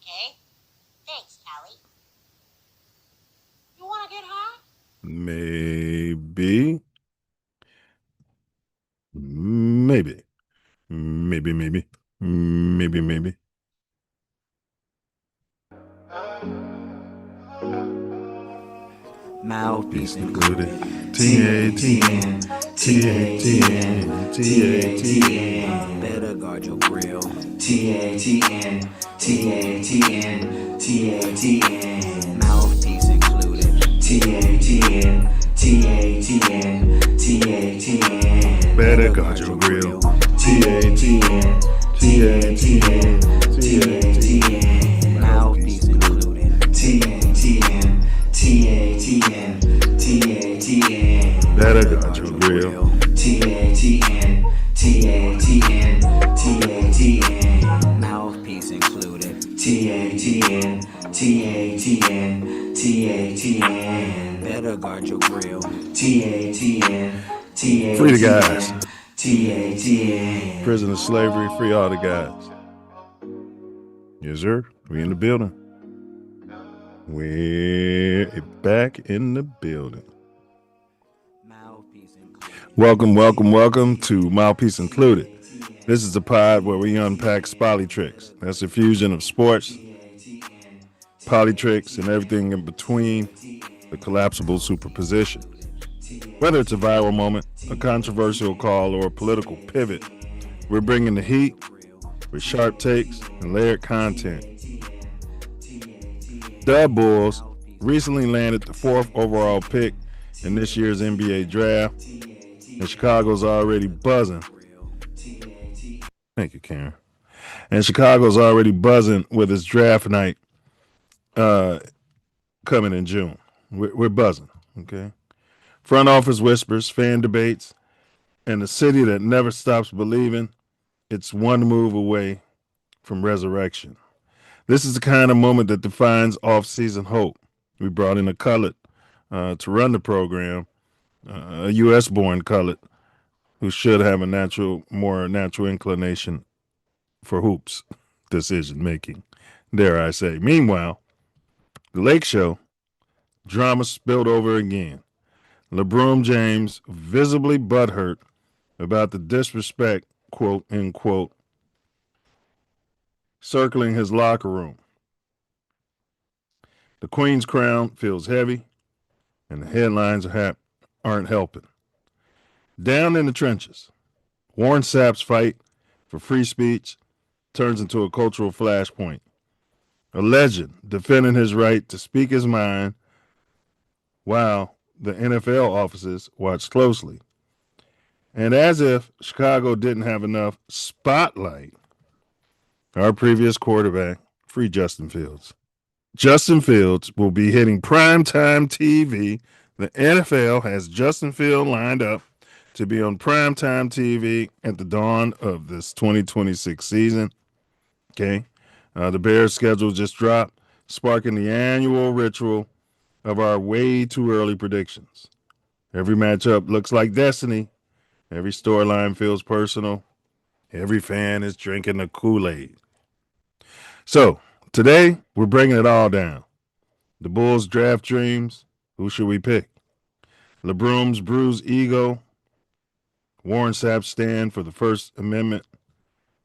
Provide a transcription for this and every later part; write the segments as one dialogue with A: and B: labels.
A: Okay. Thanks, Callie. You want to get high?
B: Maybe. Maybe. Maybe.
C: Mouthpiece
B: Piece
C: included.
B: included.
C: TATN,
B: TATN,
C: TATN,
B: TATN.
C: TATN. Better guard your grill. TATN, TATN, TATN. Mouthpiece included. TATN, TATN, TATN.
B: Better guard your grill. TATN, TATN, TATN.
C: Mouthpiece included. TATN, TATN, TATN.
B: Better guard your grill.
C: TATN, TATN, TATN. Mouthpiece included. TATN, TATN, TATN. Better guard your grill. TATN, TATN.
B: Free the guys.
C: TATN.
B: Prison of slavery, free all the guys. Yes, sir. We in the building. We're back in the building. Welcome to Mouthpiece Included. This is the pod where we unpack Spolly tricks. That's a fusion of sports, polytricks, and everything in between, the collapsible superposition. Whether it's a viral moment, a controversial call, or a political pivot, we're bringing the heat with sharp takes and layered content. The Bulls recently landed the 4th overall pick in this year's NBA draft, and Chicago's already buzzing. Thank you, Karen. And Chicago's already buzzing with its draft night coming in June. We're buzzing, okay? Front office whispers, fan debates, and a city that never stops believing it's one move away from resurrection. This is the kind of moment that defines off-season hope. We brought in a colored to run the program, a U.S.-born colored who should have a more natural inclination for hoops decision making, dare I say. Meanwhile, the Lake Show, drama spilled over again. LeBron James visibly butthurt about the disrespect, quote unquote, circling his locker room. The Queen's crown feels heavy, and the headlines aren't helping. Down in the trenches, Warren Sapp's fight for free speech turns into a cultural flashpoint. A legend defending his right to speak his mind while the NFL offices watch closely. And as if Chicago didn't have enough spotlight, our previous quarterback, free Justin Fields. Justin Fields will be hitting primetime TV. The NFL has Justin Fields lined up to be on primetime TV at the dawn of this 2026 season. Okay. The Bears' schedule just dropped, sparking the annual ritual of our way too early predictions. Every matchup looks like destiny. Every storyline feels personal. Every fan is drinking the Kool-Aid. So, today, we're bringing it all down. The Bulls' draft dreams, who should we pick? LeBron's bruised ego, Warren Sapp's stand for the First Amendment,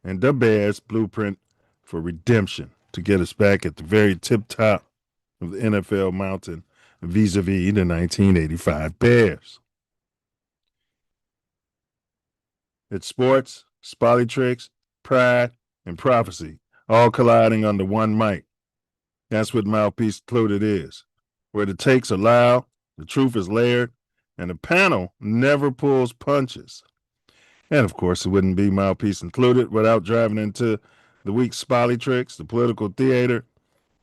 B: and the Bears' blueprint for redemption to get us back at the very tip top of the NFL mountain vis-a-vis the 1985 Bears. It's sports, spolly tricks, pride, and prophecy, all colliding under one mic. That's what Mouthpiece Included is, where the takes are loud, the truth is layered, and the panel never pulls punches. And of course, it wouldn't be Mouthpiece Included without driving into the week's spolly tricks, the political theater,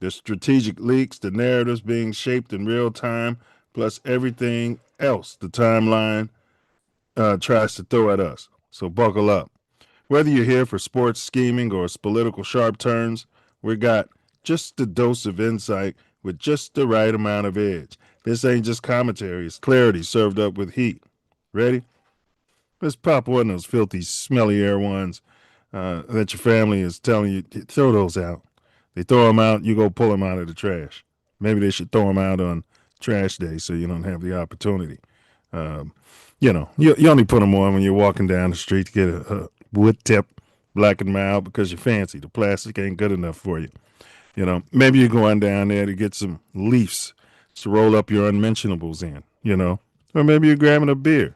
B: the strategic leaks, the narratives being shaped in real time, plus everything else the timeline tries to throw at us. So buckle up. Whether you're here for sports scheming or political sharp turns, we got just the dose of insight with just the right amount of edge. This ain't just commentary, it's clarity served up with heat. Ready? Let's pop one of those filthy, smelly air ones that your family is telling you, throw those out. They throw them out, you go pull them out of the trash. Maybe they should throw them out on trash day so you don't have the opportunity. You only put them on when you're walking down the street to get a wood tip, black and mild, because you're fancy. The plastic ain't good enough for you. Maybe you're going down there to get some leaves to roll up your unmentionables in, or maybe you're grabbing a beer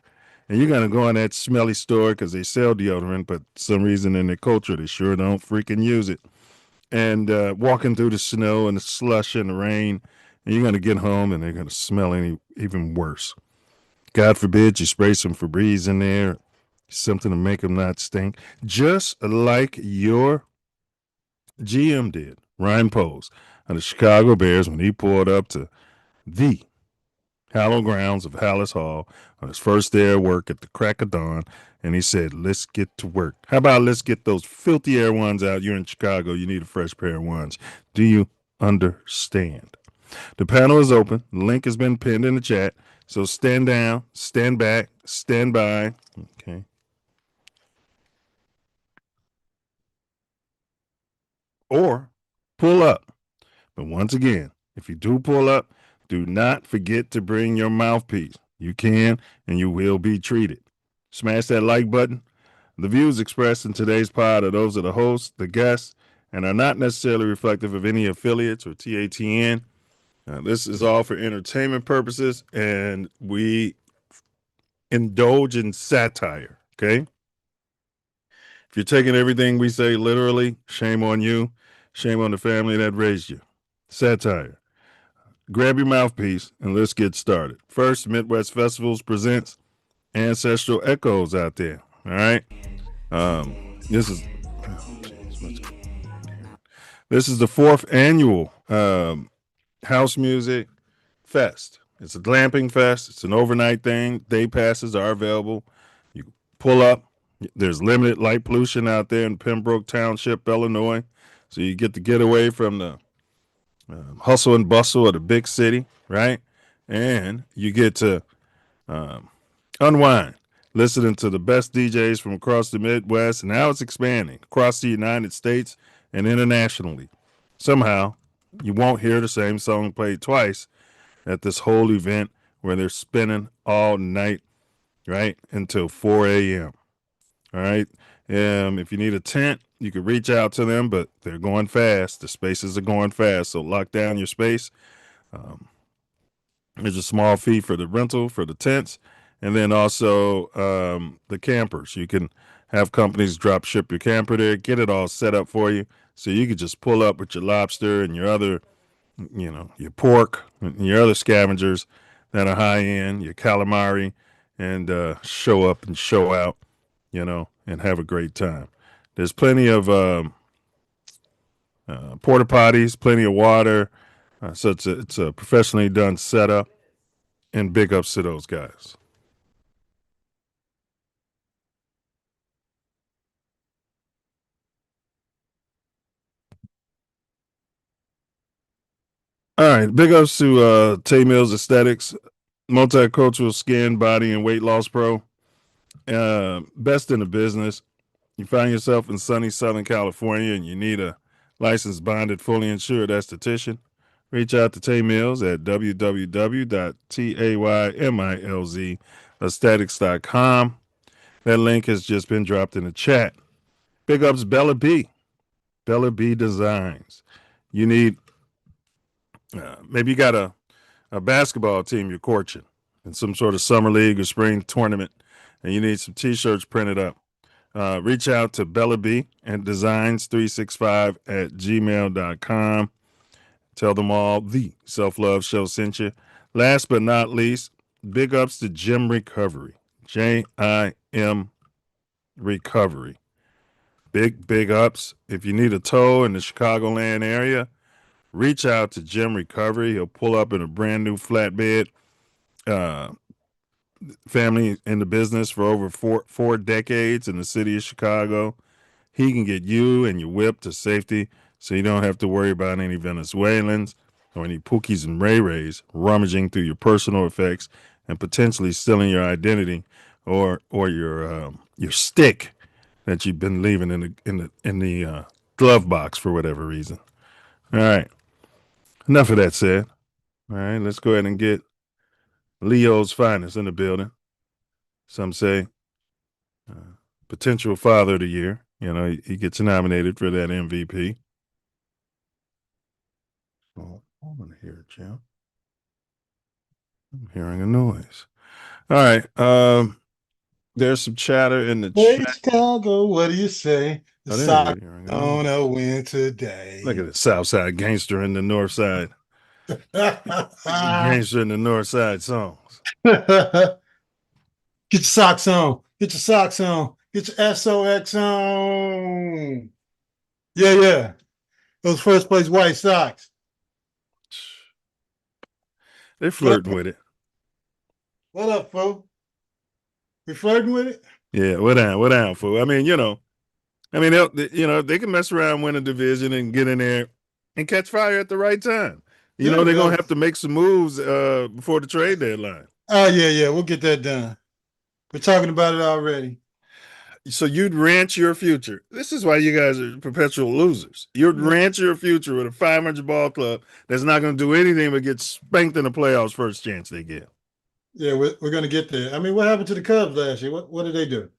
B: and you're going to go in that smelly store because they sell deodorant, but for some reason in their culture, they sure don't freaking use it. And walking through the snow and the slush and the rain, and you're going to get home and they're going to smell even worse. God forbid you spray some Febreze in there, something to make them not stink, just like your GM did, Ryan Poles, of the Chicago Bears, when he pulled up to the hallowed grounds of Hallis Hall on his first day of work at the crack of dawn, and he said, let's get to work. How about let's get those filthy Air Ones out? You're in Chicago. You need a fresh pair of ones. Do you understand? The panel is open. The link has been pinned in the chat. So stand down, stand back, stand by. Okay. Or pull up. But once again, if you do pull up, do not forget to bring your mouthpiece. You can and you will be treated. Smash that like button. The views expressed in today's pod are those of the host, the guests, and are not necessarily reflective of any affiliates or TATN. This is all for entertainment purposes, and we indulge in satire, okay? If you're taking everything we say literally, shame on you. Shame on the family that raised you. Satire. Grab your mouthpiece and let's get started. First, Midwest Festivals presents Ancestral Echoes out there. All right. This is the fourth annual House Music Fest. It's a glamping fest. It's an overnight thing. Day passes are available. You pull up. There's limited light pollution out there in Pembroke Township, Illinois. So you get to get away from the hustle and bustle of the big city, right? And you get to unwind, listening to the best DJs from across the Midwest. And now it's expanding across the United States and internationally. Somehow, you won't hear the same song played twice at this whole event where they're spinning all night, right, until 4 a.m. All right. If you need a tent, you can reach out to them, but they're going fast. The spaces are going fast. So lock down your space. There's a small fee for the rental for the tents. And then also the campers. You can have companies drop ship your camper there, get it all set up for you. So you could just pull up with your lobster and your other, your pork and your other scavengers that are high end, your calamari, and show up and show out, and have a great time. There's plenty of porta potties, plenty of water. So it's a professionally done setup, and big ups to those guys. All right, big ups to Milz Aesthetics, multicultural skin, body, and weight loss pro. Best in the business. You find yourself in sunny Southern California and you need a licensed, bonded, fully insured esthetician, reach out to Milz at www.taymilzaesthetics.com. That link has just been dropped in the chat. Big ups Bella B. Bella B Designs. You need, maybe you got a basketball team you're coaching in some sort of summer league or spring tournament, and you need some t-shirts printed up. Reach out to Bella B at designs365@gmail.com. Tell them all the Self-Love Show sent you. Last but not least, big ups to Jim Recovery. J-I-M Recovery. Big ups. If you need a tow in the Chicagoland area, reach out to Jim Recovery. He'll pull up in a brand new flatbed. Family in the business for over four decades in the city of Chicago. He can get you and your whip to safety so you don't have to worry about any Venezuelans or any Pookies and Ray Rays rummaging through your personal effects and potentially stealing your identity or your stick that you've been leaving in the glove box for whatever reason. All right. Enough of that said. All right. Let's go ahead and get Leo's finest in the building. Some say potential father of the year. You know, he gets nominated for that MVP. Oh, hold on here, Jim. I'm hearing a noise. All right. There's some chatter in the
D: Hey,
B: chat.
D: Chicago, what do you say? The
B: Oh, there you
D: Sox
B: go. Hearing a
D: on
B: noise.
D: a win
B: Look at
D: today.
B: the South Side gangster and the North Side. Gangster and the North Side songs.
D: Get your socks on. Get your socks on. Get your SOX on. Yeah, yeah. Those first place White Sox.
B: They're
D: What
B: flirting
D: up,
B: with it.
D: what up, folks? We flirting with it?
B: Yeah, what down, fool? I mean, they can mess around, win a division, and get in there and catch fire at the right time.
D: Yeah,
B: They're gonna
D: well.
B: have to make some moves before the trade deadline.
D: Oh, yeah, yeah. We'll get that done. We're talking about it already.
B: So you'd ranch your future. This is why you guys are perpetual losers. You'd ranch your future with a 500 ball club that's not going to do anything but get spanked in the playoffs first chance they get.
D: Yeah, we're going to get there. I mean, what happened to the Cubs last year? What did they do?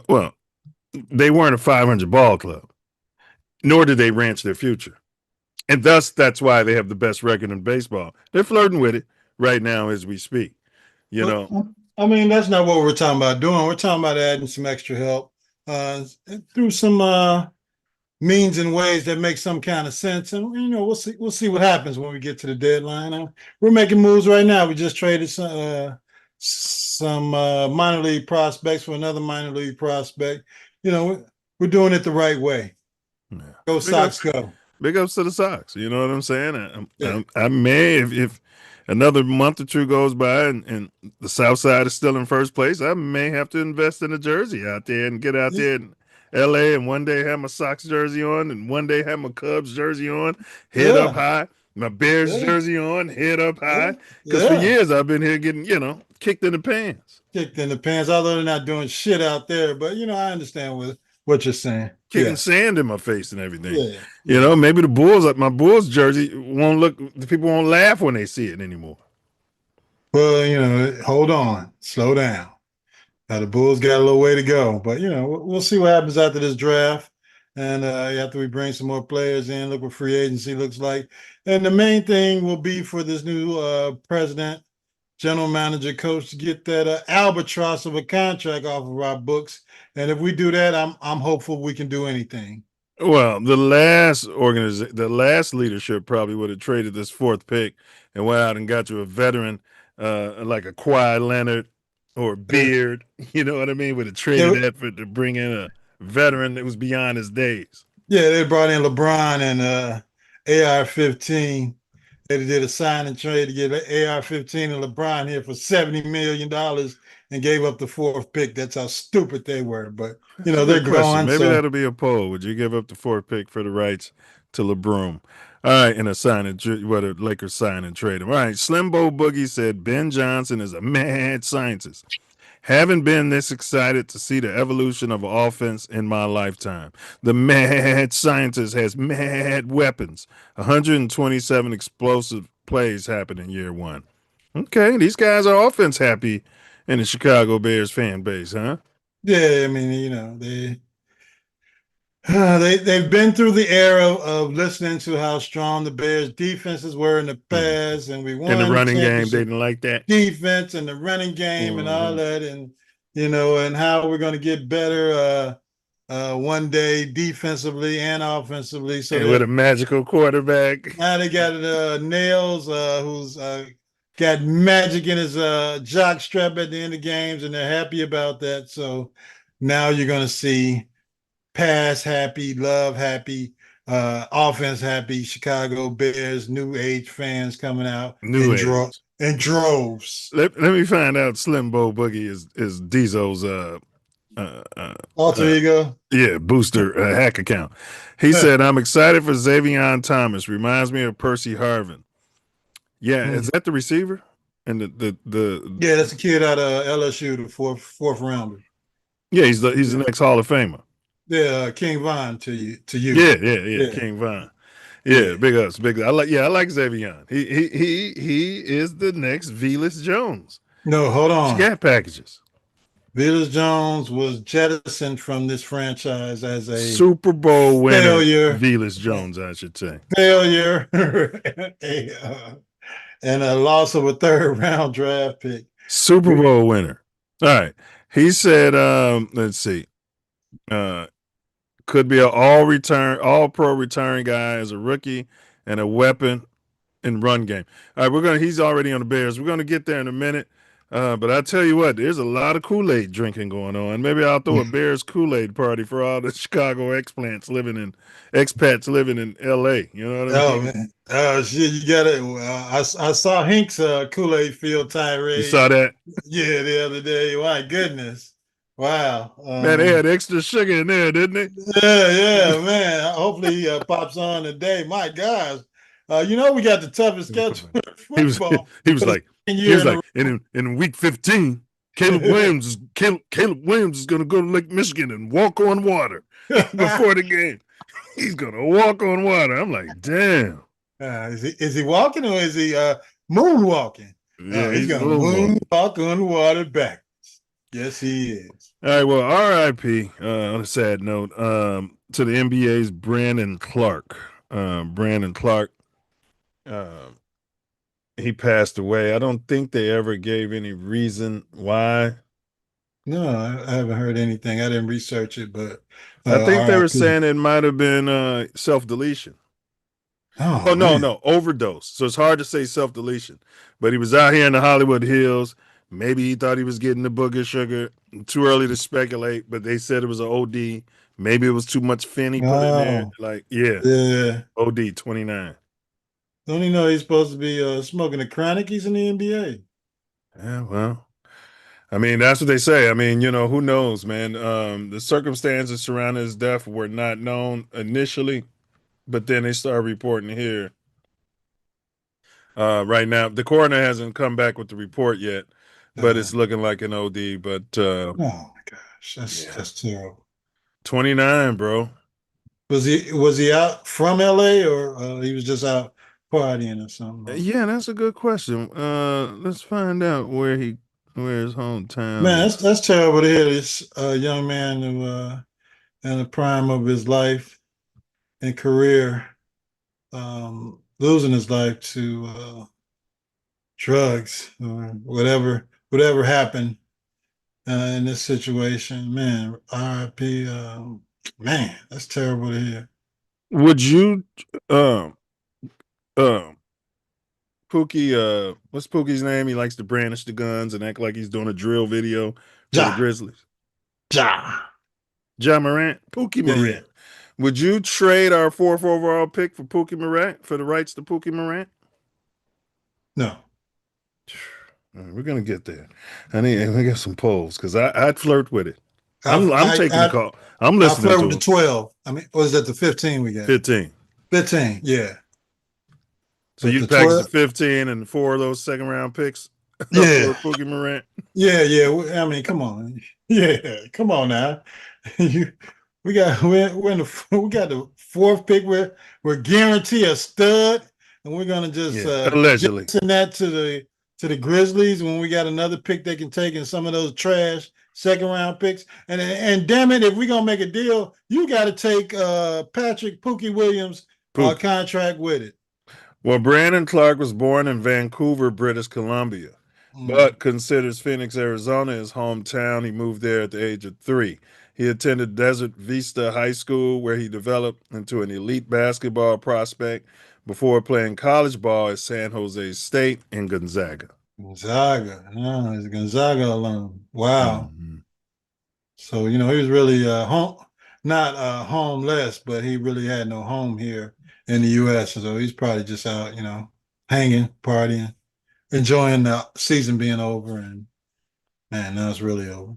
B: Well, they weren't a 500 ball club, nor did they ranch their future. And thus, that's why they have the best record in baseball. They're flirting with it right now as we speak.
D: I mean, that's not what we're talking about doing. We're talking about adding some extra help through some means and ways that make some kind of sense. And we'll see what happens when we get to the deadline. We're making moves right now. We just traded some minor league prospects for another minor league prospect. We're doing it the right way.
B: Yeah.
D: Go Sox, go.
B: Big ups to the Sox. You know what I'm saying?
D: Yeah.
B: I may, if another month or two goes by and the South Side is still in first place, I may have to invest in a jersey out there and get out there in LA and one day have my Sox jersey on and one day have my Cubs jersey on, head up high, my Bears jersey on, head up high. Because for years I've been here getting, kicked in the pants.
D: Kicked in the pants, although they're not doing shit out there. But I understand what you're saying.
B: Kicking sand in my face and everything.
D: Yeah.
B: Maybe my Bulls jersey won't look, the people won't laugh when they see it anymore.
D: Well, hold on, slow down. Now the Bulls got a little way to go, but we'll see what happens after this draft, and after we bring some more players in, look what free agency looks like. And the main thing will be for this new president, general manager, coach to get that albatross of a contract off of our books. And if we do that, I'm hopeful we can do anything.
B: Well, the last leadership probably would have traded this fourth pick and went out and got you a veteran like a Kawhi Leonard or Beard. You know what I mean? Would have traded that to bring in a veteran that was beyond his days.
D: Yeah, they brought in LeBron and AR-15. They did a sign and trade to get AR-15 and LeBron here for $70 million and gave up the fourth pick. That's how stupid they were. But, they're gone.
B: Maybe that'll be a poll. Would you give up the fourth pick for the rights to LeBron? All right, and the Lakers sign and trade him. All right, Slimbo Boogie said Ben Johnson is a mad scientist. Haven't been this excited to see the evolution of offense in my lifetime. The mad scientist has mad weapons. 127 explosive plays happened in year one. Okay, these guys are offense happy in the Chicago Bears fan base, huh?
D: Yeah, I mean, they've been through the era of listening to how strong the Bears defenses were in the past, and we won
B: in the running game. They didn't like that
D: defense and the running game and all that, and and how we're going to get better one day defensively and offensively. So
B: with a magical quarterback.
D: Now they got Nails, who's got magic in his jock strap at the end of games, and they're happy about that. So now you're going to see pass happy, love happy, offense happy Chicago Bears new age fans coming out in droves.
B: Let me find out Slimbo Boogie is Diesel's
D: alter ego.
B: Yeah, booster hack account. He said, I'm excited for Xavion Thomas. Reminds me of Percy Harvin. Yeah, is that the receiver? And
D: yeah, that's a kid out of LSU, the fourth rounder.
B: Yeah, he's the next Hall of Famer.
D: Yeah, King Von to you.
B: Yeah. King Von. Yeah, big ups. I like Xavier. He is the next Velas Jones.
D: No, hold on.
B: Scat packages.
D: Velas Jones was jettisoned from this franchise as a
B: Super Bowl winner,
D: failure,
B: Velas Jones, I should say.
D: failure, and a loss of a third round draft pick.
B: Super Bowl winner. All right. He said, let's see. Could be an all pro return guy as a rookie and a weapon in run game. All right, he's already on the Bears. We're gonna get there in a minute. But I tell you what, there's a lot of Kool-Aid drinking going on. Maybe I'll throw a Bears Kool-Aid party for all the Chicago expats living in LA. You know what I
D: Oh
B: mean?
D: man, shit, you got it. I saw Hink's Kool-Aid field tirade.
B: You saw that?
D: Yeah, the other day. My goodness, wow.
B: Man, they had extra sugar in there, didn't they?
D: Yeah, man. Hopefully he pops on today. My gosh, we got the toughest schedule in football.
B: He was like, in week 15, Caleb Williams is going to go to Lake Michigan and walk on water before the game. He's going to walk on water. I'm like, damn.
D: Is he walking or is he moonwalking?
B: Yeah,
D: he's going to moonwalk on the water backwards. Yes, he is.
B: All right, well, RIP, on a sad note, to the NBA's Brandon Clark. Brandon Clark, he passed away. I don't think they ever gave any reason why.
D: No, I haven't heard anything. I didn't research it, but
B: I think they were saying it might have been self-deletion. Oh no, overdose. So it's hard to say self-deletion. But he was out here in the Hollywood Hills. Maybe he thought he was getting the booger sugar. Too early to speculate, but they said it was an OD. Maybe it was too much Finn he put in there. Like, yeah. OD 29.
D: Don't he know he's supposed to be smoking the chronic? He's in the NBA.
B: Yeah, well, I mean, that's what they say. I mean, who knows, man? The circumstances surrounding his death were not known initially, but then they started reporting here. Right now, the coroner hasn't come back with the report yet, but it's looking like an OD. But
D: oh my gosh, that's terrible.
B: 29, bro.
D: Was he out from LA or he was just out partying or something?
B: Yeah, that's a good question. Let's find out where his hometown.
D: Man, that's terrible to hear. This young man who in the prime of his life and career, losing his life to drugs or whatever happened in this situation. Man, RIP. Man, that's terrible to hear.
B: Would you, Pookie, what's Pookie's name? He likes to brandish the guns and act like he's doing a drill video for the Grizzlies. Ja Morant? Pookie Morant. Yeah. Would you trade our 4th overall pick for Pookie Morant, for the rights to Pookie Morant?
D: No.
B: We're going to get there. We got some polls because I'd flirt with it. I'm taking the call. I'm listening
D: to it. 12. I mean, was that the 15 we got?
B: 15.
D: 15, yeah.
B: So you'd package the 15 and 4 of those second-round picks for Pookie Morant?
D: Yeah. I mean, come on. Yeah, come on now. We got the 4th pick. We're guaranteed a stud, and we're gonna just
B: allegedly
D: send that to the Grizzlies when we got another pick they can take in some of those trash second-round picks. And damn it, if we're gonna make a deal, you got to take Patrick Pookie Williams contract with it.
B: Well, Brandon Clark was born in Vancouver, British Columbia, but considers Phoenix, Arizona his hometown. He moved there at the age of 3. He attended Desert Vista High School, where he developed into an elite basketball prospect before playing college ball at San Jose State and Gonzaga.
D: He's a Gonzaga alum. Wow. Mm-hmm. So, he was really not homeless, but he really had no home here in the U.S. So he's probably just out, hanging, partying, enjoying the season being over. And, man, now it's really over.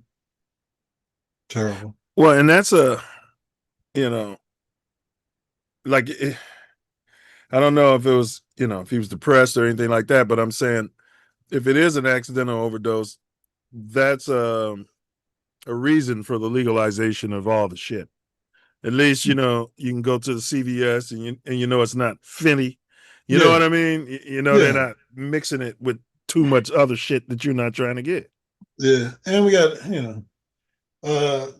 D: Terrible.
B: Well, and that's I don't know if it was, if he was depressed or anything like that, but I'm saying if it is an accidental overdose, that's a reason for the legalization of all the shit. At least you know you can go to the CVS and you know it's not Finny. You know
D: Yeah,
B: what I mean? You know they're
D: yeah,
B: not mixing it with too much other shit that you're not trying to get.
D: yeah. And we got,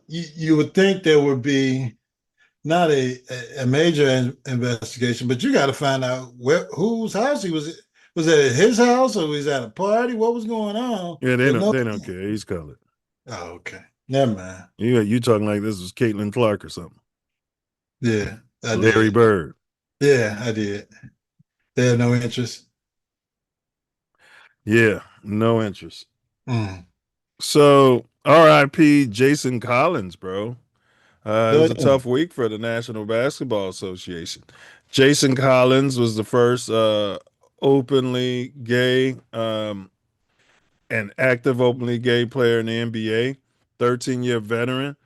D: you would think there would be not a major investigation, but you got to find out whose house he was. Was it at his house or was he at a party? What was going on?
B: Yeah, they
D: But
B: don't
D: no.
B: they don't care. He's colored.
D: Oh, okay. Never mind.
B: You talking like this was Caitlin Clark or something.
D: Yeah, I
B: Larry
D: did.
B: Bird.
D: Yeah, I did. They have no interest.
B: Yeah, no interest.
D: Mm.
B: So R.I.P. Jason Collins, bro. It
D: Oh,
B: was a
D: yeah.
B: tough week for the National Basketball Association. Jason Collins was the first openly gay and active openly gay player in the NBA, 13-year veteran.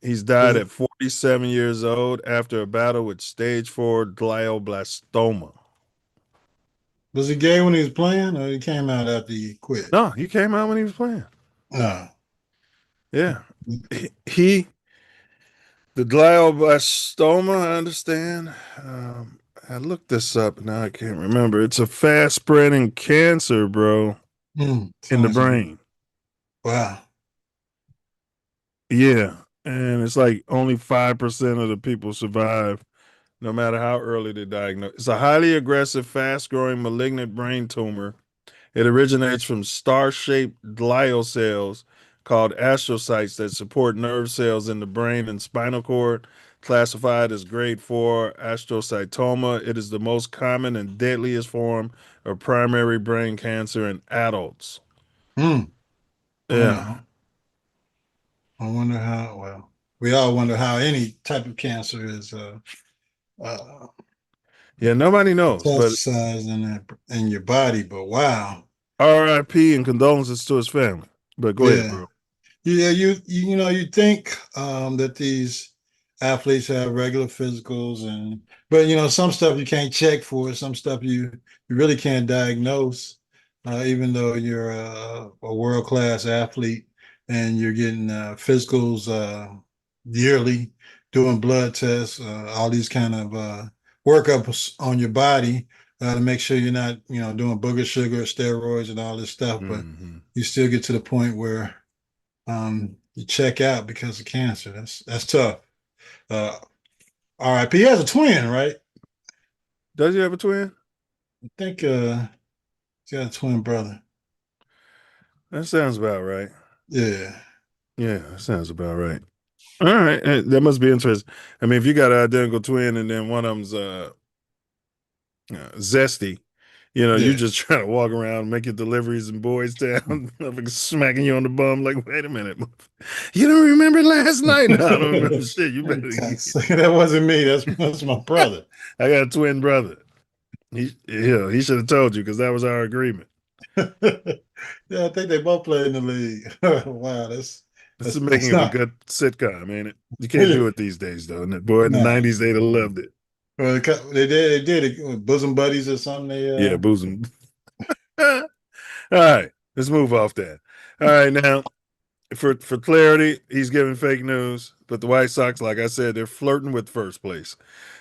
B: He's
D: Was
B: died
D: it,
B: at 47 years old after a battle with stage 4 glioblastoma.
D: was he gay when he was playing, or he came out after he quit?
B: No, he came out when he was playing.
D: No.
B: Yeah. He The glioblastoma, I understand. I looked this up. Now I can't remember. It's a fast spreading cancer, bro, in the
D: Sounds like
B: brain.
D: wow.
B: Yeah. And it's like only 5% of the people survive, no matter how early they diagnose. It's a highly aggressive, fast growing malignant brain tumor. It originates from star shaped glial cells called astrocytes that support nerve cells in the brain and spinal cord. Classified as grade 4 astrocytoma, it is the most common and deadliest form of primary brain cancer in adults.
D: Mm.
B: Yeah.
D: Well, I wonder how. Well, we all wonder how any type of cancer is uh,
B: Yeah, nobody knows, but
D: metastasized in your body. But wow,
B: RIP and condolences to his family. But go ahead,
D: yeah.
B: bro.
D: Yeah, you think that these athletes have regular physicals, but some stuff you can't check for, some stuff you really can't diagnose, even though you're a world-class athlete and you're getting physicals yearly, doing blood tests, all these kind of workups on your body to make sure you're not doing booger sugar, steroids, and all this stuff, but
B: Mm-hmm.
D: you still get to the point where you check out because of cancer. That's tough. RIP. He has a twin, right?
B: Does he have a twin?
D: I think he's got a twin brother.
B: That sounds about right.
D: Yeah.
B: Yeah, that sounds about right. All right, that must be interesting. I mean, if you got an identical twin and then one of them's zesty, you
D: Yeah.
B: just trying to walk around, and make your deliveries in Boys Town, smacking you on the bum, like, wait a minute, you don't remember last night? No, I don't remember shit. You better.
D: That wasn't me. That's my brother.
B: I got a twin brother. He should have told you because that was our agreement.
D: Yeah, I think they both play in the league. Wow,
B: This is
D: that's
B: making it a
D: not.
B: good sitcom, ain't it? You can't do it these days, though. And boy, in the
D: No.
B: '90s, they'd have loved it.
D: Well, they did it with bosom buddies or something.
B: Yeah, bosom. All right, let's move off that. All right, now for clarity, he's giving fake news, but the White Sox, like I said, they're flirting with first place.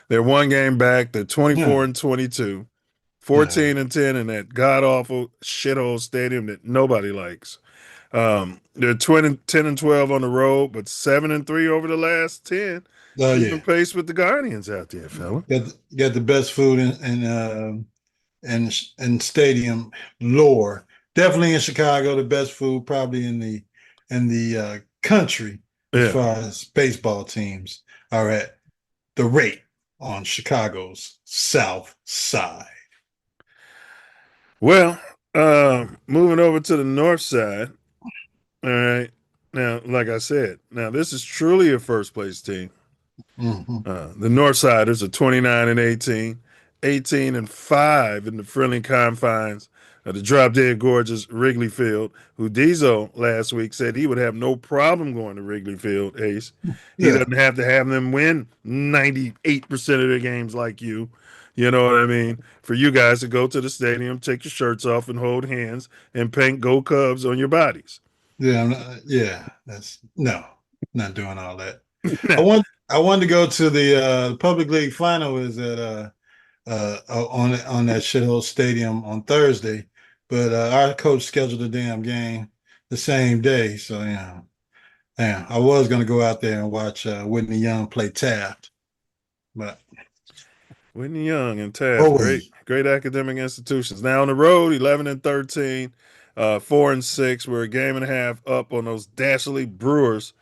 B: They're one game back. They're 24
D: Yeah.
B: and 22,
D: Yeah.
B: 14 and 10 in that god awful shithole stadium that nobody likes. They're 10 and 12 on the road, but 7 and 3 over the last 10,
D: Oh
B: keeping
D: yeah.
B: pace with the Guardians out there, fella.
D: Got the best food in stadium lore. Definitely in Chicago, the best food probably in the country as
B: Yeah.
D: far as baseball teams are at the rate on Chicago's South Side.
B: Well, moving over to the north side. All right. Now, like I said, now this is truly a first place team.
D: Mm-hmm.
B: The Northsiders are 29 and 18, 18 and 5 in the friendly confines of the drop dead gorgeous Wrigley Field, who Diesel last week said he would have no problem going to Wrigley Field, Ace. He
D: Yeah,
B: doesn't have to have them win 98% of their games like you. You know what I mean? For you guys to go to the stadium, take your shirts off and hold hands and paint Go Cubs on your bodies.
D: yeah, yeah. That's no, not doing all that. I
B: Now,
D: wonder. I wanted to go to the public league final is at on that shithole stadium on Thursday, but our coach scheduled a damn game the same day. So yeah, I was gonna go out there and watch Whitney Young play Taft, but
B: Whitney Young and Taft,
D: oh,
B: great academic institutions. Now on the road, 11-13, 4-6. We're a game and a half up on those dastardly Brewers.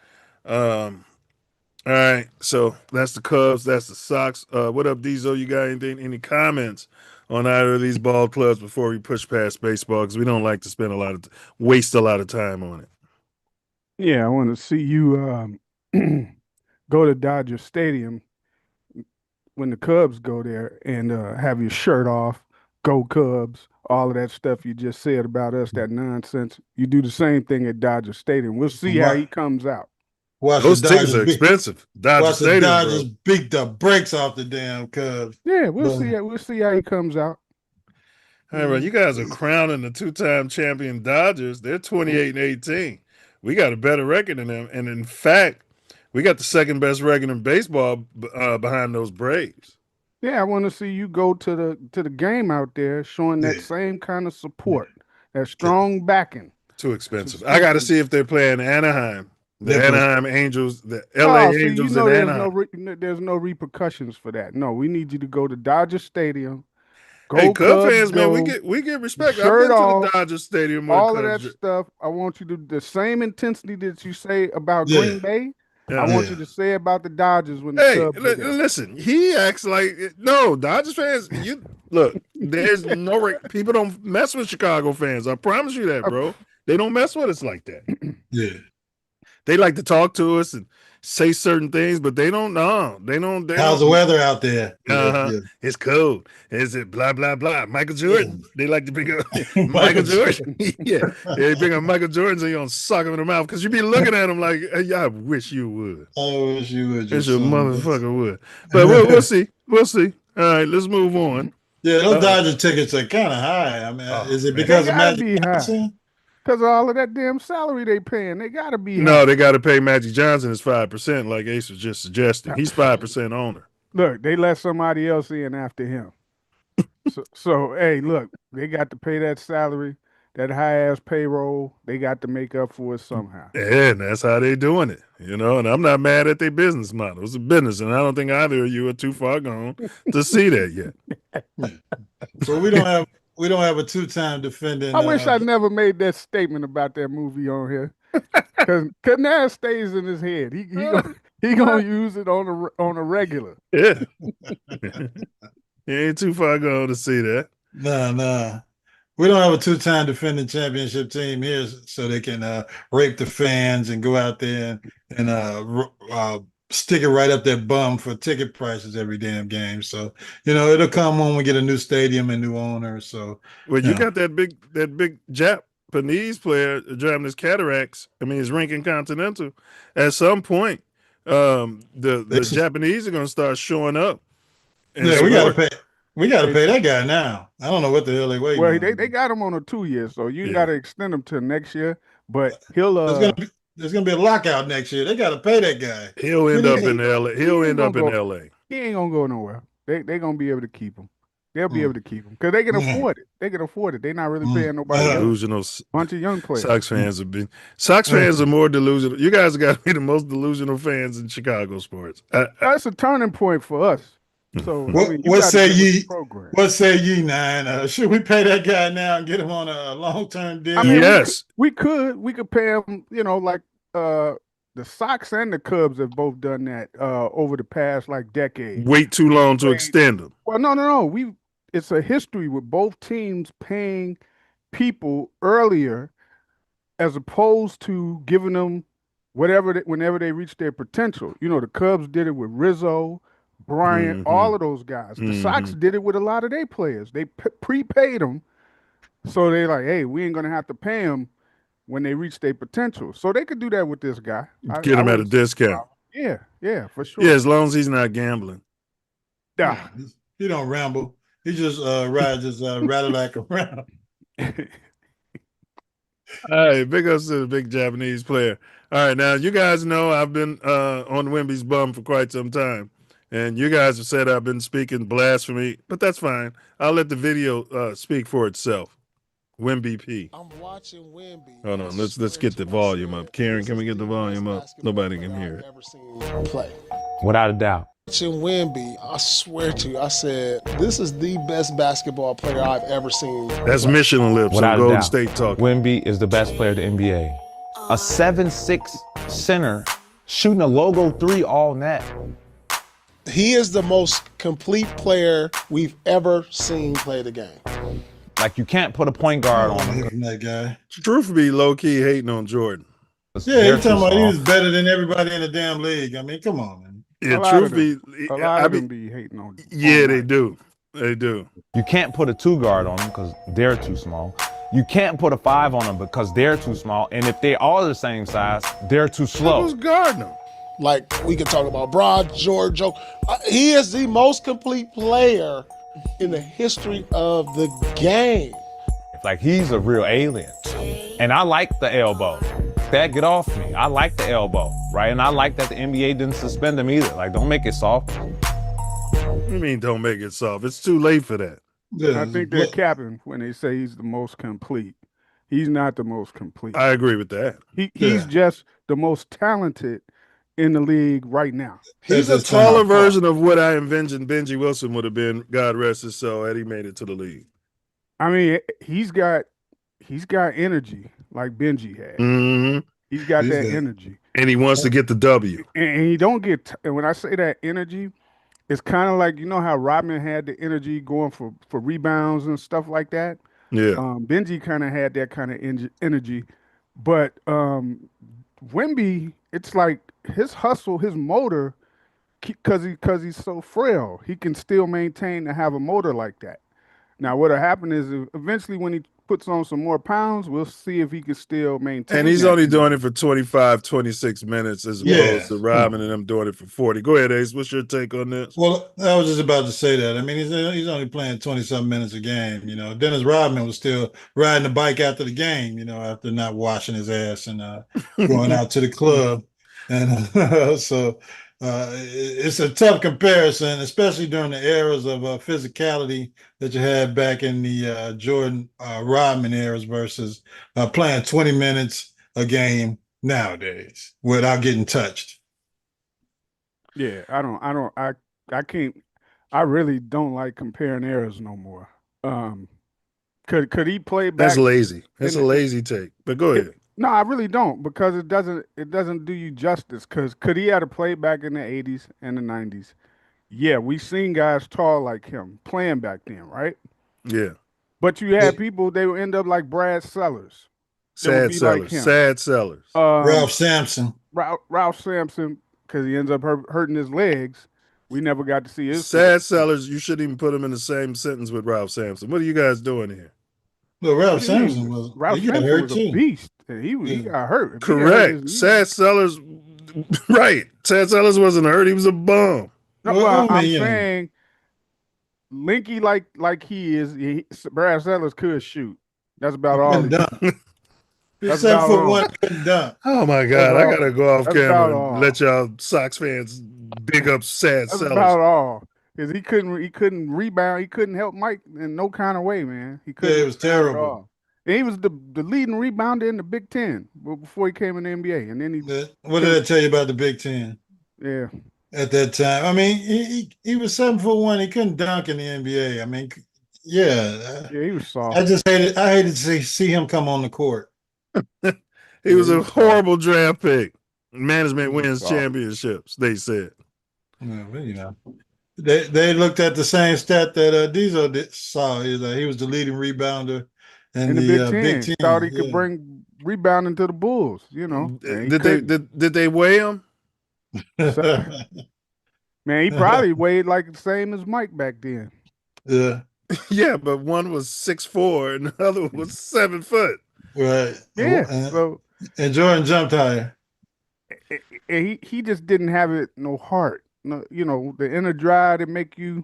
B: All right, so that's the Cubs, that's the Sox. What up, Diesel? You got anything? Any comments on either of these ball clubs before we push past baseball? Because we don't like to spend waste a lot of time on it.
E: Yeah, I want to see you go to Dodger Stadium when the Cubs go there and have your shirt off, go Cubs, all of that stuff you just said about us, that nonsense. You do the same thing at Dodger Stadium. We'll see how he comes out.
B: Those tickets are expensive.
D: Watch the Dodgers beat the brakes off the damn Cubs.
E: Yeah, we'll see how he comes out.
B: All right, bro, you guys are crowning the two-time champion Dodgers. They're 28-18. We got a better record than them, and in fact, we got the second best record in baseball behind those Braves.
E: Yeah, I want to see you go to the game out there, showing that same kind of support, that strong backing.
B: Too expensive. I got to see if they're playing Anaheim. The Anaheim Angels, the LA Angels in Anaheim.
E: There's no repercussions for that. No, we need you to go to Dodger Stadium.
B: Hey, Cub fans, man, we get respect. I've been to the Dodger Stadium.
E: All of that stuff. I want you to the same intensity that you say about Green Bay. I want you to say about the Dodgers when the Cubs.
B: Listen, he acts like no Dodgers fans. You look, there's no people don't mess with Chicago fans. I promise you that, bro. They don't mess with us like that.
D: Yeah.
B: They like to talk to us and say certain things, but they don't know.
D: How's the weather out there?
B: It's cold. Is it blah blah blah? Michael Jordan. They like to bring up Michael Jordan. Yeah, they bring up Michael Jordan, so you don't suck him in the mouth because you be looking at him like, hey, I wish you would.
D: I wish you would.
B: Wish your motherfucker would. But we'll see. We'll see. All right, let's move on.
D: Yeah, those Dodger tickets are kind of high. I mean, is it because of Magic Johnson?
E: Because of all of that damn salary they paying, they gotta be.
B: No, they got to pay Magic Johnson his 5%, like Ace was just suggesting. He's 5% owner.
E: Look, they let somebody else in after him. so hey, look, they got to pay that salary, that high ass payroll. They got to make up for it somehow.
B: Yeah, and that's how they doing it, And I'm not mad at their business model. It's a business, and I don't think either of you are too far gone to see that yet.
D: So we don't have a two-time defending.
E: I wish I never made that statement about that movie on here, because now it stays in his head. He gonna use it on a regular.
B: Yeah, he ain't too far gone to see that.
D: Nah. We don't have a two-time defending championship team here, so they can rape the fans and go out there and stick it right up their bum for ticket prices every damn game. So, it'll come when we get a new stadium and new owners. So,
B: you got that big Japanese player driving his cataracts. I mean, his Rankin Continental. At some point, the Japanese are going to start showing up.
D: Yeah, we got to pay. We got to pay that guy now. I don't know what the hell they waiting.
E: Well, they got him on a 2 year, so you got to extend him to next year. But he'll
D: there's gonna be a lockout next year. They got to pay that guy.
B: He'll end up in LA. He'll end up in LA.
E: He ain't gonna go nowhere. They gonna be able to keep him. They'll be able to keep him because they can afford it. They can afford it. They're not really paying nobody.
B: Delusional.
E: Bunch of young players.
B: Sox fans are more delusional. You guys have got to be the most delusional fans in Chicago sports.
E: That's a turning point for us. So
D: what say ye? What say ye, Nine? Should we pay that guy now and get him on a long-term deal?
E: I mean,
B: yes,
E: we could pay him. Like the Sox and the Cubs have both done that over the past decade.
B: Wait too long to extend them.
E: Well, no. It's a history with both teams paying people earlier, as opposed to giving them whenever they reach their potential. The Cubs did it with Rizzo, Bryant, all of those guys. The Sox did it with a lot of their players. They prepaid them, so they're like, hey, we ain't gonna have to pay them when they reach their potential. So they could do that with this guy.
B: Get him at a discount.
E: Yeah, for sure.
B: Yeah, as long as he's not gambling.
D: Yeah, he don't ramble. He just rides his Radillac around.
B: All right, big ups to the big Japanese player. All right, now you guys know I've been on Wimby's bum for quite some time, and you guys have said I've been speaking blasphemy, but that's fine. I'll let the video speak for itself. Wimby P.
F: I'm watching Wimby.
B: Hold
F: I
B: on, let's
F: swear
B: get the
F: to
B: volume
F: myself,
B: up. Karen,
F: this
B: can we
F: is
B: get the volume up?
F: best basketball
B: Nobody can
F: player
B: hear
F: I've
B: it.
F: ever seen play.
G: Without a doubt.
F: Watching Wimby, I swear to you, I said, this is the best basketball player I've ever seen.
B: That's Michelin lips
G: Without
B: on
G: a
B: Golden
G: doubt.
B: State talking.
G: Wemby is the best player in the NBA. A 7'6" center shooting a logo 3 all net.
F: He is the most complete player we've ever seen play the game.
G: Like, you can't put a point guard on him.
D: From that guy.
B: Truth be low key hating on Jordan.
D: Yeah,
G: They're
D: he's talking
G: too
D: about he
G: small.
D: was better than everybody in the damn league. I mean, come on, man.
B: Yeah,
E: A lot
B: truth
E: of them-
B: be,
E: A lot
B: I
E: of them
B: mean,
E: be hating on.
B: yeah,
E: on
B: they
E: Mike.
B: do. They do.
G: You can't put a 2 guard on them because they're too small. You can't put a 5 on them because they're too small. And if they are the same size, they're too
B: Who's
G: slow.
B: guarding him?
F: Like, we could talk about Bron, George, Joe. He is the most complete player in the history of the game.
G: Like, he's a real alien. And I like the elbow. That get off me. I like the elbow, right? And I like that the NBA didn't suspend him either. Like, don't make it soft.
B: What do you mean don't make it soft? It's too late for that.
D: Yeah,
E: I think they're capping when they say he's the most complete. He's not the most complete.
B: I agree with that.
E: He's
D: Yeah.
E: just the most talented in the league right now.
F: He's
D: That's
F: a
D: his time.
B: Taller
F: top
B: version of what I envisioned Benji Wilson would have been, God rest his soul, had he made it to the league.
E: I mean, he's got energy like Benji had.
B: Mm-hmm.
E: He's got
D: He's
E: that
D: got-
E: energy,
B: And he wants to get the W.
E: and he don't get. And when I say that energy, it's kind of like, you know how Rodman had the energy going for rebounds and stuff like that.
B: Yeah.
E: Benji kind of had that kind of energy, but Wemby, it's like his hustle, his motor, because he's so frail, he can still maintain to have a motor like that. Now, what'll happen is eventually when he puts on some more pounds, we'll see if he can still maintain.
B: And he's
E: that.
B: only doing it for 25, 26 minutes as
D: Yeah.
B: opposed to Robin and them doing it for 40. Go ahead, Ace. What's your take on this?
D: Well, I was just about to say that. I mean, he's only playing 20-something minutes a game. You know, Dennis Rodman was still riding the bike after the game, you know, after not washing his ass and going out to the club. And so it's a tough comparison, especially during the eras of physicality that you had back in the Jordan Rodman eras versus playing 20 minutes a game nowadays without getting touched.
E: Yeah, I can't. I really don't like comparing eras no more. Could he play back?
B: That's lazy. That's a
E: in-
B: lazy take. But go ahead.
E: No, I really don't, because it doesn't do you justice. Because could he have to play back in the 80s and the 90s? Yeah, we seen guys tall like him playing back then, right?
B: Yeah.
E: But you had people, they would end up like Brad Sellers, It would
B: Sad
E: be like
B: sellers.
E: him.
B: Sad sellers.
D: Ralph Sampson.
E: Ralph Sampson, because he ends up hurting his legs. We never got to see his
B: Sad sellers, you shouldn't even put them in the same sentence with Ralph Sampson. What are you guys doing here?
D: Well, Ralph
E: What do you mean?
D: Sampson was
E: Ralph
D: he got
E: Sampson
D: hurt
E: was a
D: too.
E: beast. And he
D: Yeah.
E: got hurt. If he got hurt
B: Correct.
E: his knee-
B: Sad sellers, right. Sad sellers wasn't hurt. He was a bum.
E: No,
D: Well,
E: well,
D: I
E: I'm
D: mean,
E: saying Linky like he is. Brad Sellers could shoot. That's about all.
D: Couldn't
E: he-
D: dunk.
E: That's
D: He's 7'1",
E: about
D: couldn't dunk.
B: Oh my God. I
E: all-
B: gotta go off
E: that's
B: camera
E: about
B: and
E: all.
B: let y'all Sox fans big up sad
E: That's
B: sellers.
E: about all. Because he couldn't rebound. He couldn't help Mike in no kind of way, man. He couldn't.
D: it was
E: rebound at
D: terrible.
E: all. And he was the leading rebounder in the Big Ten before he came in the NBA. And then
D: What did I tell you about the Big Ten
E: yeah.
D: at that time? I mean, he was 7'1". He couldn't dunk in the NBA. I mean, yeah.
E: Yeah, he was soft.
D: I hated to see him come on the court.
B: He was
D: Yeah,
B: a horrible draft pick. Management wins
E: Wow.
B: championships, they said.
D: Yeah, well, you know, they looked at the same stat that Diesel saw. Is he was the leading rebounder
E: in the Big Ten. Thought he could
D: yeah.
E: bring rebounding to the Bulls, you know. and he
B: Did they weigh him?
E: Man, he probably weighed like the same as Mike back then.
D: Yeah,
B: Yeah, but one was 6'4" and the other one was 7 foot.
D: right.
E: Yeah.
D: And,
E: So
D: and Jordan jumped higher.
E: and he just didn't have it no heart. No, you know, the inner drive to make you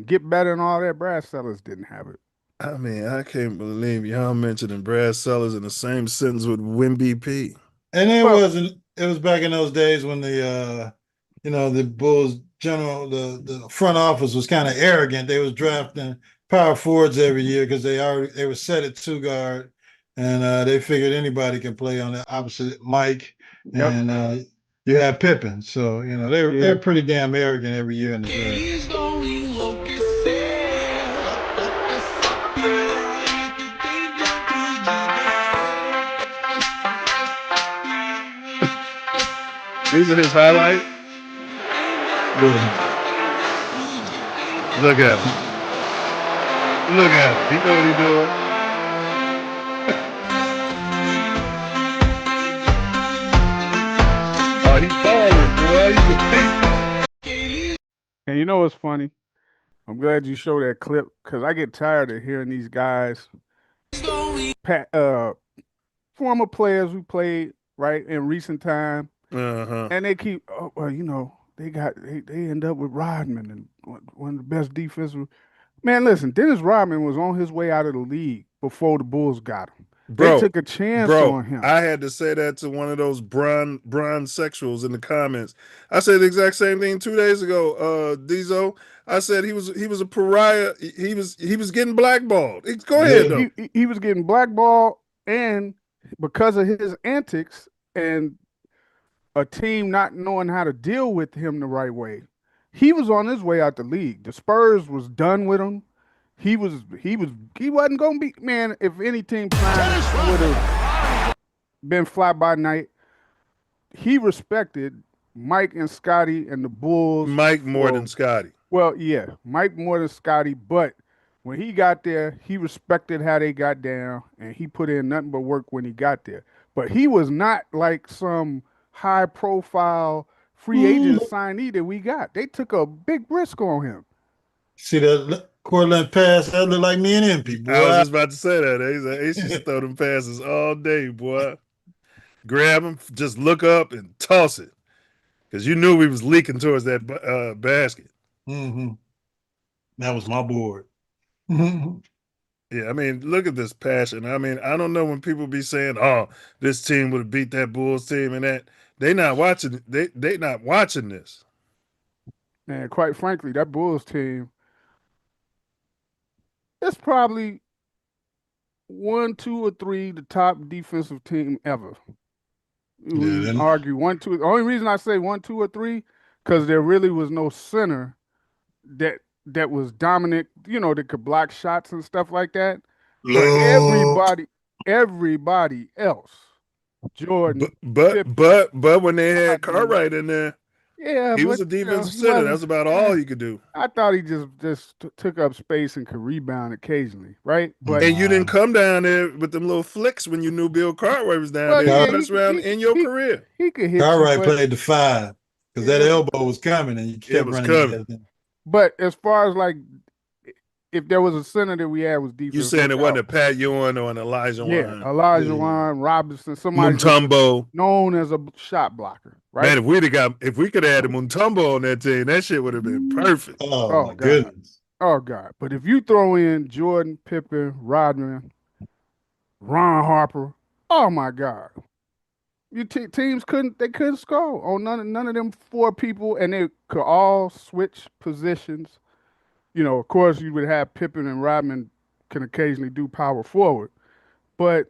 E: get better and all that. Brad Sellers didn't have it.
B: I mean, I can't believe y'all mentioning Brad Sellers in the same sentence with Wimby P.
D: And it
E: Well,
D: wasn't. It was back in those days when the Bulls the front office was kind of arrogant. They was drafting power forwards every year because they were set at two guard, and they figured anybody can play on the opposite Mike,
E: yep.
D: and you have Pippen. So they're
E: Yeah.
D: pretty damn arrogant every year in the draft.
B: These are his highlights. Look at him. Look at him. He know what he's doing. Oh, he's falling, boy.
E: And you know what's funny? I'm glad you showed that clip because I get tired of hearing these guys, former players who played right in recent time,
B: Uh-huh.
E: and they keep, oh, well, they end up with Rodman and one of the best defensive. Man, listen, Dennis Rodman was on his way out of the league before the Bulls got him. They
B: Bro,
E: took a chance on him.
B: I had to say that to one of those Bron sexuals in the comments. I said the exact same thing 2 days ago, Diesel. I said he was a pariah. He was getting blackballed. Go ahead though.
E: He was getting blackballed, and because of his antics and a team not knowing how to deal with him the right way, he was on his way out the league. The Spurs was done with him. He wasn't gonna be, man. If any team signed would have been fly by night. He respected Mike and Scotty and the Bulls.
B: Mike more than Scotty.
E: Well, yeah, Mike more than Scotty, but when he got there, he respected how they got down, and he put in nothing but work when he got there. But he was not like some high-profile free agent signee that we got. They took a big risk on him.
D: See that Cortland pass? That look like me and MP, boy.
B: I was just about to say that. They used to throw them passes all day, boy. Grab them, just look up and toss it, because you knew we was leaking towards that basket.
D: Mm-hmm. That was my board.
B: Yeah, I mean, look at this passion. I mean, I don't know when people be saying, "Oh, this team would have beat that Bulls team," and that they not watching. They not watching this.
E: And quite frankly, that Bulls team, it's probably 1, 2, or 3 the top defensive team ever. We
D: Yeah,
E: argue 1, 2. The only reason I say 1, 2, or 3, because there really was no center that was dominant, that could block shots and stuff like that. But everybody else, Jordan,
B: but when they had Cartwright in there,
E: yeah,
B: he was a defensive center. That was about all he could do.
E: I thought he just took up space and could rebound occasionally, right?
B: But and you didn't come down there with them little flicks when you knew Bill Cartwright was down there.
E: Yeah,
B: you messed around in your career.
E: He could hit.
D: Cartwright played the 5 because that elbow was coming and you kept running.
E: But as far as like, if there was a center that we had was defense.
B: You saying it wasn't a Pat Ewing or an Elijah Wan?
E: Yeah, Elijah Wan, Robinson, somebody
B: Mutombo,
E: known as a shot blocker, right?
B: Man, if we could have had a Mutombo on that team, that shit would have been perfect.
D: Oh my goodness.
E: Oh God! But if you throw in Jordan, Pippen, Rodman, Ron Harper, oh my God! Teams couldn't score on none of them 4 people, and they could all switch positions. Of course, you would have Pippen and Rodman can occasionally do power forward, but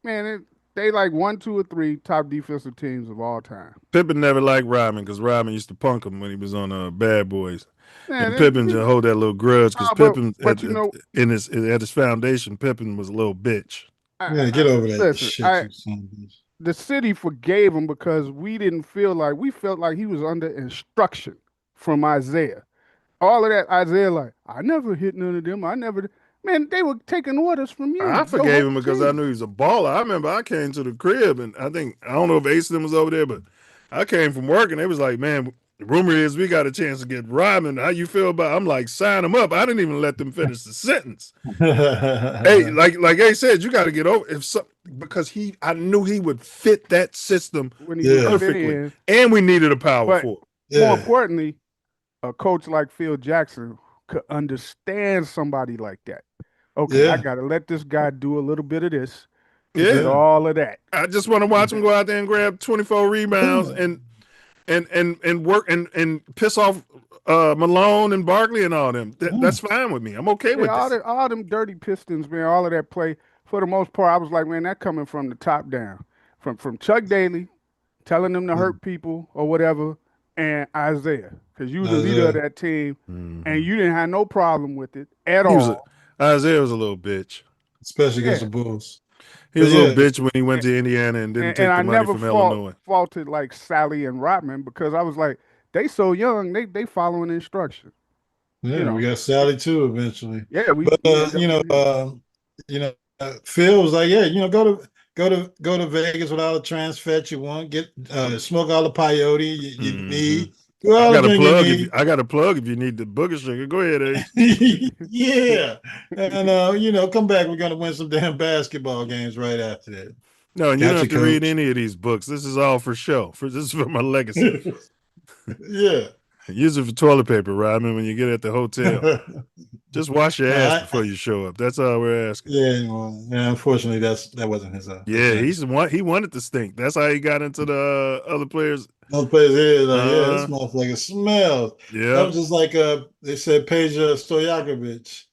E: man, they like 1, 2, or 3 top defensive teams of all time.
B: Pippen never liked Rodman because Rodman used to punk him when he was on Bad Boys. Man, and Pippen just hold that little grudge because Pippen, at his foundation, Pippen was a little bitch.
D: Get over that shit.
E: The city forgave him because we felt like he was under instruction from Isaiah. All of that, Isaiah, like, I never hit none of them. Man, they were taking orders from you.
B: I forgave him because I knew he was a baller. I remember I came to the crib and I don't know if Ace of them was over there, but I came from work and they was like, man, the rumor is we got a chance to get Rodman. How you feel about it? I'm like, sign him up. I didn't even let them finish the sentence. Hey, like Ace said, you got to get over because I knew he would fit that system perfectly. And we needed a power forward.
E: More importantly, a coach like Phil Jackson could understand somebody like that. Okay, I
D: Yeah.
E: gotta let this guy do a little bit of this to
B: Yeah.
E: get all of that.
B: I just want to watch him go out there and grab 24 rebounds and work and piss off Malone and Barkley and all them. That's fine with me. I'm okay with this.
E: All them dirty Pistons, man, all of that play, for the most part, I was like, man, that coming from the top down. From Chuck Daly telling them to hurt people or whatever, and Isaiah. Because you was the leader of that team, and you didn't have no problem with it at all.
B: Isaiah was a little bitch.
D: Especially against
E: Yeah.
D: the Bulls.
B: He was
D: But
B: a little
D: yeah.
B: bitch when he went to Indiana and didn't take
E: And
B: the
E: I
B: money
E: never
B: from Illinois.
E: faulted like Sally and Rodman because I was like, they so young, they following instructions.
D: Yeah,
E: You know.
D: we got Sally too eventually.
E: Yeah,
D: But Phil was like, yeah, go to Vegas with all the trans fat you want, get smoke all the peyote you need. Do all the drink you need.
B: I got a plug if you need the booger sugar. Go ahead, Ace.
D: Yeah. And come back. We're gonna win some damn basketball games right after that.
B: No, and you
D: Got
B: don't have
D: you,
B: to read
D: coach.
B: any of these books. This is all for show. This is for my legacy.
D: Yeah.
B: Use it for toilet paper, Rodman, when you get at the hotel. Just wash your ass before you show up. That's all we're asking.
D: Yeah, well, unfortunately, that wasn't his.
B: Yeah, he wanted to stink. That's how he got into the other players.
D: Those players here, like, yeah, this motherfucker smells.
B: Yeah,
D: that was just like they said Peja Stojakovic. Is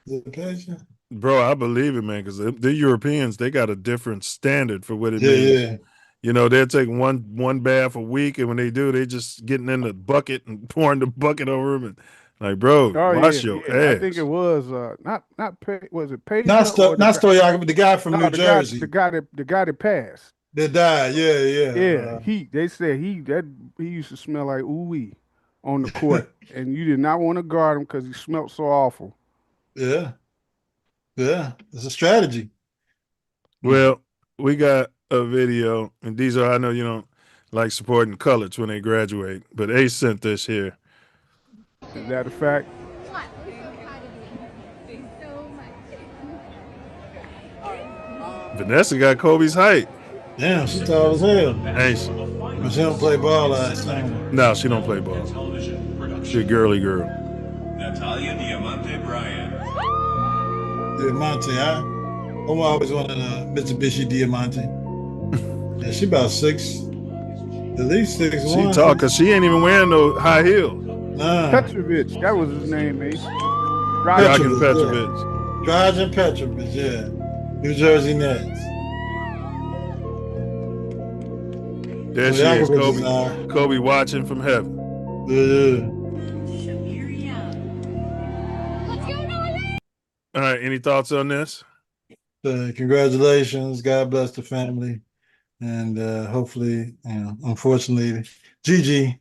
D: it Peja?
B: Bro, I believe it, man, because the Europeans, they got a different standard for what it
D: Yeah,
B: means.
D: yeah.
B: They'll take one bath a week, and when they do, they just getting in the bucket and pouring the bucket over them. And like, bro, wash your ass.
E: I think it was not was it Page?
D: Not Stojakovic, the guy from New Jersey.
E: The guy that passed.
D: That died. Yeah.
E: Yeah, they said he used to smell like ooh-wee on the court, and you did not want to guard him because he smelled so awful.
D: Yeah, it's a strategy.
B: Well, we got a video, and these are, I know you don't like supporting coloreds when they graduate, but Ace sent this here.
E: Is that a fact?
B: Vanessa got Kobe's height.
D: Damn, she's tall as hell.
B: Ace.
D: But she don't play ball, I think.
B: No, she don't play ball. She a girly girl.
H: Natalia Diamante Bryant.
D: Diamante, huh? I'm always wanting Mitsubishi Diamante. Yeah, she about 6, at least 6'1".
B: She tall because she ain't even wearing no high heel.
D: Nah.
E: Petrovic, that was his name, man.
B: Dragan Petrovic.
D: Dragan Petrovic, yeah. New Jersey Nets.
B: There she is, Kobe. Kobe watching from heaven.
D: Yeah.
B: All right, any thoughts on this?
D: Congratulations. God bless the family. And hopefully, unfortunately, Gigi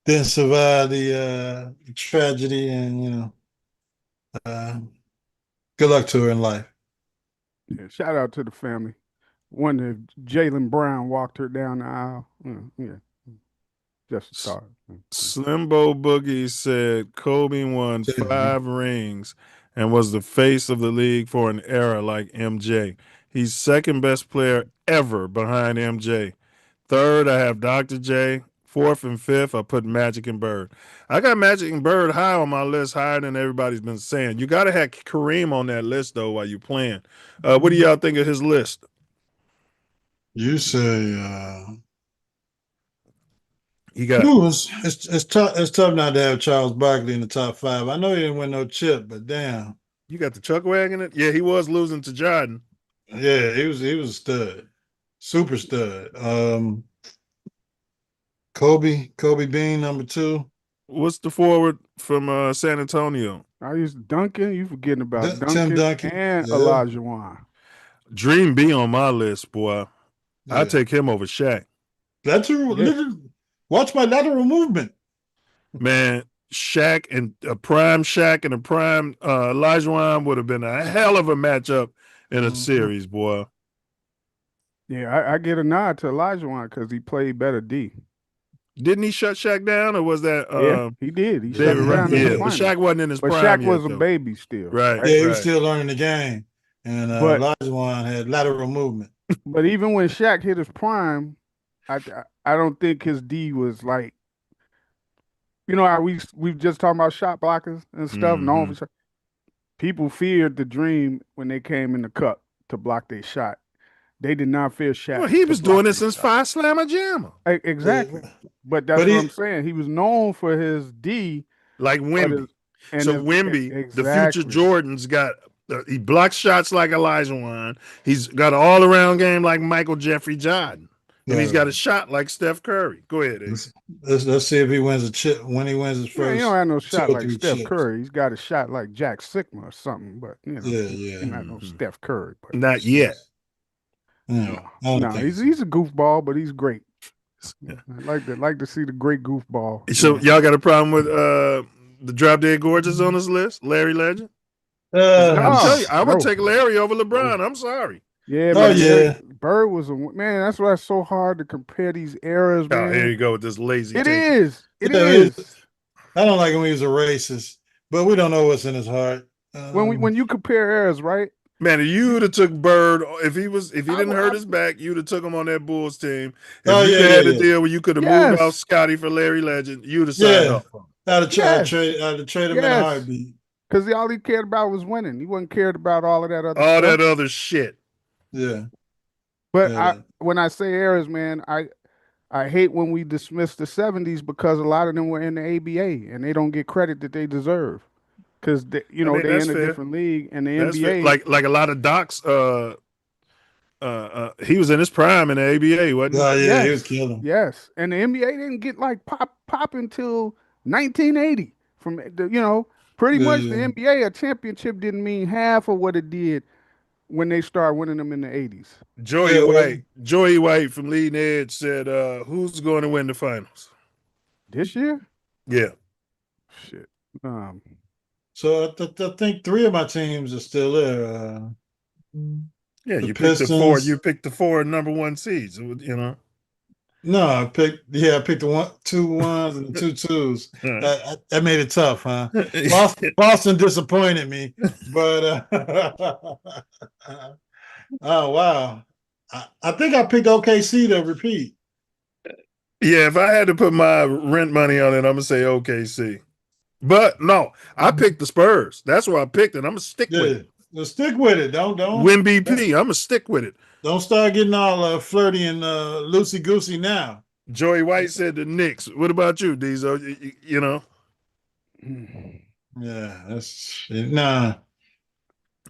D: didn't survive the tragedy, and good luck to her in life.
E: Yeah, shout out to the family. Wonder if Jaylen Brown walked her down the aisle. Yeah, just a thought.
B: Slimbo Boogie said Kobe won 5 rings and was the face of the league for an era like MJ. He's second best player ever behind MJ. Third, I have Dr. J. Fourth and fifth, I put Magic and Bird. I got Magic and Bird high on my list, higher than everybody's been saying. You got to have Kareem on that list, though, while you're playing. What do y'all think of his list?
D: You say
B: he got.
D: It's tough. It's tough not to have Charles Barkley in the top 5. I know he didn't win no chip, but damn.
B: You got the Chuck wagon it? Yeah, he was losing to Jordan.
D: Yeah, he was a stud, super stud. Kobe Bean, number 2.
B: What's the forward from San Antonio?
E: I used Duncan. You forgetting about
D: Tim Duncan
E: and Olajuwon.
B: Dream B on my list, boy. Yeah. I'd take him over Shaq.
D: Watch my lateral movement.
B: Man, Shaq and a prime Olajuwon would have been a hell of a matchup in a series, boy.
E: Yeah, I get a nod to Olajuwon because he played better D.
B: Didn't he shut Shaq down, or was that?
E: Yeah, he did. He shut him down.
B: Yeah, but Shaq wasn't in his prime.
E: But Shaq
B: yet,
E: was
B: though.
E: a baby still.
B: Right.
D: Yeah, he was still learning the game, and Olajuwon had lateral movement.
E: But even when Shaq hit his prime, I don't think his D was like, how we've just talking about shot blockers and stuff.
B: Mm-hmm.
E: People feared the Dream when they came in the cup to block their shot. They did not fear Shaq.
B: Well, he
E: to
B: was
E: block
B: doing it
E: their
B: since
E: shot.
B: Five Slammer Jammer,
E: Exactly. But that's
D: But
E: what
D: he-
E: I'm saying. He was known for his D,
B: like
E: but
B: Wemby.
E: and
B: So
E: his,
B: Wemby, the future
E: exactly.
B: Jordan's got he blocks shots like Elijah Wan. He's got an all around game like Michael Jeffrey Jordan, and he's got a shot like Steph Curry. Go ahead, Ace.
D: let's see if he wins a chip when he wins his
E: Yeah,
D: first.
E: you don't have no
D: 2
E: shot
D: or
E: like
D: 3
E: Steph
D: chips.
E: Curry. He's got a shot like Jack Sigma or something, but you know,
D: Yeah.
E: he's not no Steph Curry. But
B: Not yet.
D: No, I don't think
E: he's a goofball, but he's great. I like to see the great goofball.
B: So y'all got a problem with the Drop Dead Gorgeous on this list? Larry Legend? I'm telling you, I would take Larry over LeBron. I'm sorry.
E: Yeah,
D: Oh,
E: man.
D: yeah.
E: Bird was a man. That's why it's so hard to compare these eras,
B: Oh,
E: man.
B: here you go with this lazy
E: It
B: take.
E: is. It
D: Yeah,
E: is.
D: I don't like him when he was a racist, but we don't know what's in his heart.
E: When you compare eras, right?
B: Man, if you'd have took Bird, if he didn't hurt his back, you'd have took him on that Bulls team. If you had a deal where you could have moved off Scotty for Larry Legend, you'd have signed up for him.
D: I'd have traded him in a heartbeat.
E: Because all he cared about was winning. He wasn't cared about all of that other
B: all
E: stuff.
B: that other shit.
D: Yeah.
E: But when I say eras, man, I hate when we dismiss the 70s because a lot of them were in the ABA and they don't get credit that they deserve. Because they're in a different league, and the NBA,
B: like a lot of Docs, he was in his prime in the ABA, wasn't he?
D: Oh yeah, he was killing.
E: Yes, and the NBA didn't get like pop until 1980. From pretty much the NBA, a championship didn't mean half of what it did when they started winning them in the 80s.
B: Joey White from Leading Edge said, "Who's going to win the finals
E: this year?"
B: Yeah,
E: shit.
D: So I think 3 of my teams are still there.
B: Yeah,
D: the
B: you
D: Pistons.
B: picked the 4. You picked the 4 number 1 seeds. You know.
D: No, I picked the 2 1s and the 2 2s. That made it tough, huh? Boston disappointed me, but oh wow, I think I picked OKC to repeat.
B: Yeah, if I had to put my rent money on it, I'm gonna say OKC. But no, I picked the Spurs. That's why I picked it. I'm gonna stick with it.
D: Well, stick with it. Don't
B: win BP. I'm gonna stick with it.
D: Don't start getting all flirty and loosey goosey now.
B: Joey White said the Knicks. What about you, Diesel? You know.
D: Yeah, that's nah.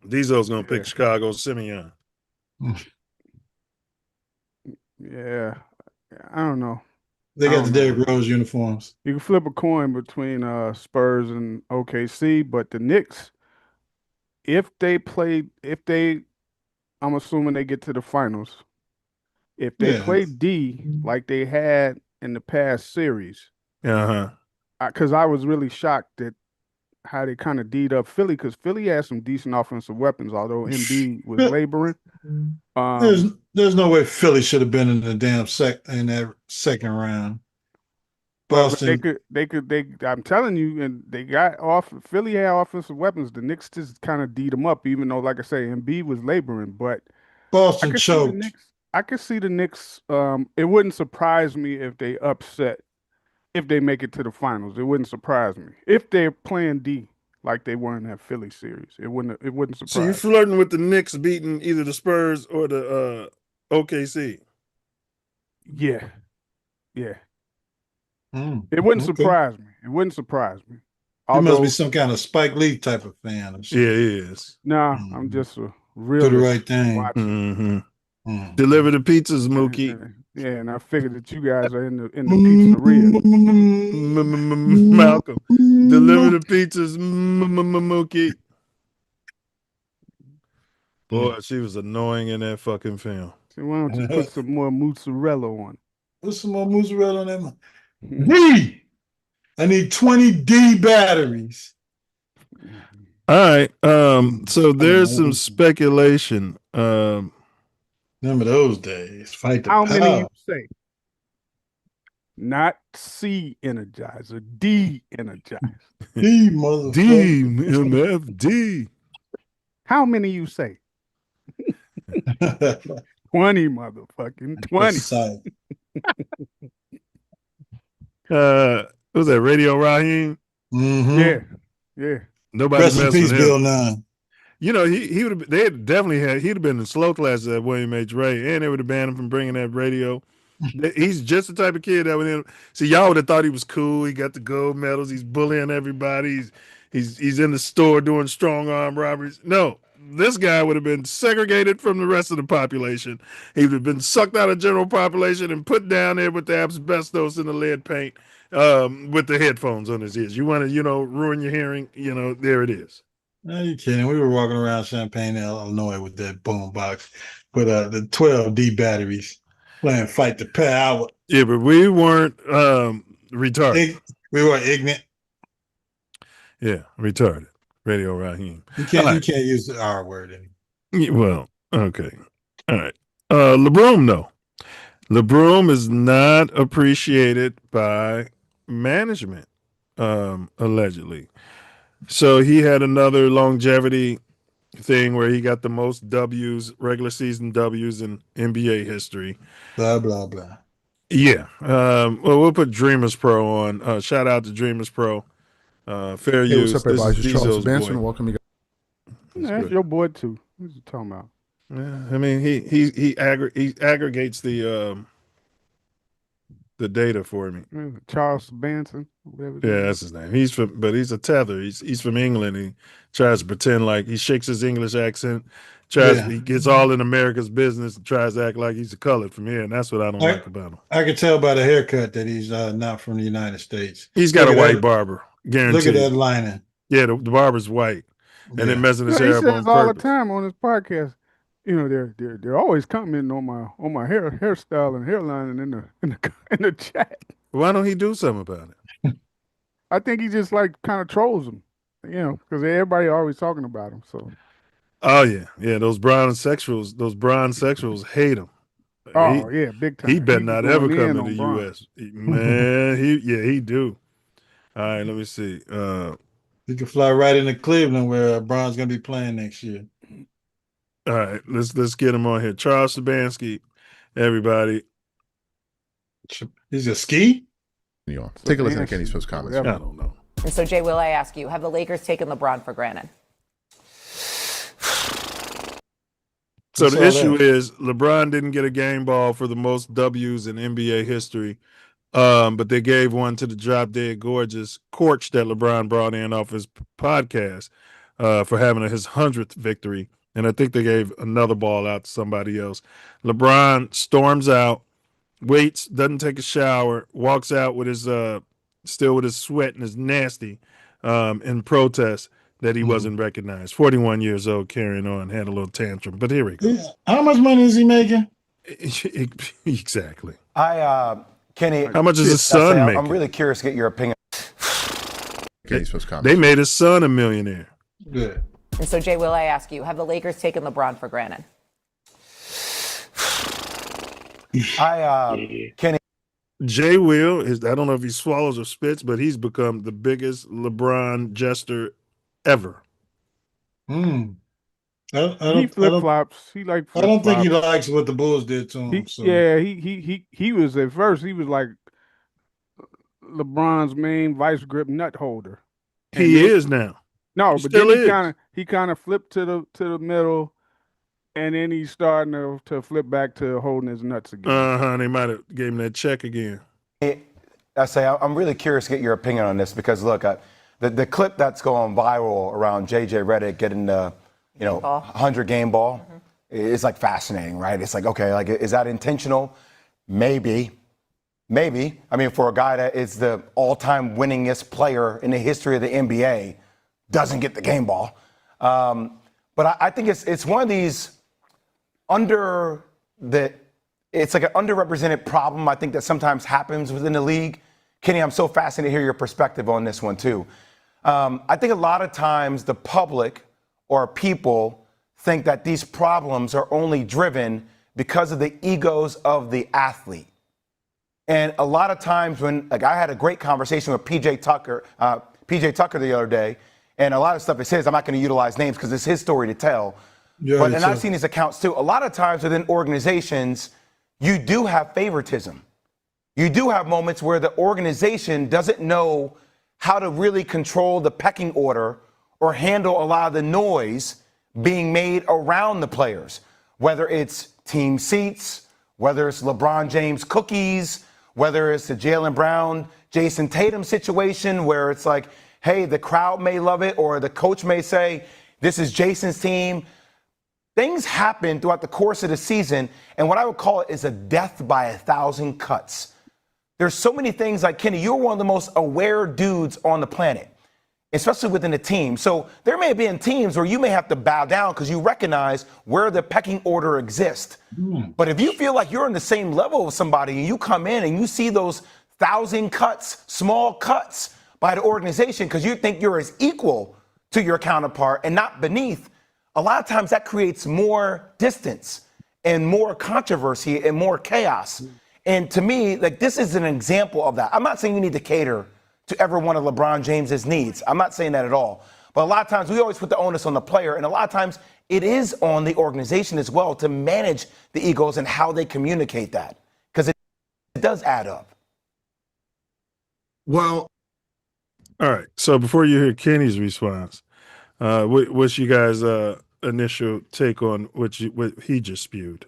B: Diesel's gonna pick Chicago Simeon.
E: Yeah, I don't know.
D: They got the Derrick Rose uniforms.
E: You can flip a coin between Spurs and OKC, but the Knicks, I'm assuming they get to the finals. If they play D like they had in the past series, because I was really shocked at how they kind of D'd up Philly, because Philly had some decent offensive weapons, although Embiid was laboring.
D: There's no way Philly should have been in the damn in that second round. Boston,
E: they could. I'm telling you, and they got off. Philly had offensive weapons. The Knicks just kind of D'd them up, even though, like I say, Embiid was laboring. But
D: Boston choked.
E: I could see the Knicks. It wouldn't surprise me if they upset. If they make it to the finals, it wouldn't surprise me. If they're playing D like they were in that Philly series, it wouldn't surprise.
B: So you're flirting with the Knicks beating either the Spurs or the OKC?
E: Yeah. It wouldn't surprise me. It wouldn't surprise me.
D: You must be some kind of Spike Lee type of fan.
B: Yeah, he is.
E: Nah, I'm just a real.
D: Do the right thing.
B: Deliver the pizzas, Mookie.
E: Yeah, and I figured that you guys are in the pizzeria.
B: Malcolm, deliver the pizzas, Mookie. Boy, she was annoying in that fucking film.
E: So why don't you put some more mozzarella on?
D: Put some more mozzarella on them. D. I need 20 D batteries.
B: All right. So there's some speculation.
D: Remember those days? Fight the
E: How
D: power.
E: many you say? Not C energizer, D energizer.
D: D motherfucker.
B: D MF D.
E: How many you say? 20 motherfucking 20.
B: Was that Radio Raheem?
D: Mm-hmm.
E: Yeah.
B: Nobody
D: Rest in
B: messed
D: peace,
B: with him.
D: Bill Nunn.
B: You know, he would have. They had definitely had. He'd have been in slow classes at William H. Ray, and they would have banned him from bringing that radio. He's just the type of kid that would. See, y'all would have thought he was cool. He got the gold medals. He's bullying everybody. He's in the store doing strong arm robberies. No, this guy would have been segregated from the rest of the population. He would have been sucked out of general population and put down there with the asbestos and the lead paint, with the headphones on his ears. You want to, ruin your hearing? There it is.
D: Are you kidding? We were walking around Champaign, Illinois with that boom box with the 12D batteries playing Fight the Power.
B: Yeah, but we weren't retarded.
D: We were ignorant.
B: Yeah, retarded. Radio Raheem.
D: You can't use the R word anymore.
B: Well, okay. All right. LeBron, though. LeBron is not appreciated by management, allegedly. So he had another longevity thing where he got the most W's, regular season W's in NBA history.
D: Blah, blah, blah.
B: Yeah. Well, we'll put Dreamers Pro on. Shout out to Dreamers Pro. Fair use.
I: What's up, everybody? This is Charles
B: Diesel's
I: Benson.
B: boy.
I: Welcome you guys.
E: That's your boy too. What you talking about?
B: Yeah, I mean, he aggregates the data for me.
E: Charles Benson, whatever.
B: Yeah, that's his name. But he's a tether. He's from England. He tries to pretend like he shakes his English accent. He gets all in America's business and tries to act like he's a colored from here, and that's what I don't like about him.
D: I can tell by the haircut that he's not from the United States.
B: He's got a white barber, guaranteed.
D: Look at that lining.
B: Yeah, the barber's white, and then messing his
E: He
B: hair up on
E: says all the
B: purpose.
E: time on his podcast. They're always commenting on my hairstyle and hairline and in the chat.
B: Why don't he do something about it?
E: I think he just kind of trolls them, because everybody always talking about him. So.
B: Oh yeah. Those brown sexuals hate him.
E: Oh yeah, big time.
B: He better not ever
E: going
B: come
E: in
B: to the
E: on
B: U.S. Man, he do. All right, let me see.
D: He can fly right into Cleveland, where Bron's gonna be playing next year.
B: All right, let's get him on here. Charles Sabansky, everybody.
D: He's a ski.
I: Take a listen to Kenny's post comments.
B: I don't know.
J: And so, Jay, will I ask you, have the Lakers taken LeBron for granted?
B: So the issue is LeBron didn't get a game ball for the most W's in NBA history, but they gave one to the drop dead gorgeous Corch that LeBron brought in off his podcast for having his 100th victory. And I think they gave another ball out to somebody else. LeBron storms out, waits, doesn't take a shower, walks out with his still with his sweat and his nasty in protest that he wasn't recognized. 41 years old, carrying on, had a little tantrum. But here we go.
D: Yeah. How much money is he making?
B: Exactly.
K: Kenny,
B: how much is his son making?
K: I'm really curious to get your opinion.
I: Kenny's post comments.
B: They made his son a millionaire.
D: Good.
J: And so, Jay, will I ask you, have the Lakers taken LeBron for granted?
K: Kenny.
B: Jay Will, I don't know if he swallows or spits, but he's become the biggest LeBron jester ever.
D: He
E: flip flops. He like.
D: I don't think he likes what the Bulls did to him.
E: Yeah, he was at first. He was like LeBron's main vice grip nut holder.
B: He is now.
E: No,
B: he
E: but
B: still
E: then he kind of flipped to the middle, and then he's starting to flip back to holding his nuts again.
B: They might have gave him that check again.
K: I'm really curious to get your opinion on this because look, the clip that's going viral around JJ Redick getting the 100 game ball is like fascinating, right? It's like, okay, like is that intentional? Maybe. I mean, for a guy that is the all-time winningest player in the history of the NBA, doesn't get the game ball. But I think it's one of these it's like an underrepresented problem I think that sometimes happens within the league. Kenny, I'm so fascinated to hear your perspective on this one too. I think a lot of times the public or people think that these problems are only driven because of the egos of the athlete. And a lot of times when, like, I had a great conversation with PJ Tucker the other day, and a lot of stuff is his. I'm not going to utilize names because it's his story to tell.
D: Yeah,
K: and I've seen these accounts too. A lot of times within organizations, you do have favoritism. You do have moments where the organization doesn't know how to really control the pecking order or handle a lot of the noise being made around the players, whether it's team seats, whether it's LeBron James cookies, whether it's the Jaylen Brown, Jason Tatum situation where it's like, hey, the crowd may love it, or the coach may say, this is Jason's team. Things happen throughout the course of the season, and what I would call it is a death by 1,000 cuts. There's so many things like, Kenny, you're one of the most aware dudes on the planet, especially within a team. So there may be in teams where you may have to bow down because you recognize where the pecking order exists. But if you feel like you're on the same level with somebody and you come in and you see those 1,000 cuts, small cuts by the organization because you think you're as equal to your counterpart and not beneath, a lot of times that creates more distance and more controversy and more chaos. And to me, like, this is an example of that. I'm not saying you need to cater to every one of LeBron James's needs. I'm not saying that at all. But a lot of times we always put the onus on the player, and a lot of times it is on the organization as well to manage the egos and how they communicate that, because it does add up.
B: Well, all right. So before you hear Kenny's response, what's you guys' initial take on what he just spewed?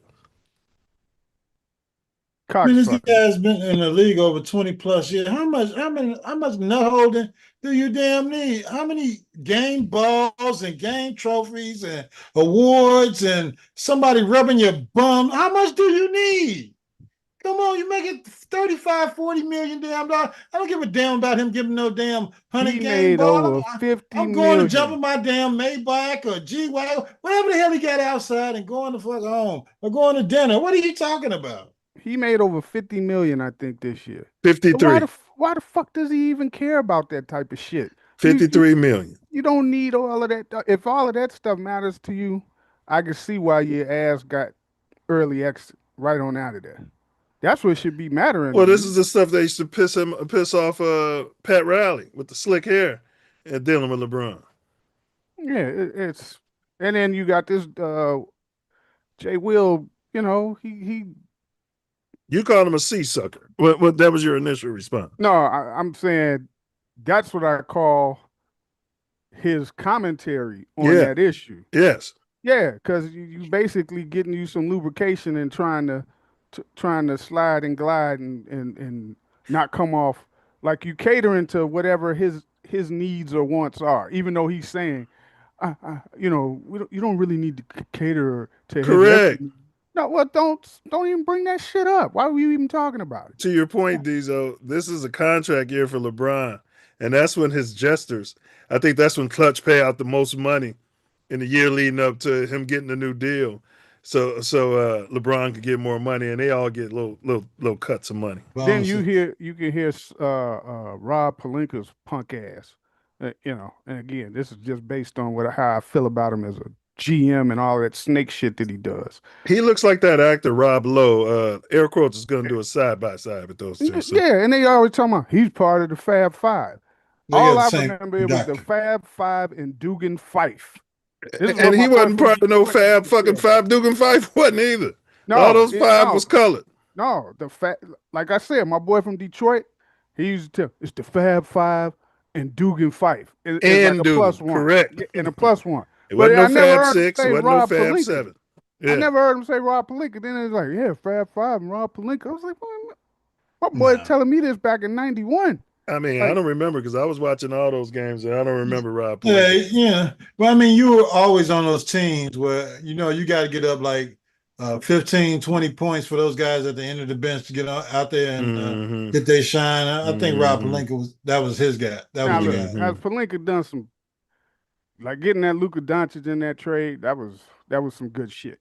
D: I mean, this guy's been in the league over 20 plus years. How much nut holding do you damn need? How many game balls and game trophies and awards and somebody rubbing your bum? How much do you need? Come on, you make it 35, 40 million damn dollars. I don't give a damn about him giving no damn 100 game ball. I'm going to jump in my damn Maybach or G-Wagon, whatever the hell he got outside, and going to fuck home or going to dinner. What are you talking about?
E: He made over 50 million, I think, this year.
B: 53.
E: So why the fuck does he even care about that type of shit?
B: 53 million.
E: You don't need all of that. If all of that stuff matters to you, I can see why your ass got early exit right on out of there. That's what should be mattering.
B: Well, this is the stuff they used to piss off Pat Riley with the slick hair and dealing with LeBron.
E: Yeah, and then you got this Jay Will, he
B: You called him a sea sucker. What that was your initial response?
E: No, I'm saying that's what I call his commentary on that issue.
B: Yes.
E: Yeah, because you basically getting you some lubrication and trying to slide and glide and not come off like you catering to whatever his needs or wants are, even though he's saying, you don't really need to cater to
B: Correct.
E: his. No, well, don't even bring that shit up. Why were you even talking about it?
B: To your point, Diesel, this is a contract year for LeBron, and that's when his jesters, I think that's when Clutch pay out the most money in the year leading up to him getting a new deal. So LeBron could get more money, and they all get little cuts of money.
E: Then you can hear Rob Pelinka's punk ass, and again, this is just based on how I feel about him as a GM and all that snake shit that he does.
B: He looks like that actor Rob Lowe. Air quotes is going to do a side by side with those two. So.
E: Yeah, and they always talking about he's part of the Fab Five. All I remember it was the Fab Five and Dugan Fife.
B: And he wasn't part of no Fab fucking Five. Dugan Fife wasn't either.
E: No,
B: all those five was colored.
E: No, like I said, my boy from Detroit, he used to tell it's the Fab Five and Dugan Fife. It's
B: and
E: like a plus one.
B: Correct.
E: And a plus one.
B: It wasn't no Fab 6, it wasn't no Fab 7. Yeah.
E: I never heard him say Rob Pelinka. Then it's like, yeah, Fab 5 and Rob Pelinka. I was like, my boy telling me this back in 91.
B: I mean, I don't remember because I was watching all those games and I don't remember Rob Pelinka.
D: Yeah. But I mean, you were always on those teams where, you got to get up like 15, 20 points for those guys at the end of the bench to get out there and get their shine. I think Rob Pelinka was his guy. That was the guy.
E: Has Pelinka done some, like getting that Luka Doncic in that trade, that was some good shit,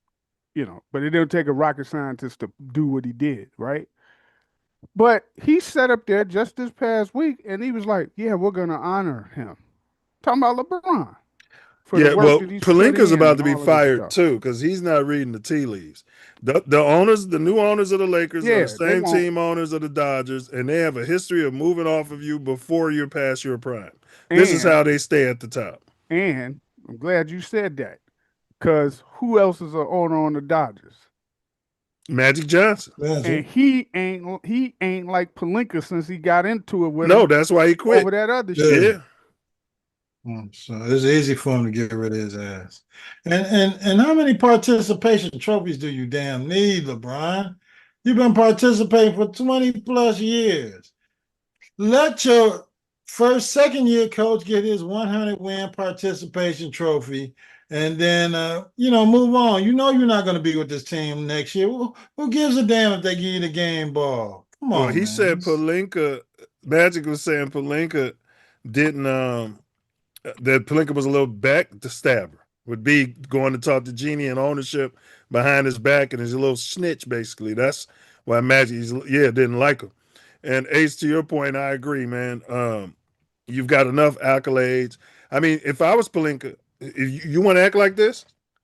E: but it didn't take a rocket scientist to do what he did, right? But he sat up there just this past week and he was like, yeah, we're going to honor him. Talking about LeBron.
B: Pelinka's about to be fired too because he's not reading the tea leaves. The new owners of the Lakers are the same team owners of the Dodgers, and they have a history of moving off of you before you're past your prime. This is how they stay at the top.
E: And I'm glad you said that, because who else is an owner on the Dodgers?
B: Magic Johnson.
E: And he ain't like Pelinka since he got into it with
B: that's why he quit
E: over that other shit.
B: Yeah.
D: So it's easy for him to get rid of his ass. And how many participation trophies do you damn need, LeBron? You've been participating for 20 plus years. Let your second year coach get his 100 win participation trophy, and then move on. You know you're not going to be with this team next year. Who gives a damn if they give you the game ball? Come on,
B: Well, he
D: man.
B: said Pelinka. Magic was saying Pelinka didn't. That Pelinka was a little back to stabber. Would be going to talk to Genie and ownership behind his back, and he's a little snitch. Basically, that's why Magic didn't like him. And Ace, to your point, I agree, man. You've got enough accolades. I mean, if I was Pelinka, if you want to act like this,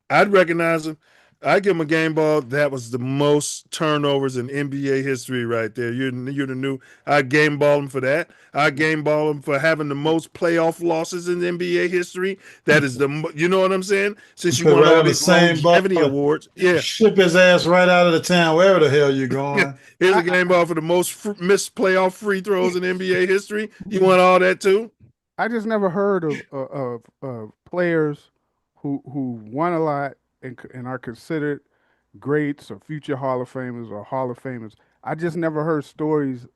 B: I'd recognize him. I'd give him a game ball. That was the most turnovers in NBA history right there. You're the new. I'd game ball him for that. I'd game ball him for having the most playoff losses in NBA history. That is you know what I'm saying? Since you won all these longevity awards. Yeah.
D: Ship his ass right out of the town, wherever the hell you're going.
B: Here's a game ball for the most missed playoff free throws in NBA history. You want all that too?
E: I just never heard of players who won a lot and are considered greats or future Hall of Famers or Hall of Famers. I just never heard stories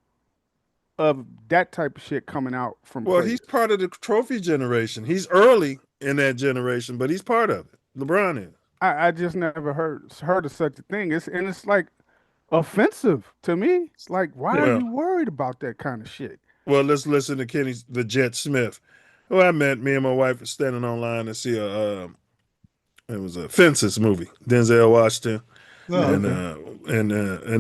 E: of that type of shit coming out from players.
B: He's part of the trophy generation. He's early in that generation, but he's part of it. LeBron is.
E: I just never heard of such a thing. It's like offensive to me. It's like, why are you worried about that kind of shit?
B: Well, let's listen to Kenny the Jet Smith, who I met. Me and my wife were standing online to see it was a Fences movie, Denzel Washington, and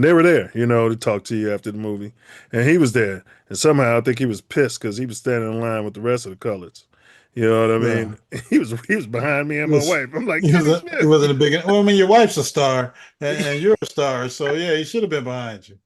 B: they were there, to talk to you after the movie, and he was there, and somehow I think he was pissed because he was standing in line with the rest of the colors. You know what I mean? He was behind me and my wife. I'm like,
D: he wasn't a big. Well, I mean, your wife's a star, and you're a star, so yeah, he should have been behind you.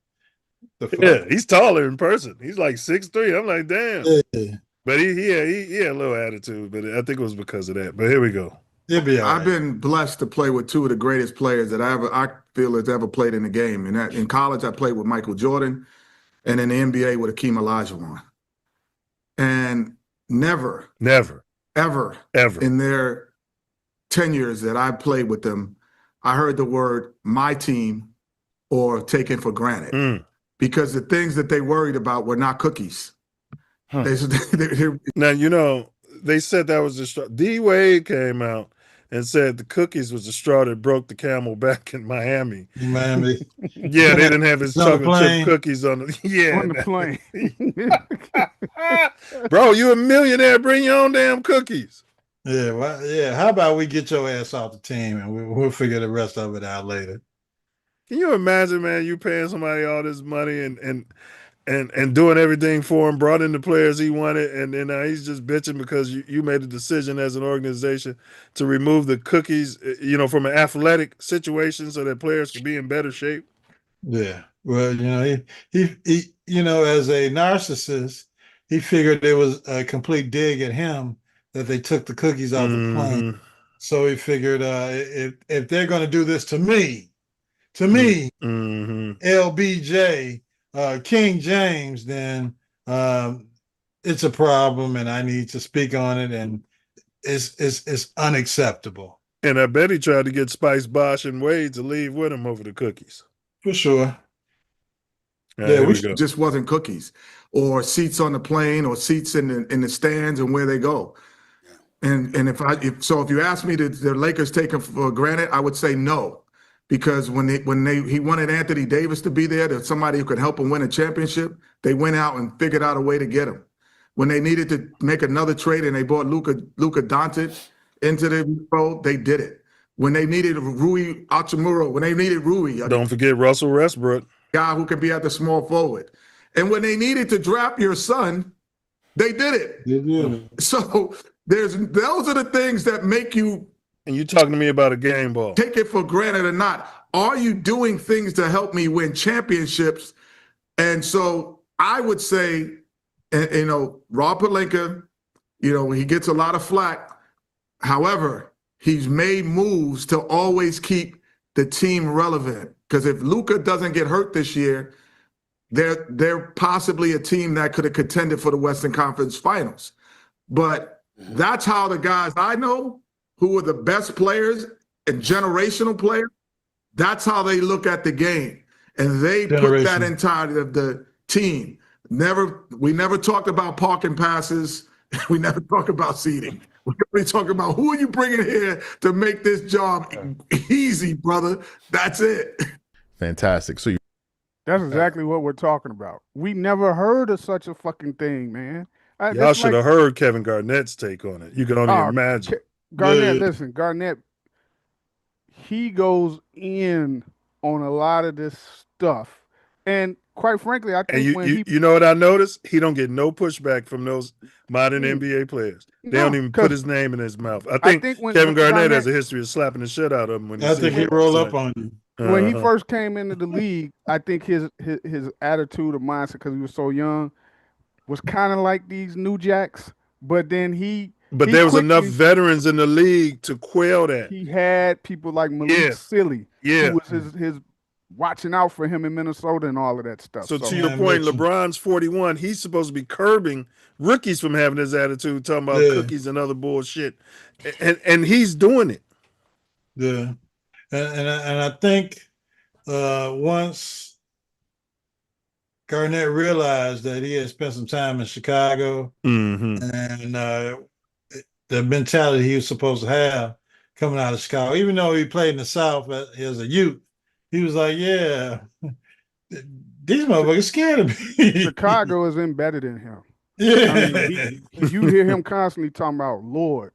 B: Yeah, he's taller in person. He's like 6'3". I'm like, damn.
D: Yeah.
B: But he had a little attitude, but I think it was because of that. But here we go.
L: I've been blessed to play with two of the greatest players that I feel has ever played in the game. And that in college, I played with Michael Jordan, and in the NBA with Hakeem Olajuwon. And never, ever in their tenures that I played with them, I heard the word "my team" or taken for granted, because the things that they worried about were not cookies.
B: Now they said that was the straw. D Wade came out and said the cookies was the straw that broke the camel back in Miami.
D: Miami.
B: Yeah, they didn't have his chocolate chip cookies on the
E: on the plane.
B: Bro, you a millionaire, bring your own damn cookies.
D: Yeah, well, how about we get your ass off the team and we'll figure the rest of it out later.
B: Can you imagine, man, you paying somebody all this money and doing everything for him, brought in the players he wanted, and then he's just bitching because you made a decision as an organization to remove the cookies, from an athletic situation so that players can be in better shape?
D: Yeah. Well, he as a narcissist, he figured it was a complete dig at him that they took the cookies off the plane. So he figured if they're going to do this to me, LBJ, King James, then it's a problem, and I need to speak on it, and it's unacceptable.
B: And I bet he tried to get Spice, Bosh, and Wade to leave with him over the cookies.
D: For sure.
L: Just wasn't cookies, or seats on the plane, or seats in the stands, and where they go. And if you ask me, did the Lakers take him for granted? I would say no. Because when he wanted Anthony Davis to be there, that somebody who could help him win a championship, they went out and figured out a way to get him. When they needed to make another trade and they brought Luka Doncic into the fold, they did it. When they needed Rui Hachimura, when they needed Rui,
B: don't forget Russell Westbrook,
L: guy who can be at the small forward. And when they needed to draft your son, they did it.
D: They did.
L: So those are the things that make you.
B: And you talking to me about a game ball.
L: Take it for granted or not. Are you doing things to help me win championships? And so I would say, Rob Pelinka, he gets a lot of flack. However, he's made moves to always keep the team relevant. Because if Luka doesn't get hurt this year, they're possibly a team that could have contended for the Western Conference Finals. But That's how the guys I know who are the best players and generational players, that's how they look at the game. And they put that inside of the team. We never talked about parking passes. We never talk about seating. We talk about who are you bringing here to make this job easy, brother. That's it.
I: Fantastic. So
E: that's exactly what we're talking about. We never heard of such a fucking thing, man.
B: Y'all should have heard Kevin Garnett's take on it. You can only imagine.
E: Garnett, listen, Garnett, he goes in on a lot of this stuff. And quite frankly, I think
B: you know what I noticed? He don't get no pushback from those modern NBA players. They don't even put his name in his mouth. I think Kevin Garnett has a history of slapping the shit out of him.
D: I think he roll up on you.
E: When he first came into the league, I think his attitude or mindset, because he was so young, was kind of like these new jacks. But then
B: But there was enough veterans in the league to quell that.
E: He had people like Malik Silly, who was his watching out for him in Minnesota and all of that stuff.
B: So to your point, LeBron's 41. He's supposed to be curbing rookies from having this attitude, talking about cookies and other bullshit, and he's doing it.
D: Yeah, and I think once Garnett realized that he had spent some time in Chicago, and the mentality he was supposed to have coming out of Chicago, even though he played in the South as a youth, he was like, yeah, these motherfuckers scared of me.
E: Chicago is embedded in him.
D: Yeah.
E: I mean, you hear him constantly talking about Lord.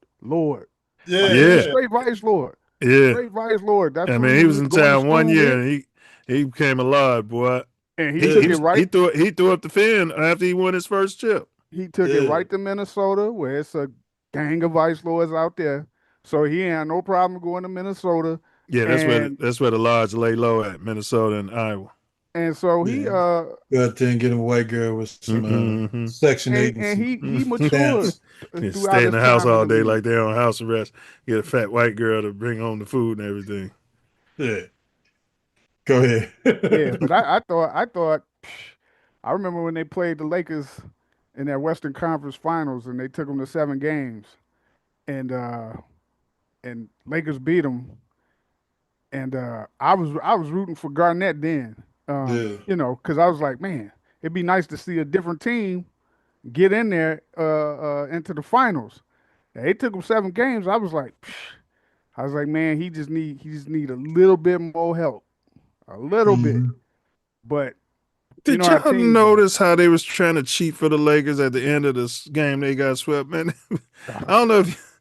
B: Yeah.
E: Straight Vice Lord.
B: Yeah.
E: Straight Vice Lord. That's
B: he was in town 1 year and he became a Lord, boy.
E: And he took it right.
B: He threw up the fin after he won his first chip.
E: He took it right to Minnesota, where it's a gang of Vice Lords out there. So he had no problem going to Minnesota.
B: Yeah, that's where the Lords lay low at, Minnesota and Iowa.
E: And so he
D: got there and get a white girl with some Section 8.
E: And he matured.
B: Stay in the house all day like they're on house arrest. Get a fat white girl to bring home the food and everything.
D: Yeah. Go ahead.
E: Yeah, but I thought I remember when they played the Lakers in their Western Conference Finals and they took them to 7 games, and Lakers beat them. And I was rooting for Garnett then, you know, because I was like, man, it'd be nice to see a different team get in there into the finals. And they took them 7 games. I was like, man, he just need a little bit more help, a little bit. But
B: did y'all notice how they was trying to cheat for the Lakers at the end of this game? They got swept, man. I don't know if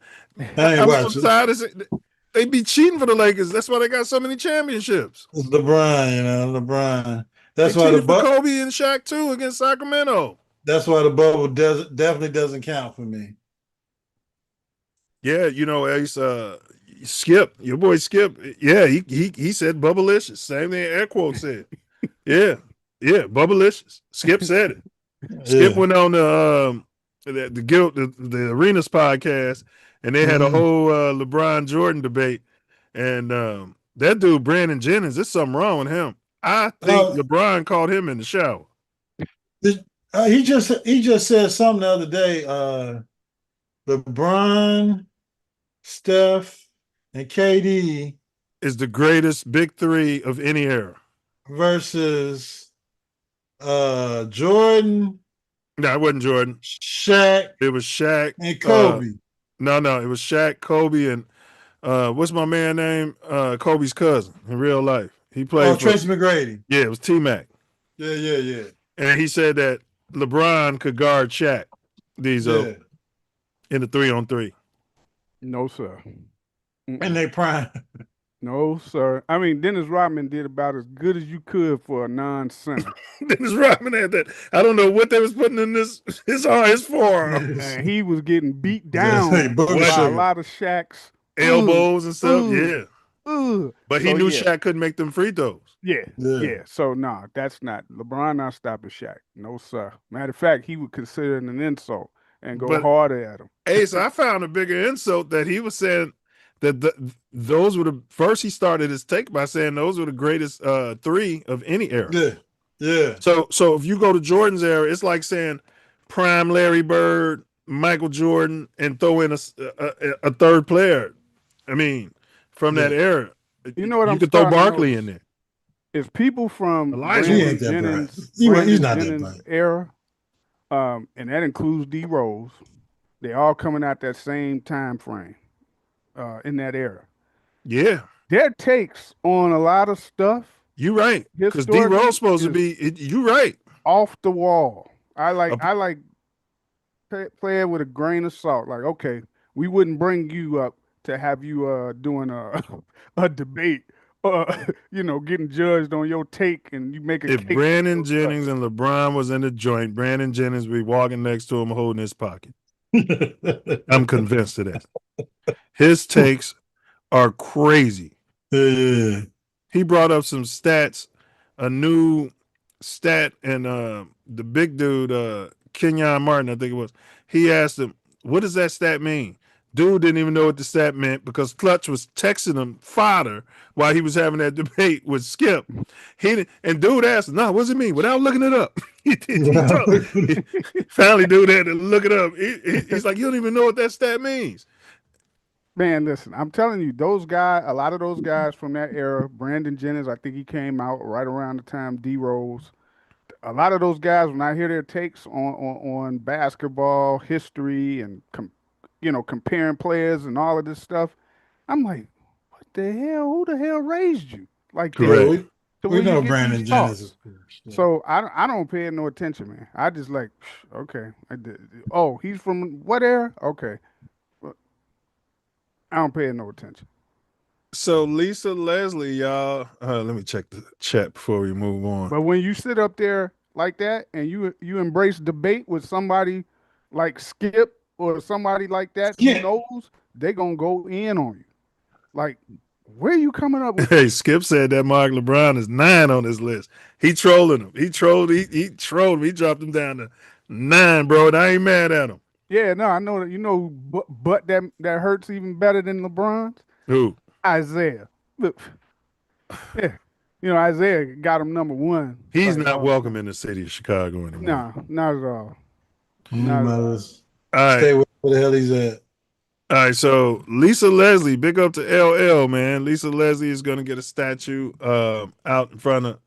B: I'm so tired of it. They be cheating for the Lakers. That's why they got so many championships.
D: It's LeBron. That's
B: they
D: why
B: cheated for Kobe and Shaq too against Sacramento.
D: That's why the bubble definitely doesn't count for me.
B: Yeah, you know, Ace, Skip, your boy Skip. Yeah, he said bubblicious. Same thing air quote said. Yeah, bubblicious. Skip said it. Skip went on the Arenas podcast. And they had a whole LeBron Jordan debate, and that dude Brandon Jennings, there's something wrong with him. I think LeBron caught him in the shower.
D: He just said something the other day. LeBron, Steph, and KD
B: is the greatest big 3 of any era
D: versus Jordan.
B: No, it wasn't Jordan.
D: Shaq.
B: It was Shaq
D: and Kobe.
B: No, it was Shaq, Kobe, and what's my man name? Kobe's cousin in real life. He played
D: Tracy McGrady.
B: Yeah, it was T-Mac.
D: Yeah.
B: And he said that LeBron could guard Shaq in the 3-on-3.
E: No, sir.
D: And they prime.
E: No, sir. I mean, Dennis Rodman did about as good as you could for a non-center.
B: Dennis Rodman had that. I don't know what they was putting in his forearm.
E: And he was getting beat down by a lot of Shaq's
B: elbows and stuff. But he knew
E: yeah.
B: Shaq couldn't make them free throws.
E: Yeah. So that's not LeBron. Not stopping Shaq. No, sir. Matter of fact, he would consider it an insult and go harder at him.
B: Ace, I found a bigger insult that he was saying that those were the first. He started his take by saying those were the greatest 3 of any era.
D: Yeah.
B: So if you go to Jordan's era, it's like saying prime Larry Bird, Michael Jordan and throw in a third player. I mean, from that era,
E: You know what
B: you
E: I'm
B: could throw
E: starting to
B: Barkley in
E: notice?
B: there.
E: Is people from
B: Elijah
D: He
E: Brandon
D: ain't that bright.
E: Jennings,
D: He's
E: Brandon
D: not that
E: Jennings
D: bright.
E: era, and that includes D Rose. They all coming out that same time frame in that era.
B: Yeah,
E: Their takes on a lot of stuff
B: you're right. Because D
E: historically
B: Rose supposed to
E: is
B: be. You're right.
E: off the wall. I like
B: A-
E: play it with a grain of salt. Like, okay, we wouldn't bring you up to have you doing a a debate, getting judged on your take, and you make a
B: If
E: case.
B: Brandon Jennings and LeBron was in the joint, Brandon Jennings would be walking next to him holding his pocket. I'm convinced of that. His takes are crazy.
D: Yeah.
B: He brought up some stats, a new stat, and the big dude, Kenyon Martin, I think it was, he asked him, what does that stat mean? Dude didn't even know what the stat meant because Clutch was texting him fodder while he was having that debate with Skip. And dude asked him, no, what does it mean? Without looking it up. Finally, dude had to look it up. He's like, you don't even know what that stat means.
E: Man, listen, I'm telling you, those guys, a lot of those guys from that era, Brandon Jennings, I think he came out right around the time D Rose. A lot of those guys, when I hear their takes on basketball history and comparing players and all of this stuff, I'm like, what the hell? Who the hell raised you like that?
B: Correct.
D: We know Brandon Jennings.
E: So I don't pay no attention, man. I just like, okay. Oh, he's from what era? Okay. I don't pay no attention.
B: So Lisa Leslie, y'all. Let me check the chat before we move on.
E: But when you sit up there like that and you embrace debate with somebody like Skip or somebody like that who knows, they gonna go in on you. Like, where are you coming up with?
B: Hey, Skip said that Mark LeBron is 9 on his list. He trolling him. He trolled him. He dropped him down to 9, bro. And I ain't mad at him.
E: Yeah, no, I know that. You know, but that hurts even better than LeBron's.
B: Who?
E: Isaiah. Look, yeah, Isaiah got him number 1.
B: He's not welcome in the city of Chicago anymore.
E: No, not at all.
B: All right.
D: Stay where the hell he's at.
B: All right, so Lisa Leslie, big up to LL, man. Lisa Leslie is going to get a statue out in front of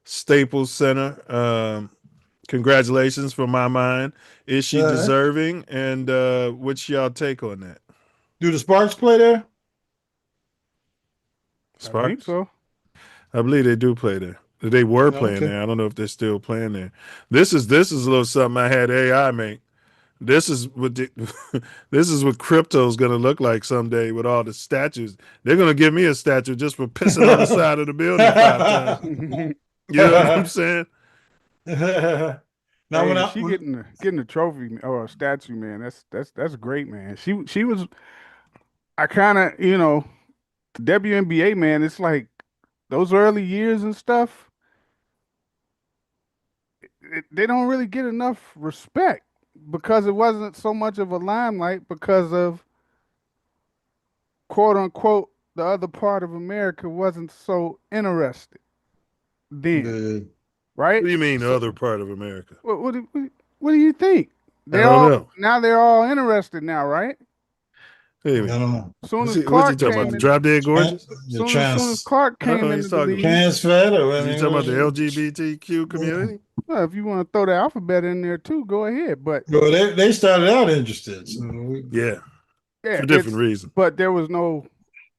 B: Staples Center. Congratulations from my mind. Is she deserving? And what's y'all take on that?
D: Do the Sparks play there?
B: Sparks?
E: I think so.
B: I believe they do play there. They were playing there. I don't know if they're still playing there. This is a little something I had AI make. This is what this is what crypto's gonna look like someday with all the statues. They're gonna give me a statue just for pissing on the side of the building 5 times. You know what I'm saying?
E: Now she getting a trophy or a statue, man. That's great, man. She was. I kind of the WNBA, man. It's like those early years and stuff. They don't really get enough respect because it wasn't so much of a limelight because of quote unquote the other part of America wasn't so interested then. Right?
B: What do you mean the other part of America?
E: What do you think?
B: I don't know.
E: Now they're all interested now, right?
B: Hey,
D: I don't know.
E: Soon as
B: what's
E: Clark
B: he talking
E: came
B: about? The Drop Dead Gorgeous?
E: soon as Clark came into the league.
D: Trans-fed or
B: Is he talking about the LGBTQ community?
E: Well, if you want to throw the alphabet in there too, go ahead. But
D: well, they started out interested. So
B: yeah,
E: yeah,
B: for different reasons.
E: But there was no,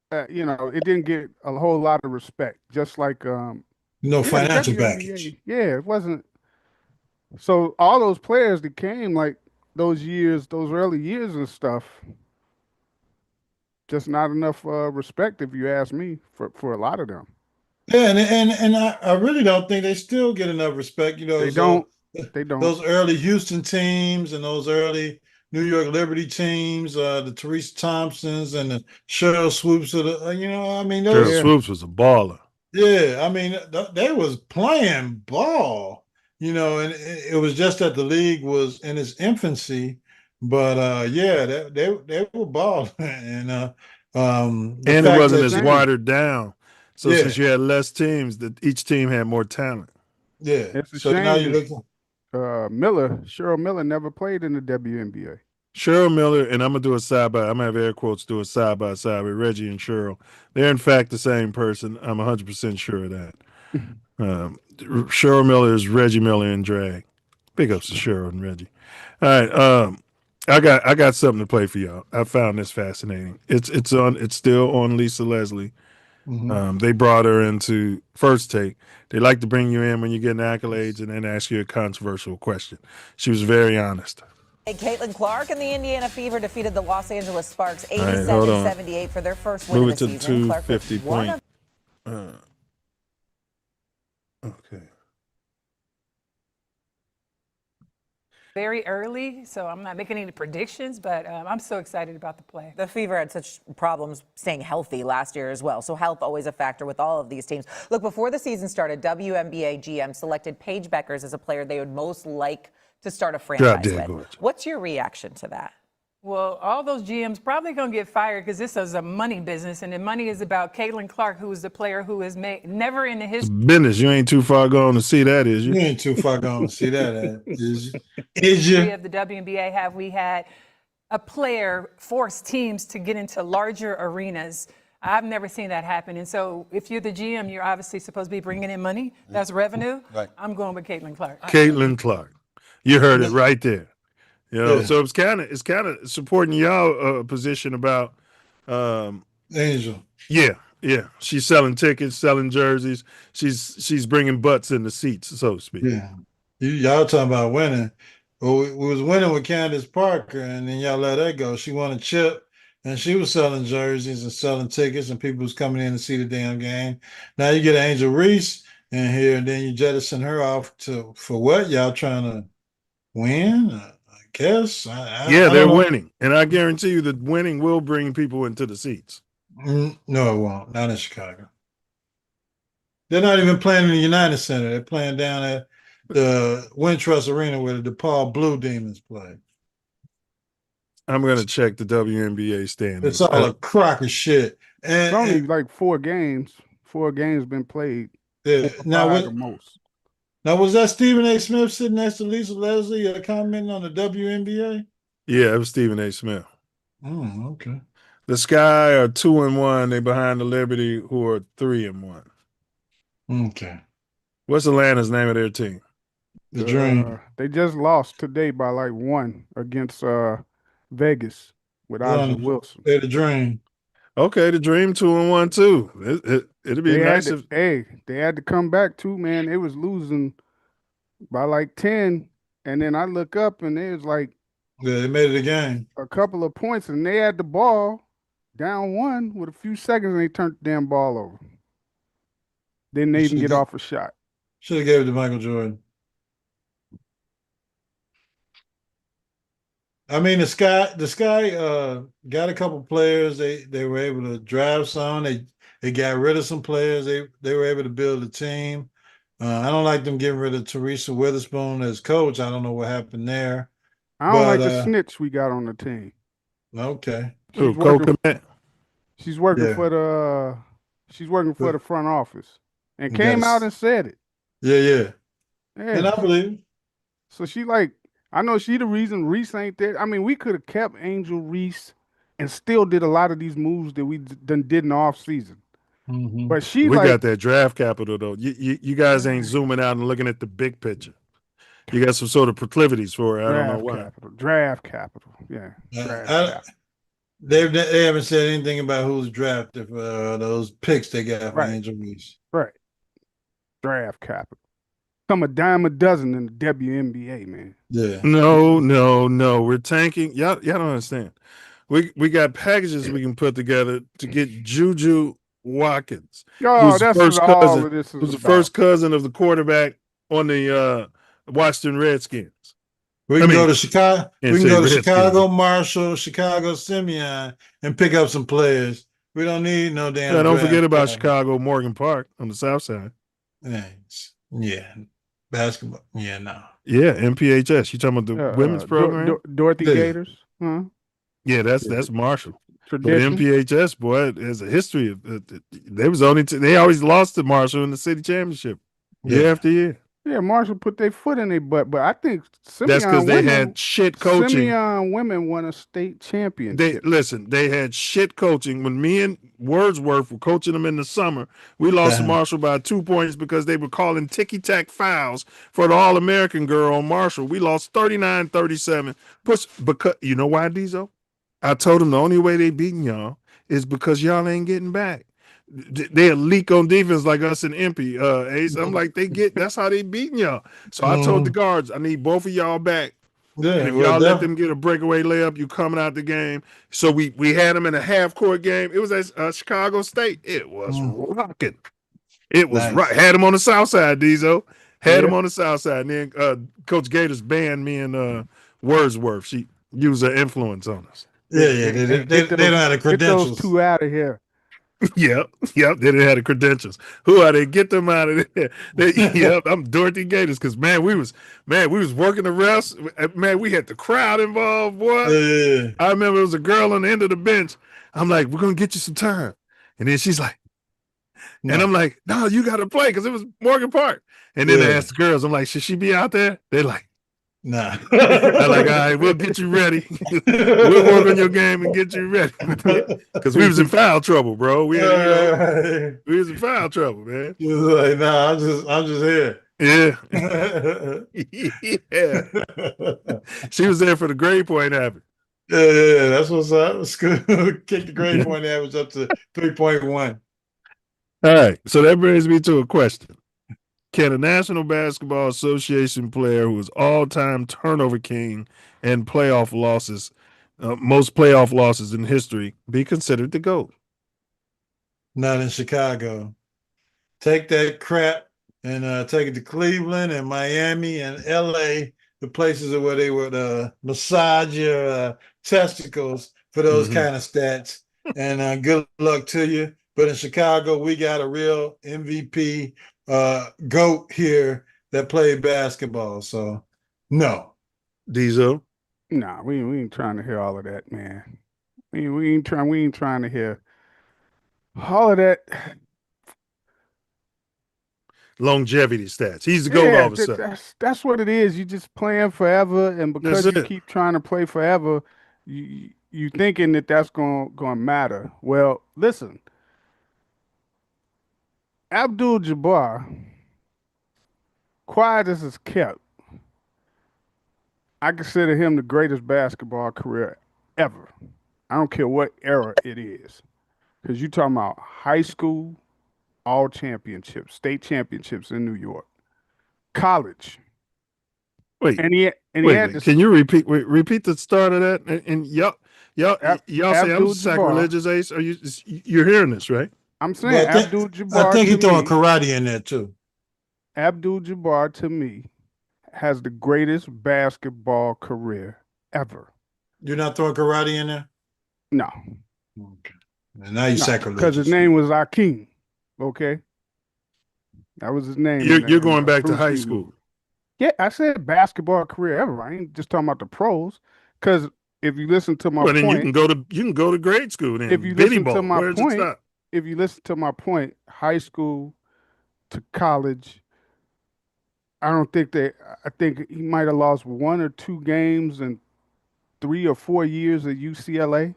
E: it didn't get a whole lot of respect. Just like
D: no financial package.
E: Yeah, it wasn't. So all those players that came like those early years and stuff, just not enough respect, if you ask me, for a lot of them.
D: Yeah, and I really don't think they still get enough respect.
E: They don't.
D: Those early Houston teams and those early New York Liberty teams, the Teresa Thompsons and the Cheryl Swoops of the,
B: Cheryl Swoops was a baller.
D: Yeah, I mean, they was playing ball, and it was just that the league was in its infancy. But they were balling, and
B: it wasn't as watered down. So since you had less teams, that each team had more talent.
D: Yeah.
E: It's a
D: so
E: shame
D: now you look.
E: Cheryl Miller never played in the WNBA.
B: Cheryl Miller, and I'm gonna do a side by. I'm gonna have air quotes do a side by side with Reggie and Cheryl. They're in fact the same person. I'm 100% sure of that. Cheryl Miller is Reggie Miller in drag. Big ups to Cheryl and Reggie. All right, I got something to play for y'all. I found this fascinating. It's still on Lisa Leslie. They brought her into First Take. They like to bring you in when you're getting accolades and then ask you a controversial question. She was very honest.
J: Caitlin Clark and the Indiana Fever defeated the Los Angeles Sparks
B: 87-78
J: for their first win
B: Move
J: of the
B: it to the
J: season. Clark with
B: 250
J: one
B: point.
J: of
B: Okay.
M: very early, so I'm not making any predictions, but I'm so excited about the play.
J: The Fever had such problems staying healthy last year as well, so health always a factor with all of these teams. Look, before the season started, WNBA GM selected Paige Beckers as a player they would most like to start a franchise with. What's your reaction to that?
M: Well, all those GMs probably going to get fired because this is a money business, and the money is about Caitlin Clark, who is the player who has made never in the history.
B: Business, you ain't too far gone to see that, is you?
D: You ain't too far gone to see that, is you?
M: Of the WNBA have we had a player force teams to get into larger arenas. I've never seen that happen. And so if you're the GM, you're obviously supposed to be bringing in money. That's revenue.
I: Right.
M: I'm going with Caitlin Clark.
B: Caitlin Clark. You heard it right there. You know, so it's kind of supporting y'all position about
D: Angel.
B: Yeah. She's selling tickets, selling jerseys. She's bringing butts in the seats, so to speak.
D: Yeah. Y'all talking about winning. Well, we was winning with Candace Parker, and then y'all let her go. She won a chip, and she was selling jerseys and selling tickets, and people was coming in to see the damn game. Now you get Angel Reese in here, and then you jettison her off for what? Y'all trying to win? I guess.
B: They're winning, and I guarantee you that winning will bring people into the seats.
D: No, it won't. Not in Chicago. They're not even playing in the United Center. They're playing down at the Wintrust Arena where the DePaul Blue Demons play.
B: I'm gonna check the WNBA standings.
D: It's all a crock of shit. And
E: it's only like 4 games. 4 games been played.
D: Yeah. Now,
E: most.
D: Now, was that Stephen A. Smith sitting next to Lisa Leslie commenting on the WNBA?
B: Yeah, it was Stephen A. Smith.
D: Oh, okay.
B: The Sky are 2-1. They behind the Liberty, who are 3-1.
D: Okay.
B: What's Atlanta's name of their team?
D: The Dream.
E: They just lost today by like 1 against Vegas with A'ja Wilson.
D: They're the Dream.
B: Okay, the Dream 2-1 too. It'd be nice if
E: they had to come back too, man. They was losing by like 10, and then I look up and it was like
D: they made it again.
E: A couple of points, and they had the ball down 1 with a few seconds, and they turned the damn ball over. Then they didn't get off a shot.
D: Should have gave it to Michael Jordan. I mean, the Sky got a couple players. They were able to draft some. They got rid of some players. They were able to build a team. I don't like them getting rid of Teresa Witherspoon as coach. I don't know what happened there.
E: I don't like the snitch we got on the team.
D: Okay.
E: She's working for the front office and came out and said it.
D: Yeah. And I believe it.
E: So I know she the reason Reese ain't there. I mean, we could have kept Angel Reese and still did a lot of these moves that we did in the off season.
D: Mm-hmm.
E: But
B: we got that draft capital though. You guys ain't zooming out and looking at the big picture. You got some sort of proclivities for it. I don't know why.
E: Draft capital. Yeah.
D: They haven't said anything about who's drafted for those picks they got for Angel Reese.
E: Right. Draft capital. Come a dime a dozen in the WNBA, man.
D: Yeah.
B: No. We're tanking. Y'all don't understand. We got packages we can put together to get Juju Watkins.
E: Oh, that's all of this is
B: who's the first cousin of the quarterback on the Washington Redskins.
D: We can go to Chicago. We can go to Chicago Marshall, Chicago Simeon, and pick up some players. We don't need no damn.
B: Don't forget about Chicago Morgan Park on the south side.
D: Yeah. Basketball. Yeah, no.
B: Yeah, MPHS. You talking about the women's program?
E: Dorothy Gators. Huh?
B: Yeah, that's Marshall.
E: Tradition.
B: But MPHS, boy, there's a history of they always lost to Marshall in the city championship year after year.
E: Yeah, Marshall put their foot in their butt, but I think
B: That's because they had shit coaching.
E: Simeon women won a state championship.
B: They had shit coaching. When me and Wordsworth were coaching them in the summer, we lost to Marshall by 2 points because they were calling ticky-tack fouls for the All-American girl on Marshall. We lost 39-37. Because you know why, Diesel? I told them the only way they beating y'all is because y'all ain't getting back. They'll leak on defense like us and Impy, Ace. I'm like, that's how they beating y'all. So I told the guards, I need both of y'all back.
D: Yeah,
B: and if y'all let them get a breakaway layup, you coming out the game. So we had them in a half-court game. It was at Chicago State. It was rocking. It was right. Had them on the south side, Diesel. Had them on the south side. And then Coach Gators banned me and Wordsworth. She used her influence on us.
D: Yeah. They don't have the credentials.
E: Get those two out of here.
B: Yep. They didn't have the credentials. Who are they? Get them out of there. I'm Dorothy Gators because we was working the refs. Man, we had the crowd involved, boy.
D: Yeah.
B: I remember it was a girl on the end of the bench. I'm like, we're gonna get you some time, and then she's like, and I'm like, no, you got to play because it was Morgan Park. And then I asked the girls, I'm like, should she be out there? They're like,
D: nah.
B: I'm like, all right, we'll get you ready. We'll work on your game and get you ready. Because we was in foul trouble, bro. We was in foul trouble, man.
D: He was like, nah, I'm just here.
B: Yeah. She was there for the grade point average.
D: Yeah, that's what's up. School kick the grade point average up to 3.1.
B: All right. So that brings me to a question. Can a National Basketball Association player who is all-time turnover king and playoff losses, most playoff losses in history, be considered the GOAT?
D: Not in Chicago. Take that crap and take it to Cleveland and Miami and LA, the places where they would massage your testicles for those kind of stats. And good luck to you. But in Chicago, we got a real MVP GOAT here that played basketball. So no.
B: Diesel?
E: Nah, we ain't trying to hear all of that, man. We ain't trying to hear all of that.
B: Longevity stats. He's the GOAT all of a sudden.
E: That's what it is. You just playing forever, and because you keep trying to play forever, you thinking that that's gonna matter. Well, listen. Abdul-Jabbar, quiet as is kept, I consider him the greatest basketball career ever. I don't care what era it is. Because you're talking about high school, all championships, state championships in New York, college.
B: Wait,
E: and he had
B: can you repeat the start of that? And y'all say I'm sacrilegious, Ace. You're hearing this, right?
E: I'm saying Abdul-Jabbar.
D: I think he's throwing karate in there too.
E: Abdul-Jabbar, to me, has the greatest basketball career ever.
D: You're not throwing karate in there?
E: No.
D: Okay. And now you sacrilegious.
E: Because his name was Akeem. Okay. That was his name.
B: You're going back to high school.
E: Yeah, I said basketball career ever. I ain't just talking about the pros. Because if you listen to my point,
B: then you can go to grade school. Then
E: if you listen to my point, if you listen to my point, high school to college, I think he might have lost 1 or 2 games in 3 or 4 years at UCLA,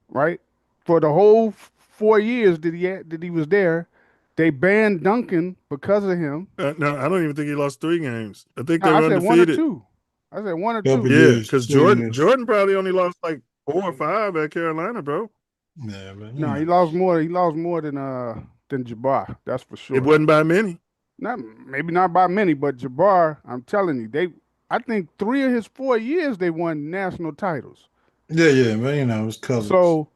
E: right? For the whole 4 years that he was there, they banned Duncan because of him.
B: No, I don't even think he lost 3 games. I think they were undefeated.
E: 1 or 2. I said 1 or 2.
B: Yeah, because Jordan probably only lost like 4 or 5 at Carolina, bro.
D: Yeah, man.
E: No, he lost more. He lost more than Jabbar. That's for sure.
B: It wasn't by many.
E: Maybe not by many, but Jabbar, I'm telling you, I think 3 of his 4 years they won national titles.
D: Yeah, man. It was colors.
E: So,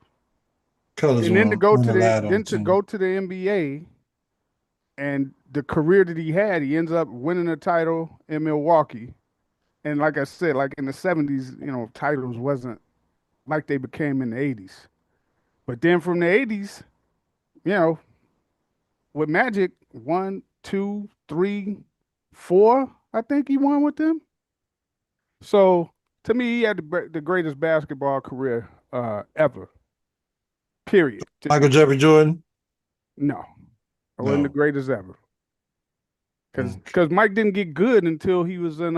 D: colors.
E: And then to go to the NBA, and the career that he had, he ends up winning a title in Milwaukee. And like I said, like in the 70s, titles wasn't like they became in the 80s. But then from the 80s, with Magic, 1, 2, 3, 4, I think he won with them. So to me, he had the greatest basketball career ever. Period.
D: Michael Jeffrey Jordan?
E: No. Wasn't the greatest ever. because Mike didn't get good until he was in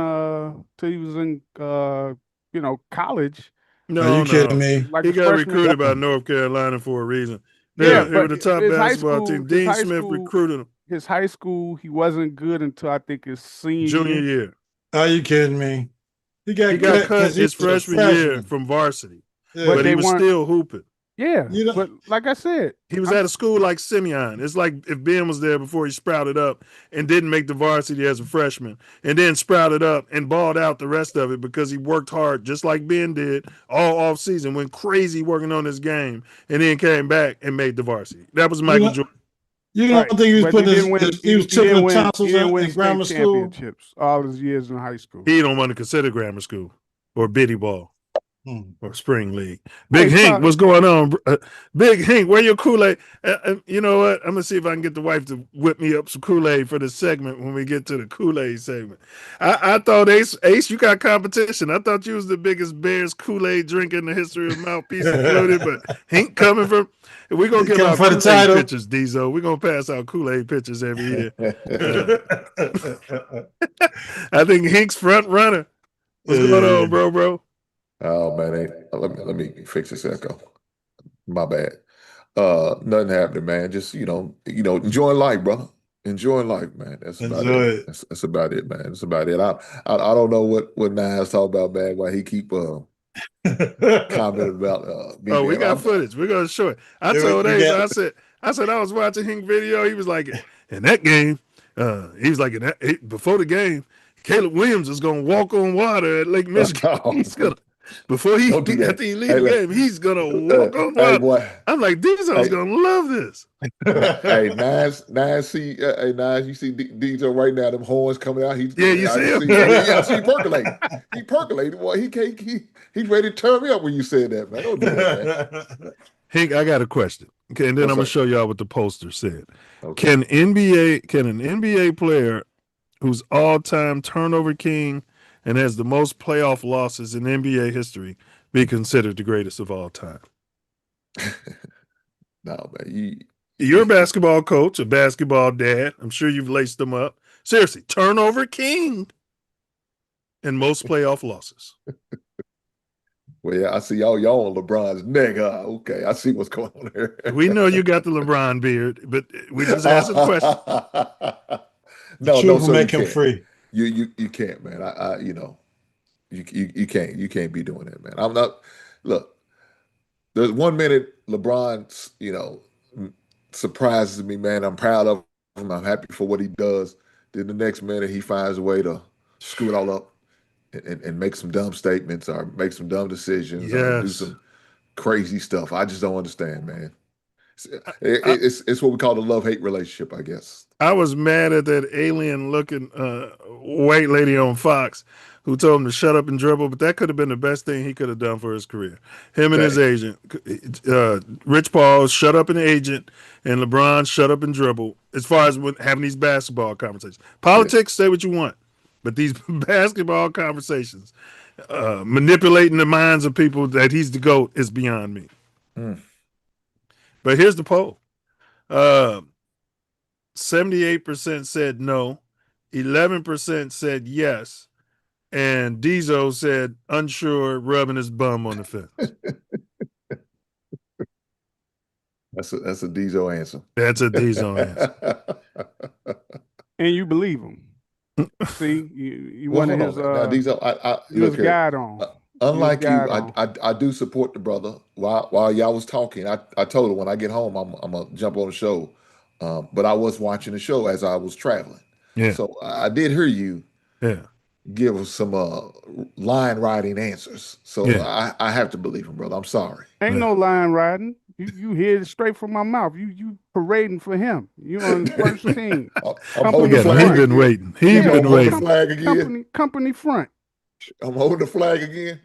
E: college.
D: Are you kidding me?
E: Like
B: He
E: a
B: got
E: freshman.
B: recruited by North Carolina for a reason.
E: Yeah,
B: They were
E: but
B: the top
E: his high
B: basketball
E: school,
B: team. Dean Smith recruited him
E: his high school, he wasn't good until I think his senior
B: junior
E: year.
B: year.
D: Are you kidding me? He got
B: cut
D: because
B: his freshman year from varsity,
D: Yeah.
B: but he was still hooping.
E: Yeah,
D: You know-
E: but like I said,
B: He was at a school like Simeon. It's like if Ben was there before he sprouted up and didn't make the varsity as a freshman, and then sprouted up and balled out the rest of it because he worked hard, just like Ben did all off season, went crazy working on his game, and then came back and made the varsity. That was Michael Jordan.
D: You don't think he was
E: but
D: putting
E: he
D: was tipping the tonsils
E: he didn't
D: in
E: win
D: grammar
E: state
D: school?
E: championships all his years in high school.
B: He don't want to consider grammar school or biddy ball. Or spring league.
E: Hey,
B: Big Hank,
E: Todd.
B: what's going on? Big Hank, where your Kool-Aid? You know what? I'm gonna see if I can get the wife to whip me up some Kool-Aid for this segment when we get to the Kool-Aid segment. I thought Ace, you got competition. I thought you was the biggest Bears Kool-Aid drinker in the history of Mouthpiece Included, but Hank coming from. We're gonna give out Kool-Aid pictures, Diesel. We're gonna pass out Kool-Aid pictures every year. I think Hank's front runner. What's going on, bro?
N: Oh man, let me fix this echo. My bad. Nothing happening, man. Just enjoying life, brother. Enjoying life, man. That's about it. That's about it, man. That's about it. I don't know what Nas talk about, man. Why he keep commenting about me.
B: We got footage. We're gonna show it. I told Ace, I said I was watching Hank video. He was like, in that game, he was like, before the game, Caleb Williams is gonna walk on water at Lake Michigan. He's gonna. Before after he leaves the game, he's gonna walk on water.
N: Boy.
B: I'm like, Diesel's gonna love this.
N: Hey, Nas, you see Diesel right now, them horns coming out.
B: You see him?
N: I see him percolating. He percolating. Boy, he's ready to turn me up when you said that, man. Don't do that, man.
B: Hank, I got a question. Okay, and then I'm gonna show y'all what the poster said.
N: Okay.
B: Can an NBA player who's all-time turnover king and has the most playoff losses in NBA history be considered the greatest of all time?
N: No, man.
B: You're a basketball coach, a basketball dad. I'm sure you've laced them up. Seriously, turnover king and most playoff losses.
N: Well, yeah, I see y'all on LeBron's neck. Okay, I see what's going on here.
B: We know you got the LeBron beard, but we just asked a question.
N: No,
D: will make him free.
N: You can't, man. You can't be doing that, man. I'm not. Look, there's 1 minute LeBron, surprises me, man. I'm proud of him. I'm happy for what he does. Then the next minute he finds a way to screw it all up and make some dumb statements or make some dumb decisions or do some crazy stuff. I just don't understand, man. It's what we call the love-hate relationship, I guess.
B: I was mad at that alien-looking white lady on Fox who told him to shut up and dribble, but that could have been the best thing he could have done for his career. Him and his agent, Rich Paul, shut up and agent, and LeBron, shut up and dribble, as far as having these basketball conversations. Politics, say what you want, but these basketball conversations, manipulating the minds of people that he's the GOAT is beyond me. But here's the poll. 78% said no, 11% said yes, and Diesel said unsure, rubbing his bum on the fence.
N: That's a Diesel answer.
B: That's a Diesel answer.
E: And you believe him. See, you wanted his
N: Diesel,
E: his guide on.
N: Unlike you, I do support the brother. While y'all was talking, I told her when I get home, I'm gonna jump on the show. But I was watching the show as I was traveling.
B: Yeah.
N: So I did hear you give us some line riding answers. So I have to believe him, brother. I'm sorry.
E: Ain't no line riding. You hear it straight from my mouth. You parading for him. You on the first team.
N: I'm holding the flag.
B: He's been waiting. He's been waiting.
N: Flag again.
E: Company front.
N: I'm holding the flag again.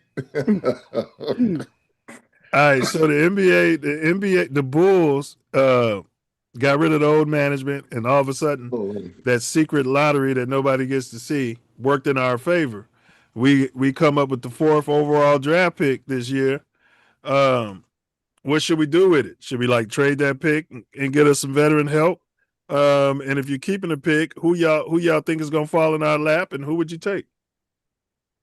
B: All right, so the NBA, the Bulls got rid of the old management, and all of a sudden, that secret lottery that nobody gets to see worked in our favor. We come up with the 4th overall draft pick this year. What should we do with it? Should we trade that pick and get us some veteran help And if you're keeping a pick, who y'all think is gonna fall in our lap, and who would you take?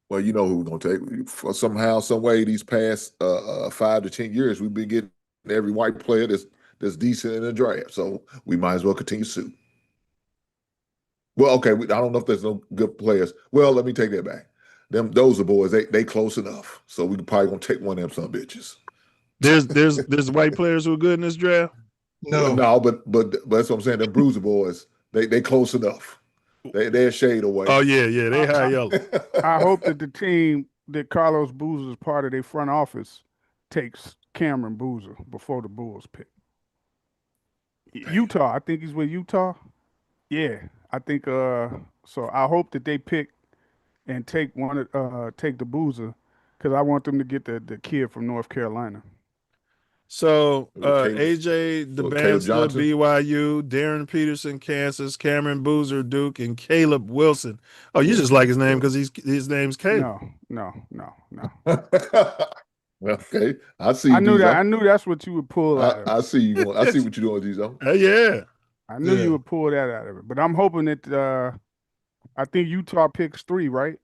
N: Well, you know who we're gonna take. For somehow, some way, these past 5 to 10 years, we've been getting every white player that's decent in the draft. So we might as well continue to sue. Well, okay, I don't know if there's no good players. Well, let me take that back. Those are boys. They close enough. So we probably gonna take one of them some bitches.
B: There's white players who are good in this draft.
N: No, but that's what I'm saying. Them bruiser boys, they close enough. They're a shade away.
B: Oh yeah, they high yellow.
E: I hope that the team that Carlos Boozer is part of their front office takes Cameron Boozer before the Bulls pick. Utah, I think he's with Utah. Yeah, I think so I hope that they pick and take the Boozer, because I want them to get the kid from North Carolina.
B: So
N: Caleb-
B: AJ
N: Caleb
B: DeBanster,
N: Johnson.
B: BYU, Darren Peterson, Kansas, Cameron Boozer, Duke, and Caleb Wilson. Oh, you just like his name because his name's Caleb.
E: No.
N: Okay, I see.
E: I knew
N: Dizo.
E: that. I knew that's what you would pull out of it.
N: I see you. I see what you're doing, Dizo.
B: Yeah.
E: I knew you would pull that out of it. But I'm hoping that I think Utah picks 3, right?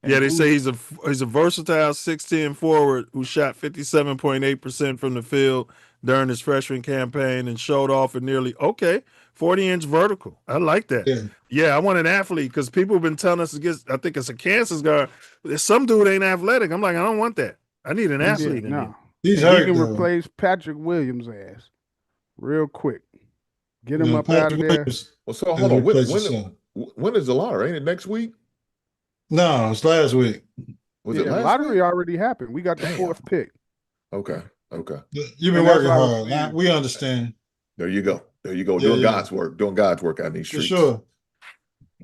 E: And
B: Yeah, they say
E: Boozer-
B: he's a versatile 6'10" forward who shot 57.8% from the field during his freshman campaign and showed off a nearly 40-inch vertical. I like that. Yeah, I want an athlete because people have been telling us I think it's a Kansas guard. Some dude ain't athletic. I'm like, I don't want that. I need an athlete in here.
D: He's
E: And
D: hurt.
E: he can
D: though.
E: replace Patrick Williams' ass real quick. Get him
D: Yeah,
E: up out of
D: Patrick
E: there.
D: Williams
N: Well, so
D: is
N: hold on.
D: replacing son.
N: When is the lottery? Ain't it next week?
D: No, it's last week.
N: Was
E: Yeah,
N: it last
E: lottery
N: week?
E: already happened. We got the 4th pick.
N: Okay.
D: You've been
E: And that's
D: working
E: what I was
D: hard.
E: saying.
D: We understand.
N: There you go.
D: Yeah,
N: Doing
D: yeah.
N: God's work. Doing God's work out in these
D: For
N: streets.
D: sure.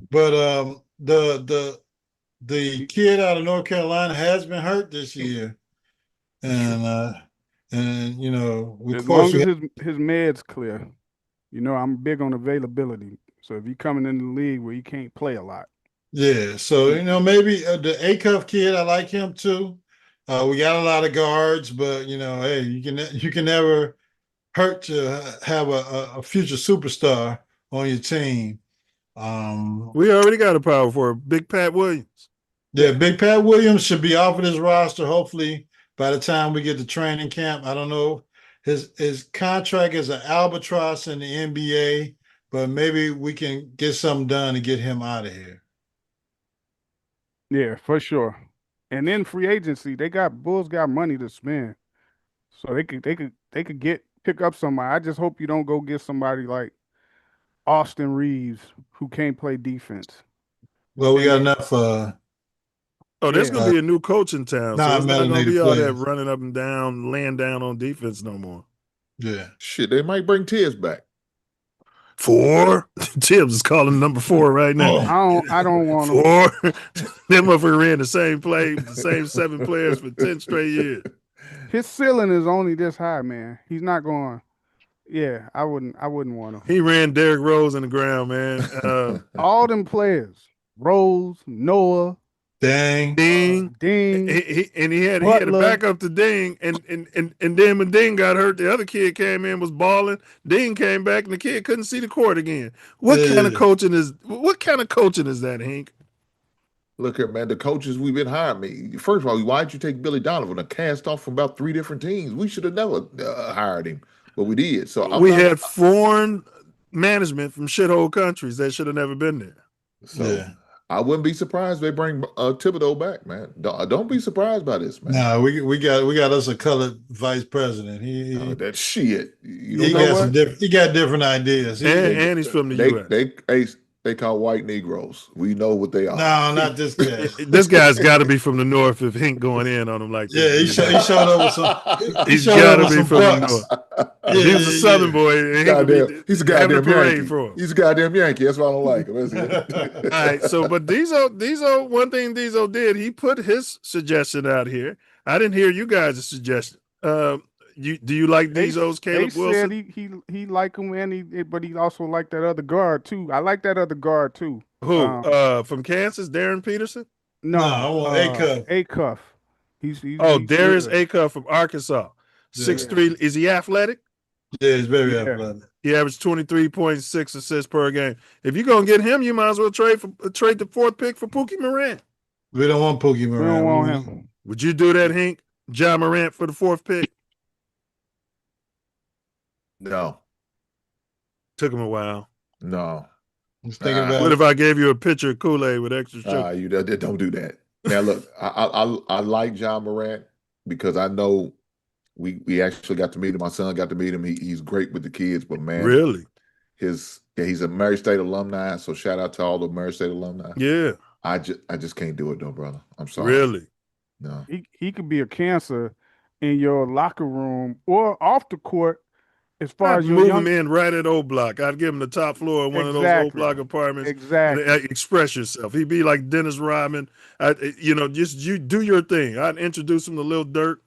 D: But the kid out of North Carolina has been hurt this year. And you know, of
E: As
D: course
E: long as his meds clear, I'm big on availability. So if he coming in the league where he can't play a lot,
D: yeah. So maybe the A-Cuff kid, I like him too. We got a lot of guards, but hey, you can never hurt to have a future superstar on your team.
B: We already got a power forward, Big Pat Williams.
D: Yeah, Big Pat Williams should be off of this roster. Hopefully, by the time we get to training camp, I don't know. His contract is an albatross in the NBA, but maybe we can get something done to get him out of here.
E: yeah, for sure. And then free agency, Bulls got money to spend, so they could pick up somebody. I just hope you don't go get somebody like Austin Reeves who can't play defense.
D: Well, we got enough.
B: There's gonna be a new coach in town, so it's not gonna
D: non-melanated
B: be all that
D: players.
B: running up and down, laying down on defense no more.
D: Yeah.
N: Shit, they might bring Tibbs back.
B: 4? Tibbs is calling number 4 right now.
E: I don't want him.
B: 4? That motherfucker ran the same play, the same 7 players for 10 straight years.
E: His ceiling is only this high, man. He's not going. Yeah, I wouldn't want him.
B: He ran Derrick Rose in the ground, man.
E: All them players, Rose, Noah,
D: Dang.
B: Ding. He had a
E: Butler.
B: backup to Ding, and then when Ding got hurt, the other kid came in, was balling. Ding came back, and the kid couldn't see the court again. What kind of coaching is that, Hank?
N: Look here, man. The coaches we've been hiring. First of all, why'd you take Billy Donovan, a cast off from about 3 different teams? We should have never hired him, but we did. So
B: We had foreign management from shithole countries that should have never been there.
N: So I wouldn't be surprised if they bring Thibodeau back, man. Don't be surprised by this, man.
D: No, we got us a colored vice president.
N: That shit.
D: He got different ideas.
B: And he's from the U.S.
N: They call white Negroes. We know what they are.
D: No, not this guy.
B: This guy's got to be from the North if Hank going in on him like that.
D: Yeah, he showed up with some.
B: He's got to be from the North. If he was a Southern boy,
N: he's a goddamn
B: parade
N: Yankee.
B: for him.
N: He's a goddamn Yankee. That's why I don't like him. That's it.
B: All right, so but Dizo, one thing Dizo did, he put his suggestion out here. I didn't hear you guys' suggestion. Do you like Dizo's Caleb Wilson?
E: Said he liked him, but he also liked that other guard too. I like that other guard too.
B: Who? From Kansas, Darren Peterson?
D: No, I want A-Cuff.
E: A-Cuff. He's
B: Darius
E: good.
B: A-Cuff from Arkansas. 6'3". Is he athletic?
D: Yeah, he's very athletic.
B: He averaged 23.6 assists per game. If you're gonna get him, you might as well trade the fourth pick for Pookie Morant.
D: We don't want Pookie Morant.
E: We don't want him.
B: Would you do that, Hink? John Morant for the fourth pick?
N: No.
B: Took him a while.
N: No.
D: He's thinking about
B: What if I gave you a pitcher of Kool-Aid with extra sugar?
N: You don't do that. Now look, I like John Morant because I know we actually got to meet him. My son got to meet him. He's great with the kids, but man,
B: Really?
N: He's a Murray State alumni. So shout out to all the Murray State alumni.
B: Yeah.
N: I just can't do it though, brother. I'm sorry.
B: Really?
N: No.
E: He could be a cancer in your locker room or off the court. As far
B: I'd
E: as your
B: move
E: young,
B: him in right at O Block. I'd give him the top floor of one of those O Block apartments.
E: Exactly.
B: And express yourself. He'd be like Dennis Rodman. Just you do your thing. I'd introduce him to Lil Durk.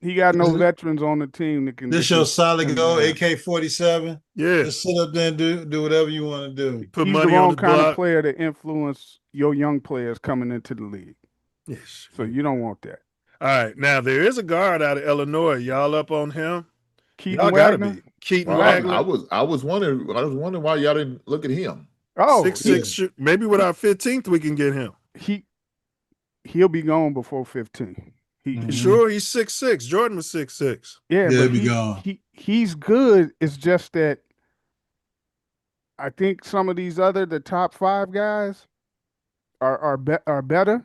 E: he got no veterans on the team that can.
D: this your solid goal, AK-47.
B: Yeah.
D: Just sit up there and do whatever you want to do.
B: Put
E: He's
B: money
E: the
B: on
E: wrong
B: the
E: kind
B: block.
E: of player to influence your young players coming into the league.
B: Yes.
E: So you don't want that.
B: All right. Now there is a guard out of Illinois. Y'all up on him?
E: Keaton
B: Y'all gotta
E: Wagner?
B: be. Keaton
N: Well,
B: Wagner.
N: I was wondering why y'all didn't look at him.
E: Oh,
B: 6'6". Maybe with our 15th we can get him.
E: he'll be gone before 15.
B: You sure? He's 6'6". Jordan was 6'6".
E: Yeah,
D: Yeah,
E: but
D: be gone.
E: he's good. It's just that I think some of these the top 5 guys are better.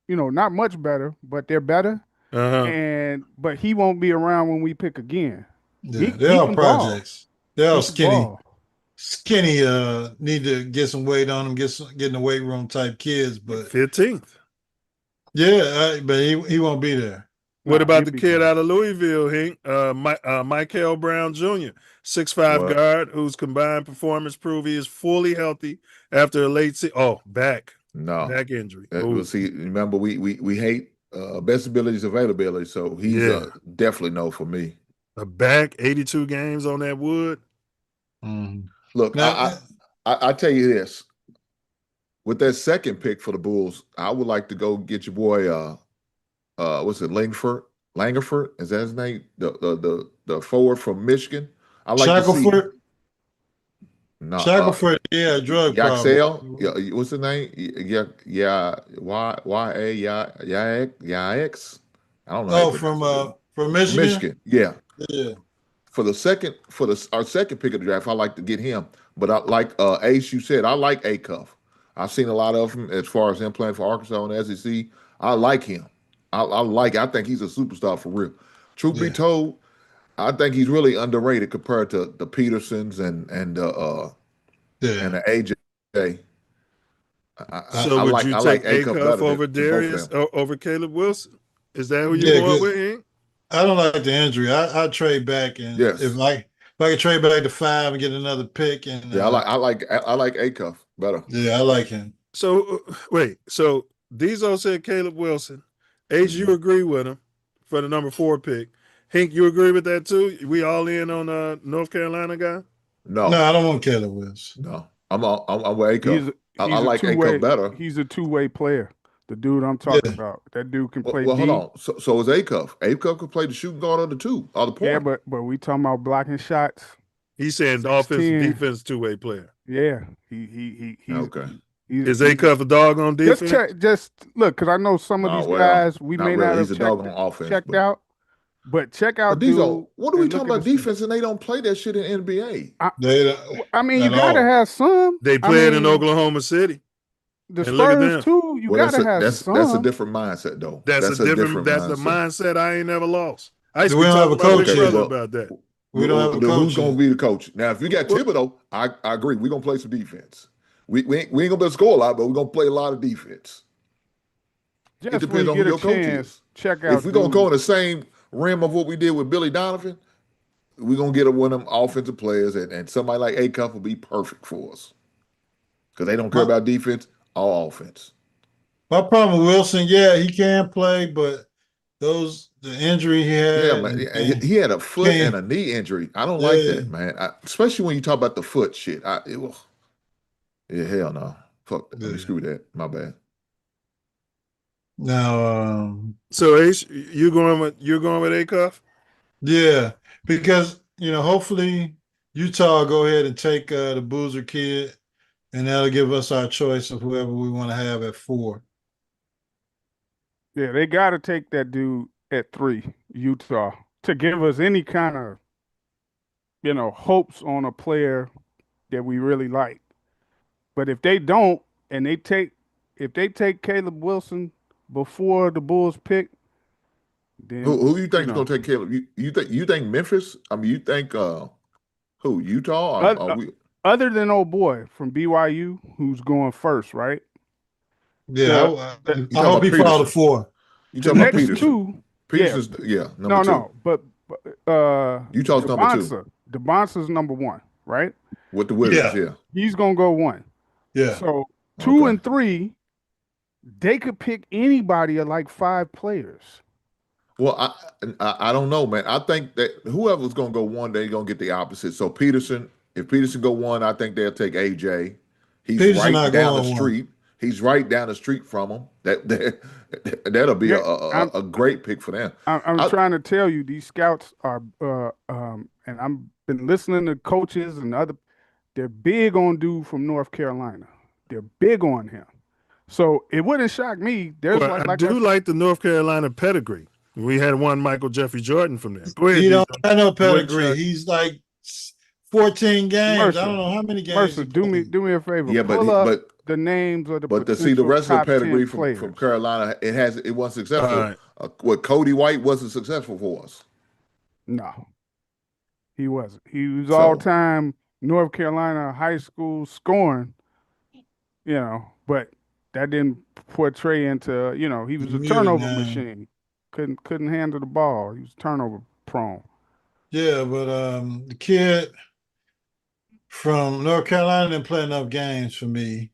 E: You know, not much better, but they're better.
B: Uh-huh.
E: But he won't be around when we pick again.
D: Yeah, they're all
E: can ball.
D: projects. They're all
E: He can
D: skinny.
E: ball.
D: Skinny. Need to get some weight on them. Get in the weight room type kids. But
B: 15th.
D: yeah, but he won't be there.
B: What
E: Nah,
B: about
E: he'll
B: the
E: be
B: kid
E: gone.
B: out of Louisville, Hink? Michael Brown Jr., 6'5"
N: What?
B: guard whose combined performance prove he is fully healthy after a late season. Oh, back injury.
N: We'll see. Remember, we hate best abilities availability, so he's definitely no for me.
B: A back, 82 games on that wood.
N: Look,
D: Now-
N: I tell you this: with that second pick for the Bulls, I would like to go get your boy. What's it, Langerford? Is that his name? The forward from Michigan. I like
D: Shackelford.
N: No,
D: Shackelford, drug problem.
N: Yaxel. Yeah, what's his name? Yax. I don't know.
D: Oh, from Michigan.
N: Michigan. Yeah.
D: Yeah.
N: Our second pick of the draft, I like to get him. But I like Ace. You said I like Acuff. I've seen a lot of him as far as him playing for Arkansas and the SEC. I like him. I think he's a superstar for real. Truth be told, I think he's really underrated compared to the Petersons and the AJ.
B: So would you take
N: Acuff
B: Acuff
N: better
B: over
N: than both of
B: Darius
N: them.
B: over Caleb Wilson? Is that who you want with him?
D: I don't like the injury. I trade back, and if I could trade back to 5 and get another pick, and
N: I like Acuff better.
D: Yeah, I like him.
B: So wait, so Diesel said Caleb Wilson. Ace, you agree with him for the number 4 pick. Hink, you agree with that too? We all in on North Carolina guy?
N: No,
D: I don't want Caleb Wilson.
N: No, I'm with Acuff. I like Acuff better.
E: He's a two-way player. The dude I'm talking about. That dude can play.
N: Well, hold on. So is Acuff. Acuff can play the shooting guard or the 2 or the point.
E: Yeah, but we talking about blocking shots.
B: He's saying offense, defense, two-way player.
E: Yeah, he's
N: okay.
B: Is Acuff a dog on defense?
E: Just look, because I know some of these guys we may not have
N: he's a dog on offense,
E: checked out. But check out
N: Diesel. What are we talking about defense and they don't play that shit in NBA?
E: I mean, you gotta have some.
B: They playing in Oklahoma City.
E: The Spurs too. You gotta have some.
N: That's a different mindset, though.
B: That's a different That's a mindset I ain't never lost. I used to
D: we don't have a coach
B: about that.
D: We don't have a coach.
N: Who's going to be the coach? Now, if you got Thibodeau, I agree. We're going to play some defense. We ain't going to be able to score a lot, but we're going to play a lot of defense.
E: Just
N: it depends on who your coach is.
E: Check out.
N: If we're going to go in the same rim of what we did with Billy Donovan, we're going to get one of them offensive players, and somebody like Acuff will be perfect for us. Because they don't care about defense, all offense.
D: My problem with Wilson, he can play, but the injury he had.
N: Yeah, man. He had a foot and a knee injury. I don't like that, man. Especially when you talk about the foot shit. Hell no. Fuck that. Let me screw that. My bad.
D: Now,
B: so Ace, you're going with Acuff?
D: Yeah, because hopefully Utah will go ahead and take the Boozer kid, and that'll give us our choice of whoever we want to have at 4.
E: Yeah, they got to take that dude at 3, Utah, to give us any kind of, hopes on a player that we really like. But if they don't, and if they take Caleb Wilson before the Bulls pick, then
N: who you think is going to take Caleb? You think Memphis? I mean, you think who? Utah?
E: Other than old boy from BYU, who's going first, right?
D: Yeah, I hope he followed the 4.
N: You talking about
E: next
N: Peterson?
E: Peterson's,
N: number 2.
E: No, but
N: Utah's number 2.
E: DeBonce's number 1, right?
N: With the Wizards, yeah.
E: He's gonna go 1.
D: Yeah.
E: So 2 and 3, they could pick anybody of like 5 players.
N: Well, I don't know, man. I think that whoever's going to go 1, they're going to get the opposite. So if Peterson go 1, I think they'll take AJ. He's
D: Peterson
N: right down the
D: 1.
N: street. He's right down the street from him. That'll be a great pick for them.
E: I'm trying to tell you, these scouts are, and I've been listening to coaches and they're big on dude from North Carolina. They're big on him. So it wouldn't shock me.
B: I do like the North Carolina pedigree. We had one Michael Jeffrey Jordan from there.
D: He don't have no pedigree. He's like 14 games.
E: Mercer,
D: I don't know how many games.
E: Mercer, do me a favor.
N: Yeah,
E: Pull up the names of the
N: But to see the rest of the pedigree
E: players.
N: from Carolina, it wasn't successful. What Cody White wasn't successful for us.
E: No, he wasn't. He was all-time North Carolina high school scoring. But that didn't portray into he was a turnover machine. Couldn't handle the ball. He was turnover prone.
D: Yeah, but the kid from North Carolina didn't play enough games for me.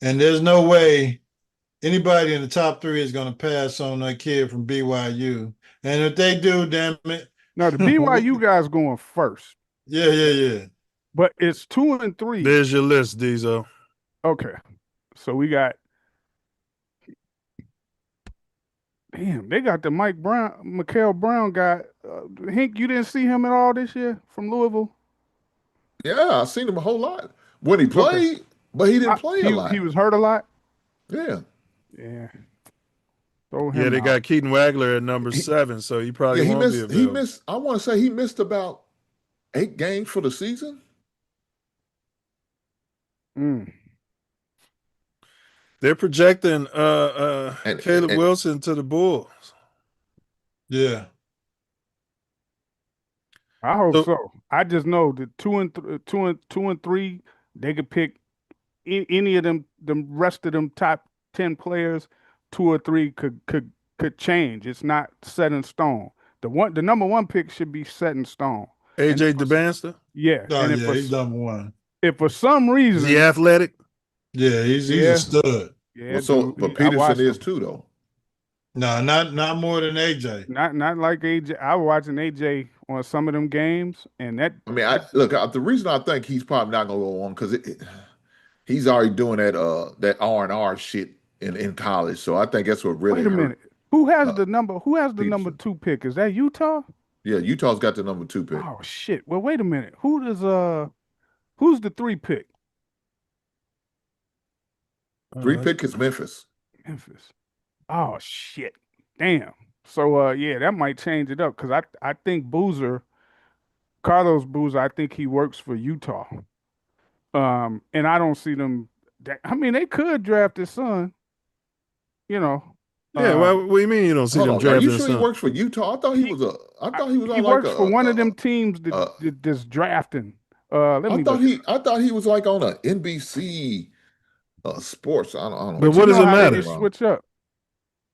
D: And there's no way anybody in the top 3 is going to pass on that kid from BYU. And if they do, damn it.
E: No, the BYU guy's going first.
D: Yeah.
E: But it's 2 and 3.
B: There's your list, Diesel.
E: Okay. So we got they got the Mikael Brown guy. Hink, you didn't see him at all this year from Louisville?
N: Yeah, I seen him a whole lot when he played, but he didn't play a lot.
E: He was hurt a lot?
N: Yeah.
E: Yeah.
B: They got Keaton Wagler at number 7, so he probably won't be available.
N: I want to say he missed about 8 games for the season.
B: They're projecting Caleb Wilson to the Bulls.
D: Yeah.
E: I hope so. I just know that 2 and 3, they could pick any of them. The rest of them top 10 players, 2 or 3 could change. It's not set in stone. The number 1 pick should be set in stone.
B: AJ DeBanster?
E: Yeah.
D: He's number 1.
E: If for some reason
B: is he athletic?
D: Yeah, he's a stud.
E: Yeah,
N: but Peterson is too, though.
D: No, not more than AJ.
E: Not like AJ. I was watching AJ on some of them games, and that.
N: I mean, the reason I think he's probably not going to go on because he's already doing that R&R shit in college. So I think that's what really.
E: Wait a minute. Who has the number? Who has the number 2 pick? Is that Utah?
N: Yeah, Utah's got the number 2 pick.
E: Oh shit! Well, wait a minute. Who's the 3 pick?
N: 3 pick is Memphis.
E: Oh shit! Damn. So that might change it up because I think Carlos Boozer, I think he works for Utah. And I don't see them. I mean, they could draft his son.
B: Yeah. What do you mean you don't see them draft his son?
N: Are you sure he works for Utah? I thought he was
E: He works for one of them teams that's drafting. I
N: thought he was like on a NBC Sports. I don't know.
B: But what does it matter?
E: They switch up.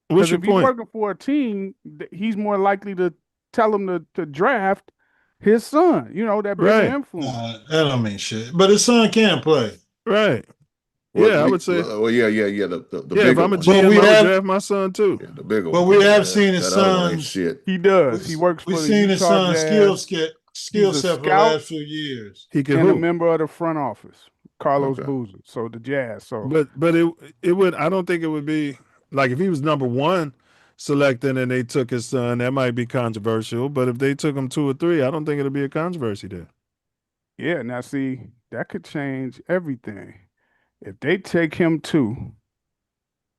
B: What's your
E: if
B: point?
E: He's working for a team, he's more likely to tell him to draft his son. That big influence.
D: That don't mean shit. But his son can play.
B: Right.
N: I
B: would say.
N: Well, yeah. The
B: if I'm a GM, I would draft my son too.
N: Yeah, the bigger
D: one.
N: Well,
D: we have seen his son.
E: He does. He works for the
D: We've seen his son's skill set for the last few years.
B: He can
E: and a member of the front office, Carlos Boozer. So the Jazz. So,
B: but it would. I don't think it would be like if he was number 1. selecting and they took his son, that might be controversial. But if they took him 2 or 3, I don't think it'll be a controversy there.
E: Yeah, now see, that could change everything. If they take him 2,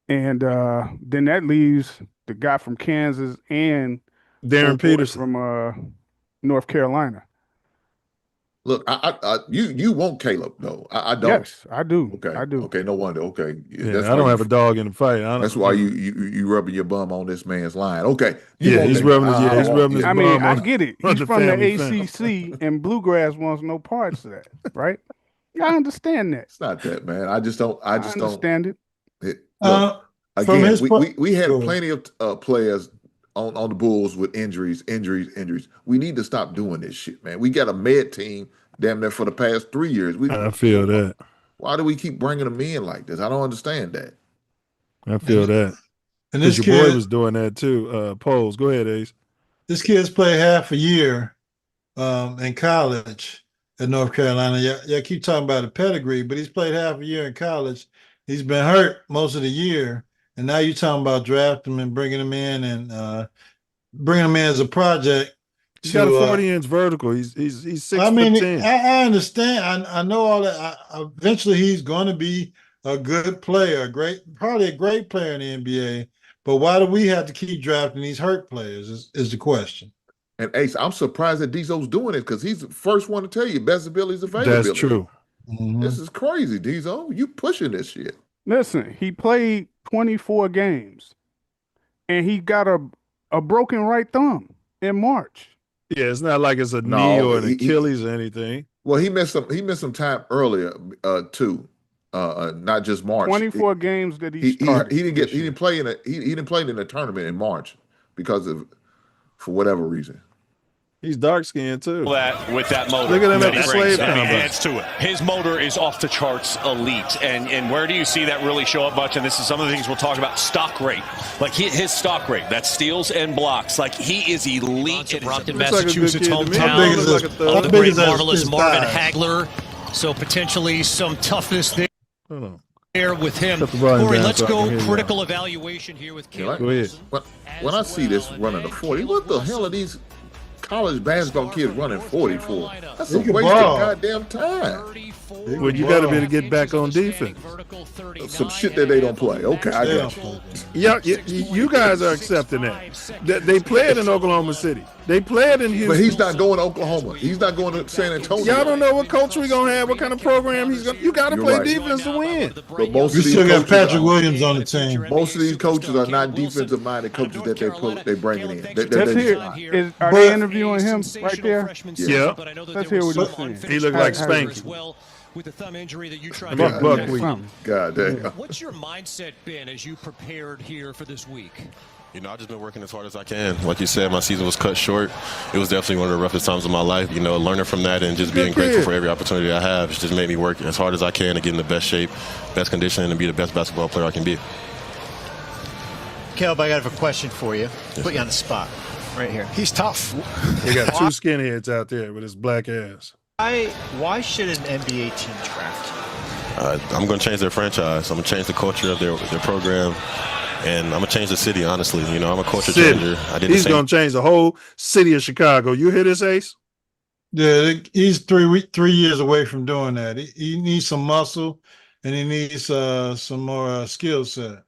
E: and then that leaves the guy from Kansas and
B: Darren Peterson
E: from North Carolina.
N: Look, you want Caleb though. I don't.
E: Yes, I do.
N: Okay,
E: I do.
N: Okay, no wonder. Okay,
B: Yeah, I don't have a dog in the fight.
N: That's why you rubbing your bum on this man's line. Okay,
B: he's rubbing his
E: I
B: bum
E: mean,
B: on
E: I get it. He's from the
B: family
E: ACC, and Bluegrass wants no parts of that, right? Yeah, I understand that.
N: It's not that, man. I just don't. I just
E: understand
N: it.
D: From
N: Again,
D: his
N: we had plenty of players on the Bulls with injuries. We need to stop doing this shit, man. We got a med team damn near for the past 3 years.
B: I feel that.
N: Why do we keep bringing them in like this? I don't understand that.
B: I feel that.
D: And this
B: your boy
D: kid
B: was doing that too. Poles, go ahead, Ace.
D: This kid's played half a year in college at North Carolina. Yeah, keep talking about a pedigree, but he's played half a year in college. He's been hurt most of the year, and now you're talking about drafting him and bringing him in and bringing him in as a project.
B: He's got a 40-inch vertical. He's 6'10".
D: I understand. I know all that. Eventually, he's going to be a good player, probably a great player in the NBA. But why do we have to keep drafting these hurt players? Is the question.
N: And Ace, I'm surprised that Dzo's doing it because he's the first one to tell you best ability is availability.
B: That's true.
D: Mm-hmm.
N: This is crazy, Dzo. You pushing this shit.
E: Listen, he played 24 games, and he got a broken right thumb in March.
B: Yeah, it's not like it's a knee or an Achilles or anything.
N: Well, he missed some time earlier too. Not just March.
E: 24 games that he started.
N: He didn't play in a tournament in March for whatever reason.
B: He's dark skinned too.
H: With that motor.
B: Look at him at the slave
H: and he
B: combat.
H: adds to it. His motor is off the charts elite. And where do you see that really show up much? And this is some of the things we'll talk about. Stock rate. Like his stock rate. That's steals and blocks. Like he is elite.
O: In Brockton,
B: Looks like a good
O: Massachusetts
B: kid to me.
O: hometown.
B: How big is this?
O: Of the
B: How big
O: great
B: is that?
O: marvelous
B: His
O: Marvin
B: thighs.
O: Hagler. So potentially some toughness there.
B: Hold on.
O: With him.
B: Put the volume
O: Corey,
B: down
O: let's
B: so I can
O: go
B: hear you.
O: critical evaluation here with Caleb.
B: Go ahead.
N: When I see this running a 40, what the hell are these college basketball kids running 40 for? That's a
D: He can
N: waste
D: ball.
N: of goddamn time.
B: Well, you got to be able to get back on defense.
N: Some shit that they don't play. Okay, I got you.
B: Yeah, you guys are accepting that. They play it in Oklahoma City. They play it in Houston.
N: But he's not going to Oklahoma. He's not going to San Antonio.
B: Y'all don't know what coach we gonna have, what kind of program he's gonna. You got to
N: You're
B: play
N: right.
B: defense to win.
N: But most
D: You
N: of these
D: still got
N: coaches
D: Patrick
N: are-
D: Williams on the team.
N: Most of these coaches are not defensive-minded coaches that they bringing in.
E: Let's hear. Are they interviewing him right there?
B: Yeah.
E: Let's hear what he's saying.
B: He looked like
E: How-
B: Spanky.
O: With the thumb injury that you tried
B: Buck
O: to
B: Buckwheat.
N: God damn.
O: What's your mindset been as you prepared here for this week?
P: You know, I've just been working as hard as I can. Like you said, my season was cut short. It was definitely one of the roughest times of my life. You know, learning from that and just being grateful for every opportunity I have just made me work as hard as I can to get in the best shape, best condition, and be the best basketball player I can be.
Q: Caleb, I got a question for you. Put you on the spot right here. He's tough.
B: They got 2 skinheads out there with his black ass.
Q: Why should an NBA team draft you?
P: I'm going to change their franchise. I'm going to change the culture of their program, and I'm going to change the city, honestly. You know, I'm a culture changer.
B: He's going to change the whole city of Chicago. You hear this, Ace?
D: Yeah, he's 3 years away from doing that. He needs some muscle, and he needs some more skill set.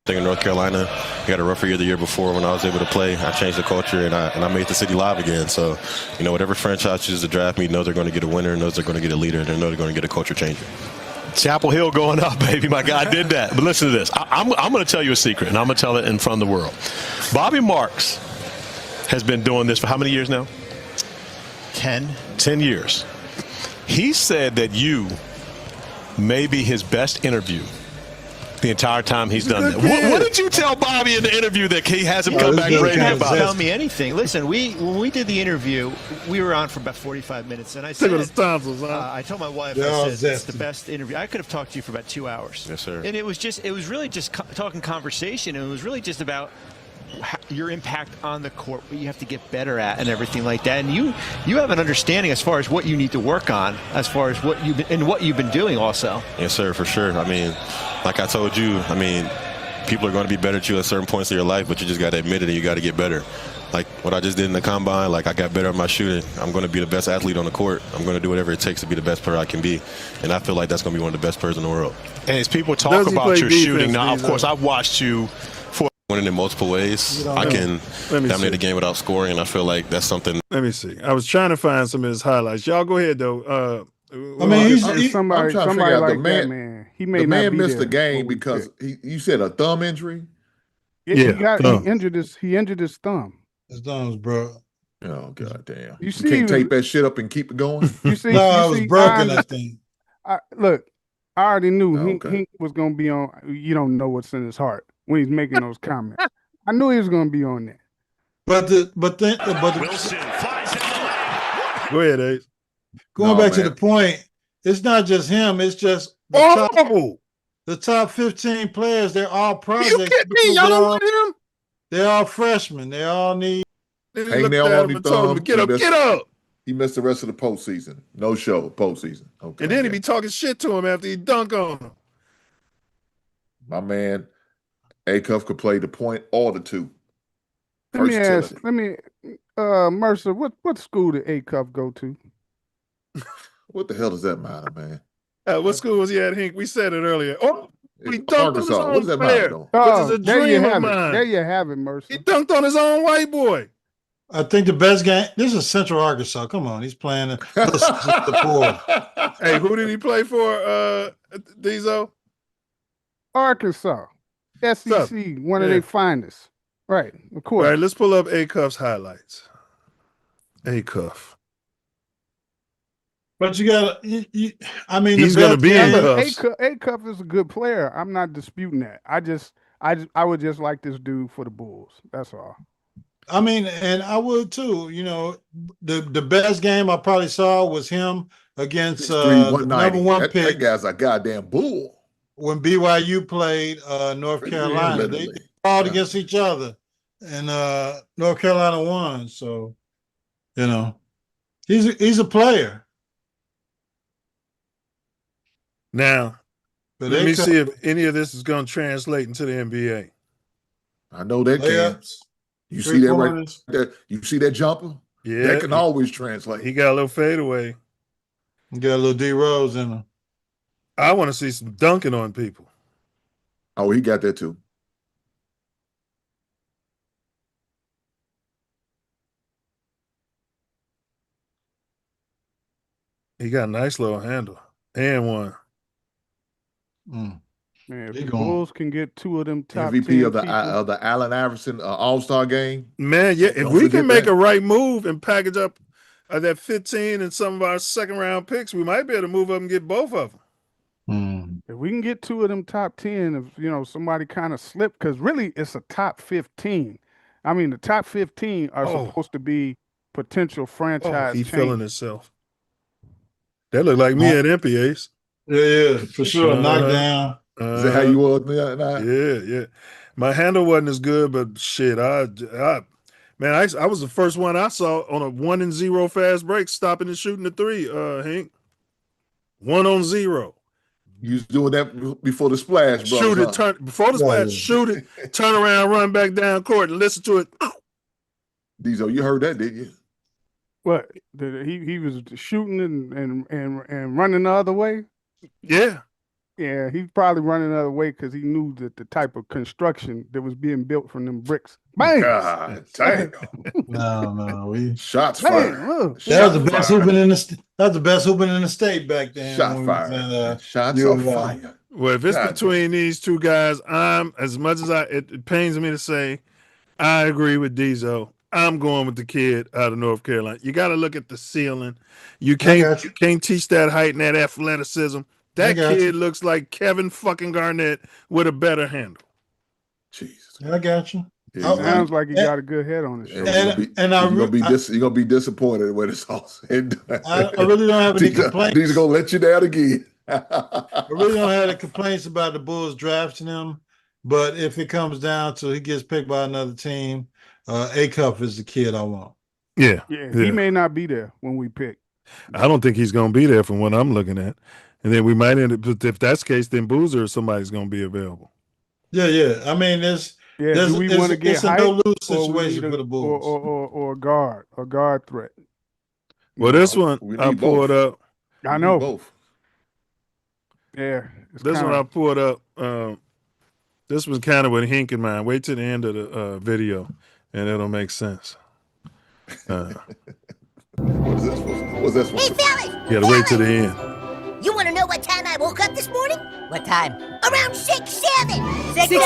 P: In North Carolina, I got a rougher year the year before when I was able to play. I changed the culture and I made the city live again. So, you know, whatever franchise chooses to draft me knows they're going to get a winner, knows they're going to get a leader, and they know they're going to get a culture changer.
R: Chapel Hill going up, baby. My guy did that. But listen to this. I'm going to tell you a secret, and I'm going to tell it in front of the world. Bobby Marks has been doing this for how many years now?
Q: 10.
R: 10 years. He said that you may be his best interview the entire time he's done that. What did you tell Bobby in the interview that he hasn't come back raving about?
Q: Tell me anything. Listen, when we did the interview, we were on for about 45 minutes, and I said, I told my wife, I said, it's the best interview. I could have talked to you for about 2 hours.
P: Yes, sir.
Q: And it was really just talking conversation, and it was really just about your impact on the court, what you have to get better at, and everything like that. And you have an understanding as far as what you need to work on, as far as what you've been doing also.
P: Yes, sir, for sure. I mean, like I told you, I mean, people are going to be better at you at certain points of your life, but you just got to admit it and you got to get better. Like what I just did in the combine, like I got better at my shooting. I'm going to be the best athlete on the court. I'm going to do whatever it takes to be the best player I can be. And I feel like that's going to be one of the best players in the world.
R: And as people talk about your shooting, now, of course, I've watched you for
P: winning in multiple ways. I can dominate the game without scoring, and I feel like that's something.
B: Let me see. I was trying to find some of his highlights. Y'all go ahead, though.
D: I mean,
B: somebody
N: I'm trying to figure out
B: like
N: the man.
B: that, man.
E: He may
N: the
E: not
N: man
E: be
N: missed
E: there
N: the game
E: when we
N: because
E: pick.
N: you said a thumb injury.
E: Yeah, he injured his thumb.
D: His thumbs, bro.
N: Oh god damn!
E: You see,
N: can't tape that shit up and keep it going.
E: You see,
D: No, it was broken.
E: I
D: That thing.
E: look, I already knew
N: Okay.
E: he was going to be on. You don't know what's in his heart when he's making those comments. I knew he was going to be on there.
D: Wilson
O: flies in.
B: Go ahead, Ace.
D: Going back to the point, it's not just him. It's just the top 15 players. They're all projects.
B: You kidding me? Y'all don't want him?
D: They're all freshmen. They all need.
N: Hang down on the thumb.
B: Get up, get up.
N: He missed the rest of the postseason. No show postseason. Okay.
B: And then he be talking shit to him after he dunk on him.
N: My man, Acuff could play the point or the two.
E: Mercer, what school did Acuff go to?
N: What the hell does that matter, man?
B: What school was he at, Hink? We said it earlier. Oh, he dunked
N: Arkansas.
B: on
N: What
B: his
N: does
B: own
N: that matter,
B: player,
N: though?
B: which is a
E: There you
B: dream of
E: have it.
B: mine.
E: There you have it, Mercer.
B: He dunked on his own white boy.
D: I think the best game. This is Central Arkansas. Come on, he's playing the poor.
B: Hey, who did he play for, Diesel?
E: Arkansas, SEC, one of their finest. Right, of course.
B: All right, let's pull up Acuff's highlights. Acuff.
D: But you got to. I mean,
B: he's going to be in
E: Acuff is a good player. I'm not disputing that. I would just like this dude for the Bulls. That's all.
D: I mean, and I would too. You know, the best game I probably saw was him against the number one pick.
N: That guy's a goddamn bull.
D: When BYU played North Carolina, they fought against each other, and North Carolina won. So, you know, he's a player.
B: Now, let me see if any of this is going to translate into the NBA.
N: I know that can. You see that right there? You see that jumper?
B: Yeah.
N: That can always translate.
B: He got a little fadeaway.
D: He got a little D Rose in him.
B: I want to see some dunking on people.
N: Oh, he got that too.
B: He got a nice little handle. And one.
E: Man, if the Bulls can get two of them top
N: MVP
E: 10
N: of the Allen Iverson All-Star game.
B: Man, yeah, if we can make a right move and package up that 15 and some of our second-round picks, we might be able to move up and get both of them.
E: If we can get two of them top 10, if somebody kind of slipped, because really it's a top 15. I mean, the top 15 are supposed to be potential franchise.
B: He's feeling himself. That looked like me at MPAs.
D: Yeah, for sure. Knockdown.
N: Is that how you was?
B: Yeah. My handle wasn't as good, but shit, I was the first one I saw on a 1-0 fast break, stopping and shooting the three. Hank, 1-0.
N: You was doing that before the splash, bro.
B: Shoot it, turn before the splash. Shoot it, turn around, run back down court, and listen to it.
N: Diesel, you heard that, didn't you?
E: What? He was shooting and running the other way?
B: Yeah.
E: Yeah, he's probably running the other way because he knew that the type of construction that was being built from them bricks. Bang!
N: God damn.
D: No,
N: shots fired.
D: That was the best hooping in the. That was the best hooping in the state back then.
N: Shot fired. Shots are fired.
B: Well, if it's between these two guys, I'm as much as it pains me to say, I agree with Diesel. I'm going with the kid out of North Carolina. You got to look at the ceiling. You can't teach that height and that athleticism. That kid looks like Kevin fucking Garnett with a better handle.
N: Jesus.
D: I got you.
E: Sounds like he got a good head on his shoulder.
N: You're gonna be disappointed when it's all said and done.
D: I really don't have any complaints.
N: He's gonna let you down again.
D: I really don't have any complaints about the Bulls drafting him, but if it comes down to he gets picked by another team, Acuff is the kid I want.
B: Yeah.
E: He may not be there when we pick.
B: I don't think he's going to be there from what I'm looking at. And then we might end up, if that's the case, then Boozer or somebody's going to be available.
D: Yeah. I mean,
E: Do we want to get
D: it's a
E: hype,
D: no lose
E: or we need
D: situation for the Bulls.
E: or a guard threat?
B: Well, this one
N: we
B: I
N: need
B: pulled
N: both.
B: up.
E: I
N: We
E: know.
N: need both.
E: Yeah,
B: This one I pulled up. This was kind of with Hink in mind. Wait till the end of the video, and it'll make sense.
N: What is this? What's this?
A: Hey, fellas!
B: You gotta wait till the end.
A: You want to know what time I woke up this morning?
J: What time?
A: Around 6, 7.
J: 6, 7.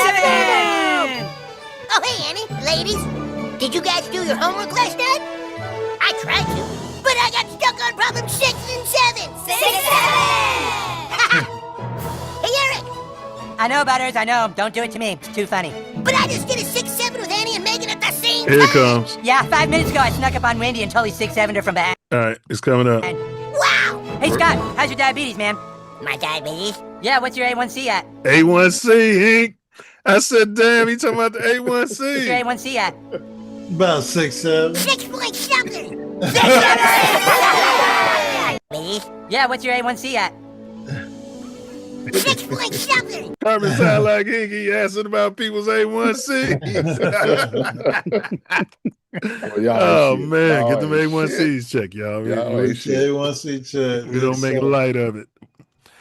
A: Oh, hey, Annie, ladies. Did you guys do your homework last night? I tried to, but I got stuck on problem 6 and 7. 6, 7! Hey, Eric.
J: I know, Butters, I know. Don't do it to me. It's too funny.
A: But I just did a 6, 7 with Annie and Megan at the same
B: Here it
A: time.
B: comes.
J: Yeah, 5 minutes ago I snuck up on Wendy and totally 6-7'd her from back.
B: All right, it's coming up.
A: Wow!
J: Hey, Scott, how's your diabetes, man?
A: My diabetes?
J: Yeah, what's your A1C at?
B: A1C, Hink. I said, damn, he talking about the A1C.
J: What's your A1C at?
D: About 6, 7.
A: 6 point something.
J: Yeah, what's your A1C at?
A: 6 point something.
B: Carmen sound like Hink. He asking about people's A1C. Oh man, get them A1Cs checked, y'all.
D: A1C check.
B: We don't make light of it.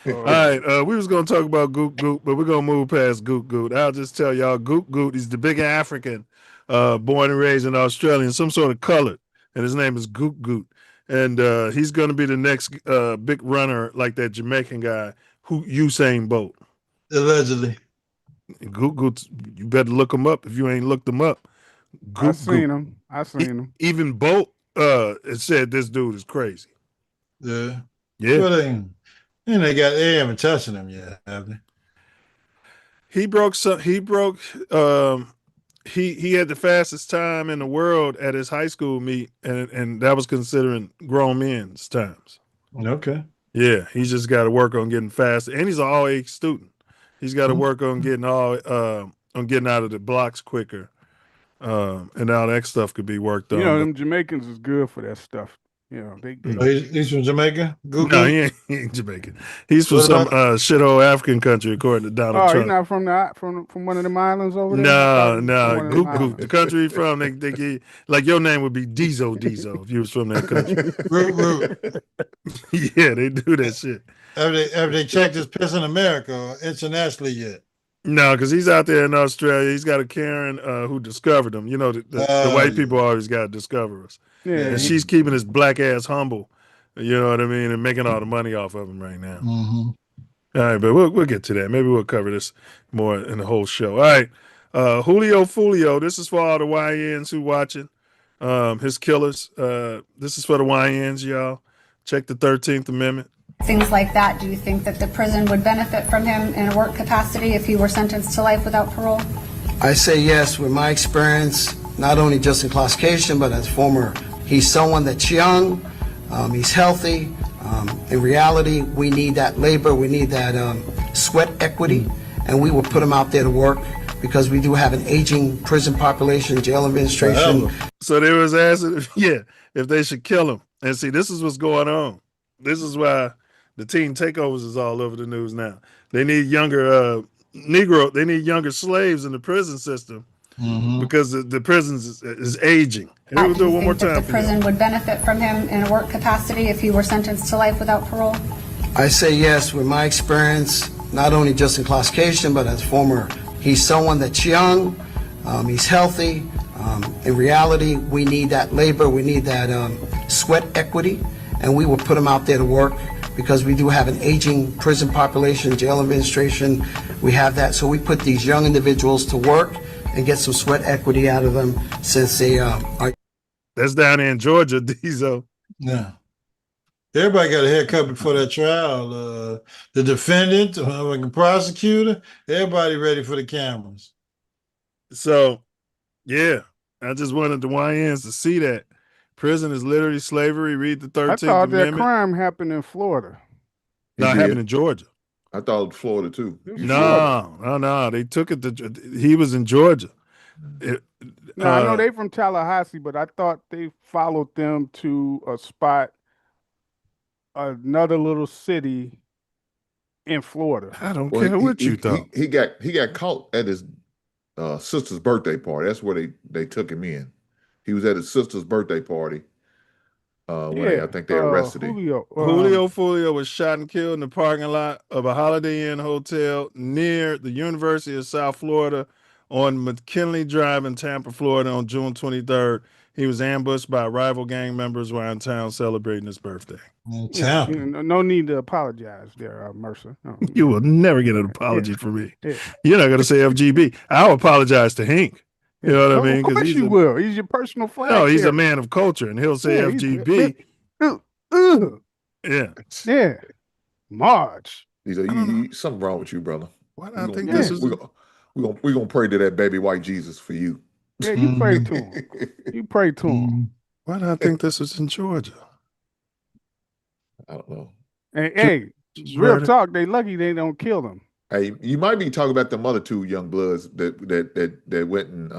B: All right, we was gonna talk about Goot Goot, but we're gonna move past Goot Goot. I'll just tell y'all, Goot Goot is the big African, born and raised in Australia, some sort of colored, and his name is Goot Goot, and he's gonna be the next big runner like that Jamaican guy, Usain Bolt.
D: Allegedly.
B: Goot Goot, you better look him up if you ain't looked him up.
E: I seen him.
B: Even Bolt said this dude is crazy.
D: Yeah.
B: Yeah.
D: Well, they haven't touched him yet, have they?
B: He had the fastest time in the world at his high school meet, and that was considering grown men's times.
D: Okay.
B: Yeah, he's just got to work on getting faster, and he's an all age student. He's got to work on getting out of the blocks quicker, and all that stuff could be worked on.
E: You know, them Jamaicans is good for that stuff. You know, they
D: He's from Jamaica?
B: No, he ain't Jamaican. He's from some shithole African country, according to Donald Trump.
E: He's not from one of them islands over there?
B: No. Goop Goop. The country he's from, they give, like your name would be Diesel if you was from that country. Yeah, they do that shit.
D: Have they checked his piss in America or internationally yet?
B: No, because he's out there in Australia. He's got a Karen who discovered him. You know, the white people always got to discover us.
E: Yeah,
B: and she's keeping his black ass humble. You know what I mean? And making all the money off of him right now.
D: Mm-hmm.
B: All right, but we'll get to that. Maybe we'll cover this more in the whole show. All right, Julio Fulio. This is for all the YNs who watching. His killers. This is for the YNs, y'all. Check the 13th Amendment.
S: Things like that, do you think that the prison would benefit from him in a work capacity if he were sentenced to life without parole?
T: I say yes, with my experience, not only just in classification, but as former, he's someone that's young, he's healthy. In reality, we need that labor, we need that sweat equity, and we will put him out there to work because we do have an aging prison population, jail administration.
B: So they was asking, if they should kill him. And see, this is what's going on. This is why the teen takeovers is all over the news now. They need younger they need younger slaves in the prison system because the prisons is aging. And we'll do it one more time.
S: The prison would benefit from him in a work capacity if he were sentenced to life without parole?
T: I say yes, with my experience, not only just in classification, but as former, he's someone that's young, he's healthy. In reality, we need that labor, we need that sweat equity, and we will put him out there to work because we do have an aging prison population, jail administration. We have that, so we put these young individuals to work and get some sweat equity out of them since they are.
B: That's down there in Georgia, Diesel.
D: Yeah. Everybody got a haircut before that trial. The defendant, the prosecutor, everybody ready for the cameras.
B: So, yeah, I just wanted the YNs to see that. Prison is literally slavery. Read the 13th
E: I thought
B: Amendment.
E: that crime happened in Florida.
B: No, it happened in Georgia.
N: I thought it was Florida too.
B: No. They took it to. He was in Georgia.
E: I know they from Tallahassee, but I thought they followed them to a spot, another little city in Florida. I don't
N: Well,
E: care what you thought.
N: He got caught at his sister's birthday party. That's where they took him in. He was at his sister's birthday party when I think they arrested him.
B: Julio Fulio was shot and killed in the parking lot of a Holiday Inn hotel near the University of South Florida on McKinley Drive in Tampa, Florida on June 23rd. He was ambushed by rival gang members while in town celebrating his birthday.
E: Yeah, no need to apologize there, Mercer. No.
B: You will never get an apology from me.
E: Yeah.
B: You're not going to say FGB. I'll apologize to Hank. You know what I mean?
E: Of course you will. He's your personal flag.
B: No, he's a man of culture, and he'll say FGB. Yeah.
E: Yeah. Marge.
N: He's something wrong with you, brother.
B: What I think this is.
N: We're gonna pray to that baby white Jesus for you.
E: Yeah, you pray to him. You pray to him.
B: Why do I think this is in Georgia?
N: I don't know.
E: Hey, real talk. They lucky they don't kill them.
N: Hey, you might be talking about them other two young bloods that went and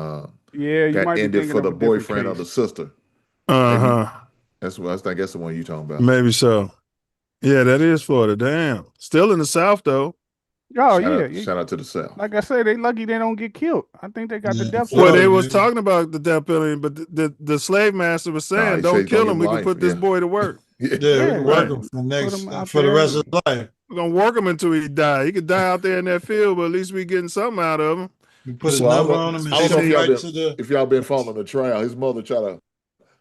E: you
N: got
E: might be
N: ended for
E: thinking
N: the
E: of a different
N: boyfriend of the
E: case.
N: sister. That's what I think. That's the one you're talking about.
B: Maybe so. Yeah, that is Florida. Damn. Still in the South though.
E: Oh
N: Shout out to the South.
E: Like I say, they lucky they don't get killed. I think they got the death penalty.
B: Well, they was talking about the death penalty, but the slave master was saying, "Don't kill him. We can put this boy to work."
D: We can work him for the rest of his life.
B: We're gonna work him until he die. He could die out there in that field, but at least we getting something out of him.
D: We put his number on him.
N: I don't know if y'all been following the trial. His mother tried to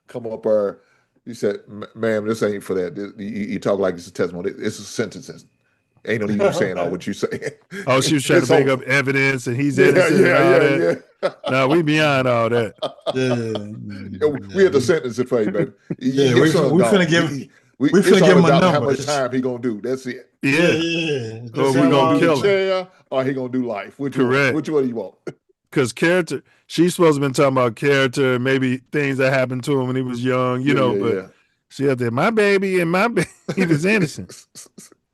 N: come up there. He said, "Ma'am, this ain't for that. You talk like it's a testimony. It's a sentence. Ain't no need you saying all what you saying."
B: Oh, she was trying to make up evidence, and he's innocent. Yeah. No, we beyond all that.
N: We had the sentence in for you, baby.
D: We finna give him. We finna give him a number.
N: How much time he gonna do? That's it.
B: Yeah. Or we gonna kill him,
N: or he gonna do life.
B: Correct.
N: Which one do you want?
B: Because character, she's supposed to have been talking about character and maybe things that happened to him when he was young, but she out there, my baby, he was innocent.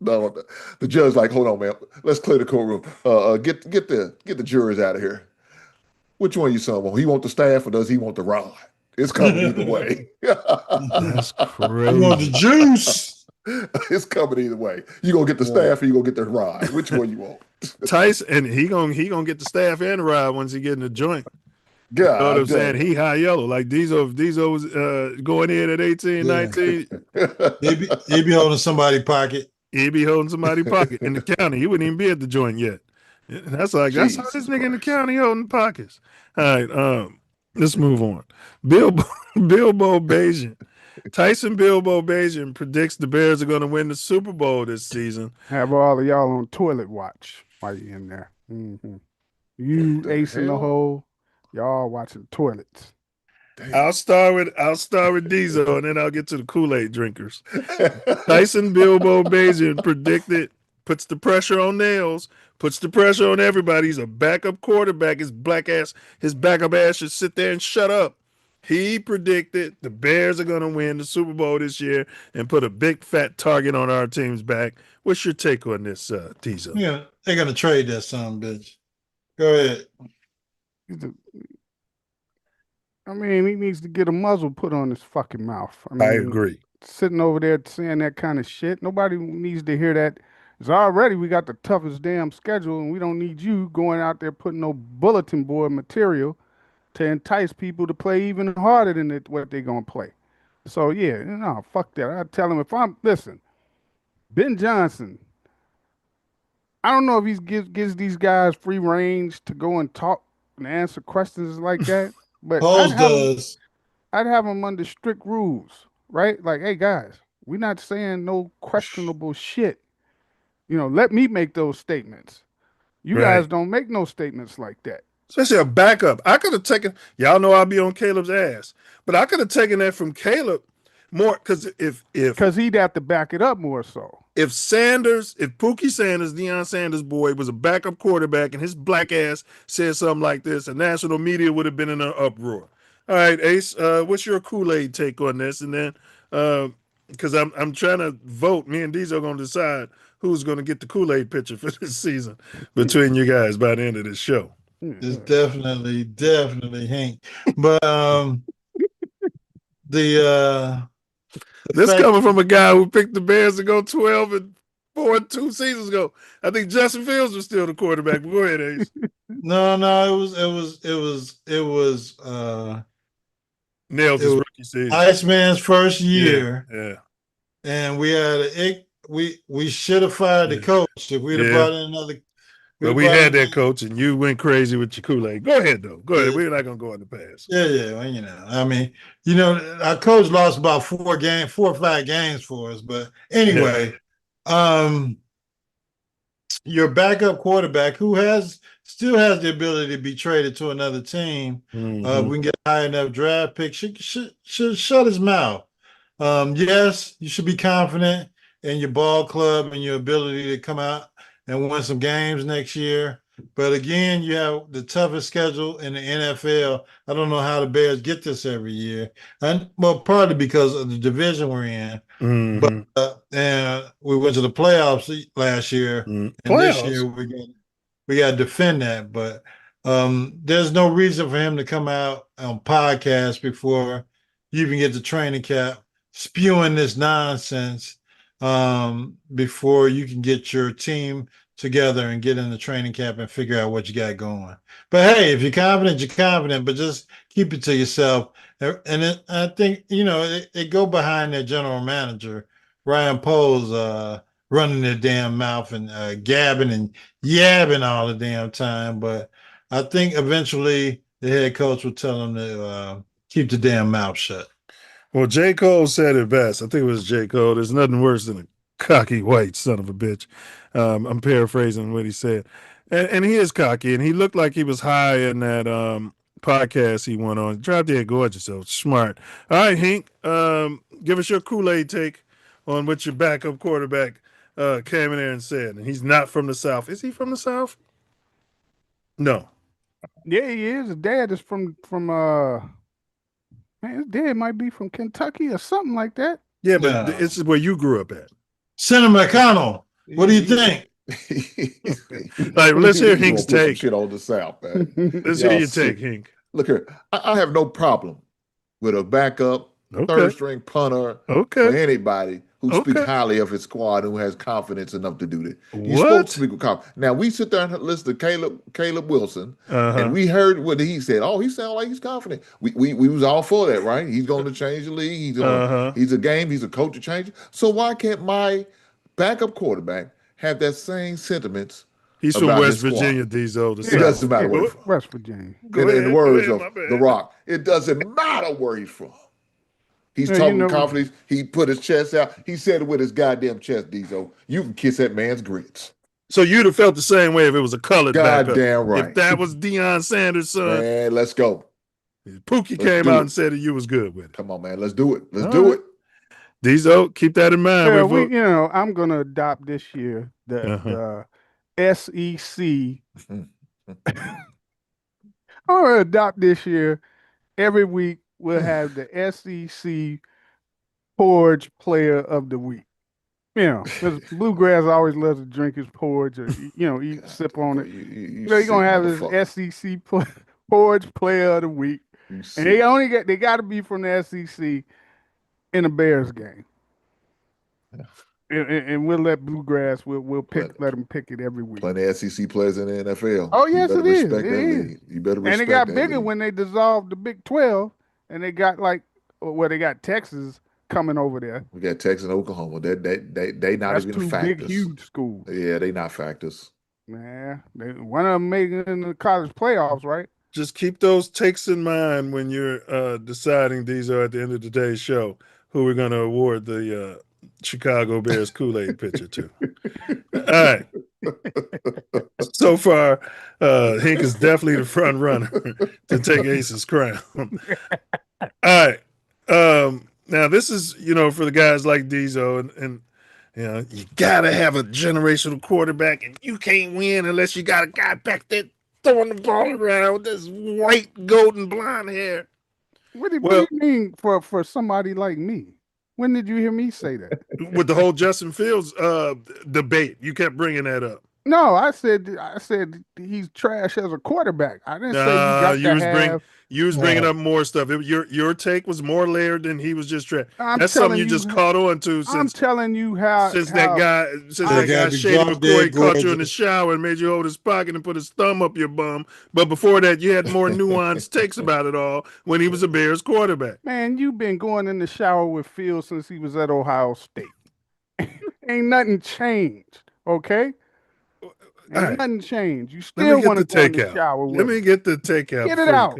N: No, the judge like, hold on, man. Let's clear the courtroom. Get the jurors out of here. Which one you son want? He want the staff or does he want the rod? It's coming either way.
B: That's crazy.
D: I want the juice.
N: It's coming either way. You gonna get the staff or you gonna get the rod? Which one you want?
B: Tyson, and he gonna get the staff and the rod once he get in the joint.
N: God,
B: you know what I'm saying? He high yellow. Like Diesel was going in at 18, 19.
D: He be holding somebody's pocket.
B: He'd be holding somebody's pocket in the county. He wouldn't even be at the joint yet. That's how this nigga in the county holding pockets. All right, let's move on. Bilbo Bajan. Tyson Bilbo Bajan predicts the Bears are going to win the Super Bowl this season.
E: Have all of y'all on toilet watch while you're in there. You ace in the hole. Y'all watching toilets.
B: I'll start with Diesel, and then I'll get to the Kool-Aid drinkers. Tyson Bilbo Bajan predicted, puts the pressure on Nails, puts the pressure on everybody. He's a backup quarterback. His backup ass should sit there and shut up. He predicted the Bears are going to win the Super Bowl this year and put a big fat target on our team's back. What's your take on this, Diesel?
D: Yeah, they're going to trade that son, bitch. Go ahead.
E: I mean, he needs to get a muzzle put on his fucking mouth.
B: I agree.
E: Sitting over there saying that kind of shit. Nobody needs to hear that. It's already we got the toughest damn schedule, and we don't need you going out there putting no bulletin board material to entice people to play even harder than what they're going to play. So, yeah, no, fuck that. I tell him listen, Ben Johnson, I don't know if he gives these guys free range to go and talk and answer questions like that. But I'd have them under strict rules, right? Like, hey, guys, we're not saying no questionable shit. Let me make those statements. You guys don't make no statements like that.
B: Especially a backup. I could have taken, y'all know I'll be on Caleb's ass, but I could have taken that from Caleb more because
E: because he'd have to back it up more so.
B: If Pookie Sanders, Deion Sanders' boy, was a backup quarterback and his black ass said something like this, the national media would have been in an uproar. All right, Ace, what's your Kool-Aid take on this? And then, because I'm trying to vote, me and Diesel are going to decide who's going to get the Kool-Aid pitcher for this season between you guys by the end of this show.
D: It's definitely Hank. But this
B: coming from a guy who picked the Bears to go 12-4 2 seasons ago. I think Justin Fields was still the quarterback. But go ahead, Ace.
D: No, it was
B: Nailed his rookie season.
D: Iceman's first year.
B: Yeah.
D: And we should have fired the coach if we'd have brought in another.
B: But we had that coach, and you went crazy with your Kool-Aid. Go ahead, though. Go ahead. We're not going to go in the past.
D: Yeah. Well, I mean, our coach lost about 4 or 5 games for us. But anyway, your backup quarterback who still has the ability to be traded to another team. We can get a high enough draft pick. Should shut his mouth. Yes, you should be confident in your ball club and your ability to come out and win some games next year. But again, you have the toughest schedule in the NFL. I don't know how the Bears get this every year. And partly because of the division we're in. But and we went to the playoffs last year. And this year we got to defend that. But there's no reason for him to come out on podcasts before you even get the training camp spewing this nonsense before you can get your team together and get in the training camp and figure out what you got going. But hey, if you're confident, you're confident, but just keep it to yourself. And I think, it go behind their general manager, Ryan Poles, running their damn mouth and gabbing and yabbing all the damn time. But I think eventually the head coach will tell them to keep the damn mouth shut.
B: Well, J. Cole said it best. I think it was J. Cole. There's nothing worse than a cocky white son of a bitch. I'm paraphrasing what he said. And he is cocky, and he looked like he was high in that podcast he went on. Drop dead gorgeous, so smart. All right, Hink, give us your Kool-Aid take on what your backup quarterback came in there and said. And he's not from the South. Is he from the South? No.
E: Yeah, he is. His dad is from his dad might be from Kentucky or something like that.
B: Yeah, but this is where you grew up at.
D: Senator McConnell, what do you think?
B: Let's hear Hink's take.
N: Shit on the South, man.
B: Let's hear your take, Hink.
N: Look here, I have no problem with a backup, third-string punter for anybody who speaks highly of his squad and who has confidence enough to do that. You're supposed to speak with confidence. Now, we sit there and listen to Caleb Wilson, and we heard what he said. Oh, he sounded like he's confident. We was all for that, right? He's going to change the league. He's a coach to change it. So why can't my backup quarterback have that same sentiments?
B: He's from West Virginia, Diesel.
N: It doesn't matter where he's from.
E: West Virginia.
N: In the words of The Rock, it doesn't matter where he's from. He's talking with confidence. He put his chest out. He said it with his goddamn chest, Diesel. You can kiss that man's grits.
B: So you'd have felt the same way if it was a colored backup.
N: Goddamn right.
B: If that was Deion Sanders' son.
N: Man, let's go.
B: Pookie came out and said that you was good with it.
N: Come on, man. Let's do it. Let's do it.
B: Diesel, keep that in mind.
E: Yeah, I'm going to adopt this year the SEC. I'm going to adopt this year. Every week we'll have the SEC porridge player of the week. Because Bluegrass always loves to drink his porridge or, eat, sip on it. You're going to have his SEC porridge player of the week. And they got to be from the SEC in a Bears game. And we'll let Bluegrass, let them pick it every week.
N: Plenty of SEC players in the NFL.
E: Oh, yes, it is.
N: You better respect
E: and it got bigger
N: league.
E: when they dissolved the Big 12, and they got they got Texas coming over there.
N: We got Texas and Oklahoma. They not even
E: two
N: factors.
E: Big, huge schools.
N: Yeah, they not factors.
E: Man, one of them made it in the college playoffs, right?
B: Just keep those takes in mind when you're deciding these are at the end of today's show who we're going to award the Chicago Bears Kool-Aid pitcher to. All right. So far, Hink is definitely the front runner to take Ace's crown. All right. Now, this is, for the guys like Diesel and you got to have a generational quarterback, and you can't win unless you got a guy back there throwing the ball around with this white, golden, blonde hair.
E: What do you mean for somebody like me? When did you hear me say that?
B: With the whole Justin Fields debate, you kept bringing that up.
E: No, I said he's trash as a quarterback. I didn't say you got to have.
B: You was bringing up more stuff. Your take was more layered than he was just trying.
E: I'm
B: That's something
E: telling
B: you just caught on to
E: I'm
B: since
E: telling you how
B: that guy Shady
D: drop dead
B: McCoy caught you in the
D: gorgeous.
B: shower and made you hold his pocket and put his thumb up your bum. But before that, you had more nuanced takes about it all when he was a Bears quarterback.
E: Man, you've been going in the shower with Phil since he was at Ohio State. Ain't nothing changed, okay? Ain't nothing changed. You still want to go in the shower with
B: Let me get the takeout.
E: Get it out.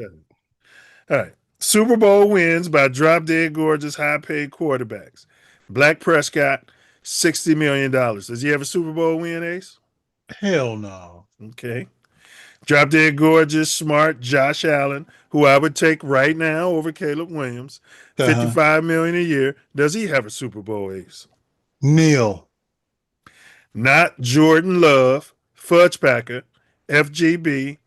B: All right. Super Bowl wins by drop dead gorgeous, high paid quarterbacks. Dak Prescott, $60 million. Does he have a Super Bowl win, Ace?
D: Hell no.
B: Okay. Drop dead gorgeous, smart Josh Allen, who I would take right now over Caleb Williams, $55 million a year. Does he have a Super Bowl, Ace?
D: Neil.
B: Not Jordan Love, Fudge Packer, FGB,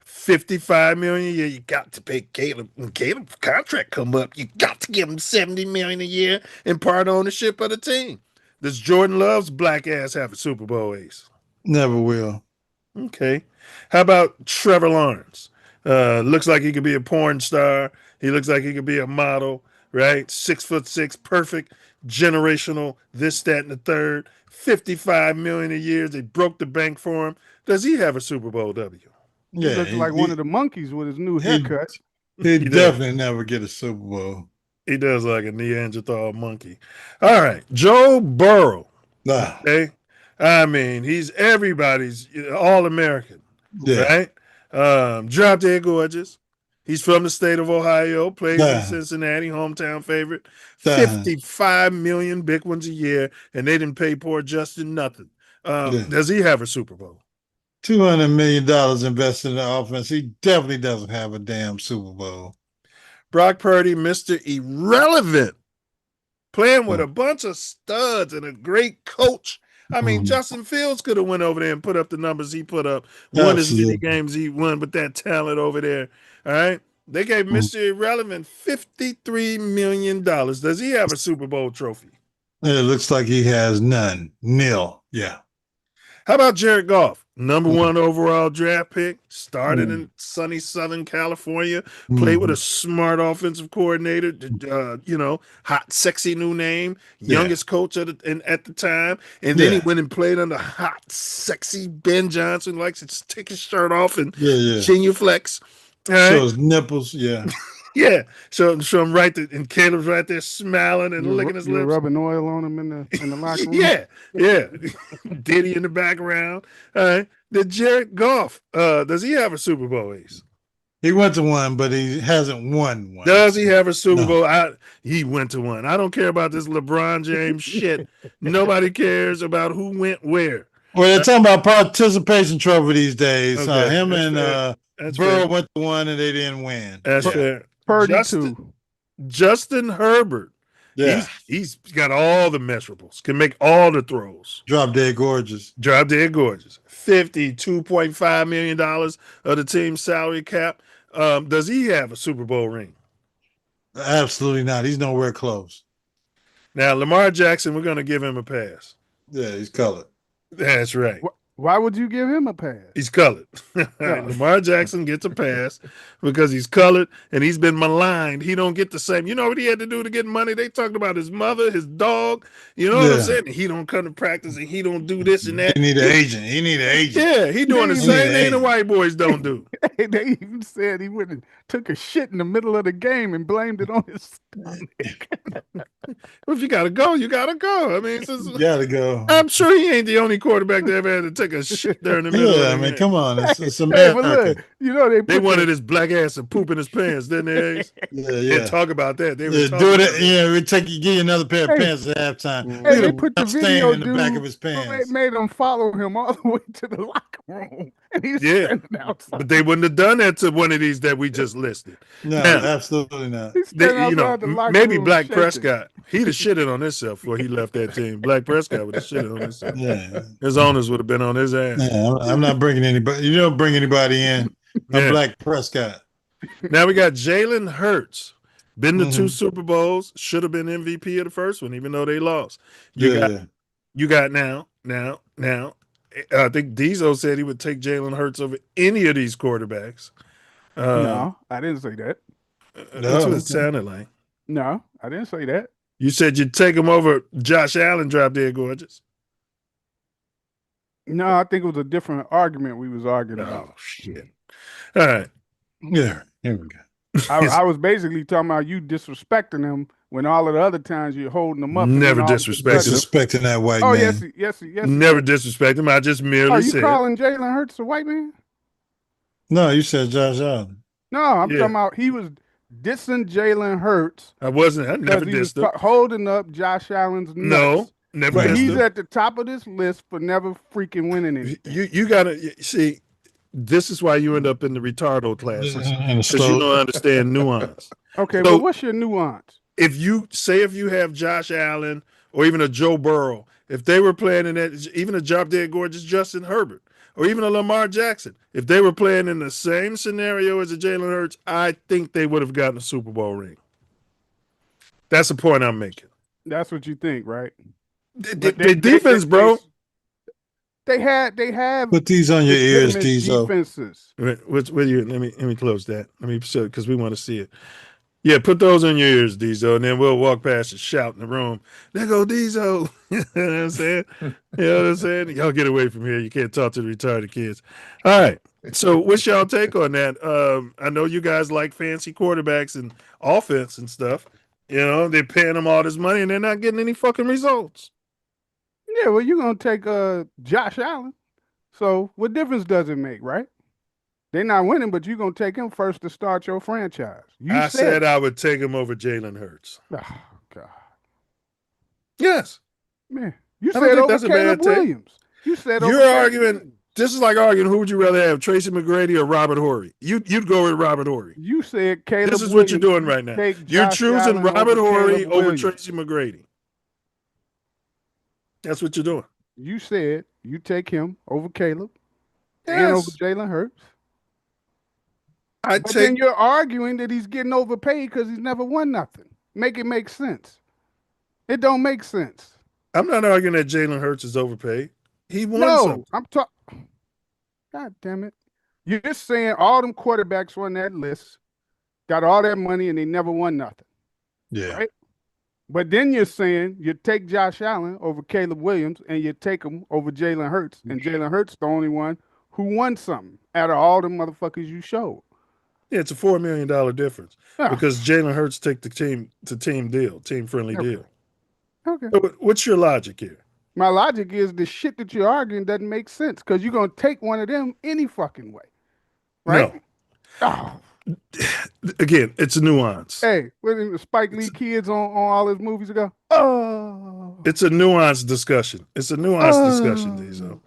B: $55 million a year. You got to pay Caleb. When Caleb's contract come up, you got to give him $70 million a year in part ownership of the team. Does Jordan Love's black ass have a Super Bowl, Ace?
D: Never will.
B: Okay. How about Trevor Lawrence? Looks like he could be a porn star. He looks like he could be a model, right? 6'6", perfect, generational, this, that, and the third. $55 million a year. They broke the bank for him. Does he have a Super Bowl W?
E: He looks like one of the monkeys with his new haircut.
D: He definitely never get a Super Bowl.
B: He does like a Neanderthal monkey. All right. Joe Burrow. Okay. I mean, he's everybody's All-American.
D: Yeah.
B: Right? Drop dead gorgeous. He's from the state of Ohio, plays in Cincinnati, hometown favorite. 55 million big ones a year, and they didn't pay poor Justin nothing. Does he have a Super Bowl?
D: $200 million invested in the offense. He definitely doesn't have a damn Super Bowl.
B: Brock Purdy, Mr. Irrelevant, playing with a bunch of studs and a great coach. I mean, Justin Fields could have went over there and put up the numbers he put up, won as many games he won with that talent over there. All right. They gave Mr. Irrelevant $53 million. Does he have a Super Bowl trophy?
D: It looks like he has none. Nil. Yeah.
B: How about Jared Goff? Number one overall draft pick, started in sunny Southern California, played with a smart offensive coordinator, hot, sexy new name, youngest coach at the time. And then he went and played under hot, sexy Ben Johnson, likes to take his shirt off and genuflex. Right?
D: Show his nipples,
B: Yeah, show him right there, and Caleb's right there smiling and licking his lips.
E: Rubbing oil on him in the locker room.
B: yeah. Diddy in the background. All right. Did Jared Goff, does he have a Super Bowl, Ace?
D: He went to one, but he hasn't won one.
B: Does he have a Super Bowl? He went to one. I don't care about this LeBron James shit. Nobody cares about who went where.
D: Well, they're talking about participation trophy these days.
B: Okay,
D: Him and Burrow
B: fair.
D: went to one and they didn't win.
B: That's fair.
E: Purdy
B: Justin Herbert.
D: Yeah.
B: He's got all the measurables, can make all the throws.
D: Drop dead gorgeous.
B: $52.5 million of the team's salary cap. Does he have a Super Bowl ring?
D: Absolutely not. He's nowhere close.
B: Now, Lamar Jackson, we're going to give him a pass.
D: Yeah, he's colored.
B: That's right.
E: Why would you give him a pass?
B: He's colored. Lamar Jackson gets a pass because he's colored and he's been maligned. He don't get the same. You know what he had to do to get money? They talked about his mother, his dog. You know what I'm saying? He don't come to practice and he don't do this and that.
D: He need an agent.
B: Yeah, he doing the same thing the white boys don't do.
E: They even said he went and took a shit in the middle of the game and blamed it on his stomach.
B: Well, if you gotta go, you gotta go. I mean,
D: You gotta go.
B: I'm sure he ain't the only quarterback that ever had to take a shit there in the middle.
D: Yeah,
B: of
D: I mean,
B: game.
D: come on. It's
E: Hey,
D: America.
E: but look, you know
B: They wanted his black ass to poop in his pants, didn't they? Ace?
D: Yeah.
B: And talk about that. They were
D: Yeah,
B: talking
D: do
B: about
D: it. Yeah, we give you another pair of pants at halftime.
E: Hey,
D: Look
E: they
D: at
E: put the
D: stain
E: video
D: in the back of his
E: They
D: pants.
E: made him follow him all the way to the locker room, and he's
B: Yeah,
E: standing outside.
B: but they wouldn't have done that to one of these that we just listed.
D: No,
B: Now,
D: absolutely not.
E: He's standing outside the locker
B: maybe
E: room
B: Black
E: shaking.
B: Prescott, he'd have shitted on himself before he left that team. Black Prescott would have shitted on himself.
D: Yeah.
B: His owners would have been on his ass.
D: Yeah, I'm not bringing anybody. You don't bring anybody in. I'm
B: Yeah.
D: Black Prescott.
B: Now we got Jalen Hurts. Been to 2 Super Bowls. Should have been MVP of the first one, even though they lost. You got now. I think Diesel said he would take Jalen Hurts over any of these quarterbacks.
E: No, I didn't say that.
B: That's what it sounded like.
E: No, I didn't say that.
B: You said you'd take him over Josh Allen, drop dead gorgeous.
E: No, I think it was a different argument we was arguing about.
B: Oh shit! All right,
D: yeah, here we go.
E: I was basically talking about you disrespecting him when all of the other times you're holding him up.
B: Never disrespecting
D: that white
E: man. Oh yes.
B: Never disrespect him. I just merely said.
E: Are you calling Jalen Hurts a white man?
D: No, you said Josh Allen.
E: No, I'm talking about he was dissing Jalen Hurts.
B: I wasn't. I never dissed him.
E: Holding up Josh Allen's nuts.
B: No, never.
E: But he's at the top of this list for never freaking winning it.
B: You gotta see. This is why you end up in the retardo classes because you don't understand nuance.
E: Okay,
B: so
E: well, what's your nuance?
B: If you have Josh Allen or even a Joe Burrow, if they were playing in that, even a drop dead gorgeous Justin Herbert or even a Lamar Jackson, if they were playing in the same scenario as a Jalen Hurts, I think they would have gotten a Super Bowl ring. That's the point I'm making.
E: That's what you think, right?
B: The defense, bro.
E: They have.
D: Put these on your ears, Diesel.
E: Defenses.
B: Let me close that. Let me show because we want to see it. Yeah, put those on your ears, Diesel, and then we'll walk past and shout in the room. There go Diesel. You know what I'm saying? You know what I'm saying? Y'all get away from here. You can't talk to the retarded kids. All right. So what's y'all take on that? I know you guys like fancy quarterbacks and offense and stuff. You know, they're paying them all this money and they're not getting any fucking results.
E: Yeah, well, you're going to take Josh Allen. So what difference does it make, right? They're not winning, but you're going to take him first to start your franchise.
B: I said I would take him over Jalen Hurts.
E: Oh, God.
B: Yes.
E: Man, you said over Caleb Williams. You said over
B: You're arguing. This is like arguing who would you rather have, Tracy McGrady or Robert Horry? You'd go with Robert Horry.
E: You said Caleb
B: This is
E: Williams.
B: what you're doing right now. You're choosing Robert Horry over Tracy McGrady. That's what you're doing.
E: You said you take him over Caleb and over Jalen Hurts. But then you're arguing that he's getting overpaid because he's never won nothing. Make it make sense. It don't make sense.
B: I'm not arguing that Jalen Hurts is overpaid. He won something.
E: I'm talking. God damn it. You're just saying all them quarterbacks on that list got all that money and they never won nothing.
D: Yeah.
E: Right? But then you're saying you take Josh Allen over Caleb Williams and you take him over Jalen Hurts, and Jalen Hurts the only one who won something out of all the motherfuckers you showed.
B: Yeah, it's a $4 million difference because Jalen Hurts take the team friendly deal.
E: Okay.
B: So what's your logic here?
E: My logic is the shit that you're arguing doesn't make sense because you're going to take one of them any fucking way. Right?
B: No. Again, it's a nuance.
E: Hey, when the Spike Lee kids on all his movies ago? Oh.
B: It's a nuanced discussion. It's a nuanced discussion, Diesel.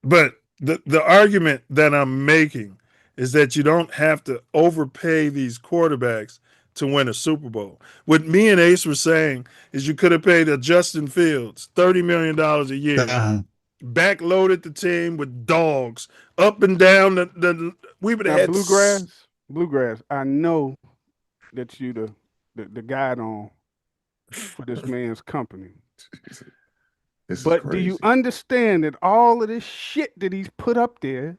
B: But the argument that I'm making is that you don't have to overpay these quarterbacks to win a Super Bowl. What me and Ace were saying is you could have paid a Justin Fields $30 million a year, backloaded the team with dogs up and down we would have had
E: Bluegrass. I know that you the guide on for this man's company. But do you understand that all of this shit that he's put up there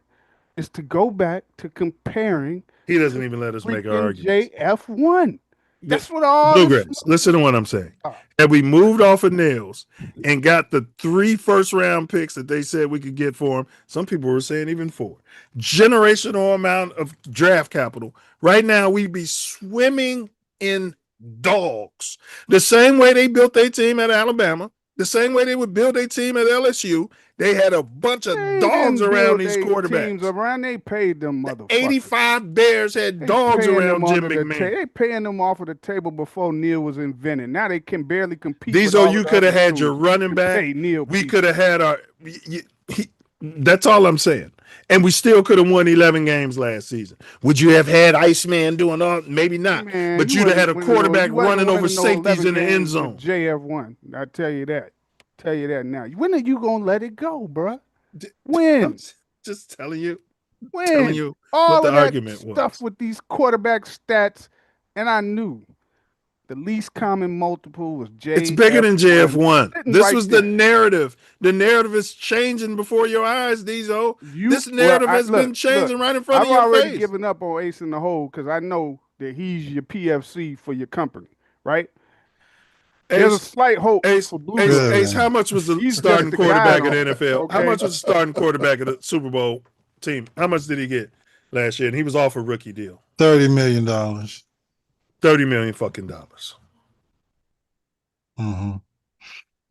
E: is to go back to comparing?
B: He doesn't even let us make our arguments.
E: JF1. That's what all
B: Bluegrass. Listen to what I'm saying. Had we moved off of Nails and got the 3 first-round picks that they said we could get for him, some people were saying even 4, generational amount of draft capital, right now we'd be swimming in dogs. The same way they built their team at Alabama, the same way they would build a team at LSU, they had a bunch of dogs around these quarterbacks.
E: They paid them motherfuckers.
B: 85 Bears had dogs around Jim McMahon.
E: They paying them off of the table before Neil was invented. Now they can barely compete.
B: You could have had your running back. We could have had our. That's all I'm saying. And we still could have won 11 games last season. Would you have had Iceman doing all? Maybe not.
E: Man,
B: but you'd have had a quarterback running over safeties in the end zone.
E: JF1. I tell you that. Tell you that now. When are you gonna let it go, bro? When?
B: I'm just telling you.
E: When?
B: Telling you
E: all
B: what the
E: of that
B: argument
E: stuff
B: was.
E: with these quarterback stats, and I knew the least common multiple was JF1.
B: It's bigger than JF1. This was the narrative The narrative is changing before your eyes, Diesel. This narrative has been changing right in front of your face.
E: I've already given up on Ace in the Hole because I know that he's your PFC for your company, right? There's a slight hope for Blue Jays.
B: Ace, how much was the starting quarterback of the NFL? Okay. How much was the starting quarterback of the Super Bowl team? How much did he get last year? And he was off a rookie deal.
D: $30 million.
B: $30 million fucking dollars.
D: Mm-hmm.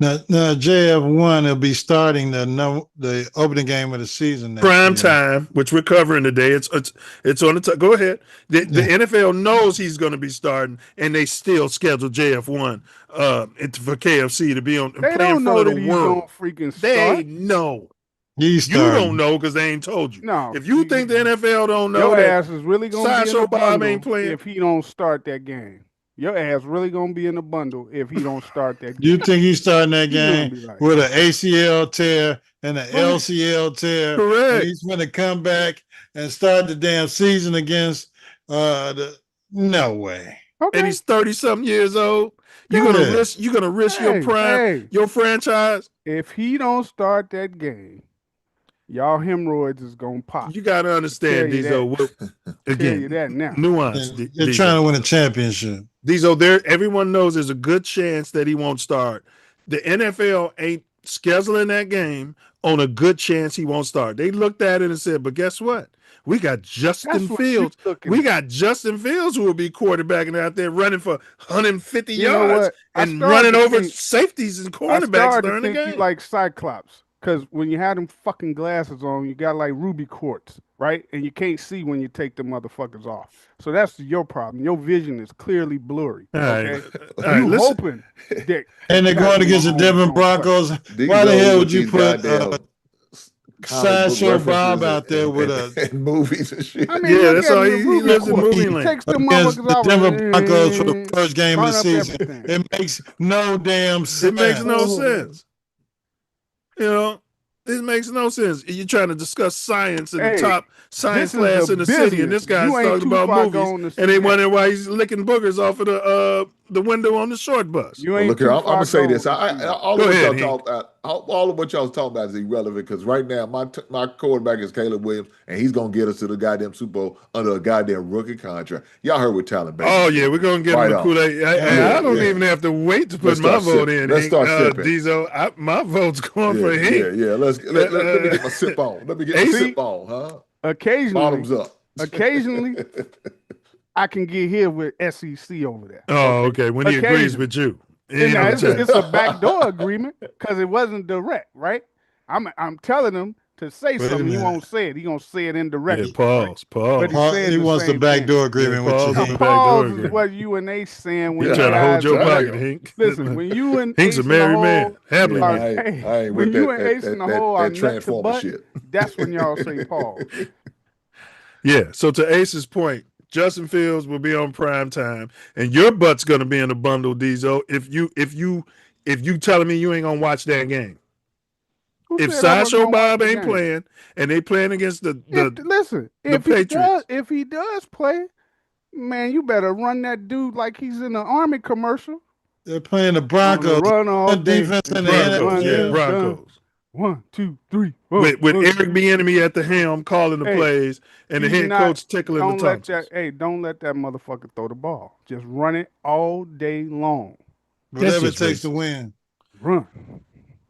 D: Now JF1 will be starting the opening game of the season next
B: prime
D: year.
B: time, which we're covering today. It's on the go ahead. The NFL knows he's going to be starting, and they still schedule JF1 for KFC to be on.
E: They don't know that he's going to freaking start.
B: They know. You don't know because they ain't told you.
E: No,
B: if you think the NFL don't know,
E: your ass is really going to be in
B: Sideshow
E: the
B: Bob
E: bundle
B: ain't playing
E: if he don't start that game. Your ass really gonna be in the bundle if he don't start that game.
D: You think he's starting that game with an ACL tear and an LCL tear?
B: Correct.
D: He's gonna come back and start the damn season against no way.
E: Okay.
B: And he's 30-something years old. You're gonna risk your prime, your franchise.
E: If he don't start that game, y'all hemorrhoids is gonna pop.
B: You gotta understand, Diesel. Again,
E: you that now.
B: Nuance.
D: They're trying to win a championship.
B: Diesel, everyone knows there's a good chance that he won't start. The NFL ain't scheduling that game on a good chance he won't start. They looked at it and said, but guess what? We got Justin Fields. We got Justin Fields who will be quarterbacking out there running for 150 yards and running over safeties and cornerbacks during the game.
E: You like Cyclops. Because when you have them fucking glasses on, you got like ruby quartz, right? And you can't see when you take the motherfuckers off. So that's your problem. Your vision is clearly blurry. Okay? You hoping that
D: and they're going against the Denver Broncos. Why the hell would you put Sideshow Bob out there with
N: and movies and shit?
E: I mean, that's all he lives in movie land. Takes the
D: Denver Broncos for the first game of the season. It makes no damn sense.
B: It makes no sense. You know, this makes no sense. You're trying to discuss science in the top science class in the city, and this guy's talking about movies, and they wondering why he's licking boogers off of the window on the short bus.
N: Look here, I'm gonna say this. All of what y'all talking about is irrelevant because right now my quarterback is Caleb Williams, and he's gonna get us to the goddamn Super Bowl under a goddamn rookie contract. Y'all heard what talent, baby.
B: Oh yeah, we're gonna get him the Kool-Aid. I don't even have to wait to put my vote in.
N: Let's start sipping.
B: Diesel, my vote's going for him.
N: Yeah. Let me get my sip on. Let me get my sip on, huh?
E: Occasionally,
N: bottoms up.
E: Occasionally, I can get here with SEC over there.
B: Oh, okay. When he agrees with you.
E: It's a backdoor agreement because it wasn't direct, right? I'm telling him to say something. He won't say it. He gonna say it indirectly.
B: Yeah, pause.
E: But
D: he wants the backdoor agreement with you.
E: Pause is what you and Ace saying when
B: you trying to hold your pocket, Hink.
E: Listen, when you and
B: Hink's
E: Ace
B: a married man. Happily
N: married. I ain't with
E: when you and Ace in the hole are nut to butt, that's when y'all say pause.
B: Yeah. So to Ace's point, Justin Fields will be on prime time, and your butt's gonna be in the bundle, Diesel. If you telling me you ain't gonna watch that game. If Sideshow Bob ain't playing and they playing against the Patriots.
E: If he does play, man, you better run that dude like he's in an Army commercial.
D: They're playing the Broncos.
E: Run all day.
D: Defense in the
B: Broncos. Yeah, Broncos.
E: 1, 2, 3.
B: With Eric Bieniemy at the helm calling the plays and the head coach tickling the tonsils.
E: Don't let that motherfucker throw the ball. Just run it all day long.
D: Whatever it takes to win.
E: Run.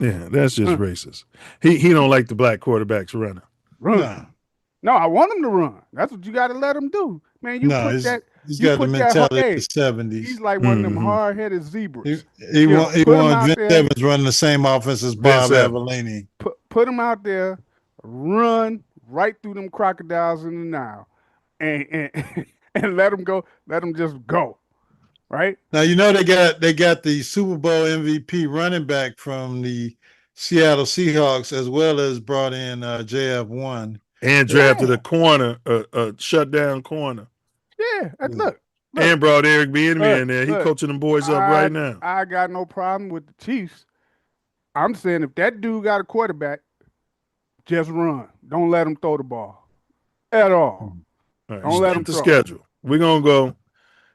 B: Yeah, that's just racist. He don't like the black quarterbacks running.
E: Run. No, I want him to run. That's what you got to let him do. Man,
D: he's got the mentality of the 70s.
E: He's like one of them hard-headed zebras.
D: He want Vince Evans running the same offense as Bob Avellini.
E: Put him out there, run right through them crocodiles in the Nile, and let him go. Let him just go. Right
D: now, you know they got the Super Bowl MVP running back from the Seattle Seahawks, as well as brought in JF1
B: and drafted a corner, a shutdown corner.
E: Yeah, look,
B: and brought Eric Bieniemy in there. He coaching them boys up right now.
E: I got no problem with the Chiefs. I'm saying if that dude got a quarterback, just run. Don't let him throw the ball at all.
B: Right,
E: don't let him throw.
B: Schedule. We're gonna go.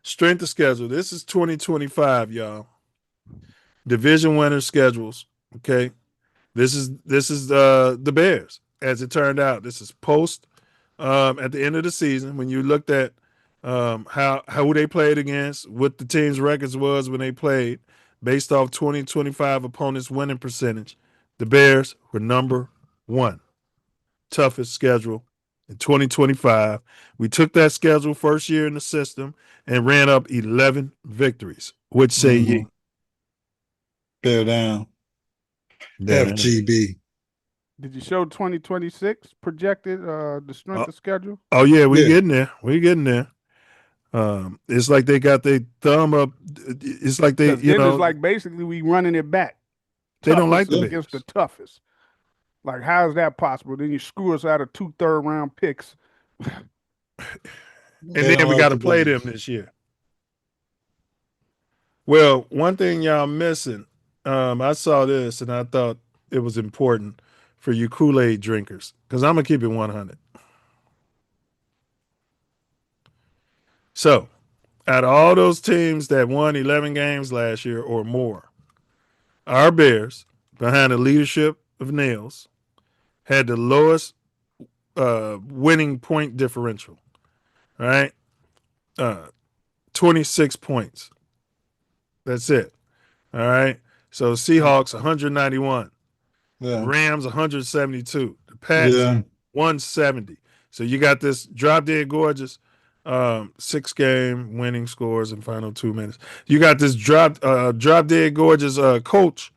B: Strength of schedule. This is 2025, y'all. Division winners schedules. Okay. This is the Bears. As it turned out, this is post at the end of the season when you looked at how they played against, what the team's records was when they played, based off 2025 opponents' winning percentage. The Bears were number 1, toughest schedule in 2025. We took that schedule first year in the system and ran up 11 victories. Which say ye?
D: Bear down. FGB.
E: Did you show 2026 projected the strength of schedule?
B: Oh yeah, we getting there. We getting there. It's like they got their thumb up. It's like they,
E: it's like basically we running it back.
B: They don't like the Bears.
E: Against the toughest. Like, how is that possible? Then you screw us out of 2 third-round picks.
B: And then we got to play them this year. Well, one thing y'all missing, I saw this and I thought it was important for you Kool-Aid drinkers, because I'm going to keep it 100. So, out of all those teams that won 11 games last year or more, our Bears, behind the leadership of Milz, had the lowest winning point differential. All right? 26 points. That's it. All right? So Seahawks 191.
D: Yeah.
B: Rams 172. The Pats 170. So you got this drop dead gorgeous 6-game winning scores in final 2 minutes. You got this drop dead gorgeous coach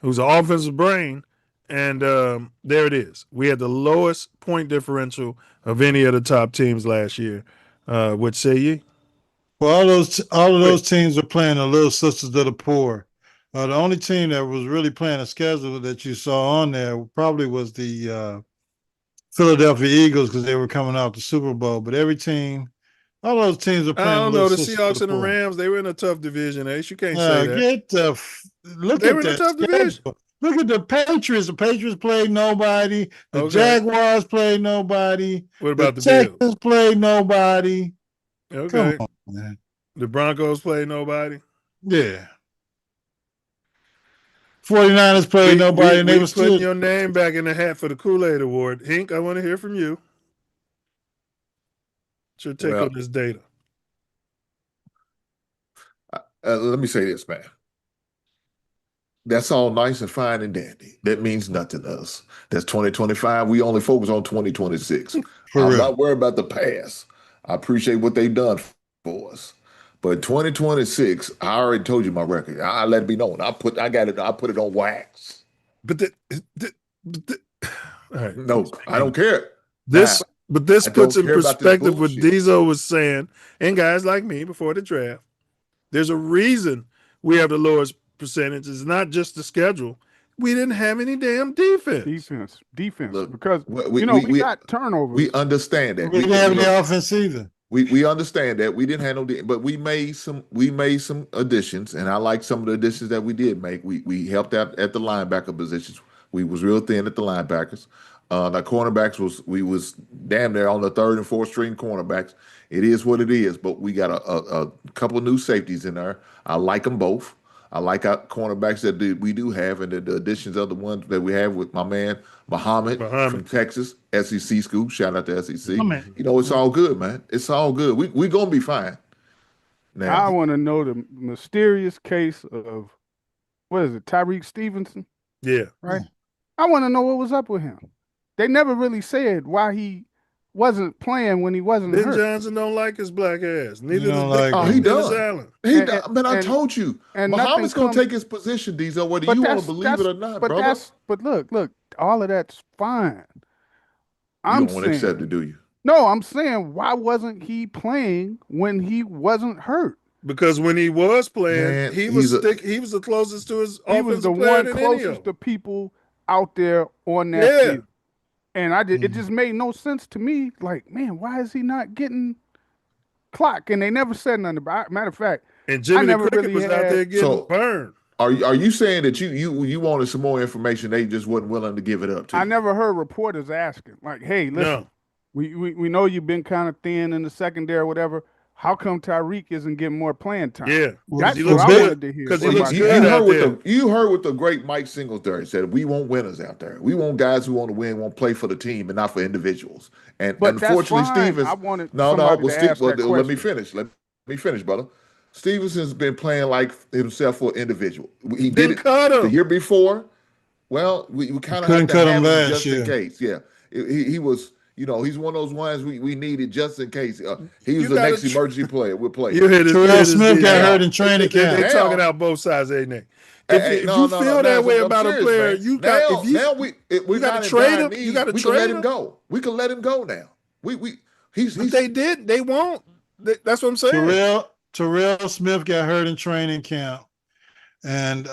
B: who's an offensive brain, and there it is. We had the lowest point differential of any of the top teams last year. What say ye?
D: Well, all of those teams are playing the little sisters of the poor. The only team that was really playing a schedule that you saw on there probably was the Philadelphia Eagles, because they were coming off the Super Bowl. But every team, all those teams are playing.
B: I don't know. The Seahawks and the Rams, they were in a tough division, Ace. You can't say that.
D: They were in a tough division. Look at the Patriots. The Patriots played nobody. The Jaguars played nobody.
B: What about the
D: Texans
B: Bills?
D: played nobody.
B: Okay.
D: Come on, man.
B: The Broncos played nobody.
D: Yeah. 49ers played nobody, and they were
B: putting
D: still
B: your name back in the hat for the Kool-Aid Award. Hink, I want to hear from you. What's your take on this data?
N: Let me say this, man. That's all nice and fine and dandy. That means nothing to us. That's 2025. We only focus on 2026. I'm not worried about the past. I appreciate what they've done for us. But 2026, I already told you my record. I let it be known. I put it on wax.
B: But all right.
N: No, I don't care.
B: This puts in perspective what Diesel was saying, and guys like me before the draft. There's a reason we have the lowest percentage. It's not just the schedule. We didn't have any damn defense.
E: Look, because we got turnovers.
N: We understand that.
D: We didn't have any offense either.
N: We understand that we didn't have no, but we made some additions, and I like some of the additions that we did make. We helped out at the linebacker positions. We was real thin at the linebackers. The cornerbacks we was damn near on the 3rd and 4th string cornerbacks. It is what it is, but we got a couple of new safeties in there. I like them both. I like our cornerbacks that we do have, and the additions of the ones that we have with my man Muhammad from Texas, SEC school. Shout out to SEC. It's all good, man. It's all good. We gonna be fine.
E: Now, I want to know the mysterious case of what is it, Tyreek Stevenson?
B: Yeah,
E: right. I want to know what was up with him. They never really said why he wasn't playing when he wasn't
B: Ben
E: hurt.
B: Johnson don't like his black ass. Neither
N: does
B: he
N: does.
B: Allen.
N: Man, I told you. Muhammad's going to take his position, Diesel, whether you want to believe it or not, brother.
E: But look, all of that's fine.
N: You don't want to accept it, do you?
E: No, I'm saying, why wasn't he playing when he wasn't hurt?
B: Because when he was playing, he was the closest to his offensive player.
E: He was the one closest to people out there on that field. And it just made no sense to me. Like, man, why is he not getting clock? And they never said nothing about it. Matter of fact,
B: and Jimmy the Cricket was out there getting burned.
N: Are you saying that you wanted some more information? They just wasn't willing to give it up to you?
E: I never heard reporters asking, like, hey, listen, we know you've been kind of thin in the secondary or whatever. how come Tyreek isn't getting more playing time?
B: Yeah,
E: that's
B: he
E: what
B: looks
E: I
B: good.
E: wanted to hear.
B: Because he
E: What
B: looks
E: about
B: good
E: that?
B: out there.
N: You heard what the great Mike Singletary said. We want winners out there. We want guys who want to win, want to play for the team, and not for individuals. And
E: But that's
N: unfortunately,
E: fine.
N: Stevens.
E: I wanted
N: Well,
E: somebody to ask that
N: let me
E: question.
N: finish. Let me finish, brother. Stevenson's been playing like himself for an individual. He did it the year before. Well, we kind of
D: couldn't
N: had to
D: cut him
N: have him
D: last
N: just in
D: year.
N: case. Yeah, he was. You know, he's one of those ones we needed just in case. He was
B: You
N: the
B: gotta
N: next emergency player. We'll play.
B: You hit
D: Terrell Smith got hurt in training camp.
B: They talking out both sides, ain't they? If you feel that way about a player, you got
N: we're
B: gotta
N: not
B: trade
N: in
B: him.
N: dire
B: You
N: need.
B: got to
N: We
B: trade
N: can let
B: him.
N: him go. We can let him go now. He's
B: they did. They won't. That's what I'm saying.
D: Terrell Smith got hurt in training camp, and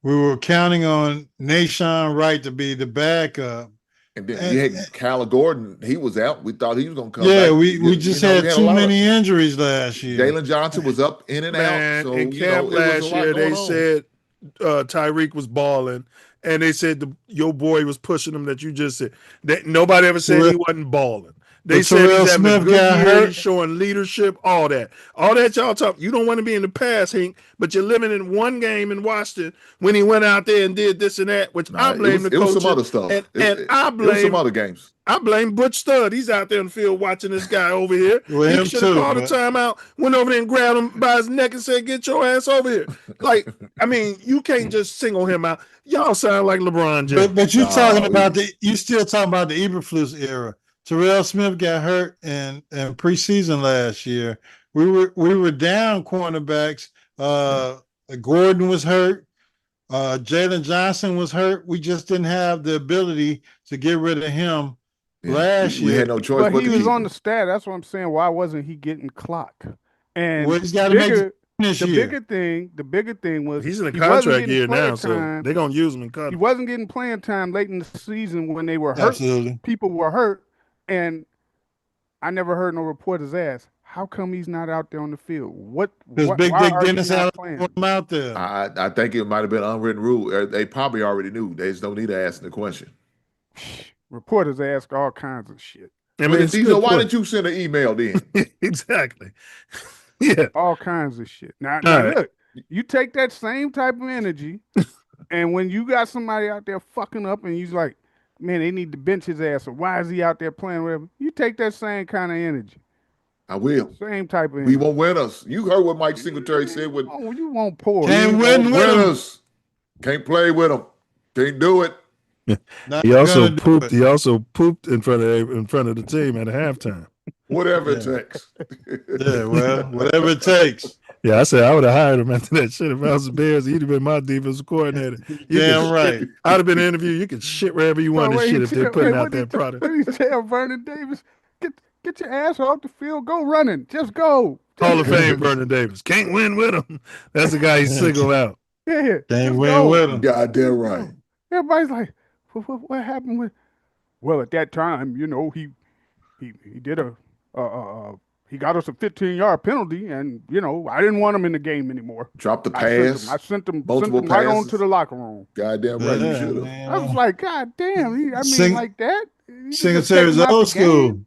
D: we were counting on Nashawn Wright to be the backup.
N: And then you had Kyle Gordon. He was out. We thought he was going to come
D: Yeah,
N: back.
D: we just had too many injuries last year.
N: Jalen Johnson was up in and out. So,
B: in camp last year, they said Tyreek was balling, and they said your boy was pushing him. That you just said that nobody ever said he wasn't balling. They said he's having a good year, he's showing leadership, all that y'all talk. You don't want to be in the past, Hank, but you're living in one game in Washington when he went out there and did this and that, which I blame the coaches.
N: It was some other stuff.
B: And I blame
N: it was some other games.
B: I blame Butch Stud. He's out there in the field watching this guy over here. He should have called a timeout, went over there and grabbed him by his neck and said, "Get your ass over here." Like, I mean, you can't just single him out. Y'all sound like LeBron James.
D: But you're talking about you still talking about the Eberflus era. Terrell Smith got hurt in preseason last year. We were down cornerbacks. Gordon was hurt. Jalen Johnson was hurt. We just didn't have the ability to get rid of him last year.
N: We had no choice.
E: But he was on the stat. That's what I'm saying. Why wasn't he getting clocked? And
D: he's got to make this year.
E: The bigger thing was
B: he's in a contract year now, so they're gonna use him in contract.
E: He wasn't getting playing time late in the season when they were hurt.
D: Absolutely.
E: People were hurt. And I never heard no reporters ask, how come he's not out there on the field?
D: Because Big Dick Dennis out there.
N: I think it might have been an unwritten rule. They probably already knew. There's no need to ask the question.
E: Reporters ask all kinds of shit.
N: I mean, so why didn't you send an email then?
B: Exactly. Yeah.
E: All kinds of shit. Now
B: right.
E: Look, you take that same type of energy, and when you got somebody out there fucking up and you're like, man, they need to bench his ass, or why is he out there playing whatever? You take that same kind of energy.
N: I will.
E: Same type of energy.
N: We won't win us. You heard what Mike Singletary said.
E: Oh, you won't pour.
D: Can't win with
N: us. Can't play with them. Can't do it.
B: He also pooped. He also pooped in front of the team at halftime.
N: Whatever it takes.
D: Yeah, well, whatever it takes.
B: Yeah, I said I would have hired him after that shit. If I was the Bears, he'd have been my defensive coordinator.
D: Damn right.
B: I'd have been in interview. You could shit wherever you want to shit if they're putting out that product.
E: What did he tell Vernon Davis? Get your ass off the field. Go running. Just go.
B: Hall of Fame, Vernon Davis. Can't win with him. That's the guy he singled out.
E: Yeah.
D: Can't win with him.
N: Goddamn right.
E: Everybody's like, what happened with? Well, at that time, you know, he did he got us a 15-yard penalty, and you know, I didn't want him in the game anymore.
N: Dropped the pass.
E: I sent him
N: multiple
E: right on
N: passes.
E: to the locker room.
N: Goddamn right, you should have.
E: I was like, God damn, like that.
D: Singletary's old school.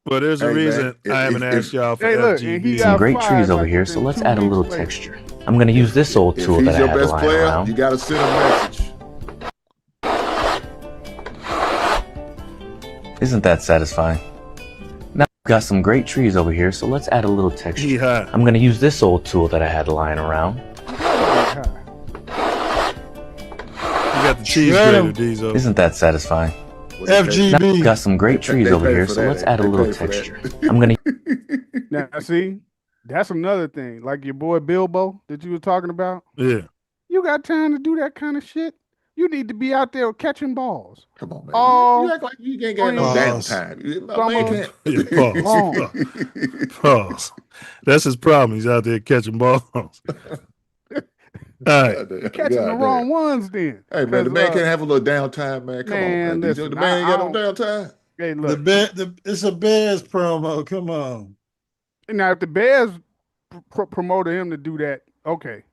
B: Well, there's a reason I haven't asked y'all for FGB.
C: Some great trees over here, so let's add a little texture. I'm going to use this old tool that I had lying around.
N: You got to send a message.
C: Isn't that satisfying? Now I've got some great trees over here, so let's add a little texture. I'm going to use this old tool that I had lying around.
B: You got the cheese grater, Diesel.
C: Isn't that satisfying?
D: FGB.
C: Now I've got some great trees over here, so let's add a little texture. I'm going to...
E: Now, see, that's another thing. Like your boy Bilbo that you were talking about.
B: Yeah.
E: You got time to do that kind of shit? You need to be out there catching balls.
N: Come on, man. You act like you ain't got no damn time.
B: Pause. That's his problem. He's out there catching balls. All right.
E: You're catching the wrong ones then.
N: Hey, man, the man can't have a little downtime, man. Come on, man.
E: Listen,
N: the man ain't got no downtime.
E: Hey, look.
D: It's a Bears promo. Come on.
E: Now, if the Bears promoted him to do that, okay.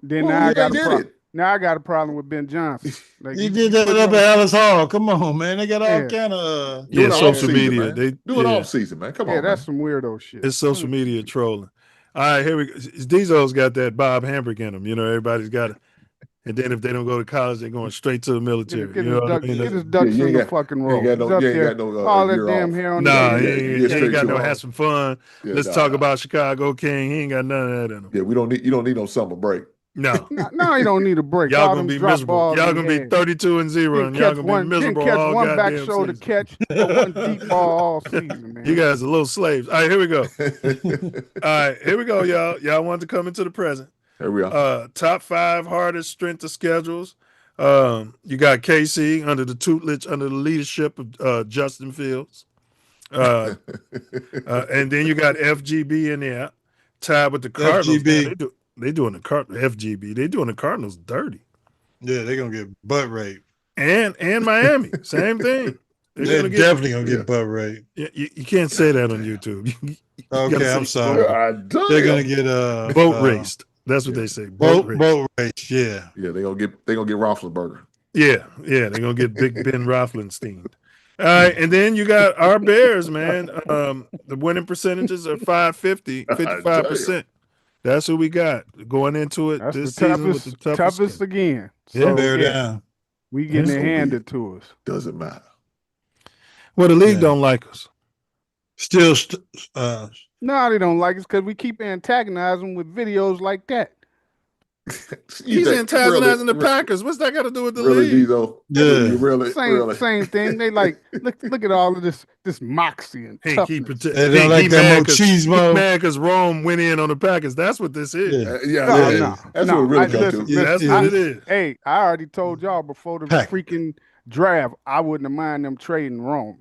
E: Then now I got a problem. Now I got a problem with Ben Johnson. Like,
D: He did that up at Alice Hall. Come on, man. They got all kind of
B: Yeah, social
N: season,
B: media.
N: man.
B: They
N: Do it off season, man. Come on,
E: that's
N: man.
E: some weirdo shit.
B: It's social media trolling. All right, here we go. Diesel's got that Bob Hambrick in them. You know, everybody's got it. And then if they don't go to college, they're going straight to the military.
E: Get
B: you know what I mean?
E: his ducks in the fucking row. All that damn hair on
B: Nah,
E: the
B: he ain't got no have some fun. Let's talk about Chicago King. He ain't got none of that in him.
N: Yeah, you don't need no summer break.
B: No.
E: No, you don't need a break.
B: Y'all
E: All
B: gonna
E: them
B: be
E: drop
B: miserable.
E: balls
B: Y'all
E: in
B: gonna
E: the
B: be
E: air.
B: 32-0, and y'all gonna be miserable
E: catch
B: all
E: one back
B: goddamn
E: shoulder
B: season.
E: catch or one deep ball all season, man.
B: You guys are little slaves. All right, here we go. All right, here we go, y'all. Y'all want to come into the present.
N: Here we are.
B: Top 5 hardest strength of schedules. You got KC under the tutelage, under the leadership of Justin Fields. And then you got FGB in there, tied with the Cardinals.
D: FGB.
B: Man, they doing the FGB. They doing the Cardinals dirty.
D: Yeah, they're gonna get butt raped.
B: And Miami, same thing.
D: They're definitely gonna get butt raped.
B: You can't say that on YouTube. You
D: Okay, I'm sorry. They're gonna get
B: boat raced. That's what they say.
D: Boat race. Yeah.
N: Yeah, they're gonna get Roethlisberger.
B: Yeah, they're gonna get Big Ben Roethlisberger. All right, and then you got our Bears, man. The winning percentages are 55%. That's who we got going into it
E: That's
B: this
E: the
B: season with the
E: toughest again.
B: Yeah,
D: bear down.
E: We getting it handed to us.
N: Doesn't matter.
B: Well, the league don't like us.
D: Still,
E: No, they don't like us because we keep antagonizing with videos like that.
B: He's antagonizing the Packers. What's that got to do with the league?
N: Yeah,
E: same thing. They like look at all of this moxie and
B: Hey,
E: toughness.
D: They don't like that machismo.
B: Mad because Rome went in on the Packers. That's what this is.
N: That's what it really comes to.
B: That's what it is.
E: Hey, I already told y'all before the freaking draft, I wouldn't have mind them trading Rome.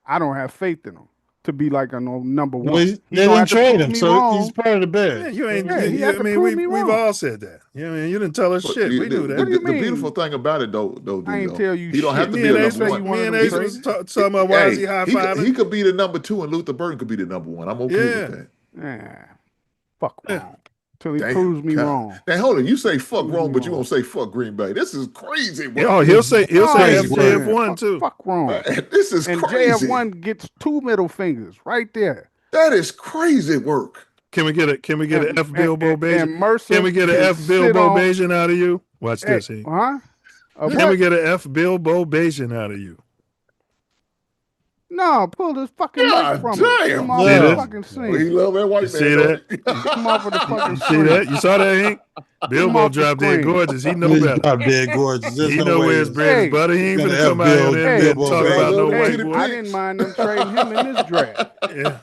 E: I don't have faith in them to be like a number one.
D: Well, they didn't trade him, so he's part of the Bears.
B: Yeah, you ain't.
E: I mean,
B: we've all said that. You know, what I mean, you didn't tell us shit. We knew that.
N: The beautiful thing about it, though,
E: I ain't tell you.
N: He don't have to be a number one.
B: Me and Ace was talking about why is he high fiving?
N: He could be the number 2, and Luther Burton could be the number 1. I'm okay with that.
E: Yeah, fuck wrong. Till he proves me wrong.
N: Now hold on, you say fuck wrong, but you won't say fuck Green Bay. This is crazy.
B: He'll say FJF1 too.
E: Fuck wrong.
N: This is
E: and
N: crazy.
E: JF1 gets 2 middle fingers right there.
N: That is crazy work.
B: Can we get an F Bilbo Bajan?
E: And Mercer
B: Can we get an F Bilbo Bajan out of you? Watch this.
E: Huh?
B: Can we get an F Bilbo Bajan out of you?
E: No, pull this fucking mic from him.
N: Damn.
E: Come off the fucking scene.
N: He love that white man.
B: See that?
E: Come off of the fucking
B: See
E: screen.
B: that? You saw that, Hank? Bilbo dropped dead gorgeous. He know better.
D: Drop dead gorgeous.
B: He know where his bread is butter. He ain't gonna come out here and talk about no white boy.
E: I didn't mind them trading him in this draft.
B: Yeah.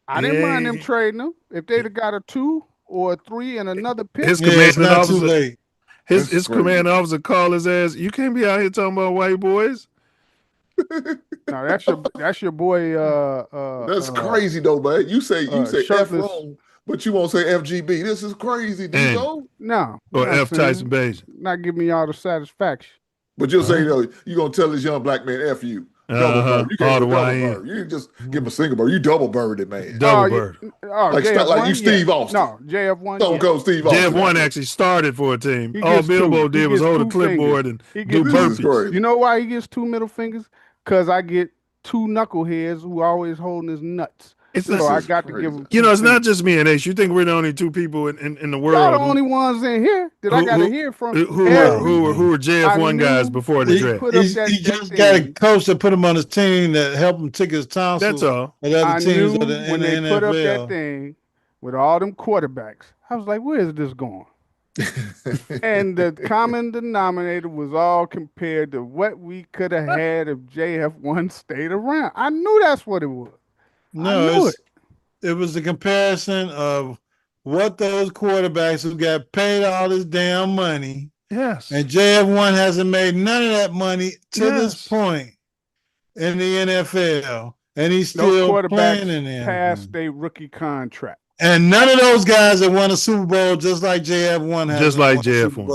E: I didn't mind them trading him. If they'd have got a 2 or a 3 and another pick.
B: His
D: it's not too late.
B: His command officer called his ass. You can't be out here talking about white boys.
E: No, that's your boy.
N: That's crazy though, man. You say F
E: shirtless.
N: wrong, but you won't say FGB. This is crazy, Dizo.
E: No.
B: Or F Tyson Bajan.
E: Not giving me all the satisfaction.
N: But you'll say, you're gonna tell this young black man F you. Double bird. You can't
B: All the way
N: double bird. You didn't just give him a single bird. You double birded, man.
B: Double bird.
N: Like you Steve Austin.
E: No, JF1.
N: Don't go Steve Austin.
B: JF1 actually started for a team. All Bilbo did was hold a clipboard and do burpees.
E: You know why he gets 2 middle fingers? Because I get 2 knuckleheads who always holding his nuts. So I got to give him.
B: You know, it's not just me and Ace. You think we're the only 2 people in the world?
E: Y'all the only ones in here that I got to hear from.
B: Who were JF1 guys before the draft?
D: He just got a coach that put him on his team that helped him tick his tonsils.
B: That's all.
D: And other
E: I
D: teams
E: knew
D: in
E: when
D: the
E: they put up that
D: NFL.
E: thing with all them quarterbacks, I was like, where is this going? And the common denominator was all compared to what we could have had if JF1 stayed around. I knew that's what it was.
D: No, it was the comparison of what those quarterbacks who got paid all this damn money.
B: Yes.
D: And JF1 hasn't made none of that money to this point in the NFL. And he's still playing in there.
E: Past their rookie contract.
D: And none of those guys have won a Super Bowl just like JF1 has.
B: Just like JF1.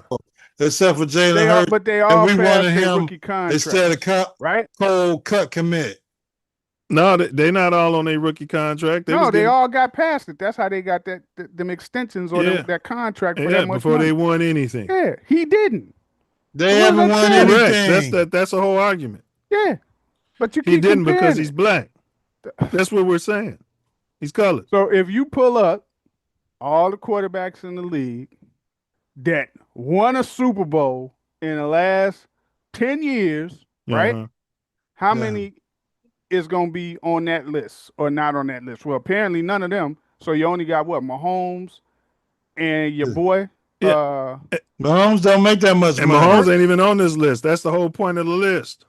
D: Except for Jalen Hurts.
E: But they all
D: and we
E: passed
D: wanted
E: their
D: him
E: rookie contract.
D: instead of
E: right?
D: cold cut commit.
B: No, they're not all on a rookie contract.
E: They all got past it. That's how they got them extensions or that contract for that much
B: before
E: money.
B: they won anything.
E: Yeah, he didn't.
D: They haven't won anything.
B: Correct. That's the whole argument.
E: Yeah, but
B: he didn't because he's black. That's what we're saying. He's colored.
E: So if you pull up all the quarterbacks in the league that won a Super Bowl in the last 10 years, right? How many is going to be on that list or not on that list? Well, apparently none of them. So you only got what? Mahomes and your boy.
D: Mahomes don't make that much
B: money. And Mahomes ain't even on this list. That's the whole point of the list.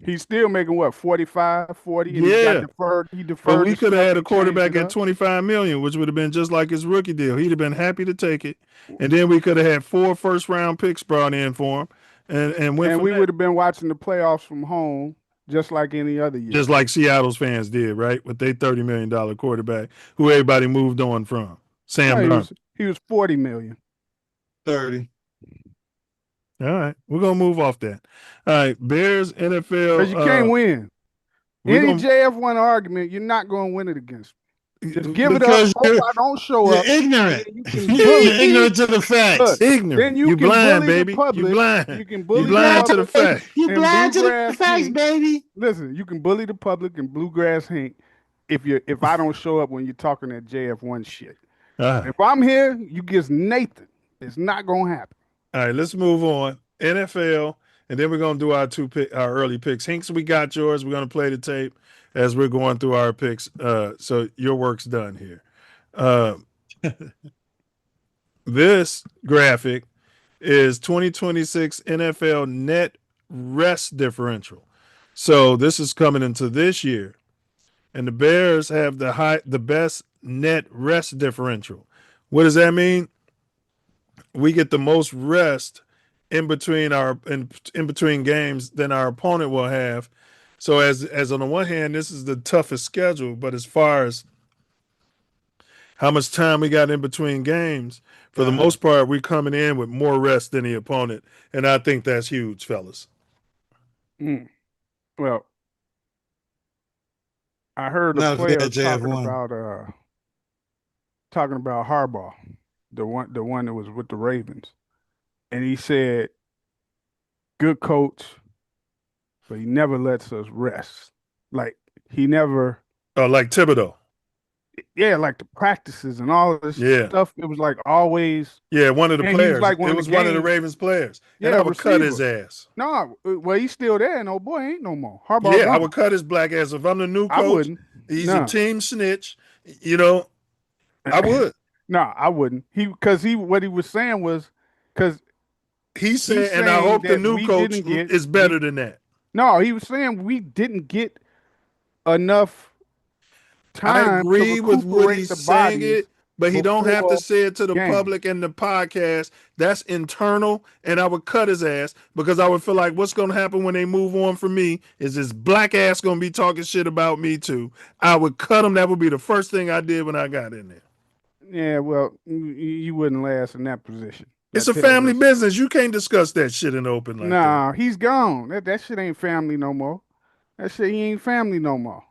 E: He's still making what, 45, 40? And he got deferred. He deferred.
B: But we could have had a quarterback at $25 million, which would have been just like his rookie deal. He'd have been happy to take it, and then we could have had 4 first-round picks brought in for him, and we
E: would have been watching the playoffs from home, just like any other year.
B: Just like Seattle's fans did, right, with their $30 million quarterback, who everybody moved on from, Sam Darnold.
E: He was $40 million.
D: 30.
B: All right, we're gonna move off that. All right, Bears NFL.
E: Because you can't win. Any JF1 argument, you're not gonna win it against me. Just give it up. Hope I don't show up.
D: You're ignorant. You're ignorant to the facts.
B: Ignorant.
E: Then
B: you blind, baby. You blind.
E: You can bully
B: you blind to the facts.
D: You blind to the facts, baby.
E: Listen, you can bully the public and Bluegrass Hank if I don't show up when you're talking that JF1 shit. If I'm here, you get Nathan. It's not gonna happen.
B: All right, let's move on. NFL, and then we're going to do our early picks. Hinks, we got yours. We're going to play the tape as we're going through our picks. So your work's done here. This graphic is 2026 NFL net rest differential. So this is coming into this year, and the Bears have the best net rest differential. What does that mean? We get the most rest in between in between games than our opponent will have. So as on the one hand, this is the toughest schedule, but as far as how much time we got in between games, for the most part, we're coming in with more rest than the opponent, and I think that's huge, fellas.
E: Well, I heard a player talking about Harbaugh. The one that was with the Ravens, and he said, "Good coach, but he never lets us rest. Like he never."
B: Like Thibodeau.
E: Yeah, like the practices and all of this stuff. It was like always.
B: Yeah, one of the players.
E: Like
B: one of the Ravens players. And I would cut his ass.
E: No, well, he's still there, and old boy ain't no more. Harbaugh.
B: Yeah, I would cut his black ass if I'm the new coach.
E: I wouldn't.
B: He's a team snitch. You know, I would.
E: No, I wouldn't. What he was saying was because
B: he's saying, and I hope the new coach is better than that.
E: No, he was saying we didn't get enough time.
B: I agree with what he's saying, but he don't have to say it to the public and the podcast. That's internal, and I would cut his ass because I would feel like what's going to happen when they move on from me is this black ass going to be talking shit about me too. I would cut him. That would be the first thing I did when I got in there.
E: Yeah, well, you wouldn't last in that position.
B: It's a family business. You can't discuss that shit in the open like that.
E: Nah, he's gone. That shit ain't family no more. He ain't family no more.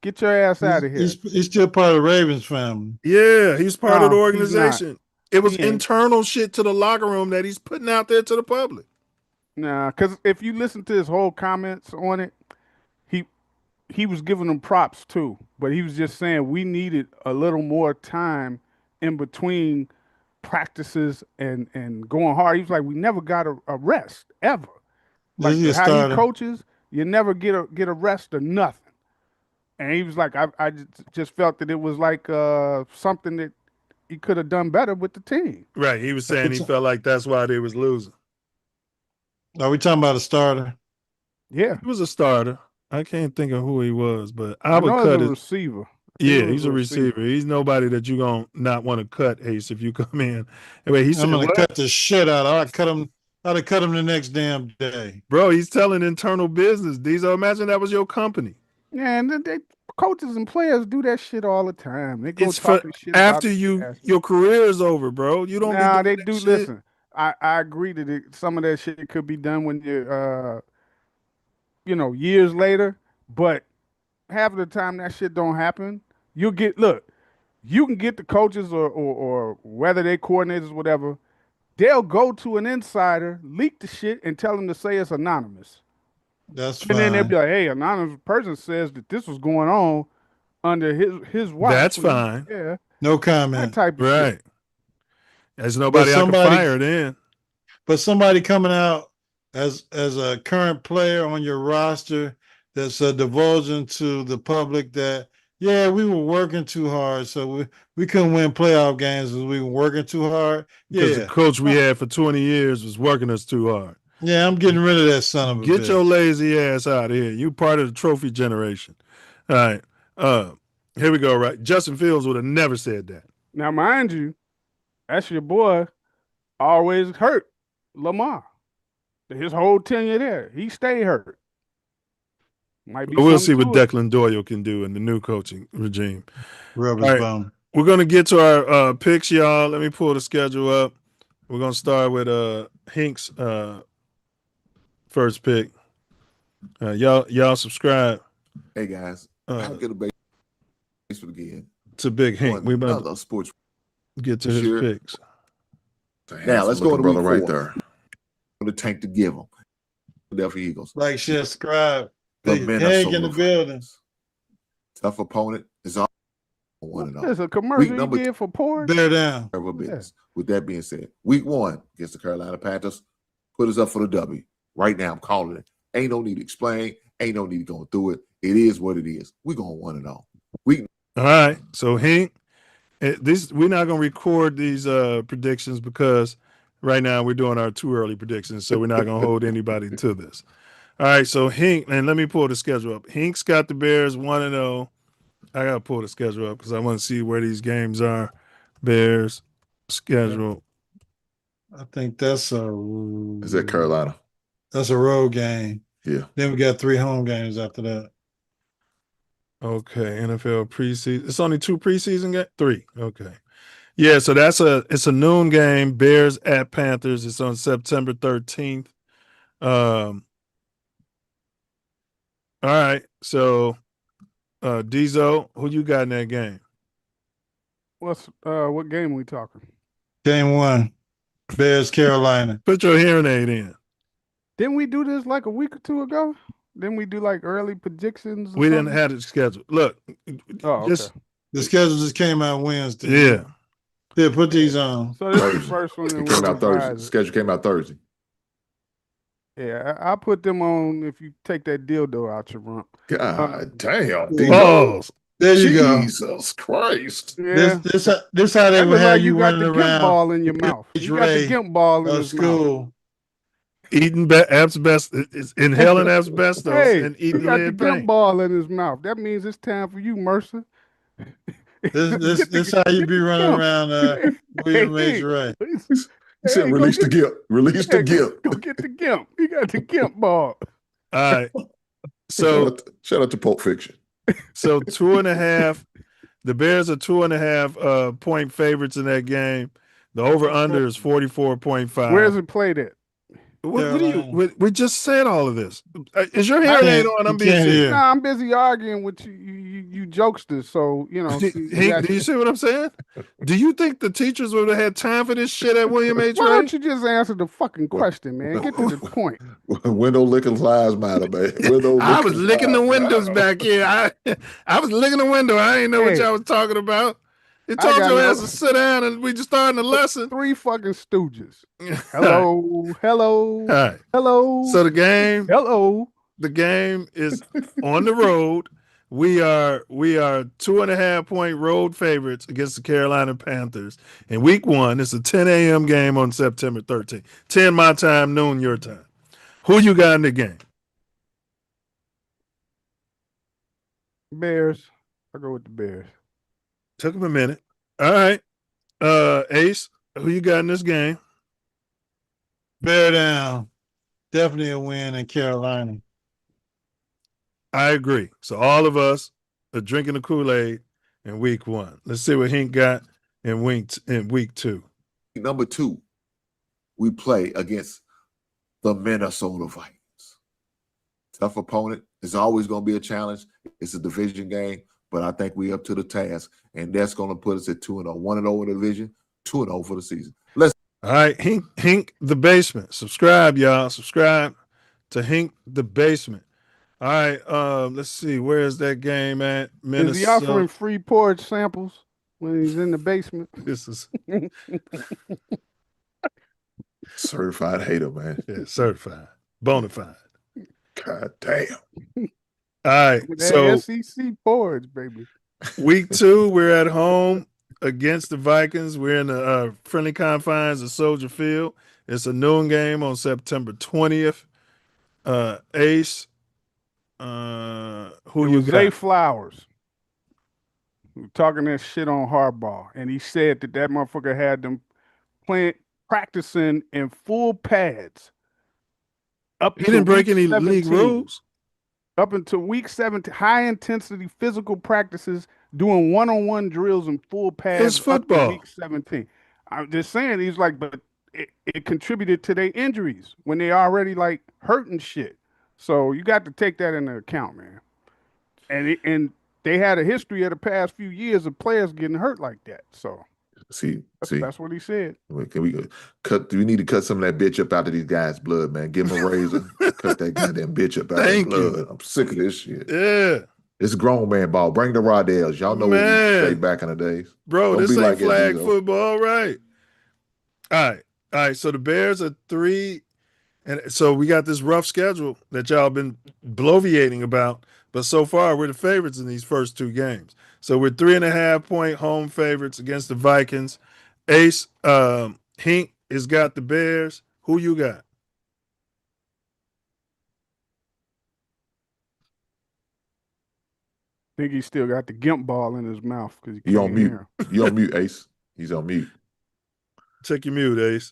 E: Get your ass out of here.
D: He's still part of the Ravens family.
B: Yeah, he's part of the organization. It was internal shit to the locker room that he's putting out there to the public.
E: Nah, because if you listen to his whole comments on it, he was giving them props too. But he was just saying we needed a little more time in between practices and going hard. He was like, we never got a rest ever. Like how he coaches, you never get a rest or nothing. And he was like, I just felt that it was like something that he could have done better with the team.
B: Right. He was saying he felt like that's why they was losing.
D: Are we talking about a starter?
E: Yeah.
B: He was a starter. I can't think of who he was, but I would cut
E: his receiver.
B: Yeah, he's a receiver. He's nobody that you're going to not want to cut, Ace, if you come in. Anyway, he said,
D: I'm going to cut the shit out. I'd have cut him the next damn day.
B: Bro, he's telling internal business. Imagine that was your company.
E: Yeah, and coaches and players do that shit all the time. They go
B: talking shit after your career is over, bro. You don't.
E: Nah, they do. Shit. Listen, I agree that some of that shit could be done when you're, years later. But half of the time that shit don't happen. You can get the coaches or whether they coordinators, whatever, they'll go to an insider, leak the shit, and tell them to say it's anonymous.
D: That's
E: And then they'll
D: fine.
E: be like, hey, anonymous person says that this was going on under his watch.
B: That's fine.
E: Yeah.
D: No
E: That
D: comment.
E: type of
B: Right.
E: shit.
B: There's nobody I can fire then.
D: But somebody coming out as a current player on your roster that's divulging to the public that, yeah, we were working too hard, so we couldn't win playoff games because we were working too hard.
B: Because the
D: Yeah.
B: coach we had for 20 years was working us too hard.
D: Yeah, I'm getting rid of that son of a
B: Get
D: bitch.
B: your lazy ass out of here. You part of the trophy generation. All right. Here we go, right? Justin Fields would have never said that.
E: Now, mind you, that's your boy always hurt, Lamar. His whole tenure there, he stayed hurt. Might be.
B: We'll see what
E: something to it.
B: Declan Doyle can do in the new coaching regime.
D: Rub
B: All
D: his
B: right.
D: bum.
B: We're going to get to our picks, y'all. Let me pull the schedule up. We're going to start with Hink's first pick. Y'all subscribe.
N: Hey guys, I'll get a base again.
B: To Big Hink. We about to
N: sports.
B: Get to his picks.
N: Now let's go to
I: brother
N: week
I: right
N: 4.
I: there.
N: The tank to give them. Philadelphia Eagles.
D: Like, share, subscribe.
N: The
D: Big Hank
N: Minnesota
D: in the building.
N: Tough opponent is all 1-0.
E: There's a commercial
N: Week number
E: you did for porn.
D: Bear down.
N: Terrible business. With that being said, week 1 against the Carolina Panthers, put us up for the W. Right now, I'm calling it. Ain't no need to explain. Ain't no need to go through it. It is what it is. We're going 1-0.
B: All right. So Hink, we're not going to record these predictions because right now we're doing our too early predictions, so we're not going to hold anybody to this. All right. So Hink, and let me pull the schedule up. Hink's got the Bears 1-0. I got to pull the schedule up because I want to see where these games are. Bears schedule.
D: I think that's
N: Is that Carolina?
D: That's a road game.
N: Yeah.
D: Then we got 3 home games after that.
B: Okay, NFL preseason. It's only 2 preseason games? 3. Okay. Yeah, so it's a noon game. Bears at Panthers. It's on September 13th. All right. So Dizo, who you got in that game?
E: What game are we talking?
D: Game 1. Bears, Carolina.
B: Put your hearing aid in.
E: Didn't we do this like a week or 2 ago? Didn't we do like early predictions?
B: We didn't have it scheduled. Look,
E: okay.
D: The schedule just came out Wednesday.
B: Yeah.
D: Yeah, put these on.
E: So this is the first one.
N: It came out Thursday. The schedule came out Thursday.
E: Yeah, I'll put them on if you take that dildo out your rump.
N: God damn.
B: Oh,
D: there you go.
N: Jesus Christ.
E: Yeah.
D: This how they would have you running
E: got the
D: around.
E: gimp ball in your mouth. You got the gimp ball in his
D: school.
B: Eating asbestos, inhaling asbestos, and eating
E: he got
B: lead
E: the gimp
B: paint.
E: ball in his mouth. That means it's time for you, Mercer.
D: This how you be running around William H. Ray.
N: He said, release the gimp. Release the gimp.
E: Go get the gimp. He got the gimp ball.
B: All right. So
N: shout out to Pulp Fiction.
B: So 2.5. The Bears are 2.5 point favorites in that game. The over under is 44.5.
E: Where is it played at?
B: What do you? We just said all of this. Is your hearing aid on? I'm being serious.
E: Nah, I'm busy arguing with you jokesters. So you know.
B: Do you see what I'm saying? Do you think the teachers would have had time for this shit at William H.
E: Why
B: Ray?
E: don't you just answer the fucking question, man? Get to the point.
N: Window licking lives matter, man.
B: I was licking the windows back here. I was licking the window. I didn't know what y'all was talking about. It told your ass to sit down and we just starting the lesson.
E: 3 fucking stooges. Hello. Hello.
B: All right.
E: Hello.
B: So the game.
E: Hello.
B: The game is on the road. We are 2.5 point road favorites against the Carolina Panthers. In week 1, it's a 10 a.m. game on September 13th. 10 my time, noon your time. Who you got in the game?
E: Bears. I'll go with the Bears.
B: Took him a minute. All right. Ace, who you got in this game?
D: Bear down. Definitely a win in Carolina.
B: I agree. So all of us are drinking the Kool-Aid in week 1. Let's see what Hink got in week 2.
N: Number 2, we play against the Minnesota Vikings. Tough opponent. It's always going to be a challenge. It's a division game, but I think we're up to the task, and that's going to put us at 2-0, 1-0 in the division, 2-0 for the season. All
B: right, Hink the Basement. Subscribe, y'all. Subscribe to Hink the Basement. All right, let's see. Where's that game at? Minnesota.
E: Is he offering free porridge samples when he's in the basement?
B: This is
N: certified hater, man.
B: Yeah, certified, bona fide.
N: God damn.
B: All right, so
E: SEC porridge, baby.
B: Week 2, we're at home against the Vikings. We're in the friendly confines of Soldier Field. It's a noon game on September 20th. Ace, who you got?
E: Zay Flowers talking that shit on Harbaugh, and he said that motherfucker had them practicing in full pads.
B: He didn't break any league rules.
E: Up until week 17, high intensity physical practices, doing one-on-one drills in full pads.
B: It's football.
E: Up to week 17. I'm just saying, he's like, but it contributed to their injuries when they already like hurting shit. So you got to take that into account, man. And they had a history of the past few years of players getting hurt like that. So that's what he said.
N: Can we cut? Do we need to cut some of that bitch up out of these guys' blood, man? Give them a razor, cut that goddamn bitch up out of their blood. I'm sick of this shit.
B: Yeah,
N: it's grown man ball. Bring the Roddells. Y'all know what we say back in the days,
B: bro. This ain't flag football, right? All right. So the Bears are 3. And so we got this rough schedule that y'all been bloviating about, but so far we're the favorites in these first 2 games. So we're 3.5-point home favorites against the Vikings. Ace, Hink has got the Bears. Who you got?
E: I think he still got the gimp ball in his mouth because
N: he on mute. You on mute, Ace. He's on mute.
B: Check your mute, Ace.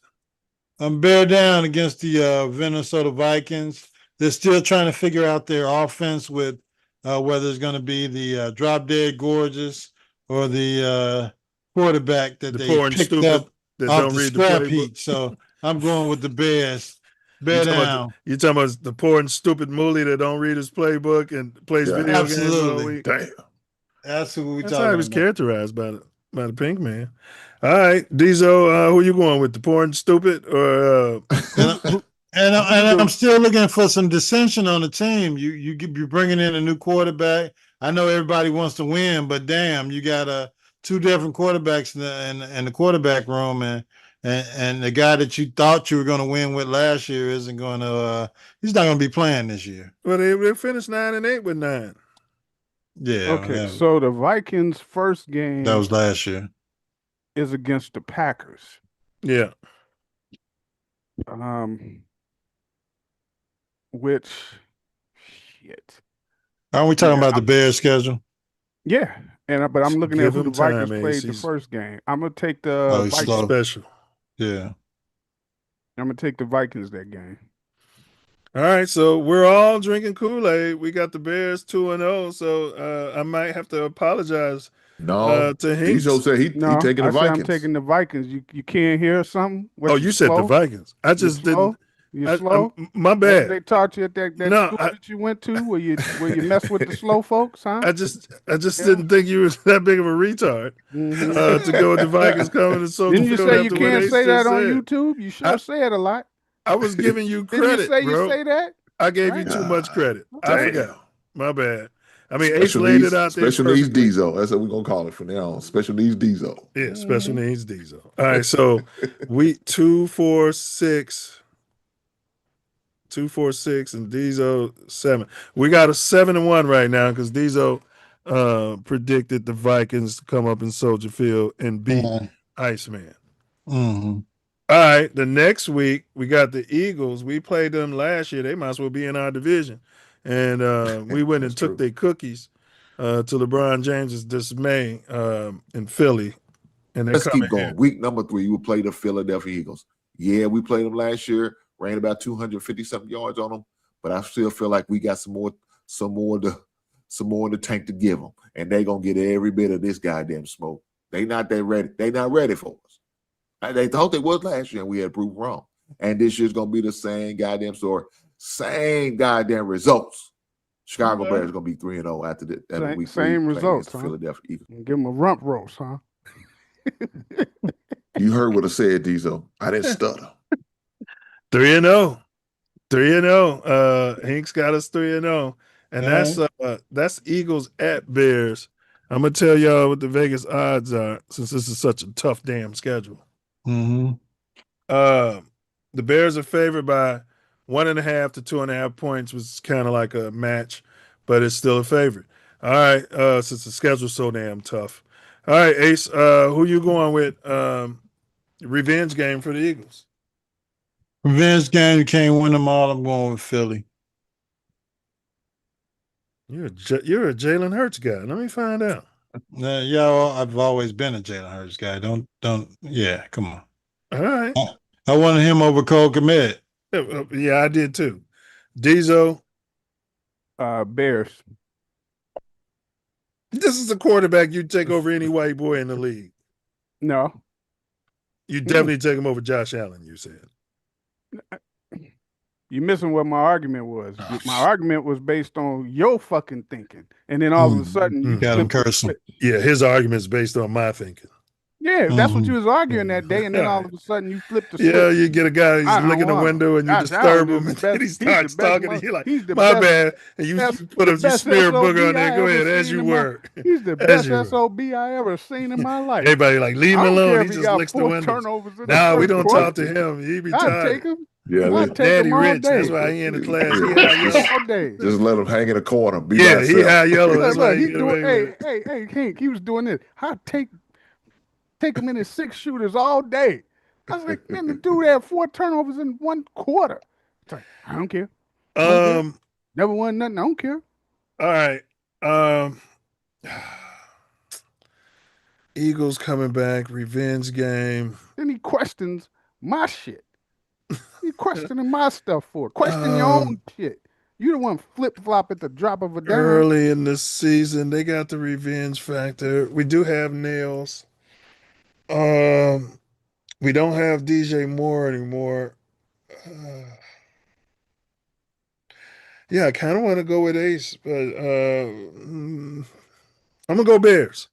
D: I'm bear down against the Minnesota Vikings. They're still trying to figure out their offense with whether it's going to be the drop dead gorgeous or the quarterback that they picked up off the scrap heap. So I'm going with the Bears. Bear down.
B: You talking about the poor and stupid mooly that don't read his playbook and plays video games all week?
D: Damn. That's who we talking about.
B: That's how he was characterized by the pink man. All right, Diesel, who you going with? The poor and stupid, or
D: and I'm still looking for some dissension on the team. You're bringing in a new quarterback. I know everybody wants to win, but damn, you got 2 different quarterbacks in the quarterback room, and the guy that you thought you were going to win with last year isn't going to. He's not going to be playing this year.
B: Well, they finished 9-8 with 9.
D: Yeah.
E: Okay, so the Vikings' first game
D: that was last year
E: is against the Packers.
B: Yeah.
E: Which shit.
D: Aren't we talking about the Bears schedule?
E: Yeah. But I'm looking at who the Vikings played the first game. I'm gonna take the Vikings
B: special.
D: Yeah.
E: I'm gonna take the Vikings that game.
B: All right, so we're all drinking Kool-Aid. We got the Bears 2-0, so I might have to apologize.
N: No,
B: to him.
N: Diesel said he taking the Vikings.
E: I'm taking the Vikings. You can't hear something?
B: You said the Vikings. I just didn't.
E: You slow?
B: My bad.
E: They taught you at that school that you went to where you mess with the slow folks, huh?
B: I just didn't think you were that big of a retard to go with the Vikings coming to Soldier
E: Field. Didn't you say you can't say that on YouTube? You sure say it a lot.
B: I was giving you credit,
E: Didn't you
B: bro.
E: You say that?
B: I gave you too much credit. I forgot. My bad. I mean, Ace laid it out there.
N: Special needs Diesel. That's what we're going to call it from now on. Special needs Diesel.
B: Yeah, special needs Diesel. All right, so we 2, 4, 6. 2, 4, 6, and Diesel 7. We got a 7-1 right now because Diesel predicted the Vikings to come up in Soldier Field and beat Iceman.
D: Mm-hmm.
B: All right, the next week we got the Eagles. We played them last year. They might as well be in our division. And we went and took their cookies to LeBron James's dismay in Philly. And
N: let's keep going. Here. Week number 3, we play the Philadelphia Eagles. Yeah, we played them last year. Ran about 250-something yards on them, but I still feel like we got some more in the tank to give them, and they gonna get every bit of this goddamn smoke. They not that ready. They not ready for us. They thought they was last year, and we had proved wrong. And this year's gonna be the same goddamn story. same goddamn results. Chicago Bears are gonna be 3-0 after the week 3.
E: Same results,
N: The Philadelphia Eagles.
E: Give them a rump roast, huh?
N: You heard what I said, Diesel. I didn't stutter.
B: 3-0. 3-0. Hinks got us 3-0. And that's Eagles at Bears. I'm gonna tell y'all what the Vegas odds are, since this is such a tough damn schedule.
D: Mm-hmm.
B: The Bears are favored by 1.5 to 2.5 points, which is kind of like a match, but it's still a favorite. All right, since the schedule's so damn tough. All right, Ace, who you going with? Revenge game for the Eagles.
D: Revenge game, you can't win them all. I'm going with Philly.
B: You're a Jalen Hurts guy. Let me find out.
D: I've always been a Jalen Hurts guy. Yeah, come on.
B: All right.
D: I wanted him over Cole Kmet.
B: Yeah, I did too. Diesel.
E: Bears.
B: This is a quarterback you'd take over any white boy in the league.
E: No.
B: You definitely take him over Josh Allen, you said.
E: You're missing what my argument was. My argument was based on your fucking thinking. And then all of a sudden you
D: got him cursing.
B: Yeah, his argument is based on my thinking.
E: Yeah, that's what you was arguing that day, and then all of a sudden you flipped the switch.
B: Yeah, you get a guy who's looking the window and you disturb him, and then he starts talking, and you're like, my bad. And you put a smear booger on there. Go ahead, as you were.
E: He's the best SOB I ever seen in my life.
B: Everybody like, leave him alone. He just licks the windows. Nah, we don't talk to him. He be tired.
E: I'd take him.
N: Yeah,
B: Daddy Rich. That's why he in the class.
N: Just let him hang in a corner.
B: He high yellow. That's why he
E: Hey, Hank, he was doing this. I'd take him in his 6 shooters all day. I was like, man, the dude had 4 turnovers in 1 quarter. It's like, I don't care. Never won nothing. I don't care.
B: All right. Eagles coming back, revenge game.
E: Then he questions my shit. You questioning my stuff for? Question your own shit. You the one flip-flop at the drop of a dime.
B: Early in the season, they got the revenge factor. We do have nails. We don't have DJ Moore anymore. Yeah, I kind of want to go with Ace, but I'm gonna go Bears.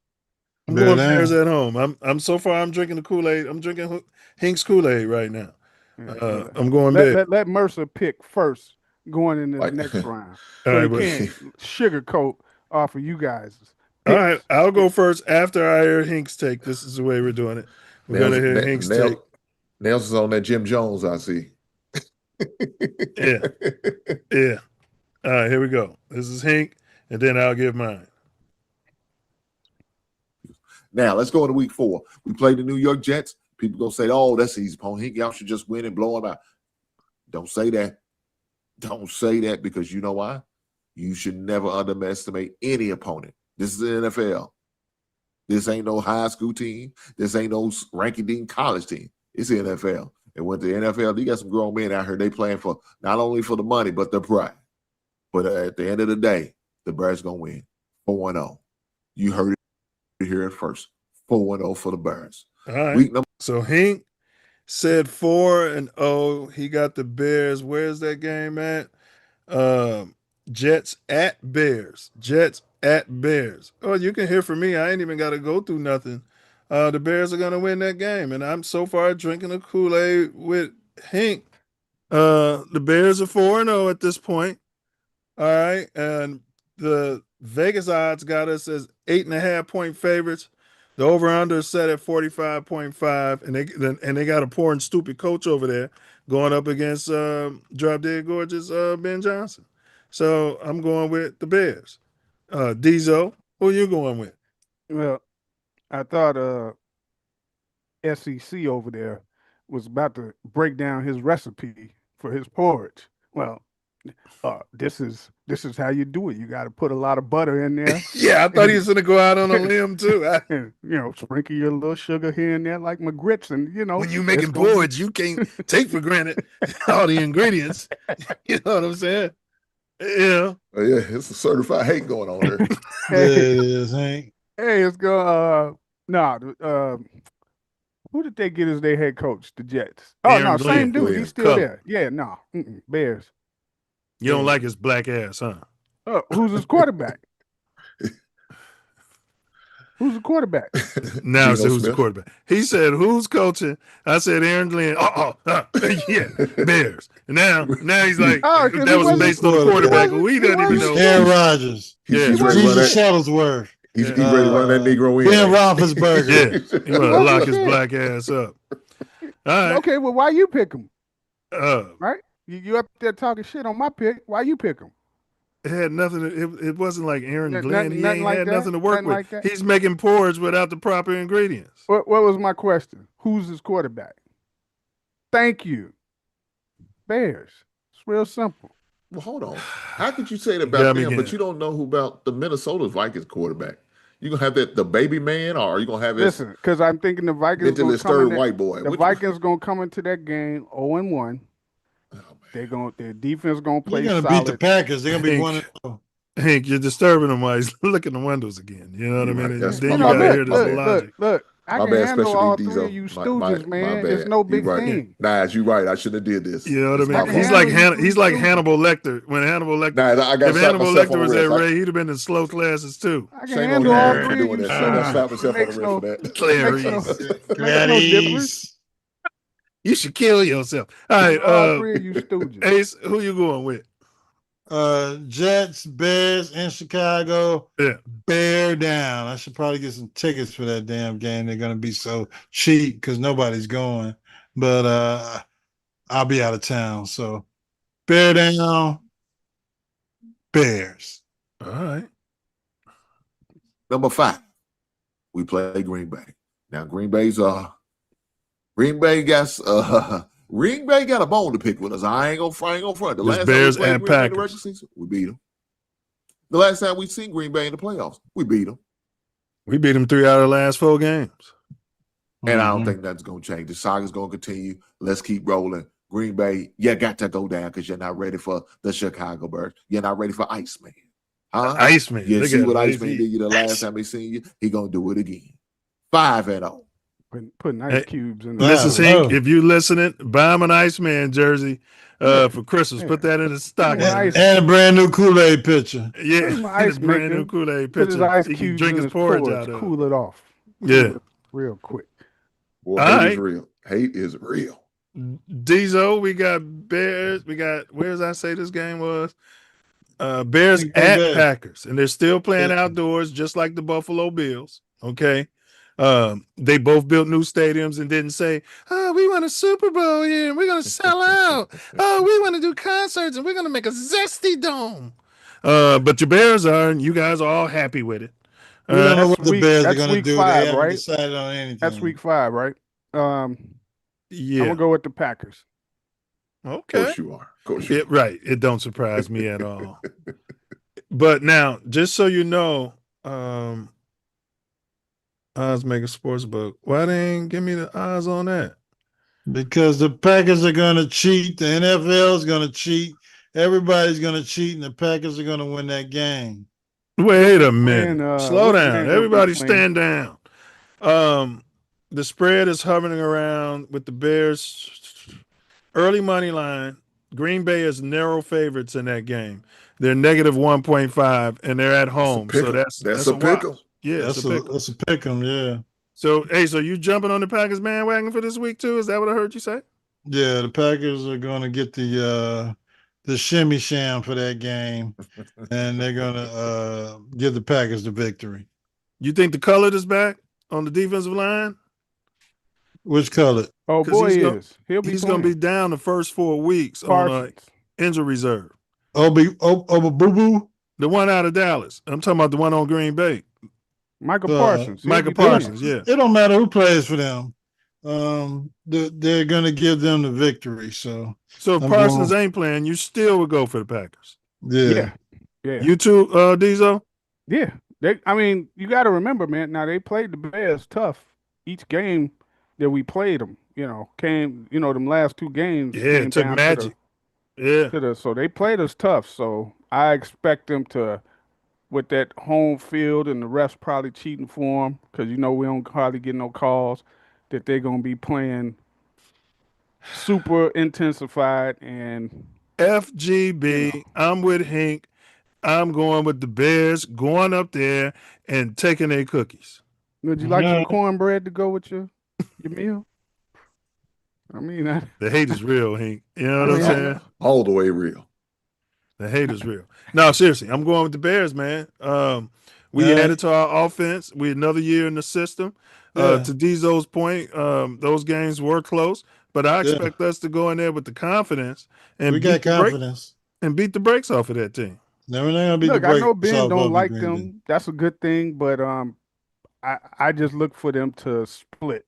B: I'm going Bears at home. I'm so far. I'm drinking the Kool-Aid. I'm drinking Hink's Kool-Aid right now. I'm going Bears.
E: Let Mercer pick first going into the next round, so he can't sugarcoat off of you guys.
B: All right, I'll go first after I hear Hink's take. This is the way we're doing it. We're going to hear Hink's take.
N: Nelson's on that Jim Jones, I see.
B: Yeah. All right, here we go. This is Hink, and then I'll give mine.
N: Now, let's go into week 4. We played the New York Jets. People going to say, oh, that's easy, opponent. Hink, y'all should just win and blow them out. Don't say that. Don't say that, because you know why? You should never underestimate any opponent. This is the NFL. This ain't no high school team. This ain't no ranking college team. It's the NFL. And with the NFL, you got some grown men out here. They playing for not only for the money, but the pride. But at the end of the day, the Bears going to win 4-0. You heard it here at first. 4-0 for the Bears.
B: All right. So Hink said 4-0. He got the Bears. Where's that game at? Jets at Bears. Jets at Bears. Oh, you can hear from me. I ain't even got to go through nothing. The Bears are going to win that game. And I'm so far drinking the Kool-Aid with Hink. The Bears are 4-0 at this point. All right. And the Vegas odds got us as 8.5-point favorites. The over-under is set at 45.5. And they got a poor and stupid coach over there going up against Drop Dead Gorgeous Ben Johnson. So I'm going with the Bears. Diesel, who you going with?
E: Well, I thought SEC over there was about to break down his recipe for his porridge. Well, this is how you do it. You got to put a lot of butter in there.
B: Yeah, I thought he was going to go out on a limb too.
E: And, sprinkle your little sugar here and there like my grits, and
B: when you making porridge, you can't take for granted all the ingredients. You know what I'm saying? Yeah.
N: Oh, yeah, it's a certified hate going on there.
D: It is, Hank.
E: Hey, it's going. Who did they get as their head coach? The Jets. Oh,
B: Aaron
E: no,
B: Glenn.
E: same dude. He's still there. Yeah, no. Bears.
B: You don't like his black ass, huh?
E: Who's his quarterback? Who's the quarterback?
B: Now it's who's the quarterback. He said, who's coaching? I said, Aaron Glenn. Yeah, Bears. And now he's like, that was based on the quarterback who he doesn't even know.
D: Aaron Rodgers.
B: Yeah.
D: Jesus Shuttlesworth.
N: He's ready to run that Negro in.
D: Ben Roethlisberger.
B: Yeah, he want to lock his black ass up. All right.
E: Okay, well, why you pick him?
B: Uh,
E: Right? You up there talking shit on my pick. Why you pick him?
B: It had nothing. It wasn't like Aaron Glenn. He
E: nothing
B: ain't
E: like
B: had
E: that?
B: nothing to work
E: Nothing
B: with.
E: like that?
B: He's making porridge without the proper ingredients.
E: What was my question? Who's his quarterback? Thank you. Bears. It's real simple.
N: Well, hold on. How could you say that
B: got
N: about
B: me
N: them,
B: again.
N: but you don't know who about the Minnesota Vikings quarterback? You gonna have the baby man, or are you gonna have his
E: Listen, because I'm thinking the Vikings
N: mentally
E: gonna come
N: stirred
E: in
N: white boy?
E: The Vikings gonna come into that game 0-1. Their defense gonna play
D: They're gonna
E: solid.
D: beat the Packers. They're gonna be 1-0.
B: Hank, you're disturbing him while he's looking in the windows again. You know what I mean?
N: Right. That's
B: Then
N: my
B: you gotta
N: bad.
B: hear this logic.
E: Look. I
N: My
E: can
N: bad,
E: handle
N: Special
E: all
N: D,
E: three
N: Diesel.
E: of you
N: My
E: stooges, man.
N: bad.
E: It's no
N: You
E: big
N: right.
E: thing.
N: Nah, you right. I shouldn't have did this.
B: You know what I
N: It's my
B: mean? He's
N: fault.
B: like Hannibal Lecter. When Hannibal Lecter,
N: Nah, I got
B: if
N: slapped
B: Hannibal
N: myself
B: Lecter
N: on
B: was
N: the
B: at
N: wrist.
B: Ray, he'd have been in slow classes too.
E: I can
N: Shame on
E: handle
N: you
E: all
N: for
E: three of
N: doing
E: you
N: that. I got slapped
E: stooges.
N: myself on the wrist for that.
B: Clarice.
E: No difference.
B: You should kill yourself. All right,
E: All three of you stooges.
B: Ace, who you going with?
D: Jets, Bears in Chicago.
B: Yeah.
D: Bear down. I should probably get some tickets for that damn game. They're gonna be so cheap because nobody's going. But I'll be out of town. So bear down. Bears.
B: All right.
N: Number 5, we play Green Bay. Now Green Bay got a bone to pick with us. I ain't gonna front. The
B: This
N: last
B: Bears
N: time we played
B: and
N: Green Bay in the
B: Packers.
N: regular season, we beat them. The last time we seen Green Bay in the playoffs, we beat them.
B: We beat them 3 out of the last 4 games.
N: And I don't think that's going to change. The saga's going to continue. Let's keep rolling. Green Bay, you got to go down because you're not ready for the Chicago Bears. You're not ready for Iceman. Huh?
B: Iceman.
N: You
B: Look
N: see
B: at
N: what
B: him.
N: Iceman did you the last time he seen you? He going to do it again. 5-0.
E: Putting ice cubes in.
B: Listen, Hank, if you listening, buy him an Iceman jersey for Christmas. Put that in his stocking.
D: And a brand new Kool-Aid pitcher.
B: Yeah,
E: Put him an ice
B: a brand
E: maker.
B: new Kool-Aid
E: Put his
B: pitcher.
E: ice
B: He can
E: cubes
B: drink
E: in
B: his
E: his
B: porridge
E: porridge,
B: out of.
E: cool it off.
B: Yeah.
E: Real quick.
N: Boy,
B: All
N: hate
B: right.
N: is real. Hate is real.
B: Diesel, we got Bears. We got, where does I say this game was? Bears
D: Green Bay
B: at
D: Bears.
B: Packers. And they're still playing outdoors, just like the Buffalo Bills. Okay. They both built new stadiums and didn't say, oh, we want a Super Bowl here and we're going to sell out. Oh, we want to do concerts and we're going to make a zesty dome. But your Bears are, and you guys are all happy with it.
D: We don't know what the Bears are
E: that's
D: going to
E: week
D: do.
E: 5,
D: They haven't
E: right?
D: decided on anything.
E: That's week 5, right?
B: Yeah.
E: I'm gonna go with the Packers.
B: Okay.
N: Of course you are. Of course you
B: Yeah, right. It don't surprise me at all. But now, just so you know, odds make a sports book. Why they ain't give me the odds on that?
D: Because the Packers are going to cheat. The NFL is going to cheat. Everybody's going to cheat, and the Packers are going to win that game.
B: Wait a minute.
E: playing,
B: Slow
E: what's the
B: down.
E: game they'll be
B: Everybody
E: playing?
B: stand down. The spread is hovering around with the Bears early money line. Green Bay is narrow favorites in that game. They're negative 1.5 and they're at home. So that's
N: a
B: watch.
N: pick 'em.
B: Yeah,
D: That's a pick 'em, yeah.
B: So, hey, so you jumping on the Packers bandwagon for this week too? Is that what I heard you say?
D: Yeah, the Packers are going to get the shimmy sham for that game, and they're going to give the Packers the victory.
B: You think the colored is back on the defensive line?
D: Which color?
E: Oh,
B: 'Cause
E: boy,
B: he's
E: he's
B: going to be down the first 4 weeks on injury reserve.
D: Boo Boo?
B: The one out of Dallas. I'm talking about the one on Green Bay.
E: Michael Parsons.
B: Michael Parsons, yeah.
D: It don't matter who plays for them. They're going to give them the victory. So
B: if Parsons ain't playing, you still would go for the Packers.
D: Yeah.
B: You too, Diesel?
E: Yeah. I mean, you got to remember, man. Now they played the Bears tough each game that we played them. Them last 2 games.
B: Yeah,
E: came
B: it took
E: down
B: magic.
E: so they played us tough. So I expect them to, with that home field and the refs probably cheating for them because we don't hardly get no calls, that they're gonna be playing super intensified and
B: FGB. I'm with Hink. I'm going with the Bears, going up there and taking their cookies.
E: Would you like some cornbread to go with your meal? I mean,
B: the hate is real, Hink. You know what I'm saying?
N: All the way real.
B: The hate is real. No, seriously, I'm going with the Bears, man. We added to our offense. We another year in the system. To Dzo's point, those games were close, but I expect us to go in there with the confidence and
D: we got confidence
B: and beat the brakes off of that team.
D: Never gonna beat
E: Look,
D: the
E: I
D: brakes
E: know Ben
D: off
E: don't
D: of
E: like
D: Green
E: them.
D: Bay.
E: That's a good thing, but I just look for them to split,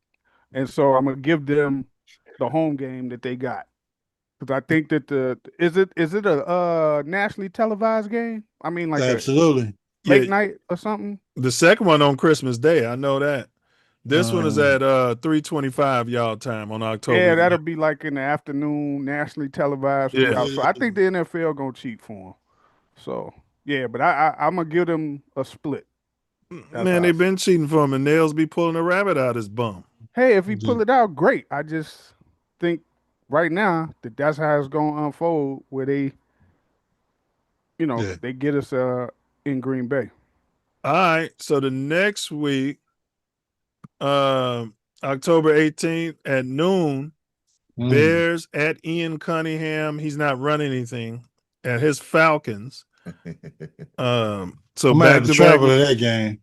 E: and so I'm gonna give them the home game that they got because I think that is it a nationally televised game? I mean, like
D: Absolutely
E: late night or something.
B: The second one on Christmas Day, I know that. This one is at 3:25 y'all time on October.
E: Yeah, that'll be like in the afternoon, nationally televised.
B: Yeah.
E: So I think the NFL gonna cheat for them. So yeah, but I'm gonna give them a split.
B: Man, they've been cheating for him, and Nails be pulling a rabbit out his bum.
E: Hey, if he pull it out, great. I just think right now that's how it's gonna unfold. Where they, they get us in Green Bay.
B: All right. So the next week, October 18th at noon, Bears at Ian Cunningham. He's not running anything at his Falcons. So
D: back to travel to that game.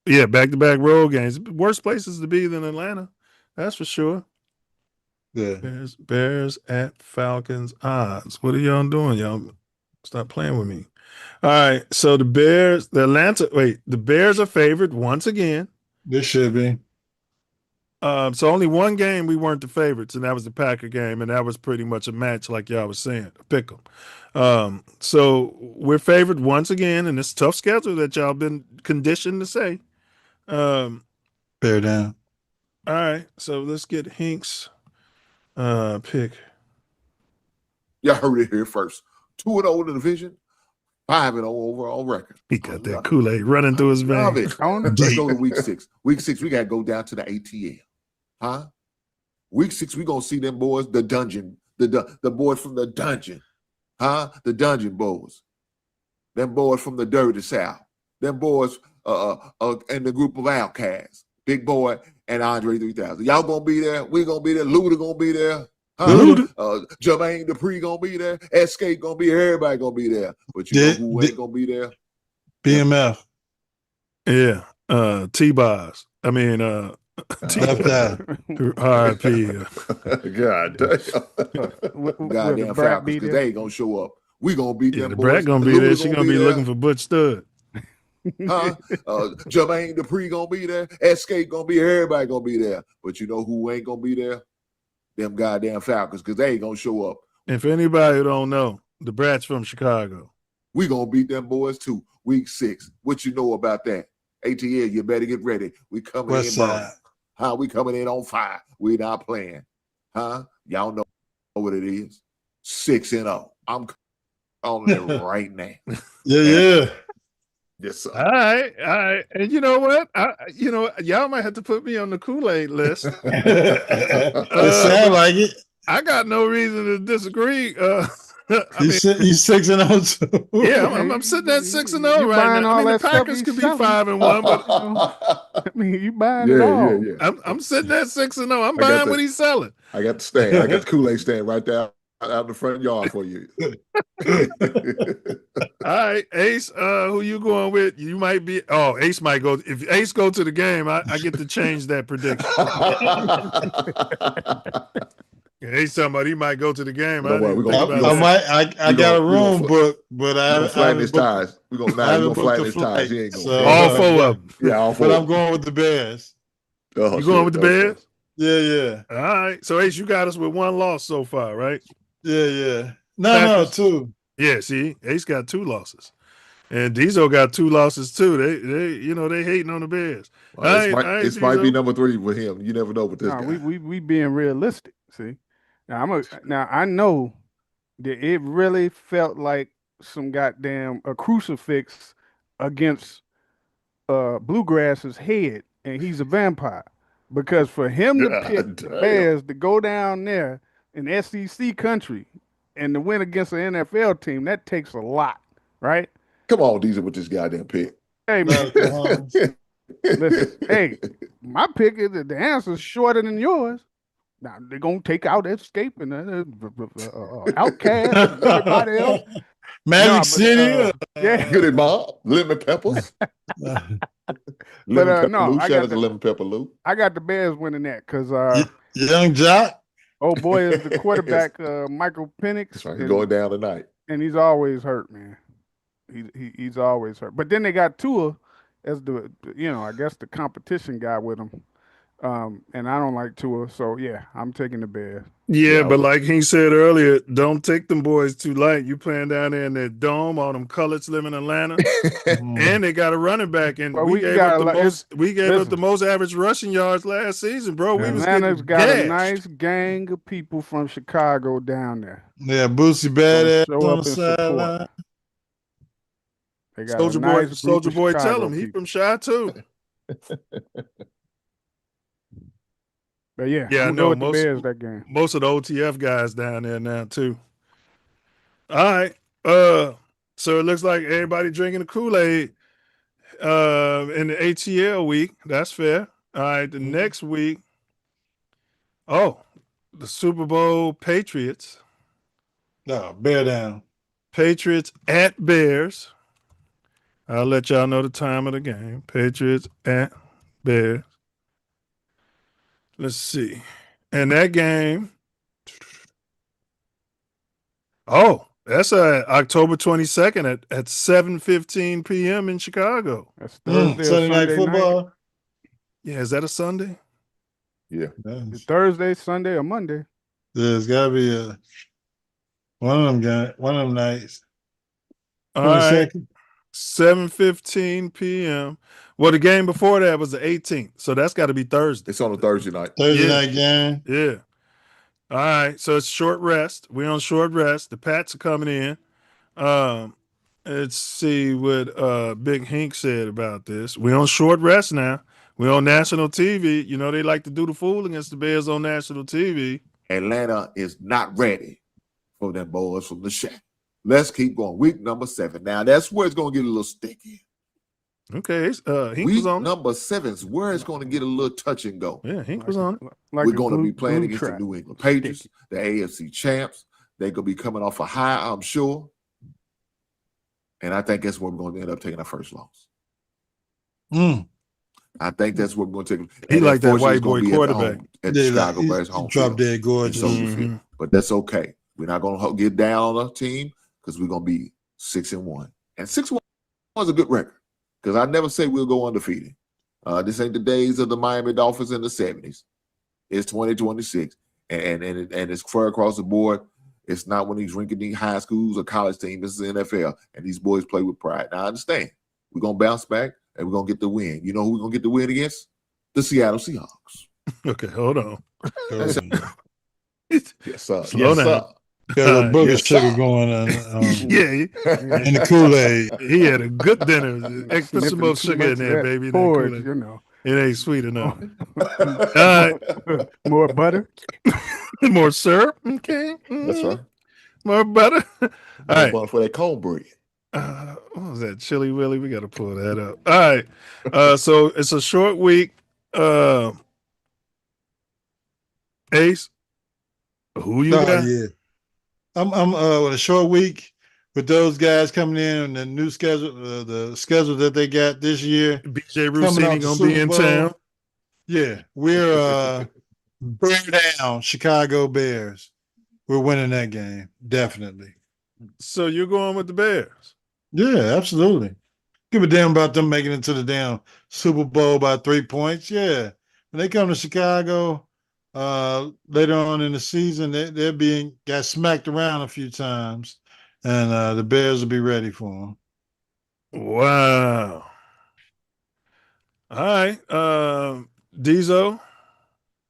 B: Yeah, back-to-back road games. Worse places to be than Atlanta. That's for sure.
D: Yeah.
B: Bears at Falcons odds. What are y'all doing? Y'all stop playing with me. All right. So the Bears are favored once again.
D: This should be.
B: So only one game we weren't the favorites, and that was the Packer game, and that was pretty much a match like y'all was saying, a pick 'em. So we're favored once again in this tough schedule that y'all been conditioned to say.
D: Bear down.
B: All right, so let's get Hink's pick.
N: Y'all heard it here first. 2-0 in the division, 5-0 overall record.
B: He got that Kool-Aid running through his veins.
N: Let's go to week 6. Week 6, we got to go down to the ATL. Huh? Week 6, we going to see them boys, the dungeon, the boys from the dungeon. Huh? The dungeon boys. Them boys from the dirty South. Them boys in the group of outcasts. Big Boy and Andre 3000. Y'all going to be there. We going to be there. Luda going to be there. Huh? Jermaine Dupri going to be there. Escape going to be here. Everybody going to be there. But you know who ain't going to be there?
D: BMF.
B: Yeah. T-Bars. I mean, R.I.P.
N: God damn. Goddamn Falcons, because they ain't going to show up. We going to beat them
B: the
N: boys.
B: Brat going to be there. She going to be looking for Butch Stud.
N: Huh? Jermaine Dupri going to be there. Escape going to be here. Everybody going to be there. But you know who ain't going to be there? Them goddamn Falcons, because they ain't going to show up.
B: If anybody don't know, the Brat's from Chicago.
N: We going to beat them boys too. Week 6. What you know about that? ATL, you better get ready. We coming
D: West
N: in.
D: side.
N: Huh? We coming in on fire. We not playing. Huh? Y'all know what it is. 6-0. I'm calling it right now.
D: Yeah.
N: Yes, sir.
B: All right. And you know what? Y'all might have to put me on the Kool-Aid list.
D: It sound like it.
B: I got no reason to disagree.
D: He's 6-0 too.
B: Yeah, I'm sitting at 6-0 right now. I mean, the Packers could be 5-1, but
E: I mean, you buying it all.
N: Yeah.
B: I'm sitting at 6-0. I'm buying what he's selling.
N: I got the stand. I got the Kool-Aid stand right there out in the front yard for you.
B: All right, Ace, who you going with? You might be. Oh, Ace might go. If Ace go to the game, I get to change that prediction. Ace talking about he might go to the game.
D: I got a room booked, but I
N: flatten his ties. We're gonna flatten his ties. He ain't going.
D: So,
B: all 4 of them.
N: Yeah, all 4.
D: But I'm going with the Bears.
B: You going with the Bears?
D: Yeah.
B: All right. So Ace, you got us with 1 loss so far, right?
D: Yeah. No, 2.
B: Yeah. See, Ace got 2 losses, and Dzo got 2 losses too. They hating on the Bears.
N: Well, this might be number 3 with him. You never know with this guy.
E: We being realistic. See, now I know that it really felt like some goddamn a crucifix against Bluegrass's head, and he's a vampire. Because for him to pick the Bears to go down there in SEC country and to win against an NFL team, that takes a lot, right?
N: Come on, Diesel, with this goddamn pick.
E: Hey, man. Listen, hey, my pick is the answer's shorter than yours. Now they're gonna take out Escape and Outcast and everybody else.
D: Magic City.
E: Yeah.
N: Good at Bob. Lemon Peppers. Lemon Pepper Lou. Shout out to Lemon Pepper Lou.
E: I got the Bears winning that because
D: Young Jock.
E: Oh boy, is the quarterback Michael Penix.
N: That's right. He's going down tonight.
E: And he's always hurt, man. He's always hurt. But then they got Tua as the I guess the competition guy with him. And I don't like Tua, so yeah, I'm taking the Bears.
B: Yeah, but like he said earlier, don't take them boys too light. You playing down there in that dome, all them coloreds live in Atlanta, and they got a running back, and we gave up the most average rushing yards last season, bro. We was
E: Atlanta's got
B: gashed.
E: a nice gang of people from Chicago down there.
D: Yeah, Boosie Badass
E: Show
D: on
E: up
D: the
E: and support.
D: sideline.
E: They got a nice
B: Soldier
E: group
B: Boy,
E: of
B: tell
E: Chicago
B: him he
E: people.
B: from Chi too.
E: But yeah,
B: Yeah, I
E: I'm
B: know
E: going with the Bears that game.
B: most of the OTF guys down there now too. All right, so it looks like everybody drinking the Kool-Aid in the ATL week. That's fair. All right, the next week, the Super Bowl Patriots.
D: No, bear down.
B: Patriots at Bears. I'll let y'all know the time of the game. Patriots at Bears. Let's see. And that game. That's October 22nd at 7:15 p.m. in Chicago.
E: That's Thursday or
D: Sunday night
E: Sunday
D: football.
E: night.
B: Yeah, is that a Sunday?
N: Yeah.
E: It's Thursday, Sunday, or Monday.
D: There's got to be one of them nights.
B: All right.
D: 22nd.
B: 7:15 p.m. Well, the game before that was the 18th, so that's got to be Thursday.
N: It's on a Thursday night.
D: Thursday night game.
B: Yeah. All right, so it's short rest. We're on short rest. The Pats are coming in. Let's see what Big Hink said about this. We're on short rest now. We're on national TV. You know, they like to do the fool against the Bears on national TV.
U: Atlanta is not ready for them boys from the shack. Let's keep going. Week number 7. Now, that's where it's going to get a little sticky.
B: Okay, Hink
U: Week
B: was on it.
U: number 7 is where it's going to get a little touch and go.
B: Yeah, Hink was on it.
U: We're going to be playing against the New England Patriots, the AFC champs. They're going to be coming off a high, I'm sure. And I think that's where we're going to end up taking our first loss. I think that's what we're going to take.
B: He
U: And
B: like that
U: unfortunately,
B: white
U: it's gonna
B: boy
U: be
B: quarterback.
U: at the Chicago Bears home
D: Drop
U: field.
D: dead gorgeous.
U: in Soldier Field. But that's okay. We're not going to get down on our team because we're going to be 6-1. And 6-1 is a good record because I never say we'll go undefeated. This ain't the days of the Miami Dolphins in the 70s. It's 2026. And it's fair across the board. It's not one of these rinky-dink high schools or college teams. This is the NFL. And these boys play with pride. Now, I understand. We're going to bounce back and we're going to get the win. You know who we're going to get the win against? The Seattle Seahawks.
B: Okay, hold on.
U: Yes, sir.
B: Slow down.
U: Sir.
D: Got a booger
U: Yes,
D: sugar
U: sir.
D: going on.
B: Yeah,
D: In the Kool-Aid.
B: He had a good dinner. Put some more
E: too
B: sugar in
E: much of
B: there,
E: that
B: baby.
E: porridge,
B: That
E: you know.
B: It ain't sweet enough. All right.
E: More butter.
B: More syrup. Okay.
U: That's right.
B: More butter. All right.
U: Going for that cornbread.
B: What was that? Chili Willy? We got to pull that up. All right. So it's a short week. Ace, who you got?
D: Yeah. I'm with a short week with those guys coming in and the new schedule, the schedule that they got this year.
B: BJ
D: Coming
B: Rossini
D: off the
B: gonna be
D: Super
B: in
D: Bowl.
B: town.
D: Yeah, we're bear down Chicago Bears. We're winning that game, definitely.
B: So you're going with the Bears?
D: Yeah, absolutely. Give a damn about them making it to the damn Super Bowl by 3 points. Yeah, when they come to Chicago later on in the season, they're being got smacked around a few times, and the Bears will be ready for them.
B: Wow. All right. Diesel.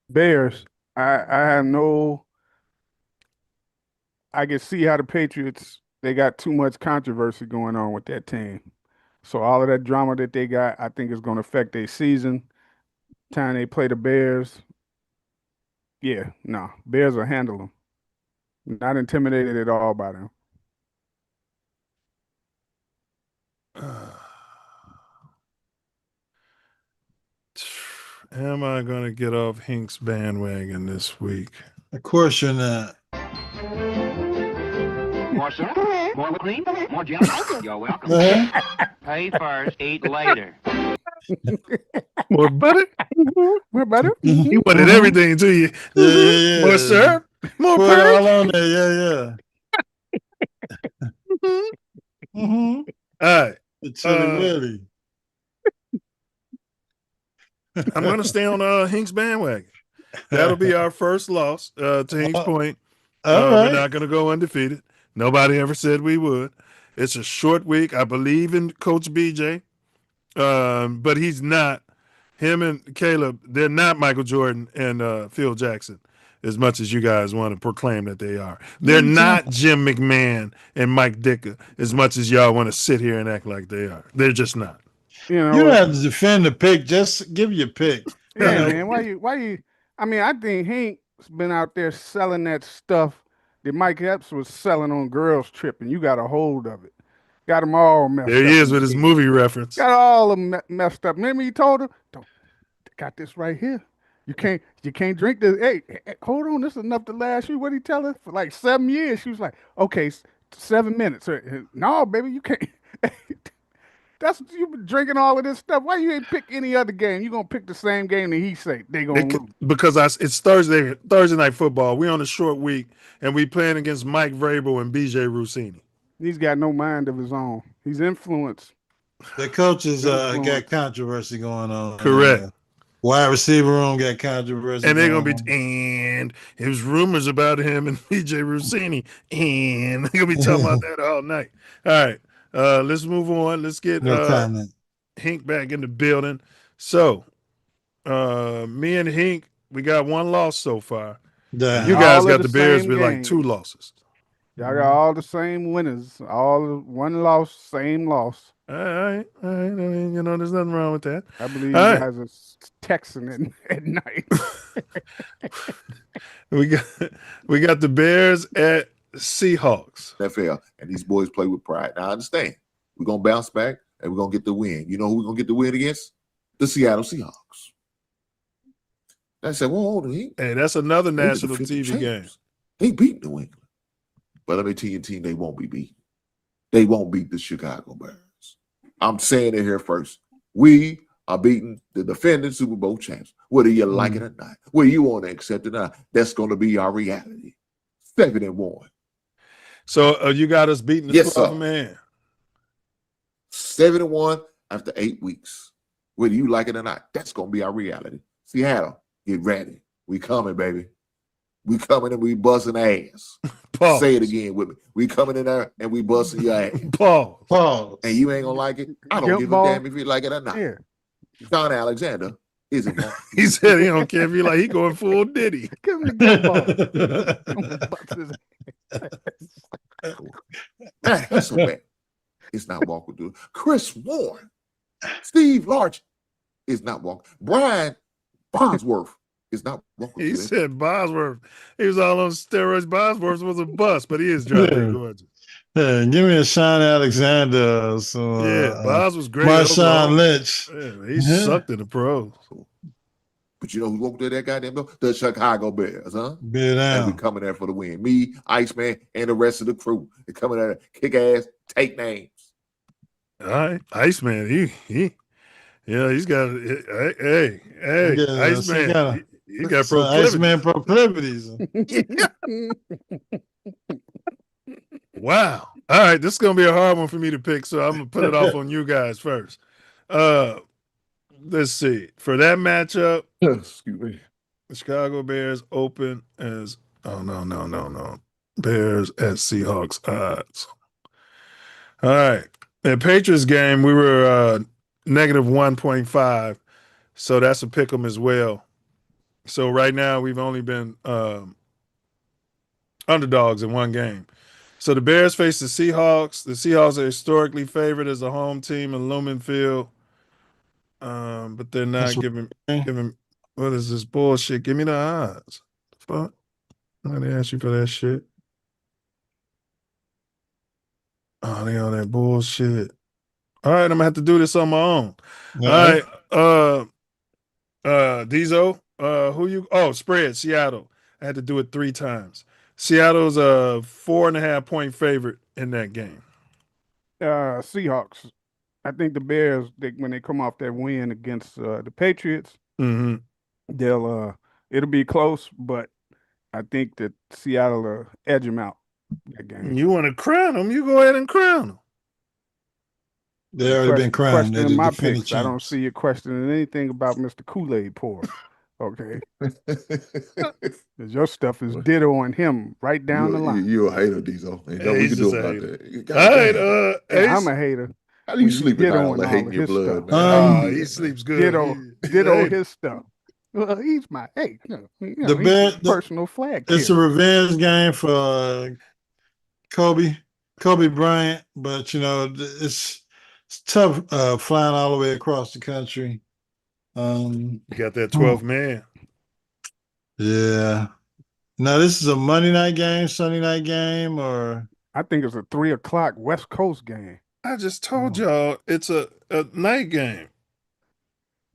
E: Bears. I have no. I can see how the Patriots, they got too much controversy going on with that team. So all of that drama that they got, I think is going to affect their season. Time they play the Bears. Yeah, no. Bears will handle them. Not intimidated at all by them.
B: Am I going to get off Hink's bandwagon this week?
D: Of course you're not.
G: More syrup, more whipped cream, more jelly. You're welcome. Pay first, eat later.
B: More butter?
E: More butter?
B: He wanted everything to you.
D: Yeah.
B: More syrup? More
D: Put it
B: purge?
D: all on there.
B: All right.
D: The Chili Willy.
B: I'm going to stay on Hink's bandwagon. That'll be our first loss, to Hink's point.
D: All
B: We're
D: right.
B: not going to go undefeated. Nobody ever said we would. It's a short week. I believe in Coach BJ, but he's not. Him and Caleb, they're not Michael Jordan and Phil Jackson as much as you guys want to proclaim that they are. They're not Jim McMahon and Mike Dicker as much as y'all want to sit here and act like they are. They're just not.
D: You don't have to defend the pick. Just give your pick.
E: Yeah, man. Why you? I mean, I think Hink's been out there selling that stuff that Mike Epps was selling on Girls Trip, and you got a hold of it. Got them all messed up.
B: There he is with his movie reference.
E: Got all of them messed up. Remember he told her, "Don't got this right here. You can't drink this. Hey, hold on, this is enough to last you." What did he tell her? For like 7 years. She was like, "Okay, 7 minutes." No, baby, you can't. That's you've been drinking all of this stuff. Why you ain't pick any other game? You gonna pick the same game that he say they gonna lose?
B: Because it's Thursday night football. We on a short week, and we playing against Mike Vrabel and BJ Rossini.
E: He's got no mind of his own. He's influenced.
D: The coaches got controversy going on.
B: Correct.
D: Wide receiver room got controversy.
B: And they're gonna be and there's rumors about him and BJ Rossini, and they're gonna be talking about that all night. All right. Let's move on. Let's get Hink back in the building. So, me and Hink, we got one loss so far.
D: Yeah.
B: You guys
E: All
B: got
E: of
B: the
E: the
B: Bears
E: same
B: with like
E: games.
B: 2 losses.
E: Y'all got all the same winners. All one loss, same loss.
B: All right. I mean, there's nothing wrong with that.
E: I believe
B: All
E: you
B: right.
E: guys are texting at night.
B: We got the Bears at Seahawks.
U: NFL, and these boys play with pride. Now I understand. We're gonna bounce back and we're gonna get the win. You know who we're gonna get the win against? The Seattle Seahawks. I said, well, hold on.
B: Hey, that's another
U: They
B: national
U: the
B: TV
U: champs.
B: game.
U: They beat New England. But let me tell you, team, they won't be beat. They won't beat the Chicago Bears. I'm saying it here first. We are beating the defending Super Bowl champs, whether you like it or not, whether you want to accept it or not. That's going to be our reality. 7-1.
B: So you got us beating the
U: Yes,
B: 12
U: sir.
B: man.
U: 7-1 after 8 weeks. Whether you like it or not, that's going to be our reality. Seattle, get ready. We coming, baby. We coming and we busting ass.
B: Pause.
U: Say it again with me. We coming in there and we busting your ass.
B: Pause.
U: And you ain't gonna like it. I don't
E: Jump
U: give
E: ball.
U: a damn if you like it or not.
E: Yeah.
U: John Alexander isn't one.
B: He said he don't care if you like he going full Diddy.
E: Give him the good ball.
U: Man, that's so bad. It's not walking through. Chris Warren, Steve Larch is not walking. Brian Bosworth is not walking
B: He
U: through.
B: said Bosworth. He was all on steroids. Bosworth was a bust, but he is driving gorgeous.
D: Yeah, give me a Sean Alexander. So,
B: Yeah, Bos was great.
D: Marshawn Lynch.
B: Yeah, he sucked in the pros.
U: But you know who walked through that goddamn door? The Chicago Bears, huh?
D: Bear
U: And we
D: down.
U: coming there for the win. Me, Iceman, and the rest of the crew. They coming there to kick ass, take names.
B: All right, Iceman. He's got. Hey,
D: Yeah,
B: Iceman. He got
D: so
B: proclivities.
D: Iceman proclivities.
B: Wow. All right, this is gonna be a hard one for me to pick, so I'm gonna put it off on you guys first. Let's see. For that matchup,
U: excuse me.
B: the Chicago Bears open as no. Bears at Seahawks odds. All right. At Patriots game, we were negative 1.5, so that's a pick 'em as well. So right now we've only been underdogs in one game. So the Bears face the Seahawks. The Seahawks are historically favored as a home team in Lumen Field, but they're not giving. What is this bullshit? Give me the odds. Fuck. I'm gonna ask you for that shit. Oh, they on that bullshit. All right, I'm gonna have to do this on my own.
D: Yeah.
B: All right. Diesel, spread Seattle. I had to do it 3 times. Seattle's a 4.5-point favorite in that game.
E: Seahawks. I think the Bears, when they come off that win against the Patriots, it'll be close, but I think that Seattle will edge them out that game.
B: You want to crown them? You go ahead and crown them.
D: They already been crowned.
E: Questioning my picks. I don't see you questioning anything about Mr. Kool-Aid pour. Okay. Your stuff is ditto on him right down the line.
U: You're a hater, Diesel. Ain't nothing we can do about that.
B: All right,
E: I'm a hater.
U: How do you sleep at night all the hate in your blood, man?
B: He sleeps good.
E: Ditto his stuff. Well, he's my he's personal flag.
D: It's a revenge game for Kobe Bryant, but it's tough flying all the way across the country.
B: You got that 12th man.
D: Yeah. Now this is a Monday night game, Sunday night game, or
E: I think it's a 3:00 West Coast game.
B: I just told y'all it's a night game.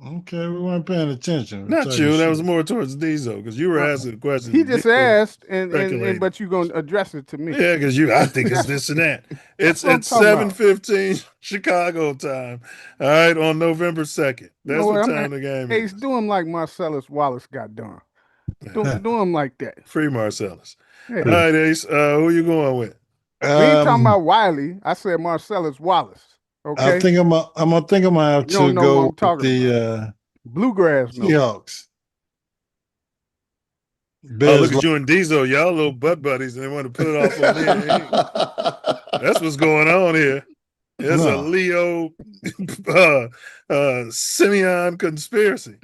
D: Okay, we weren't paying attention.
B: Not you. That was more towards Diesel because you were asking the question.
E: He just asked, but you're gonna address it to me.
B: Yeah, because I think it's this and that. It's at 7:15 Chicago time. All right, on November 2nd. That's what time the game is.
E: Ace, do him like Marcellus Wallace got done. Do him like that.
B: Free Marcellus. Yeah. All right, Ace. Who you going with?
E: We ain't talking about Wiley. I said Marcellus Wallace. Okay.
D: I think I'm gonna have to go with the
E: Bluegrass
D: Seahawks.
B: Look at you and Diesel, y'all little butt buddies, and they want to put it off on me. That's what's going on here. It's a Leo Simeon conspiracy.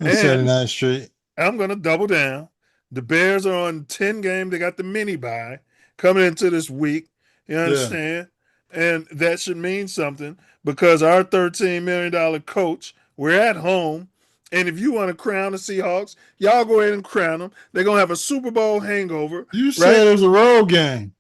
D: 79th Street.
B: I'm gonna double down. The Bears are on 10 game. They got the mini bye coming into this week. You understand? And that should mean something because our $13 million coach, we're at home. And if you want to crown the Seahawks, y'all go ahead and crown them. They're going to have a Super Bowl hangover.
D: You said it was a road game.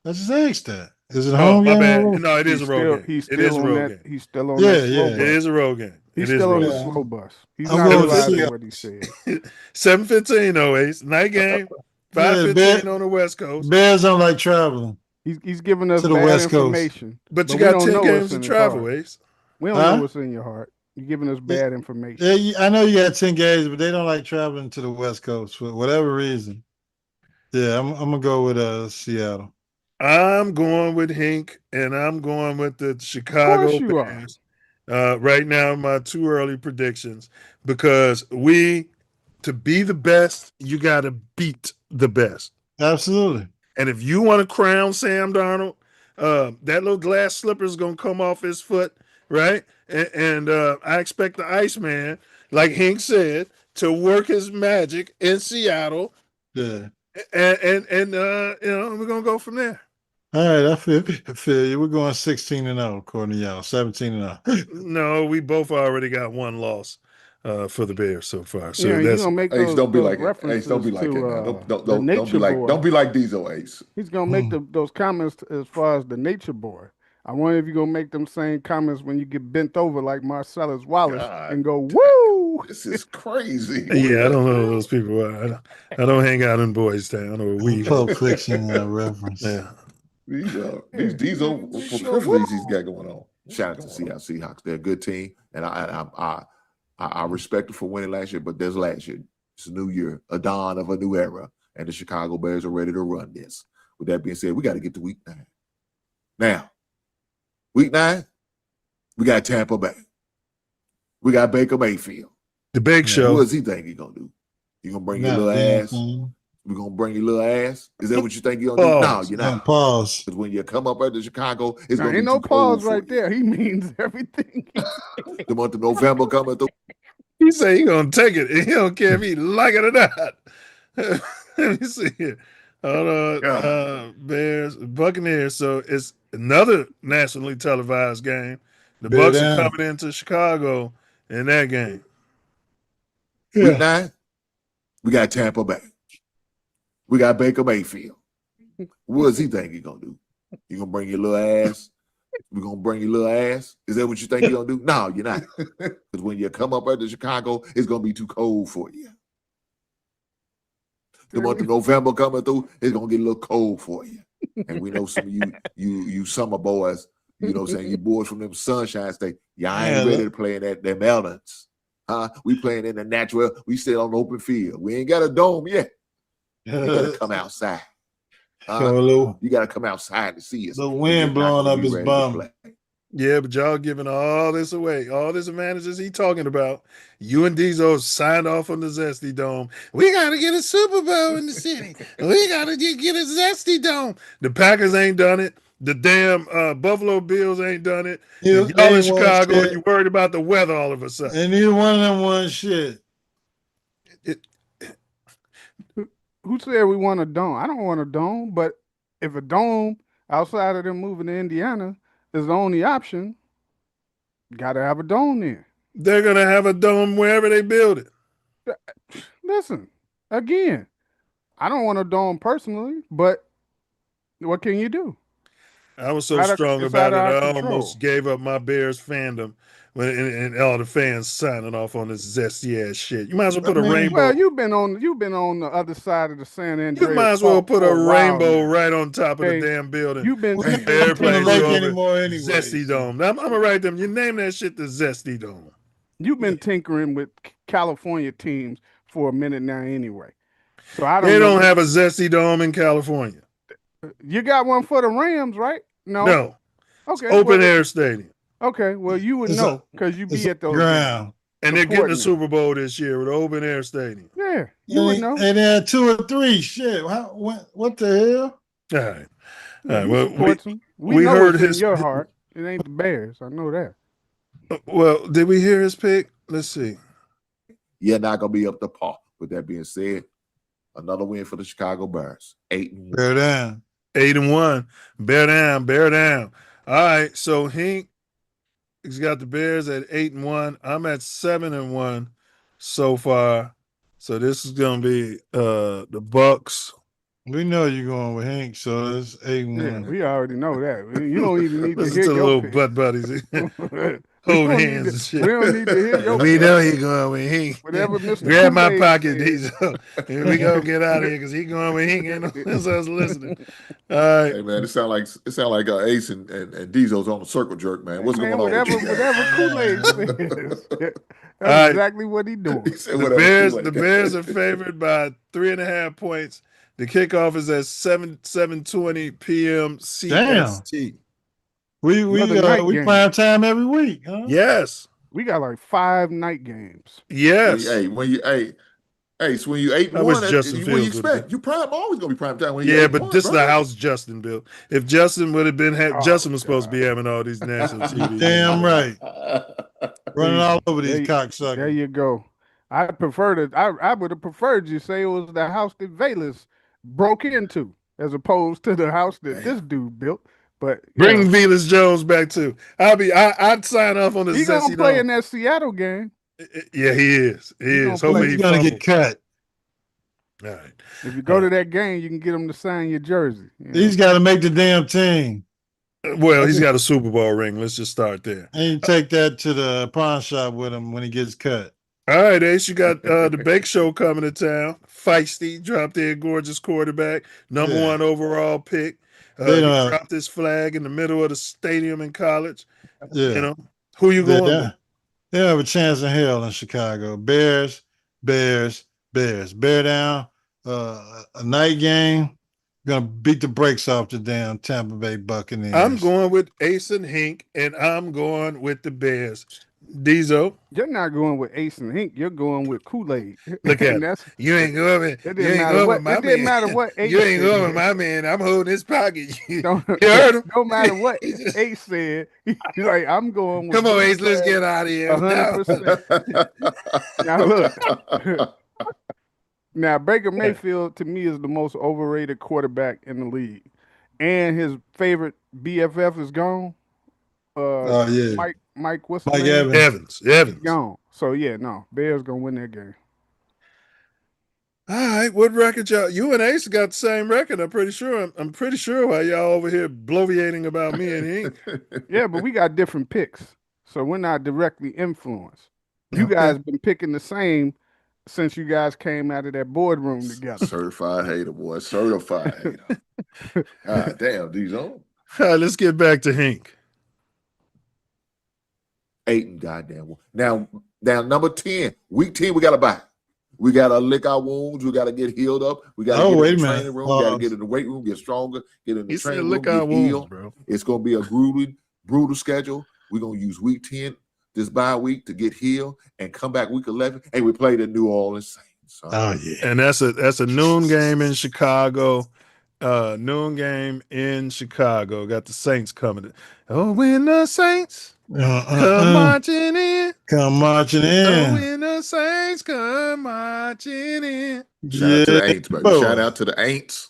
D: I just asked that. Is it a home game?
B: My bad. No, it is a road game. It is a road game.
E: He's still on that slow bus.
B: It is a road game.
E: He's still on the slow bus. He's not realizing what he said.
B: 7:15, though, Ace. Night game. 5:15 on the West Coast.
D: Bears don't like traveling.
E: He's giving us
D: to the
E: bad
D: West
E: information.
B: But you got 10 games to travel, Ace.
E: We don't know what's in your heart. You're giving us bad information.
D: Yeah, I know you got 10 games, but they don't like traveling to the West Coast for whatever reason. Yeah, I'm gonna go with Seattle.
B: I'm going with Hink, and I'm going with the Chicago Bears. Right now, my 2 early predictions, because to be the best, you got to beat the best.
D: Absolutely.
B: And if you want to crown Sam Darnold, that little glass slipper is going to come off his foot, right? And I expect the Iceman, like Hink said, to work his magic in Seattle.
D: Yeah.
B: And we're going to go from there.
D: All right, I feel you. We're going 16-0, according to y'all. 17-0.
B: No, we both already got 1 loss for the Bears so far. So
E: that's gonna make those,
U: don't be like
E: references
U: Ace. Don't be like
E: to,
U: that. Don't be like Diesel, Ace.
E: He's gonna make those comments as far as the nature boy. I wonder if you're gonna make them same comments when you get bent over like Marcellus Wallace and go, "Woo!"
U: This is crazy.
B: Yeah, I don't know who those people are. I don't hang out in Boys Town or we.
D: Pulp Fiction reference.
U: Yeah. These Diesel privileges he's got going on. Shout out to Seattle Seahawks. They're a good team, and I respect them for winning last year, but there's last year. It's a new year, a dawn of a new era, and the Chicago Bears are ready to run this. With that being said, we got to get to week 9. Now, week 9, we got Tampa Bay. We got Baker Mayfield.
B: The big show.
U: What does he think he's going to do? You going to bring your little ass? We're going to bring your little ass? Is that what you think you're going to do? No, you're not.
D: Pause.
U: Because when you come up at the Chicago, it's going to be
E: ain't no pause right there. He means everything.
U: The month of November coming through.
B: He say he gonna take it. He don't care if he like it or not. Let me see here. Hold on. Bears, Buccaneers. So it's another nationally televised game. The Bucs are coming into Chicago in that game.
U: Week 9, we got Tampa Bay. We got Baker Mayfield. What does he think he's gonna do? You gonna bring your little ass? We're gonna bring your little ass? Is that what you think you're gonna do? No, you're not. Because when you come up to Chicago, it's gonna be too cold for you. The month of November coming through, it's gonna get a little cold for you. And we know some of you summer boys, you know what I'm saying, you boys from them sunshine state, y'all ain't ready to play in them elements. We playing in the natural, we still on open field. We ain't got a dome yet. You gotta come outside. You gotta come outside to see us.
D: The wind blowing up his bum.
B: Yeah, but y'all giving all this away, all this advantages he talking about. You and Diesel signed off on the Zesty Dome. We got to get a Super Bowl in the city. We got to get a Zesty Dome. The Packers ain't done it. The damn Buffalo Bills ain't done it. Y'all in Chicago, and you worried about the weather all of a sudden.
D: And neither one of them won shit.
E: Who said we want a dome? I don't want a dome, but if a dome outside of them moving to Indiana is the only option, got to have a dome there.
B: They're going to have a dome wherever they build it.
E: Listen, again, I don't want a dome personally, but what can you do?
B: I was so strong about it, I almost gave up my Bears fandom and all the fans signing off on this zesty ass shit. You might as well put a rainbow.
E: Well, you've been on the other side of the San Andreas.
B: You might as well put a rainbow right on top of the damn building.
E: You've been
B: airplanes
D: anymore anyway.
B: Zesty Dome. I'm gonna write them. You name that shit the Zesty Dome.
E: You've been tinkering with California teams for a minute now anyway. So I don't.
B: They don't have a Zesty Dome in California.
E: You got one for the Rams, right?
B: No.
E: Okay.
B: It's open air stadium.
E: Okay, well, you would know because you be at those
D: ground.
B: And they're getting the Super Bowl this year with an open air stadium.
E: Yeah, you would know.
D: And they had 2 or 3. Shit, what the hell?
B: All right. Well,
E: we know heard his in your heart. It ain't the Bears. I know that.
B: Well, did we hear his pick? Let's see.
U: You're not gonna be up to par. With that being said, another win for the Chicago Bears. 8-1.
D: Bear down.
B: 8-1. Bear down. Bear down. All right. So he's got the Bears at 8-1. I'm at 7-1 so far. So this is gonna be the Bucks.
D: We know you're going with Hank, so it's 8-1.
E: Yeah, we already know that. You don't even need to
B: Listen
E: hear
B: to the
E: your
B: little
E: pick.
B: butt buddies. Hold hands and shit.
E: We don't need to hear your
B: We
E: pick.
B: know he going with Hink.
E: Whatever Mr.
B: Grab my
E: Kool-Aid
B: pocket,
E: said.
B: Diesel. And we gonna get out of here because he going with Hink. Ain't no sense us listening. All right.
U: Hey man, it sound like Ace and Diesel's on the circle jerk, man. What's going on?
E: Whatever Kool-Aid says. That's
B: All right.
E: exactly what he doing.
B: The Bears are favored by 3.5 points. The kickoff is at 7:20 p.m. CST.
D: We prime time every week, huh?
B: Yes.
E: We got like 5 night games.
B: Yes.
U: So when you 8-1,
B: wish Justin
U: you
B: Fields
U: expect you always gonna be prime time. When
B: Yeah, but this is the house Justin built. If Justin would have been, Justin was supposed to be having all these national TV.
D: Damn right. Running all over these cocksuckers.
E: There you go. I would have preferred you say it was the house that Valus broke into, as opposed to the house that this dude built. But
B: bring Velus Jones back too. I'd sign off on the
E: He's gonna play in that Seattle game.
B: Yeah, he is. He is. Hopefully
D: he's gonna get cut.
B: All right.
E: If you go to that game, you can get him to sign your jersey.
D: He's got to make the damn team.
B: Well, he's got a Super Bowl ring. Let's just start there.
D: And you take that to the pawn shop with him when he gets cut.
B: All right, Ace, you got the Bake Show coming to town. Feisty, drop dead gorgeous quarterback, number 1 overall pick. He dropped his flag in the middle of the stadium in college.
D: Yeah.
B: You know, who you going with?
D: They have a chance in hell in Chicago. Bears. Bear down. A night game. Gonna beat the brakes off the damn Tampa Bay Buccaneers.
B: I'm going with Ace and Hink, and I'm going with the Bears. Diesel.
E: You're not going with Ace and Hink. You're going with Kool-Aid.
B: Look at it. You ain't going with my man.
E: It didn't matter what Ace
B: You ain't
E: said.
B: going with my man. I'm holding his pocket. You heard him?
E: No matter what Ace said, he's like, I'm going with
B: Come on, Ace, let's get out of here.
E: 100%. Now look. Now Baker Mayfield to me is the most overrated quarterback in the league. And his favorite BFF is gone. Mike, what's his name?
B: Evans.
E: Gone. So yeah, no, Bears gonna win that game.
B: All right, what record y'all? You and Ace got the same record. I'm pretty sure. I'm pretty sure why y'all over here bloviating about me and Hink.
E: Yeah, but we got different picks, so we're not directly influenced. You guys been picking the same since you guys came out of that boardroom together.
U: Certified hater, boy. Certified hater. God damn, these on.
B: All right, let's get back to Hink.
U: 8 and goddamn one. Now number 10, week 10, we got to buy. We got to lick our wounds. We got to get healed up. We got to get in the training room. We got to get in the weight room, get stronger, get in the training room, get healed. Bro. It's going to be a brutal schedule. We're going to use week 10, this bye week, to get healed and come back week 11. Hey, we played the New Orleans Saints.
B: Oh, yeah. And that's a noon game in Chicago. Noon game in Chicago. Got the Saints coming. Oh, when the Saints come marching in.
D: Come marching in.
B: Oh, when the Saints come marching in.
U: Shout out to the Aints, baby. Shout out to the Aints.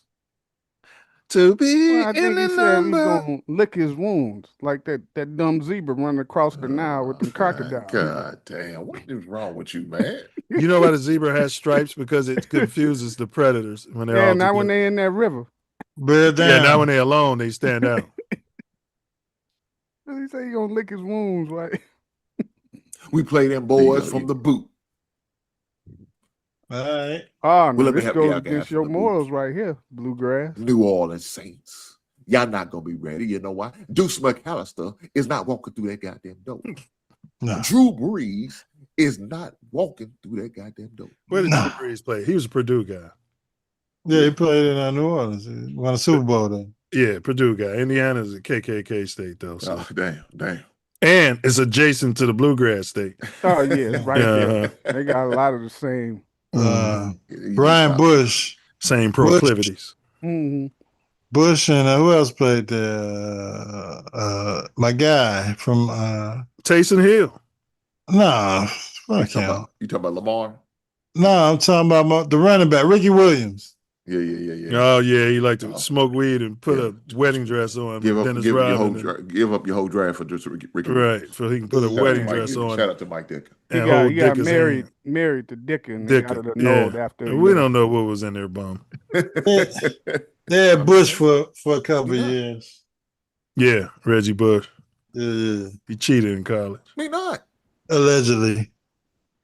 B: To be
E: I think he said he's gonna lick his wounds like that dumb zebra running across the Nile with the crocodile.
U: God damn, what is wrong with you, man?
B: You know why the zebra has stripes? Because it confuses the predators when they're all
E: not when they're in that river.
B: Yeah, not when they're alone, they stand out.
E: He said he's gonna lick his wounds, right?
U: We play them boys from the boot.
D: All right.
E: Oh, no, this goes against your morals right here, Bluegrass.
U: New Orleans Saints. Y'all not going to be ready. You know why? Deuce McAllister is not walking through that goddamn door.
D: No.
U: Drew Brees is not walking through that goddamn door.
B: Where did Drew Brees play? He was a Purdue guy.
D: Yeah, he played in New Orleans. He won a Super Bowl then.
B: Yeah, Purdue guy. Indiana's a KKK state, though. So.
U: Oh, damn.
B: And it's adjacent to the Bluegrass state.
E: Oh, yeah, it's right there. They got a lot of the same.
D: Brian Bush.
B: Same proclivities.
D: Bush and who else played there? My guy from
B: Taysom Hill.
D: No,
U: you talking about Lamar?
D: No, I'm talking about the running back, Ricky Williams.
U: Yeah.
B: Oh, yeah, he liked to smoke weed and put a wedding dress on.
U: Give up your whole draft for just Ricky.
B: Right, so he can put a wedding dress on.
U: Shout out to Mike Dick.
E: He got married to Dickin. After
B: we don't know what was in their bum.
D: They had Bush for a couple of years.
B: Yeah, Reggie Bush.
D: Yeah.
B: He cheated in college.
U: Me not.
D: Allegedly.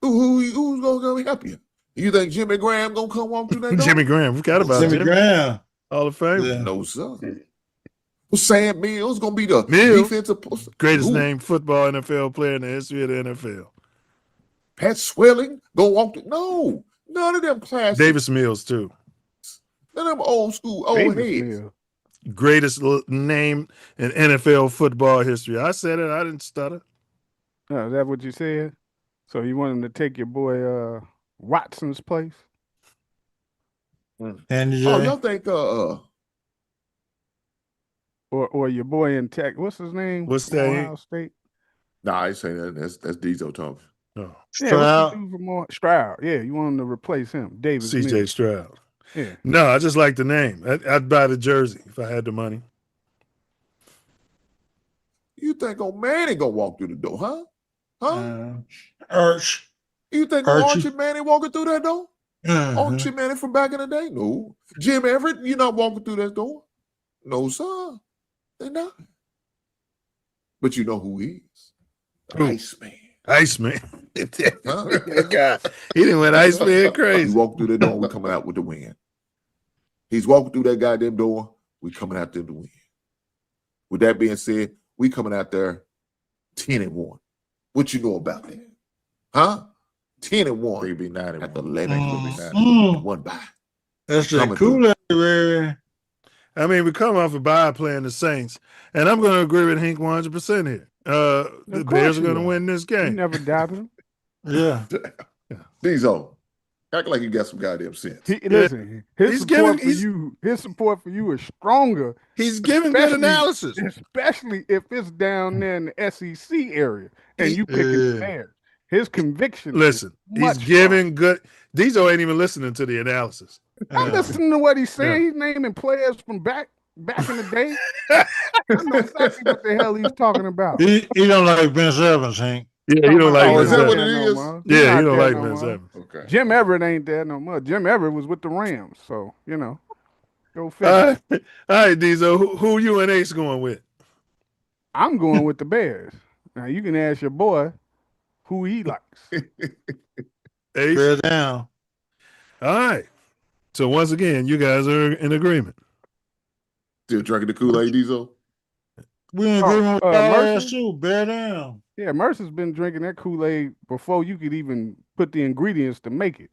U: Who's gonna help you? You think Jimmy Graham gonna come walk through that door?
B: Jimmy Graham, forgot about
D: Jimmy Graham.
B: Hall of Fame.
D: Yeah.
U: No, sir. Well, Sam Mills gonna be the defensive
B: greatest named football NFL player in the history of the NFL.
U: Pat Swelling gonna walk through. No, none of them classics.
B: Davis Mills too.
U: None of them old school old heads.
B: Greatest name in NFL football history. I said it. I didn't stutter.
E: Oh, is that what you said? So you want him to take your boy Watson's place?
D: And
U: y'all think
E: or your boy in Tech? What's his name?
B: What's that?
E: Ohio State.
U: Nah, I ain't saying that. That's Diesel talking.
B: Oh.
E: Stroud. Yeah, you want him to replace him, Davis.
B: C.J. Stroud.
E: Yeah.
B: No, I just like the name. I'd buy the jersey if I had the money.
U: You think old Manny gonna walk through the door, huh?
D: Arch.
U: You think Archie Manny walking through that door? Archie Manny from back in the day? No. Jim Everett, you're not walking through that door? No, sir. They're not. But you know who he is? Iceman.
B: Iceman. God, he didn't went Iceman crazy.
U: He walked through that door, we're coming out with the win. He's walking through that goddamn door, we coming out there to win. With that being said, we coming out there 10-1. What you know about that? Huh? 10-1.
I: They'd be 9-1.
U: At the 11, one bye.
D: That's that cool area.
B: I mean, we come off a bye playing the Saints, and I'm going to agree with Hink 100% here. The Bears are going to win this game.
E: You never doubted him.
D: Yeah.
U: Diesel, act like you got some goddamn sense.
E: Listen, his support for you is stronger.
B: He's giving good analysis,
E: especially if it's down there in the SEC area and you picking the Bears. His conviction.
B: Listen, he's giving good. Diesel ain't even listening to the analysis.
E: I'm listening to what he's saying. He's naming players from back in the day. I know exactly what the hell he's talking about.
D: He don't like Ben Evans, Hank.
B: Yeah, you don't like
L: Oh, is
B: Vince
L: that what
B: Evans.
L: it is?
B: Yeah, you don't like Vince Evans.
L: Okay.
E: Jim Everett ain't there no more. Jim Everett was with the Rams, so go figure.
B: All right, Diesel, who you and Ace going with?
E: I'm going with the Bears. Now you can ask your boy who he likes.
B: Ace?
D: Bear down.
B: All right. So once again, you guys are in agreement.
U: Still drinking the Kool-Aid, Diesel?
D: We in agreement with our
E: Mercer?
D: ass too. Bear down.
E: Yeah, Mercer's been drinking that Kool-Aid before you could even put the ingredients to make it.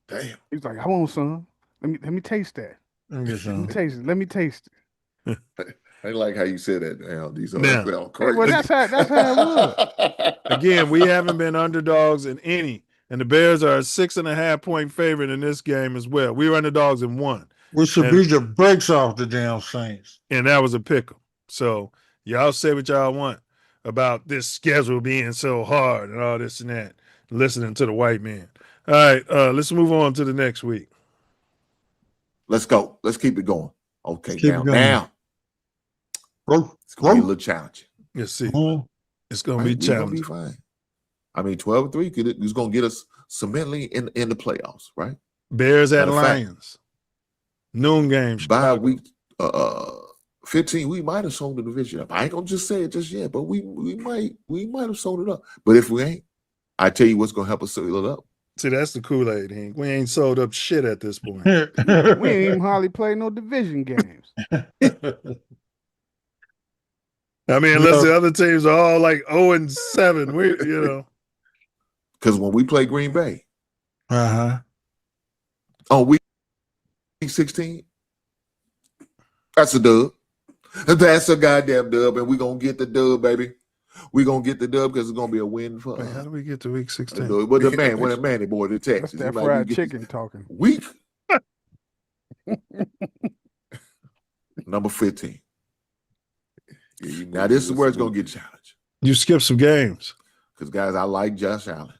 U: Damn.
E: He's like, I want some. Let me taste that.
D: Let me get some.
E: Let me taste it.
U: I like how you said that now, Diesel.
B: Now,
U: That's crazy.
E: Well, that's how it was.
B: Again, we haven't been underdogs in any, and the Bears are a 6.5-point favorite in this game as well. We were underdogs in one.
D: We should beat the brakes off the damn Saints.
B: And that was a pick'em. So y'all say what y'all want about this schedule being so hard and all this and that, listening to the white man. All right, let's move on to the next week.
U: Let's go. Let's keep it going. Okay,
D: Keep
U: now
D: it going.
U: it's going to be a little challenging.
B: Let's see.
D: Mhm.
B: It's going to be
U: We're
B: challenging.
U: gonna be fine. I mean, 12-3 is going to get us cementally in the playoffs, right?
B: Bears at
U: Matter of fact,
B: Lions. Noon game.
U: by week 15, we might have sewn the division up. I ain't gonna just say it just yet, but we might have sewn it up. But if we ain't, I tell you what's gonna help us seal it up.
B: See, that's the Kool-Aid, Hank. We ain't sold up shit at this point.
E: We ain't even hardly played no division games.
B: I mean, unless the other teams are all like 0-7,
U: Because when we play Green Bay, on week 16, that's a dub. That's a goddamn dub, and we're gonna get the dub, baby. We're gonna get the dub because it's gonna be a win for us.
B: How do we get to week 16?
U: But the man, when the Manny boy to Texas,
E: That's that
U: he might
E: fried
U: get
E: chicken talking.
U: week number 15. Now this is where it's gonna get challenged.
B: You skipped some games.
U: Because guys, I like Josh Allen.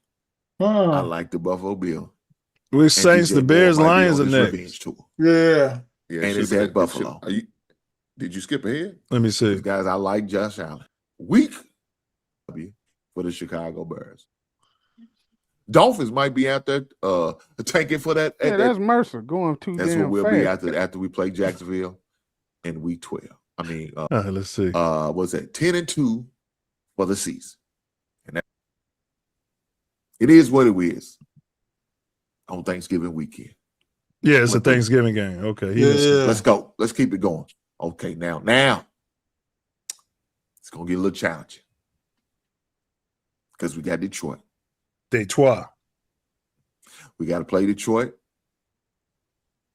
U: I like the Buffalo Bill.
B: We Saints, the Bears, Lions, and
U: next.
D: Yeah.
U: And it's at Buffalo. Did you skip ahead?
B: Let me see.
U: Guys, I like Josh Allen. Week for the Chicago Bears. Dolphins might be out there tanking for that.
E: Yeah, that's Mercer going too
U: That's
E: damn
U: what we'll
E: fast.
U: be after we play Jacksonville in week 12. I mean,
B: let's see.
U: What's that? 10-2 for the season. And that, it is what it is on Thanksgiving weekend.
B: Yeah, it's a Thanksgiving game. Okay.
U: Let's go. Let's keep it going. Okay, now it's gonna get a little challenging because we got Detroit.
B: Detroit.
U: We got to play Detroit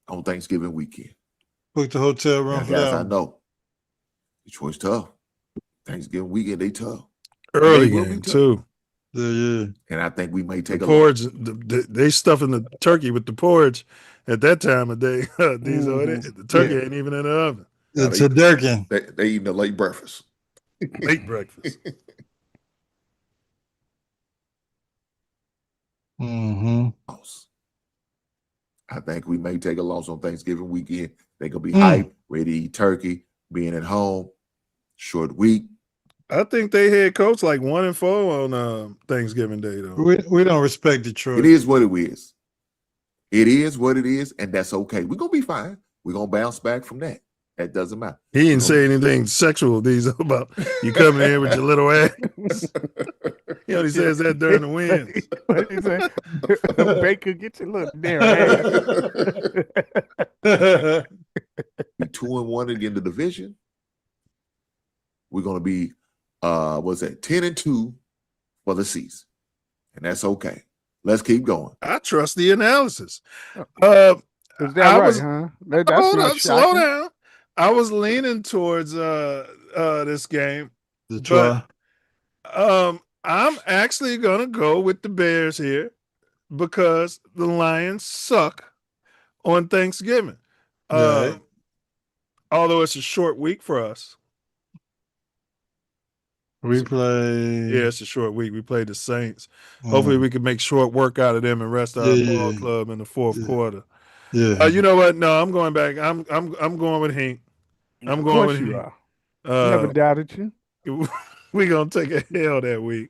U: on Thanksgiving weekend.
D: Book the hotel room
U: Now,
D: for
U: guys,
D: that.
U: I know Detroit's tough. Thanksgiving weekend, they tough.
B: Early
U: They will be
B: game,
U: tough.
B: too.
D: Yeah.
U: And I think we may take
B: The
U: a
B: porridge, they stuffing the turkey with the porridge at that time of day. The turkey ain't even in the oven.
D: It's a Durkin.
U: They eating a late breakfast.
B: Late breakfast.
D: Mm-hmm.
U: I think we may take a loss on Thanksgiving weekend. They gonna be
B: Mm.
U: hyped, ready to eat turkey, being at home, short week.
B: I think they head coach like 1-4 on Thanksgiving Day, though.
D: We don't respect Detroit.
U: It is what it is. It is what it is, and that's okay. We're gonna be fine. We're gonna bounce back from that. That doesn't matter.
B: He didn't say anything sexual, Diesel, about you coming in with your little ass. He only says that during the wins.
E: What he say? Baker, get your little damn ass.
U: Be 2-1 again the division. We're gonna be 10-2 for the season. And that's okay. Let's keep going.
B: I trust the analysis.
E: Is that right, huh? That's
B: hold
E: not
B: up, slow
E: shocking.
B: down. I was leaning towards this game.
D: Detroit.
B: But I'm actually gonna go with the Bears here because the Lions suck on Thanksgiving.
D: Right.
B: Although it's a short week for us.
D: We play.
B: Yeah, it's a short week. We played the Saints. Hopefully we can make short work out of them and rest our ball club in the fourth quarter.
D: Yeah.
B: You know what? No, I'm going back. I'm going with Hank. I'm
E: Of
B: going
E: course
B: with
E: you
B: Hank.
E: are. Never doubted you.
B: we gonna take a hell that week.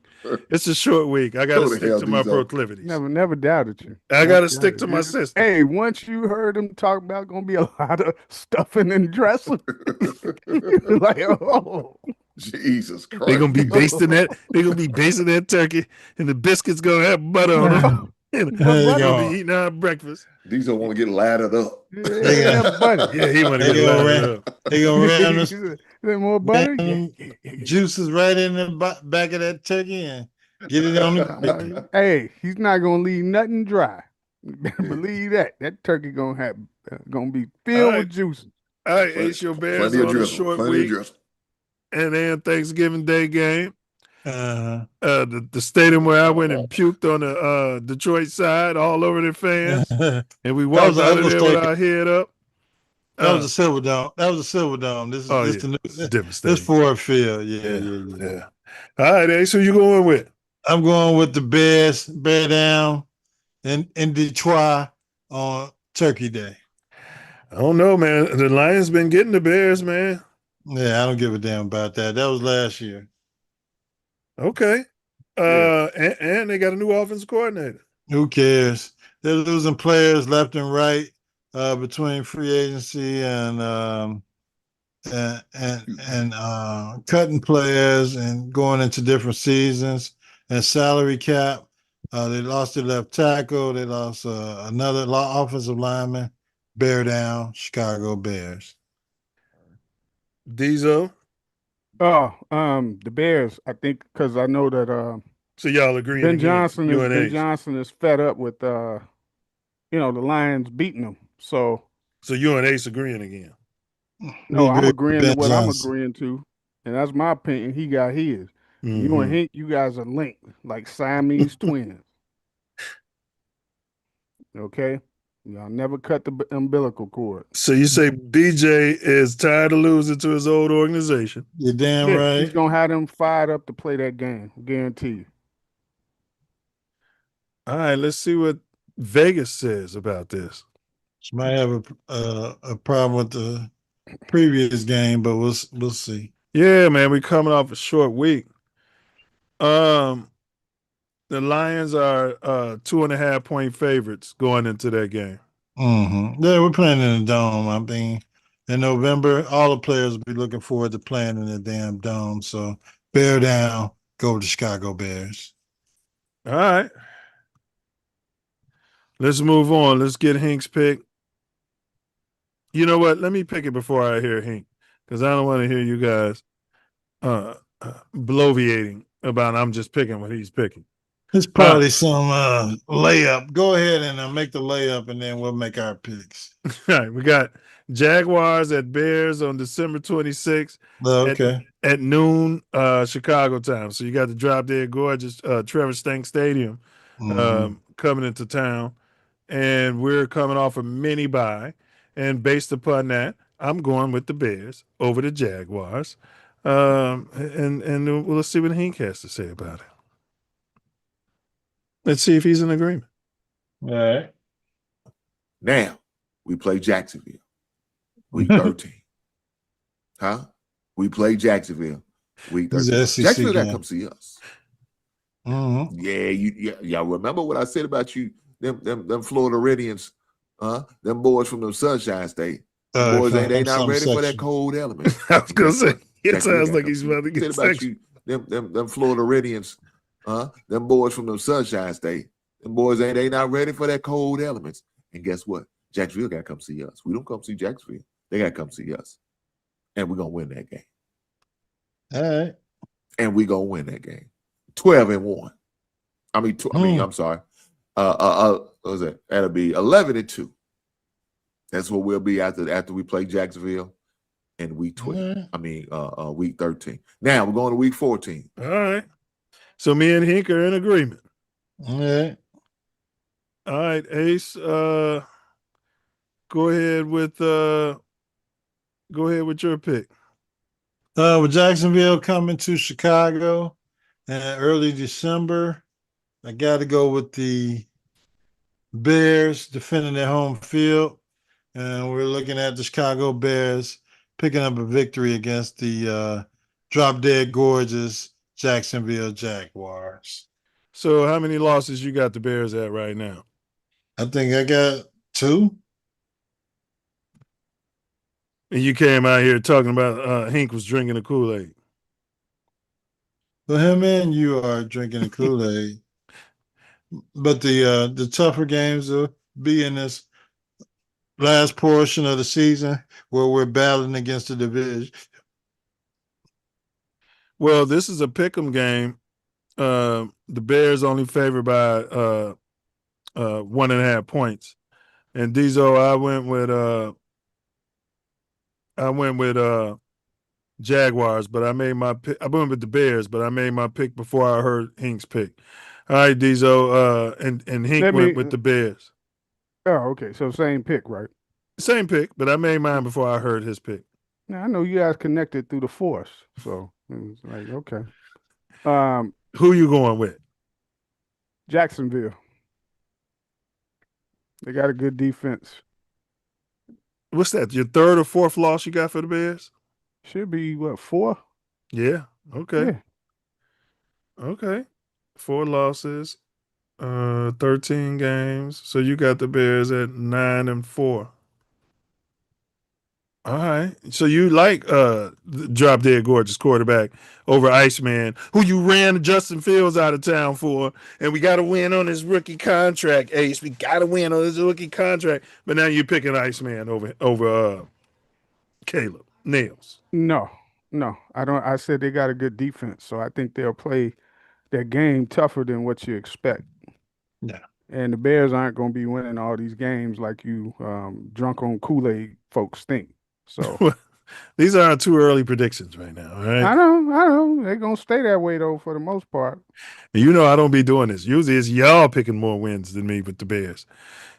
B: It's a short week. I gotta stick to my proclivities.
E: Never doubted you.
B: I gotta stick to my system.
E: Hey, once you heard him talk about gonna be a lot of stuffing and dressing, like, oh,
U: Jesus Christ.
B: They're gonna be basting that. They're gonna be basting that turkey, and the biscuits gonna have butter on them. And we're gonna be eating our breakfast.
U: These don't want to get lathered up.
E: Yeah, butter.
B: Yeah, he want to get lathered up.
D: They gonna ram this
E: more butter.
D: Juices right in the back of that turkey and get it on the.
E: Hey, he's not gonna leave nothing dry. Believe that. That turkey gonna be filled with juices.
B: All right, Ace, your Bears on a short week, and then Thanksgiving Day game. The stadium where I went and puked on the Detroit side all over the fans, and we walked out of there with our head up.
D: That was a Silver Dome. This is the new. This Ford Field. Yeah.
B: All right, Ace, who you going with?
D: I'm going with the Bears. Bear down in Detroit on Turkey Day.
B: I don't know, man. The Lions been getting the Bears, man.
D: Yeah, I don't give a damn about that. That was last year.
B: Okay. And they got a new offensive coordinator.
D: Who cares? They're losing players left and right between free agency and cutting players and going into different seasons and salary cap. They lost their left tackle. They lost another offensive lineman. Bear down, Chicago Bears.
B: Diesel.
E: Oh, the Bears. I think because I know that.
B: So y'all agreeing?
E: Ben Johnson is fed up with the Lions beating them. So
B: you and Ace agreeing again?
E: No, I'm agreeing to what I'm agreeing to, and that's my opinion. He got his. Mm-hmm. You and Hank, you guys are linked like Siamese twins. Okay. Y'all never cut the umbilical cord.
B: So you say BJ is tired of losing to his old organization?
D: You're damn right.
E: He's gonna have them fired up to play that game. Guarantee you.
B: All right, let's see what Vegas says about this.
D: She might have a problem with the previous game, but we'll see.
B: Yeah, man, we're coming off a short week. The Lions are 2.5 point favorites going into that game.
D: Mm-hmm. Yeah, we're playing in the dome. I mean, in November, all the players will be looking forward to playing in the damn dome. So bear down, go with the Chicago Bears.
B: All right. Let's move on. Let's get Hink's pick. You know what? Let me pick it before I hear Hink, because I don't want to hear you guys bloviating about I'm just picking what he's picking.
D: It's probably some layup. Go ahead and make the layup, and then we'll make our picks.
B: All right. We got Jaguars at Bears on December 26th at noon Chicago time. So you got the drop dead gorgeous Trevor Stank Stadium coming into town. And we're coming off a mini bye. And based upon that, I'm going with the Bears over the Jaguars. And let's see what Hink has to say about it. Let's see if he's in agreement.
D: All right.
U: Now, we play Jacksonville. Week 13. Huh? We play Jacksonville. Week 13. Jacksonville got to come see us.
D: Mm-hmm.
U: Yeah, y'all remember what I said about you, them Floridians, them boys from the Sunshine State. Boys they not ready for that cold element.
B: I was gonna say it sounds like he's about to get
U: about you, them Floridians, them boys from the Sunshine State. Them boys they not ready for that cold elements. And guess what? Jacksonville got to come see us. We don't come see Jacksonville. They got to come see us. And we're going to win that game.
D: All right.
U: And we're going to win that game. 12-1. I'm sorry. What was that? That'll be 11-2. That's what we'll be after we play Jacksonville in week 12. Week 13. Now we're going to week 14.
B: All right. So me and Hink are in agreement.
D: All right.
B: All right, Ace. Go ahead with your pick.
D: With Jacksonville coming to Chicago in early December, I got to go with the Bears defending their home field, and we're looking at the Chicago Bears picking up a victory against the Drop Dead Gorgeous Jacksonville Jaguars.
B: So how many losses you got the Bears at right now?
D: I think I got 2.
B: And you came out here talking about Hink was drinking the Kool-Aid.
D: Well, him and you are drinking the Kool-Aid. But the tougher games will be in this last portion of the season where we're battling against the division.
B: Well, this is a pick'em game. The Bears only favored by 1.5 points. And Diesel, I went with Jaguars, but I made my pick. I went with the Bears, but I made my pick before I heard Hink's pick. All right, Diesel, and Hink went with the Bears.
E: Oh, okay. So same pick, right?
B: Same pick, but I made mine before I heard his pick.
E: Now I know you guys connected through the force, so it's like okay.
B: Who you going with?
E: Jacksonville. They got a good defense.
B: What's that? Your third or fourth loss you got for the Bears?
E: Should be what, 4?
B: Yeah. Okay.
E: Yeah.
B: Okay. 4 losses, 13 games. So you got the Bears at 9-4. All right. So you like Drop Dead Gorgeous quarterback over Iceman, who you ran Justin Fields out of town for, and we got to win on his rookie contract, Ace. We got to win on his rookie contract. But now you're picking Iceman over Caleb Nails.
E: No, I don't. I said they got a good defense, so I think they'll play their game tougher than what you expect.
D: Yeah.
E: And the Bears aren't going to be winning all these games like you drunk on Kool-Aid folks think. So
B: these aren't too early predictions right now, all right?
E: I know. They're going to stay that way, though, for the most part.
B: You know I don't be doing this. Usually it's y'all picking more wins than me with the Bears.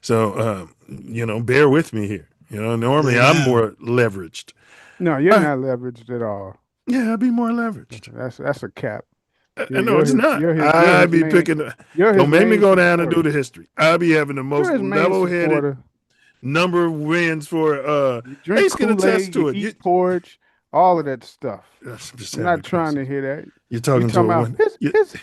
B: So, bear with me here. Normally I'm more leveraged.
E: No, you're not leveraged at all.
B: Yeah, I'd be more leveraged.
E: That's a cap.
B: No, it's not. I'd be picking. Don't make me go down and do the history. I'll be having the most level-headed number of wins for
E: drink
B: Ace can attest to it.
E: Eat porridge, all of that stuff. I'm not
B: crazy.
E: trying to hear that.
B: You're talking to
E: about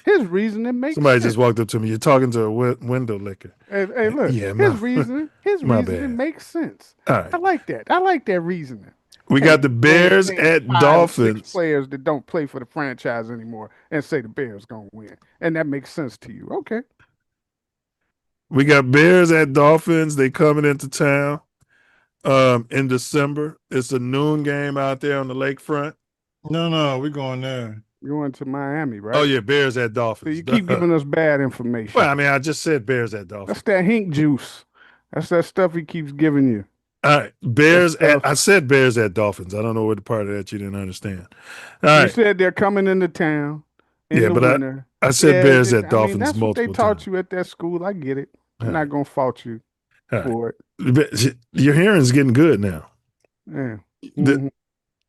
E: his reasoning makes
B: somebody
E: sense.
B: just walked up to me. You're talking to a window licker.
E: Hey, look.
B: Yeah,
E: his reasoning makes sense.
B: All right.
E: I like that. I like that reasoning.
B: We got the Bears at
E: 5,
B: Dolphins.
E: 6 players that don't play for the franchise anymore and say the Bears gonna win, and that makes sense to you. Okay.
B: We got Bears at Dolphins. They coming into town in December. It's a noon game out there on the lakefront.
D: No, we're going there.
E: You're going to Miami, right?
B: Oh yeah, Bears at
E: So
B: Dolphins.
E: you keep giving us bad information.
B: Well, I mean, I just said Bears at Dolphins.
E: That's that Hink juice. That's that stuff he keeps giving you.
B: All right, Bears at. I said Bears at Dolphins. I don't know what the part of that you didn't understand. All right.
E: You said they're coming into town.
B: I said Bears at Dolphins
E: that's
B: multiple
E: what they taught
B: times.
E: you at that school. I get it. I'm not gonna fault you for
B: it. Your hearing's getting good now.
E: Yeah.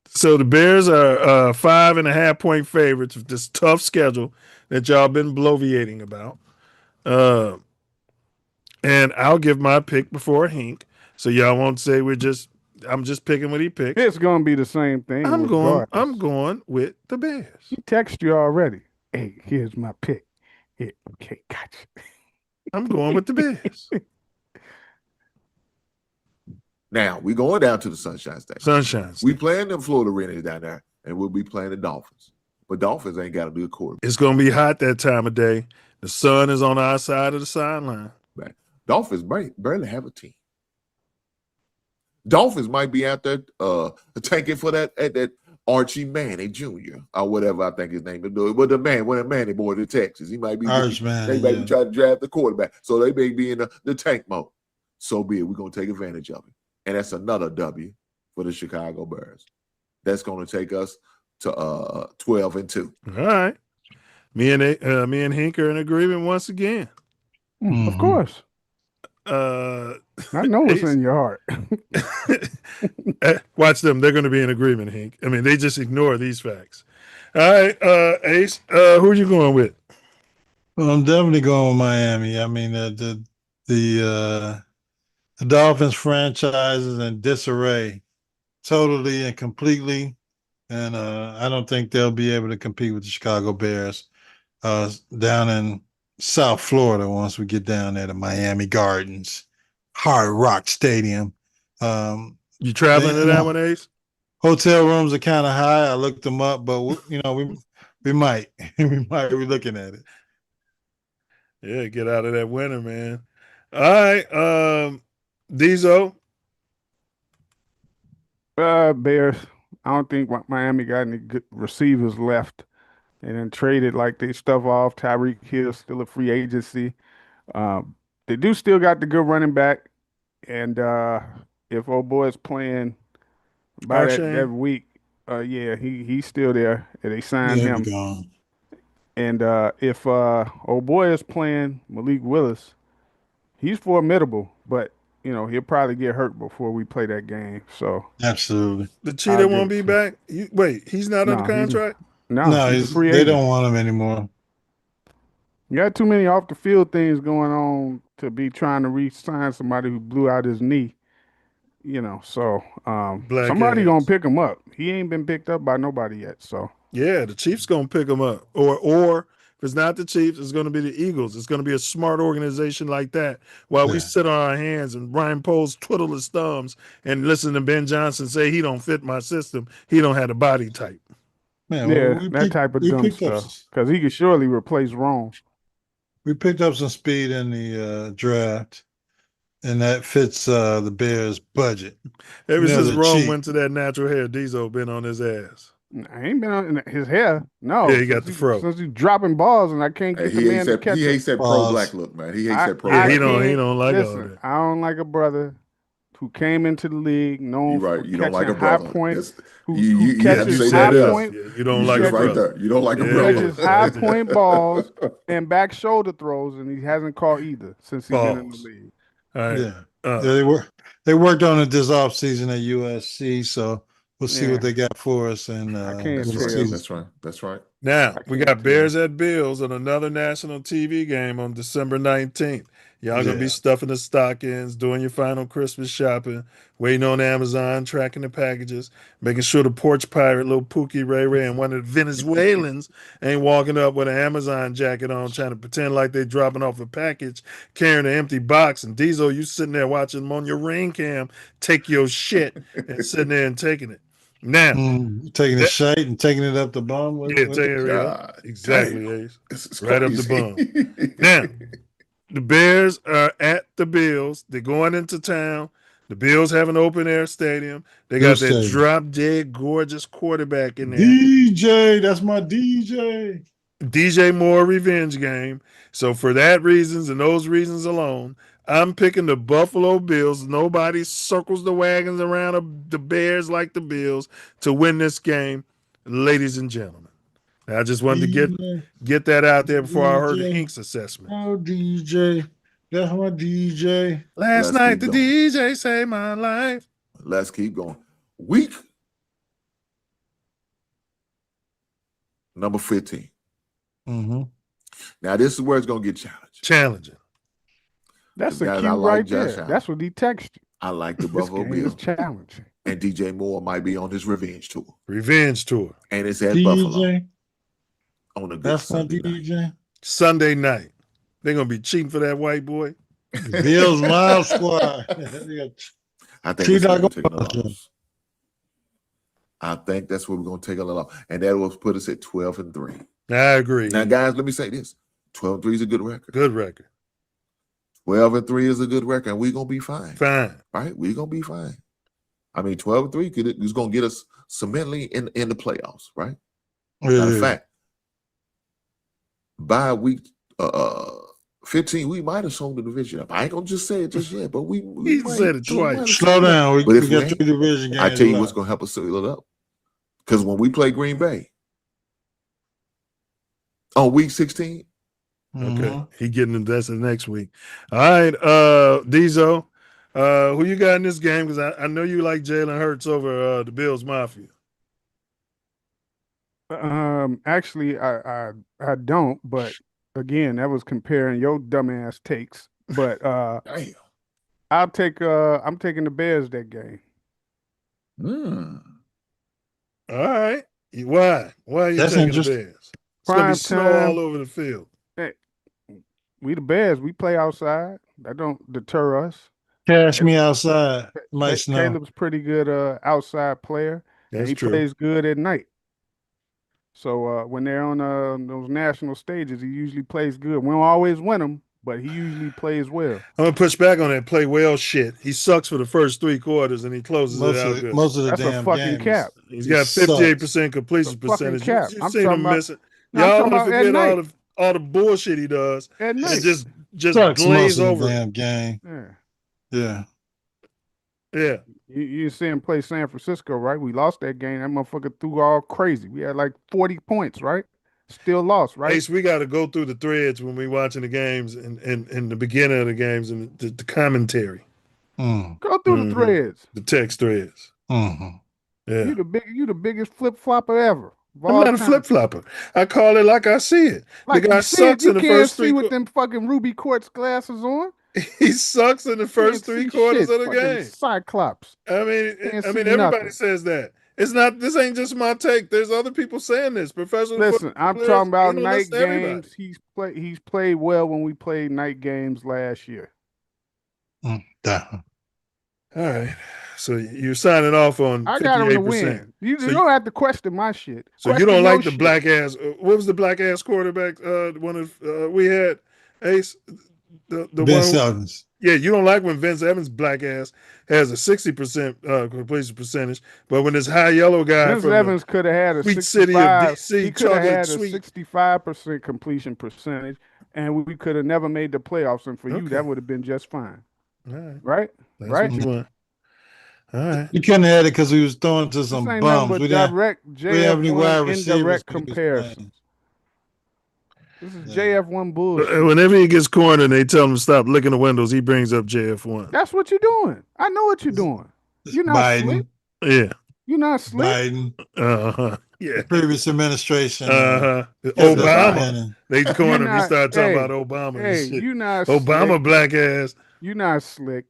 B: So the Bears are 5.5 point favorites with this tough schedule that y'all been bloviating about. And I'll give my pick before Hink, so y'all won't say I'm just picking what he picked.
E: It's gonna be the same thing.
B: I'm going with the Bears.
E: He texted you already. Hey, here's my pick. Yeah, okay, gotcha.
B: I'm going with the Bears.
U: Now we going down to the Sunshine State.
B: Sunshine State.
U: We playing them Florida Renegades down there, and we'll be playing the Dolphins. But Dolphins ain't got a good quarterback.
B: It's gonna be hot that time of day. The sun is on our side of the sideline.
U: Right. Dolphins barely have a team. Dolphins might be out there tanking for that Archie Manning Jr. or whatever I think his name is. But the Manning boy to Texas, he might be. They may be trying to draft the quarterback, so they may be in the tank mode. So be it. We're gonna take advantage of it, and that's another W for the Chicago Bears. That's gonna take us to 12-2.
B: All right, me and Hink are in agreement once again.
E: Of course. I know what's in your heart.
B: Watch them. They're going to be in agreement, Hink. I mean, they just ignore these facts. All right, Ace, who are you going with?
D: Well, I'm definitely going with Miami. I mean, the Dolphins franchise is in disarray, totally and completely. and I don't think they'll be able to compete with the Chicago Bears down in South Florida once we get down there to Miami Gardens, Hard Rock Stadium.
B: You traveling to that one, Ace?
D: Hotel rooms are kind of high. I looked them up, but we might we might be looking at it.
B: Yeah, get out of that winter, man. All right, Diesel.
E: Bears. I don't think Miami got any good receivers left, and then traded like they stuff off. Tyreek Hill still a free agency. They do still got the good running back, and if old boy is playing by that week, yeah, he's still there. And they signed him.
D: Gone.
E: And if old boy is playing Malik Willis, he's formidable, but he'll probably get hurt before we play that game. So
D: absolutely,
B: the cheetah won't be back. Wait, he's not under contract.
E: No, he's a free
D: they
E: agent.
D: don't want him anymore.
E: You got too many off the field things going on to be trying to re-sign somebody who blew out his knee. So somebody gonna pick him up. He ain't been picked up by nobody yet. So
B: yeah, the Chiefs gonna pick him up, or if it's not the Chiefs, it's gonna be the Eagles. It's gonna be a smart organization like that. While we sit on our hands and Ryan Poles twiddle his thumbs and listen to Ben Johnson say he don't fit my system, he don't have the body type.
D: Man,
E: that type of dumb stuff. Because he could surely replace Rome.
D: We picked up some speed in the draft, and that fits the Bears' budget.
B: Ever since Rome went to that natural hair, Diesel been on his ass.
E: I ain't been on his hair. No.
B: Yeah, he got the fro.
E: Since he's dropping balls and I can't get the man to catch
U: He hates that pro-black look, man. He hates that pro-black
B: look. He don't like all that.
E: I don't like a brother who came into the league known for
U: you don't like a
E: high
U: brother.
E: point,
U: You
E: catches high point.
B: You don't like a
U: right there. You don't like a brother.
E: Catches high point balls and back shoulder throws, and he hasn't caught either since he's been in the league.
B: All right.
D: Yeah. They worked on it this offseason at USC, so we'll see what they got for us. And
E: I can't
U: That's right.
B: Now we got Bears at Bills on another national TV game on December 19th. Y'all gonna be stuffing the stockings, doing your final Christmas shopping, waiting on Amazon, tracking the packages, making sure the porch pirate, little Pookie Ray and one of the Venezuelans ain't walking up with an Amazon jacket on, trying to pretend like they dropping off a package, carrying an empty box. And Diesel, you sitting there watching them on your ring cam, take your shit and sitting there and taking it. Now,
D: taking the shite and taking it up the bum.
B: Taking it exactly, Ace. Right up the bum. Now, the Bears are at the Bills. They're going into town. The Bills have an open air stadium. They got that drop dead gorgeous quarterback in there.
D: DJ, that's my DJ.
B: DJ Moore revenge game. So for that reasons and those reasons alone, I'm picking the Buffalo Bills. Nobody circles the wagons around the Bears like the Bills to win this game, ladies and gentlemen. I just wanted to get that out there before I heard the Inks assessment.
D: Oh, DJ. That's my DJ.
B: Last night, the DJ saved my life.
U: Let's keep going. Week number 15.
D: Mm-hmm.
U: Now, this is where it's going to get
B: challenging.
E: That's the cue right there. That's what he texted.
U: I like the Buffalo Bills.
E: Challenging.
U: And DJ Moore might be on his revenge tour.
B: And
U: it's at Buffalo. On a good Sunday night.
B: Sunday night. They're going to be cheating for that white boy.
D: Bills Live Squad.
U: I think that's what we're taking a loss. I think that's what we're going to take a loss. And that will put us at 12-3.
B: I agree.
U: Now, guys, let me say this. 12-3 is a good record.
B: Good record.
U: 12-3 is a good record, and we're going to be fine.
B: Fine.
U: Right? We're going to be fine. I mean, 12-3 is going to get us cementally in the playoffs, right? Matter of fact, by week 15, we might have sold the division up. I ain't gonna just say it just yet, but we
B: said it twice.
D: Slow down. We got 3 division games.
U: I tell you what's gonna help us seal it up. Because when we play Green Bay on week 16,
B: okay, he getting into that's the next week. All right, Diesel, who you got in this game? Because I know you like Jalen Hurts over the Bills Mafia.
E: Actually, I don't, but again, that was comparing your dumbass takes. But
U: damn.
E: I'm taking the Bears that game.
B: All right. Why? Why are you
D: That's
B: taking the
D: interesting.
B: Bears? It's gonna be
E: Prime
B: snow
E: time.
B: all over the field.
E: Hey, we the Bears. We play outside. That don't deter us.
D: Cash me outside. Might snow.
E: Caleb's pretty good outside player, and
B: That's
E: he
B: true.
E: plays good at night. So when they're on those national stages, he usually plays good. We don't always win them, but he usually plays well.
B: I'm gonna push back on that play well shit. He sucks for the first 3 quarters and he closes it out good.
D: Most of the
E: That's
D: damn
E: a fucking
D: games,
E: cap.
B: He's
D: he
B: got
D: sucks.
B: 58% completion
E: It's a fucking
B: percentage.
E: cap.
B: You've
E: I'm
B: seen
E: talking
B: him
E: about-
B: miss it.
E: No, I'm
B: Y'all
E: talking
B: want to
E: about at
B: forget
E: night.
B: all the bullshit he does
E: At
B: and
E: night.
B: just
D: Sucks
B: glaze
D: most of
B: over
D: the
B: it.
D: damn game.
E: Yeah.
B: Yeah.
E: You see him play San Francisco, right? We lost that game. That motherfucker threw all crazy. We had like 40 points, right? Still lost, right?
B: Ace, we got to go through the threads when we watching the games and the beginning of the games and the commentary.
E: Go through the threads.
B: The text threads. Yeah.
E: You the biggest flip flopper ever.
B: I'm not a flip flopper. I call it like I see it.
E: Like
B: the guy
E: you see it,
B: sucks in the first 3
E: You can't see with them fucking ruby quartz glasses on.
B: He sucks in the first
E: Can't
B: 3
E: see
B: quarters
E: shit,
B: of the
E: fucking
B: game.
E: Cyclops.
B: I mean,
E: Can't see
B: everybody
E: nothing.
B: says that. It's not. This ain't just my take. There's other people saying this. Professional.
E: Listen,
B: football
E: I'm
B: players,
E: talking about
B: you don't
E: night
B: listen to everybody.
E: games. He's played well when we played night games last year.
B: All right. So you're signing off on 58%.
E: I got him to win. You don't have to question my shit.
B: So you don't like the black ass? What was the black ass quarterback? One of we had Ace. The
D: Vince
B: one.
D: Evans.
B: Yeah, you don't like when Vince Evans' black ass has a 60% completion percentage, but when this high yellow guy
E: Vince
B: from
E: Evans could have had a
B: sweet city of
E: 65.
B: DC,
E: He could have
B: chocolate
E: had
B: sweet.
E: a 65% completion percentage, and we could have never made the playoffs. And for you, that would have been just fine.
B: All right.
E: Right?
B: That's
E: right?
B: what you want. All right.
D: You couldn't have had it because we was throwing to some
E: This ain't
D: bums.
E: nothing
D: We
E: but
D: didn't
E: direct
D: we didn't have any wide
E: JF1
D: receivers.
E: indirect
D: when he was
E: comparisons.
D: playing.
E: This is JF1 bullshit.
B: Whenever he gets cornered and they tell him to stop licking the windows, he brings up JF1.
E: That's what you're doing. I know what you're doing. You're not
D: Biden.
E: slick.
B: Yeah.
E: You're not slick.
D: Biden.
B: Yeah.
D: The previous administration.
B: Obama. They corner him. He
E: not-
B: started talking
E: hey,
B: about Obama
E: Hey,
B: and shit.
E: you not
B: Obama
E: slick.
B: black ass.
E: You not slick.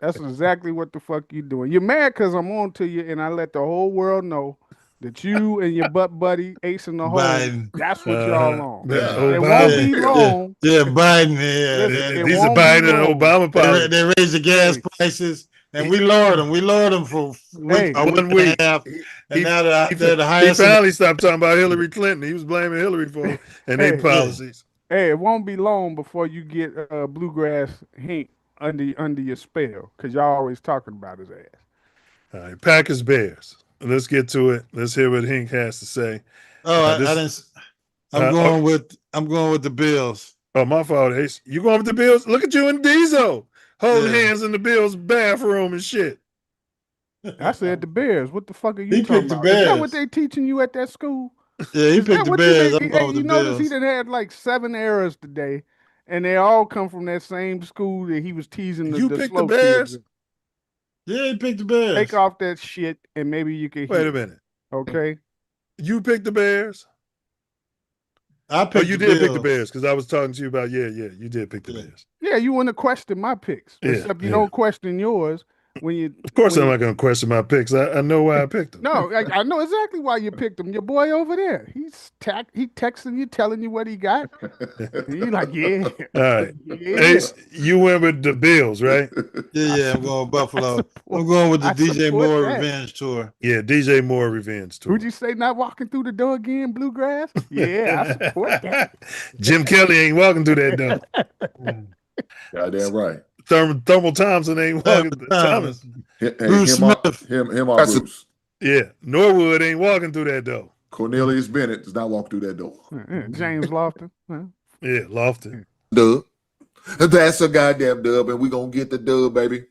E: That's exactly what the fuck you doing. You're mad because I'm on to you and I let the whole world know that you and your butt buddy Ace in the hole.
D: Biden.
E: That's what y'all on.
B: Yeah,
E: It won't be long.
D: Yeah, Biden. Yeah,
E: Listen, it
B: These are
E: won't be
B: Biden and
E: long.
B: Obama policies.
D: they raised the gas prices, and we lowered them. We lowered them for a week
B: 1
D: and
B: week.
D: a half, and now they're the
B: He
D: highest.
B: finally stopped talking about Hillary Clinton. He was blaming Hillary for and their policies.
E: Hey, it won't be long before you get Bluegrass Hank under your spell because y'all always talking about his ass.
B: All right, Packers Bears. Let's get to it. Let's hear what Hink has to say.
D: Oh, I didn't. I'm going with the Bills.
B: Oh, my fault, Ace. You going with the Bills? Look at you and Diesel holding hands in the Bills' bathroom and shit.
E: I said the Bears. What the fuck are you
D: He
E: talking
D: picked the
E: about? Is that
D: Bears.
E: what they teaching you at that school?
D: Yeah, he
E: Is
D: picked
E: that
D: the
E: what
D: Bears.
E: You,
D: I'm going with
E: you
D: the
E: notice he
D: Bills.
E: done had like 7 errors today, and they all come from that same school that he was teasing
B: You
E: the
B: picked
E: slow
B: the Bears?
E: kids.
D: Yeah, he picked the Bears.
E: Take off that shit, and maybe you can.
B: Wait
E: hear.
B: a minute.
E: Okay.
B: You picked the Bears?
D: I picked
B: you
D: the
B: did pick the
D: Bills.
B: Bears because I was talking to you about, you did pick the Bears.
E: Yeah, you want to question my picks,
B: Yeah,
E: except you
B: yeah.
E: don't question yours when you.
B: Of course, I'm not going to question my picks. I know why I picked them.
E: No, I know exactly why you picked him. Your boy over there, he texting you, telling you what he got. And you like, yeah.
B: All right.
E: Yeah.
B: Ace, you went with the Bills, right?
D: Yeah, I'm going with Buffalo. I'm going with the
E: I
D: DJ
E: support
D: Moore
E: that.
D: revenge tour.
B: Yeah, DJ Moore revenge tour.
E: Would you say not walking through the door again, Bluegrass? Yeah, I support that.
B: Jim Kelly ain't walking through that door.
N: Goddamn right.
B: Thermal Thompson ain't walking. Thomas.
D: Bruce Smith.
N: Him or
K: That's
N: Bruce.
B: Yeah, Norwood ain't walking through that door.
N: Cornelius Bennett does not walk through that door.
E: James Lofton.
B: Yeah, Lofton.
N: Dub. That's a goddamn dub, and we're going to get the dub, baby.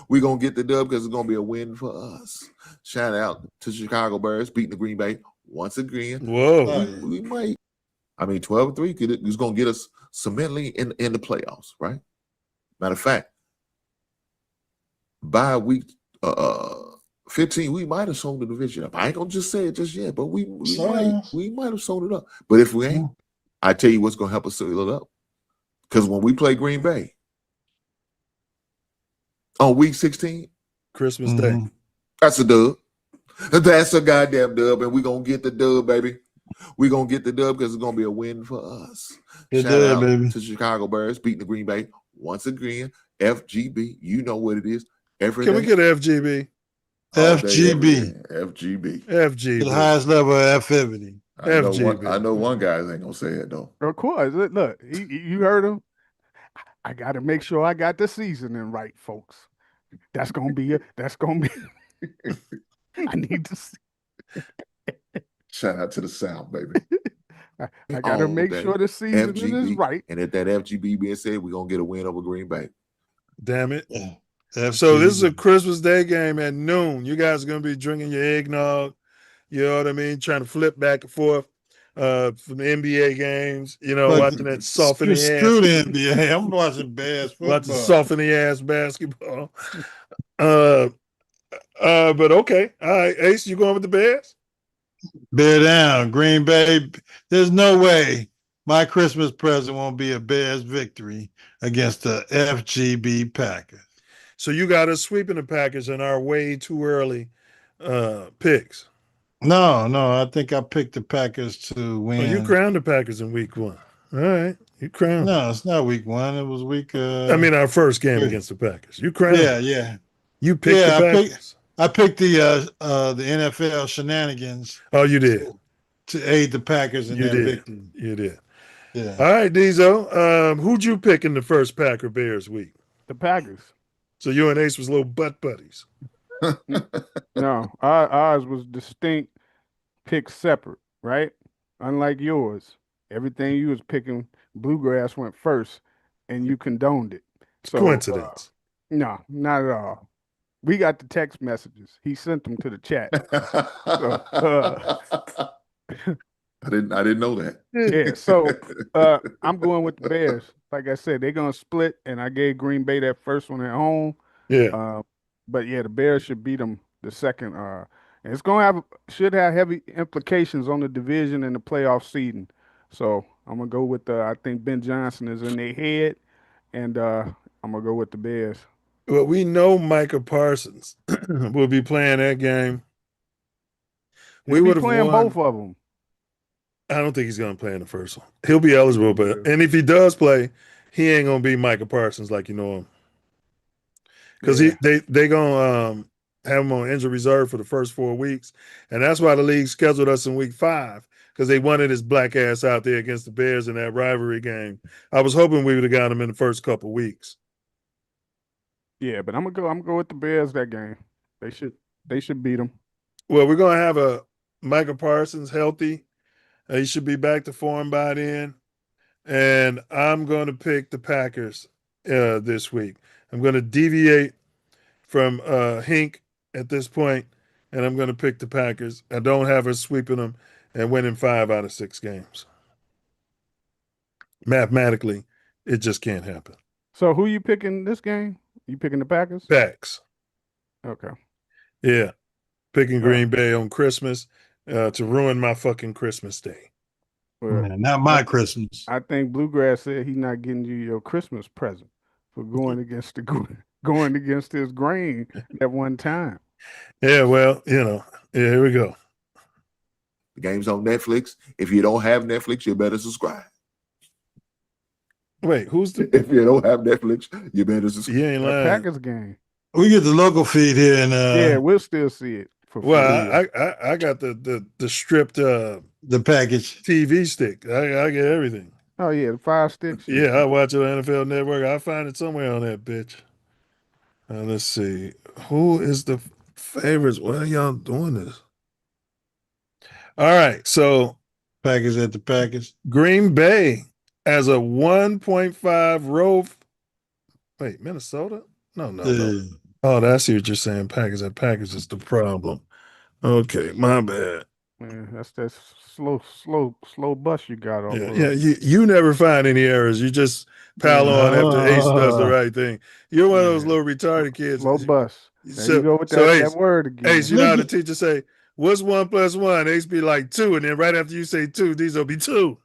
N: We're going to get the dub because it's going to be a win for us. Shout out to Chicago Bears beating the Green Bay once again.
B: Whoa.
N: We might. 12-3 is going to get us cementally in the playoffs, right? Matter of fact, by week 15, we might have sewn the division up. I ain't going to just say it just yet, but we might have sewn it up. But if we ain't, I tell you what's going to help us seal it up. Because when we play Green Bay on week 16,
B: Christmas Day,
N: that's a dub.
U: That's a goddamn dub, and we're going to get the dub, baby. We're going to get the dub because it's going to be a win for us.
D: Good
U: Shout
D: dub,
U: out
D: baby.
U: to Chicago Bears beating the Green Bay once again. FGB, you know what it is. Every
B: Can
U: day.
B: we get an FGB?
U: All day, every day.
D: FGB.
U: FGB.
B: FGB.
D: The highest level of activity.
U: I know one guy ain't going to say it, though.
E: Of course. Look, you heard him. I got to make sure I got the seasoning right, folks. That's gonna be. I need to see.
U: Shout out to the South, baby.
E: I got to make sure the seasoning is right.
U: And if that FGB being said, we're going to get a win over Green Bay.
B: Damn it.
D: Yeah.
B: So this is a Christmas Day game at noon. You guys are going to be drinking your eggnog. You know what I mean? Trying to flip back and forth from the NBA games. You know, watching that softening ass.
D: Screw the NBA. I'm watching Bears football.
B: Watching softening ass basketball. But okay. All right, Ace, you going with the Bears?
D: Bear down, Green Bay. There's no way my Christmas present won't be a Bears victory against the FGB Packers.
B: So you got us sweeping the Packers in our way too early picks.
D: No, I think I picked the Packers to win.
B: Oh, you crowned the Packers in week 1. All right, you crowned.
D: No, it's not week 1. It was week.
B: I mean, our first game against the Packers. You crowned.
D: Yeah.
B: You picked the Packers.
D: I picked the NFL shenanigans.
B: Oh, you did.
D: To aid the Packers in their victory.
B: You did.
D: Yeah.
B: All right, Diesel. Who'd you pick in the first Packer Bears week?
E: The Packers.
B: So you and Ace was little butt buddies.
E: No, ours was distinct picks separate, right? Unlike yours. Everything you was picking, Bluegrass went first, and you condoned it. So,
B: coincidence.
E: No, not at all. We got the text messages. He sent them to the chat.
U: I didn't know that.
E: Yeah, so I'm going with the Bears. Like I said, they're gonna split, and I gave Green Bay that first one at home.
B: Yeah.
E: But yeah, the Bears should beat them the second. And it's gonna should have heavy implications on the division and the playoff seeding. So I'm gonna go with I think Ben Johnson is in their head, and I'm gonna go with the Bears.
B: Well, we know Micah Parsons will be playing that game. We would have
E: playing
B: won.
E: both of them.
B: I don't think he's going to play in the first one. He'll be eligible, and if he does play, he ain't going to be Micah Parsons like you know him. Because they going to have him on injury reserve for the first 4 weeks, and that's why the league scheduled us in week 5 because they wanted his black ass out there against the Bears in that rivalry game. I was hoping we would have got him in the first couple weeks.
E: Yeah, but I'm gonna go with the Bears that game. They should beat them.
B: Well, we're gonna have a Micah Parsons healthy. He should be back to form by then. And I'm going to pick the Packers this week. I'm going to deviate from Hink at this point, and I'm going to pick the Packers. I don't have us sweeping them and winning 5 out of 6 games. Mathematically, it just can't happen.
E: So who you picking this game? You picking the Packers?
B: Packs.
E: Okay.
B: Yeah. Picking Green Bay on Christmas to ruin my fucking Christmas day.
E: Well,
D: not my Christmas.
E: I think Bluegrass said he's not getting you your Christmas present for going against his grain at one time.
U: Yeah, well, here we go. The game's on Netflix. If you don't have Netflix, you better subscribe.
B: Wait,
U: if you don't have Netflix, you better subscribe.
B: You ain't lying.
E: Packers game.
D: We get the local feed here, and
E: yeah, we'll still see it.
B: Well, I got the stripped
D: the package
B: TV stick. I get everything.
E: Oh yeah, the 5 sticks.
B: Yeah, I watch it on NFL Network. I'll find it somewhere on that bitch. Let's see. Who is the favorites? Why are y'all doing this? All right, so
D: Packers at the Packers.
B: Green Bay as a 1.5 road. Wait, Minnesota? No. Oh, that's what you're saying. Packers at Packers is the problem. Okay, my bad.
E: Man, that's that slow bus you got on.
B: Yeah, you never find any errors. You just pile on after Ace does the right thing. You're one of those little retarded kids.
E: Slow bus.
B: So
E: you go with
B: Ace,
E: that word again.
B: Ace, you know how the teacher say, what's 1 + 1? Ace be like 2, and then right after you say 2, these will be 2.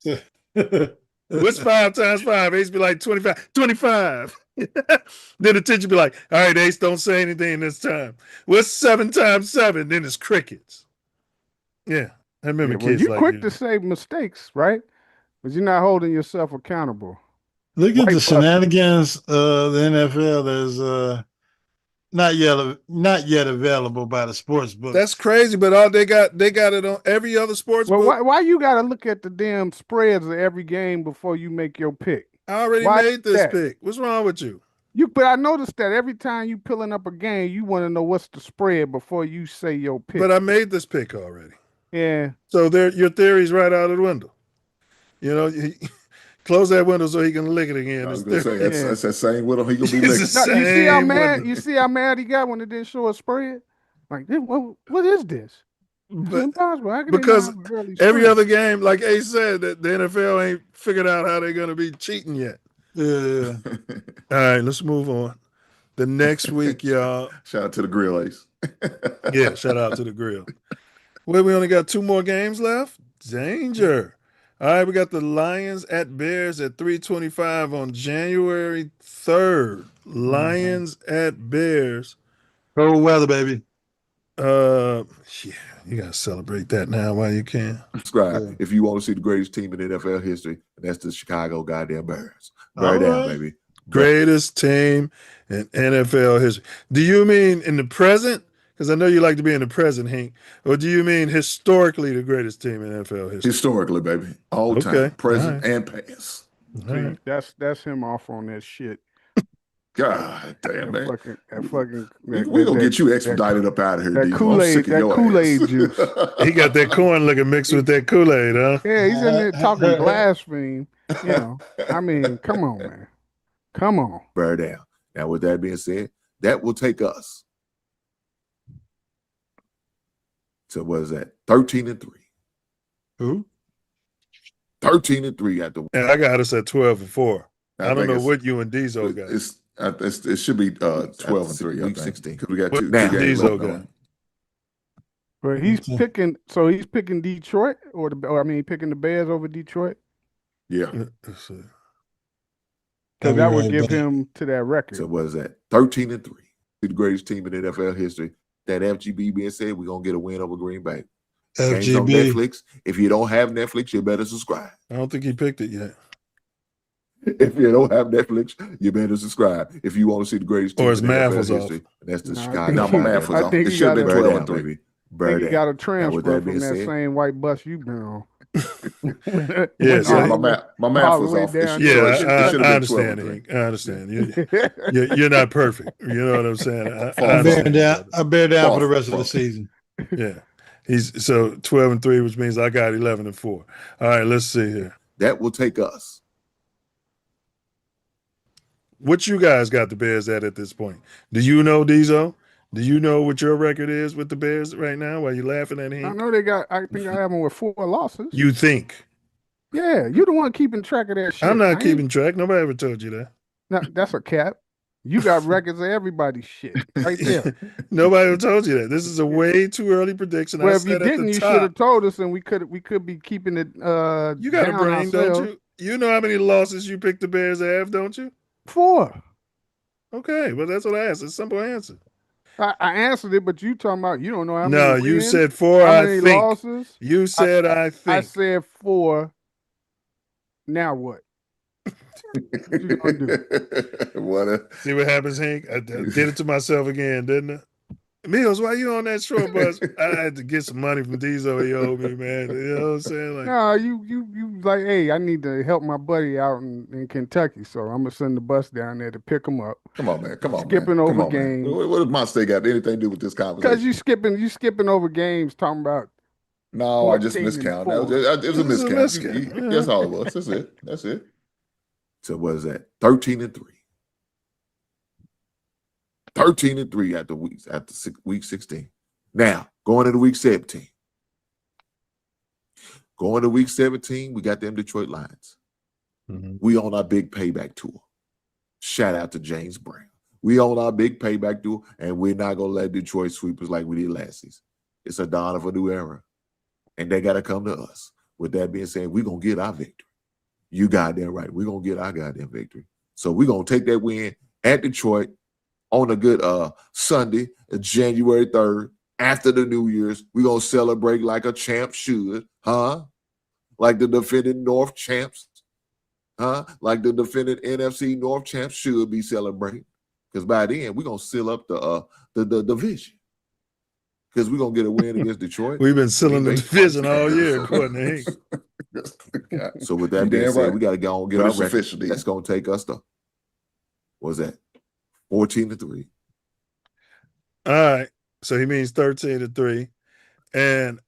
B: What's 5 × 5? Ace be like 25. 25. Then the teacher be like, all right, Ace, don't say anything this time. What's 7 times 7? Then it's crickets. Yeah. I remember kids
E: you're
B: like
E: quick
B: you.
E: to say mistakes, right? But you're not holding yourself accountable.
D: Look at the shenanigans the NFL is not yet available by the sports book.
B: That's crazy, but they got it on every other sports book.
E: Why you got to look at the damn spreads of every game before you make your pick?
B: I already made this pick. What's wrong with you?
E: But I noticed that every time you pulling up a game, you want to know what's the spread before you say your pick.
B: But I made this pick already.
E: Yeah.
B: So your theory's right out of the window. You know, close that window so he can lick it again.
U: I was gonna say that's that same window he gonna be licking.
E: You see how mad he got when it didn't show a spread? Like, what is this?
B: Because every other game, like Ace said, that the NFL ain't figured out how they're gonna be cheating yet.
D: Yeah.
B: All right, let's move on. The next week, y'all.
U: Shout out to the Grill Ace.
B: Yeah, shout out to the Grill. Well, we only got 2 more games left. Danger. All right, we got the Lions at Bears at 3:25 on January 3rd. Lions at Bears.
D: Cold weather, baby.
B: Yeah, you gotta celebrate that now while you can.
U: Subscribe if you want to see the greatest team in NFL history, and that's the Chicago goddamn Bears. Right down, baby.
B: Greatest team in NFL history. Do you mean in the present? Because I know you like to be in the present, Hank. Or do you mean historically the greatest team in NFL history?
U: Historically, baby. All time. Present and past.
B: Right.
E: That's him off on that shit.
U: God damn, man.
E: We're
U: going to get you expedited up out of here,
E: that
U: D.
E: Kool-Aid juice.
B: He got that corn looking mixed with that Kool-Aid, huh?
E: Yeah, he's in there talking blaspheme. You know, I mean, come on, man. Come on.
U: Bear down. Now, with that being said, that will take us. So what is that? 13-3.
B: Who?
U: 13-3 at the.
B: And I got us at 12-4. I don't know
U: it's-
B: what you and Diesel got.
U: It should be 12-3. Week 16. Because we got
B: What
U: two
B: did
U: games
B: Diesel
U: left
B: got?
U: on.
E: But he's picking. So he's picking Detroit, picking the Bears over Detroit.
U: Yeah.
E: Because that would give him to that record.
U: So what is that? 13-3. The greatest team in NFL history. That FGB being said, we're gonna get a win over Green Bay. Games on Netflix. If you don't have Netflix, you better subscribe.
B: I don't think he picked it yet.
U: If you don't have Netflix, you better subscribe. If you want to see the greatest team
B: Or his
U: in
B: math
U: NFL
B: was off.
U: history, that's the
E: No, I
U: Chicago.
E: think
U: No,
E: he-
U: my math was
E: I
U: off.
E: think
U: It
E: he
U: should have
E: got
U: been
E: a
U: 12-3,
E: I
U: baby.
E: think he got a
U: Now,
E: transfer
U: with that
E: from
U: being
E: that
U: said,
E: same white bus you've been on.
B: Yeah,
U: my math was off. It should have been
B: I understand.
U: 12-3.
B: Hank. I understand. You're not perfect. You know what I'm saying?
D: I bear down for the rest of the
U: False.
D: season.
B: Yeah. He's so 12-3, which means I got 11-4. All right, let's see here.
U: That will take us.
B: What you guys got the Bears at this point? Do you know, Diesel? Do you know what your record is with the Bears right now? While you laughing at
E: I
B: him?
E: know I think I have them with 4 losses.
B: You think?
E: Yeah, you're the one keeping track of that shit.
B: I'm not keeping track. Nobody ever told you that.
E: No, that's a cap. You got records of everybody's shit right there.
B: Nobody ever told you that. This is a way too early prediction.
E: Well,
B: I
E: if you
B: said at
E: didn't,
B: the
E: you
B: top.
E: should have told us, and we could be keeping it.
B: You got a
E: down
B: brain,
E: ourselves.
B: don't you? You know how many losses you picked the Bears to have, don't you?
E: 4.
B: Okay, well that's what I asked. It's a simple answer.
E: I answered it, but you talking about you don't know how many.
B: No, you
E: wins,
B: said 4.
E: How
B: I
E: many
B: think.
E: losses?
B: You said I think.
E: I said 4. Now what? What you gonna do?
B: See what happens, Hank? I did it to myself again, didn't I? Mills, why you on that short bus? I had to get some money from Diesel. He owed me, man. You know what I'm saying? Like,
E: No, you like, hey, I need to help my buddy out in Kentucky, so I'm gonna send the bus down there to pick him up.
U: Come on, man. Come on,
E: Skipping
U: man.
E: over
U: Come on, man.
E: games.
U: What does my state got anything to do with this conversation?
E: Because you skipping over games talking about.
U: No, I just
E: 14 and
U: miscounted.
E: 4.
U: It was a miscount. That's all it was. That's it. So what is that? 13-3. 13-3 after week 16. Now, going into week 17. Going to week 17, we got them Detroit Lions.
B: Mm-hmm.
U: We on our big payback tour. Shout out to James Brown. We on our big payback tour, and we're not going to let Detroit sweep us like we did last season. It's a dawn of a new era, and they got to come to us. With that being said, we're going to get our victory. You goddamn right. We're going to get our goddamn victory. So we're going to take that win at Detroit on a good Sunday, January 3rd, after the New Year's. We're going to celebrate like a champ should, huh? Like the defending North champs, huh? Like the defending NFC North champs should be celebrating. Because by then, we're going to seal up the division. Because we're going to get a win against Detroit.
B: We've been sealing the division all year, according to Hank.
U: So with that being said, we got to go and get our record. That's going to take us to, what's that, 14-3.
B: All right. So he means 13-3. And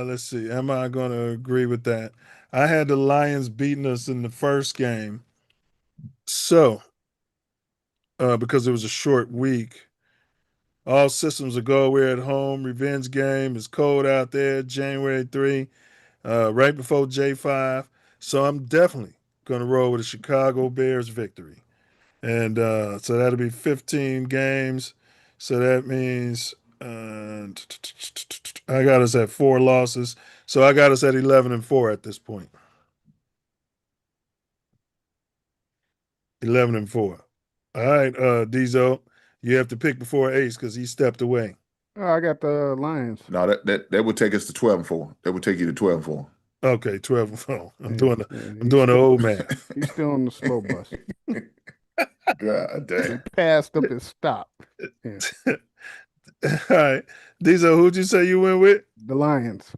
B: let's see, am I going to agree with that? I had the Lions beating us in the first game. So, because it was a short week, all systems are go. We're at home. Revenge game. It's cold out there. January 3, right before J5. So I'm definitely going to roll with a Chicago Bears victory. And so that'll be 15 games. So that means I got us at 4 losses. So I got us at 11-4 at this point. 11-4. All right, Diesel, you have to pick before Ace because he stepped away.
E: Oh, I got the Lions.
U: No, that would take us to 12-4. That would take you to 12-4.
B: Okay, 12-4. I'm doing the old man.
E: He's still on the slow bus.
U: God damn.
E: He passed up and stopped. Yeah.
B: All right. Diesel, who'd you say you went with?
E: The Lions.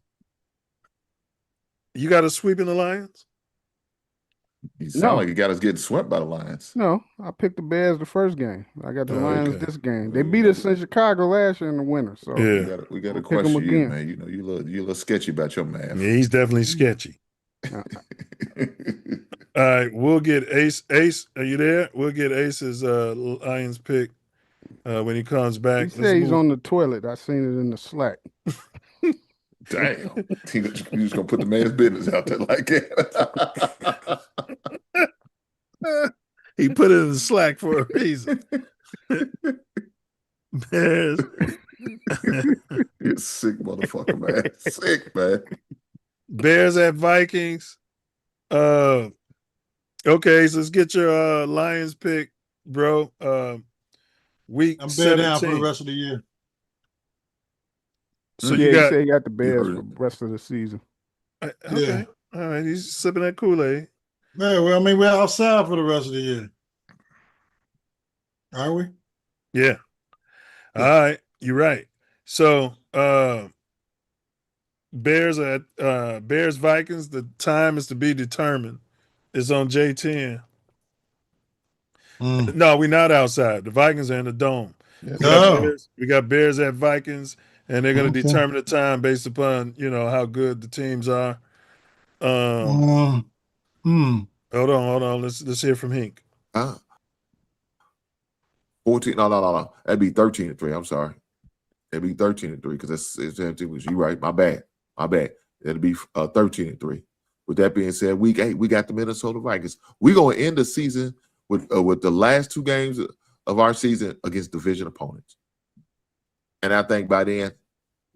B: You got a sweep in the Lions?
U: You sound like you got us getting swept by the Lions.
E: No, I picked the Bears the first game. I got the Lions this game. They beat us in Chicago last year in the winter. So
B: yeah,
U: we got to question you, man. You know, you're a little sketchy about your math.
B: Yeah, he's definitely sketchy. All right, we'll get Ace. Ace, are you there? We'll get Ace's Lions pick when he comes back.
E: He said he's on the toilet. I seen it in the Slack.
U: Damn. You just going to put the man's business out there like that.
B: He put it in the Slack for a reason. Bears.
U: You're a sick motherfucker, man. Sick, man.
B: Bears at Vikings. Okay, so let's get your Lions pick, bro. Week
D: I'm
B: 17.
D: down for the rest of the year.
B: So
E: you got the Bears for the rest of the season.
B: Okay. Yeah. All right. He's sipping that Kool-Aid.
D: Yeah, well, I mean, we're outside for the rest of the year. Are we?
B: Yeah. All right. You're right. So Bears at Bears Vikings, the time is to be determined. It's on J10. No, we're not outside. The Vikings are in the dome.
U: Yes.
B: We got Bears at Vikings. And they're going to determine the time based upon, how good the teams are. Hold on. Let's hear from Hink.
U: 14. No. That'd be 13-3. I'm sorry. That'd be 13-3 because it's empty. You're right. My bad. That'd be 13-3. With that being said, week 8, we got the Minnesota Vikings. We're going to end the season with the last 2 games of our season against division opponents. And I think by then,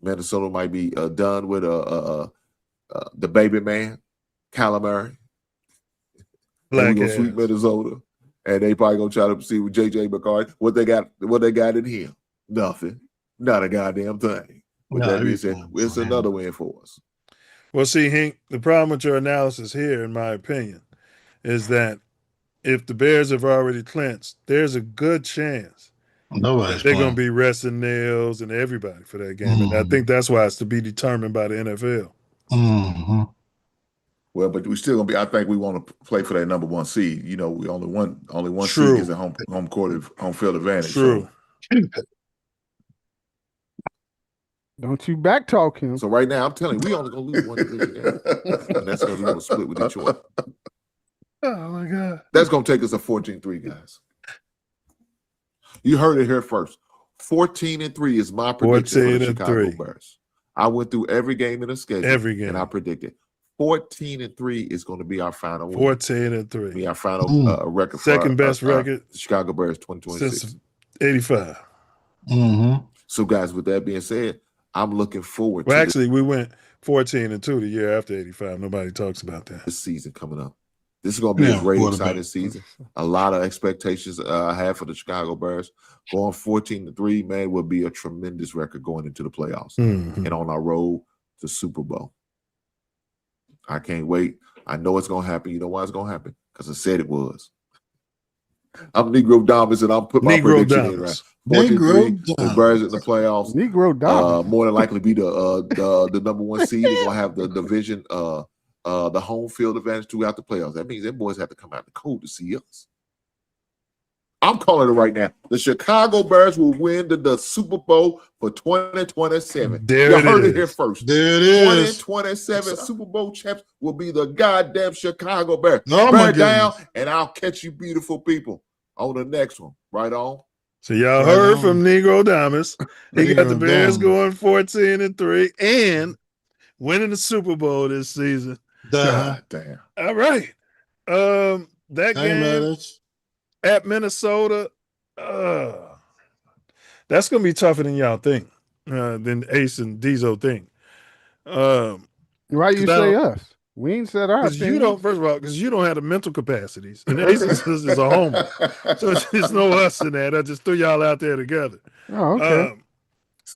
U: Minnesota might be done with the baby man, Calamari. We're gonna sweep Minnesota, and they probably gonna try to see with JJ McCarthy what they got in him. Nothing, not a goddamn thing. With that being said, it's another win for us.
B: Well, see, Hink, the problem with your analysis here, in my opinion, is that if the Bears have already clinched, there's a good chance they're going to be resting Nails and everybody for that game. And I think that's why it's to be determined by the NFL.
U: Well, but we still going to be, I think we want to play for that number 1 seed. We only one
B: True.
U: seed is a home field advantage.
B: True.
U: So.
E: Don't you backtalk him.
U: So right now, I'm telling you, we only going to lose 1 division game. And that's because we're going to split with Detroit.
B: Oh, my God.
U: That's going to take us to 14-3, guys. You heard it here first. 14-3 is my prediction for the Chicago Bears. I went through every game in the schedule. And I predicted 14-3 is going to be our final win.
B: 14-3.
U: Be our final record.
B: Second best record.
U: Chicago Bears 2026.
B: Since 85.
U: So, guys, with that being said, I'm looking forward to
B: actually, we went 14-2 the year after 85. Nobody talks about that.
U: This season coming up. This is going to be a great, exciting season. A lot of expectations I have for the Chicago Bears. Going 14-3, man, would be a tremendous record going into the playoffs and on our road to Super Bowl. I can't wait. I know it's going to happen. You know why it's going to happen? Because I said it was. I'm Negro Dominus, and I'll put my prediction in right. 14-3, the Bears in the playoffs.
E: Negro Dominus.
U: More than likely be the number one seed. They're going to have the division, the home field advantage throughout the playoffs. That means them boys have to come out the cold to see us. I'm calling it right now. The Chicago Bears will win the Super Bowl for 2027.
B: There
U: you heard it here first.
D: There it is.
U: 2027 Super Bowl champs will be the goddamn Chicago Bears.
D: Oh,
U: Bear down, and I'll catch you beautiful people on the next one. Right on.
B: So y'all heard from Negro Damas. He got the Bears going 14-3 and winning the Super Bowl this season.
U: God damn.
B: All right. That game at Minnesota, that's going to be tougher than y'all think, than Ace and Diesel think.
E: Why you say us? We ain't said our
B: Because you don't, first of all, because you don't have the mental capacities. And Ace is a homer. So it's no us in that. I just threw y'all out there together.
E: Oh, okay.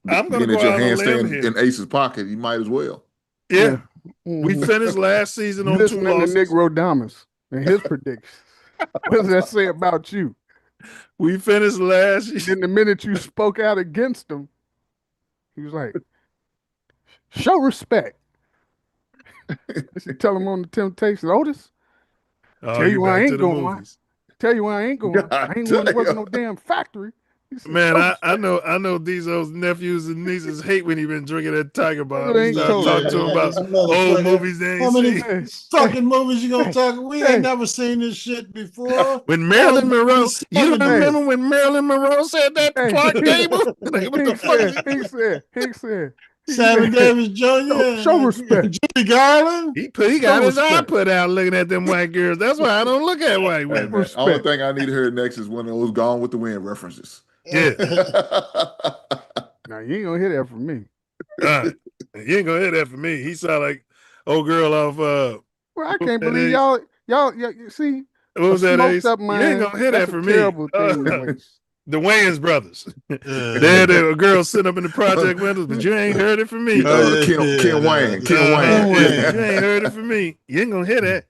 U: I'm going to go out on a limb here. In Ace's pocket, you might as well.
B: Yeah. We finished last season on 2 losses.
E: To Nick Rodamus and his predictions. What does that say about you?
B: We finished last year.
E: Then the minute you spoke out against him, he was like, show respect. Tell him on the Temptation. Otis, tell you why I ain't going. Tell you why I ain't going. I ain't going to work in no damn factory.
B: Man, I know Diesel's nephews and nieces hate when he been drinking that Tiger Bomb. Talk to him about old movies they
D: How
B: ain't
D: many
B: seen.
D: fucking movies you gonna talk? We ain't never seen this shit before.
B: When Marilyn Monroe, you don't remember when Marilyn Monroe said that to Clark Gable?
E: He said,
D: Sammy Davis Jr.
E: Show respect.
D: Judy Garland.
B: He got his eye put out looking at them white girls. That's why I don't look at white women.
U: The only thing I need to hear next is one of those Gone with the Wind references.
B: Yeah.
E: Now you ain't gonna hear that from me.
B: You ain't gonna hear that from me. He sound like old girl off.
E: Well, I can't believe y'all. You see,
B: what was that? Ace?
E: Up
B: you ain't gonna hear that from me.
E: Terrible thing.
B: The Wayans brothers. There, a girl sitting up in the project windows, but you ain't heard it from me.
U: Ken Wayne.
B: You ain't heard it from me. You ain't gonna hear that.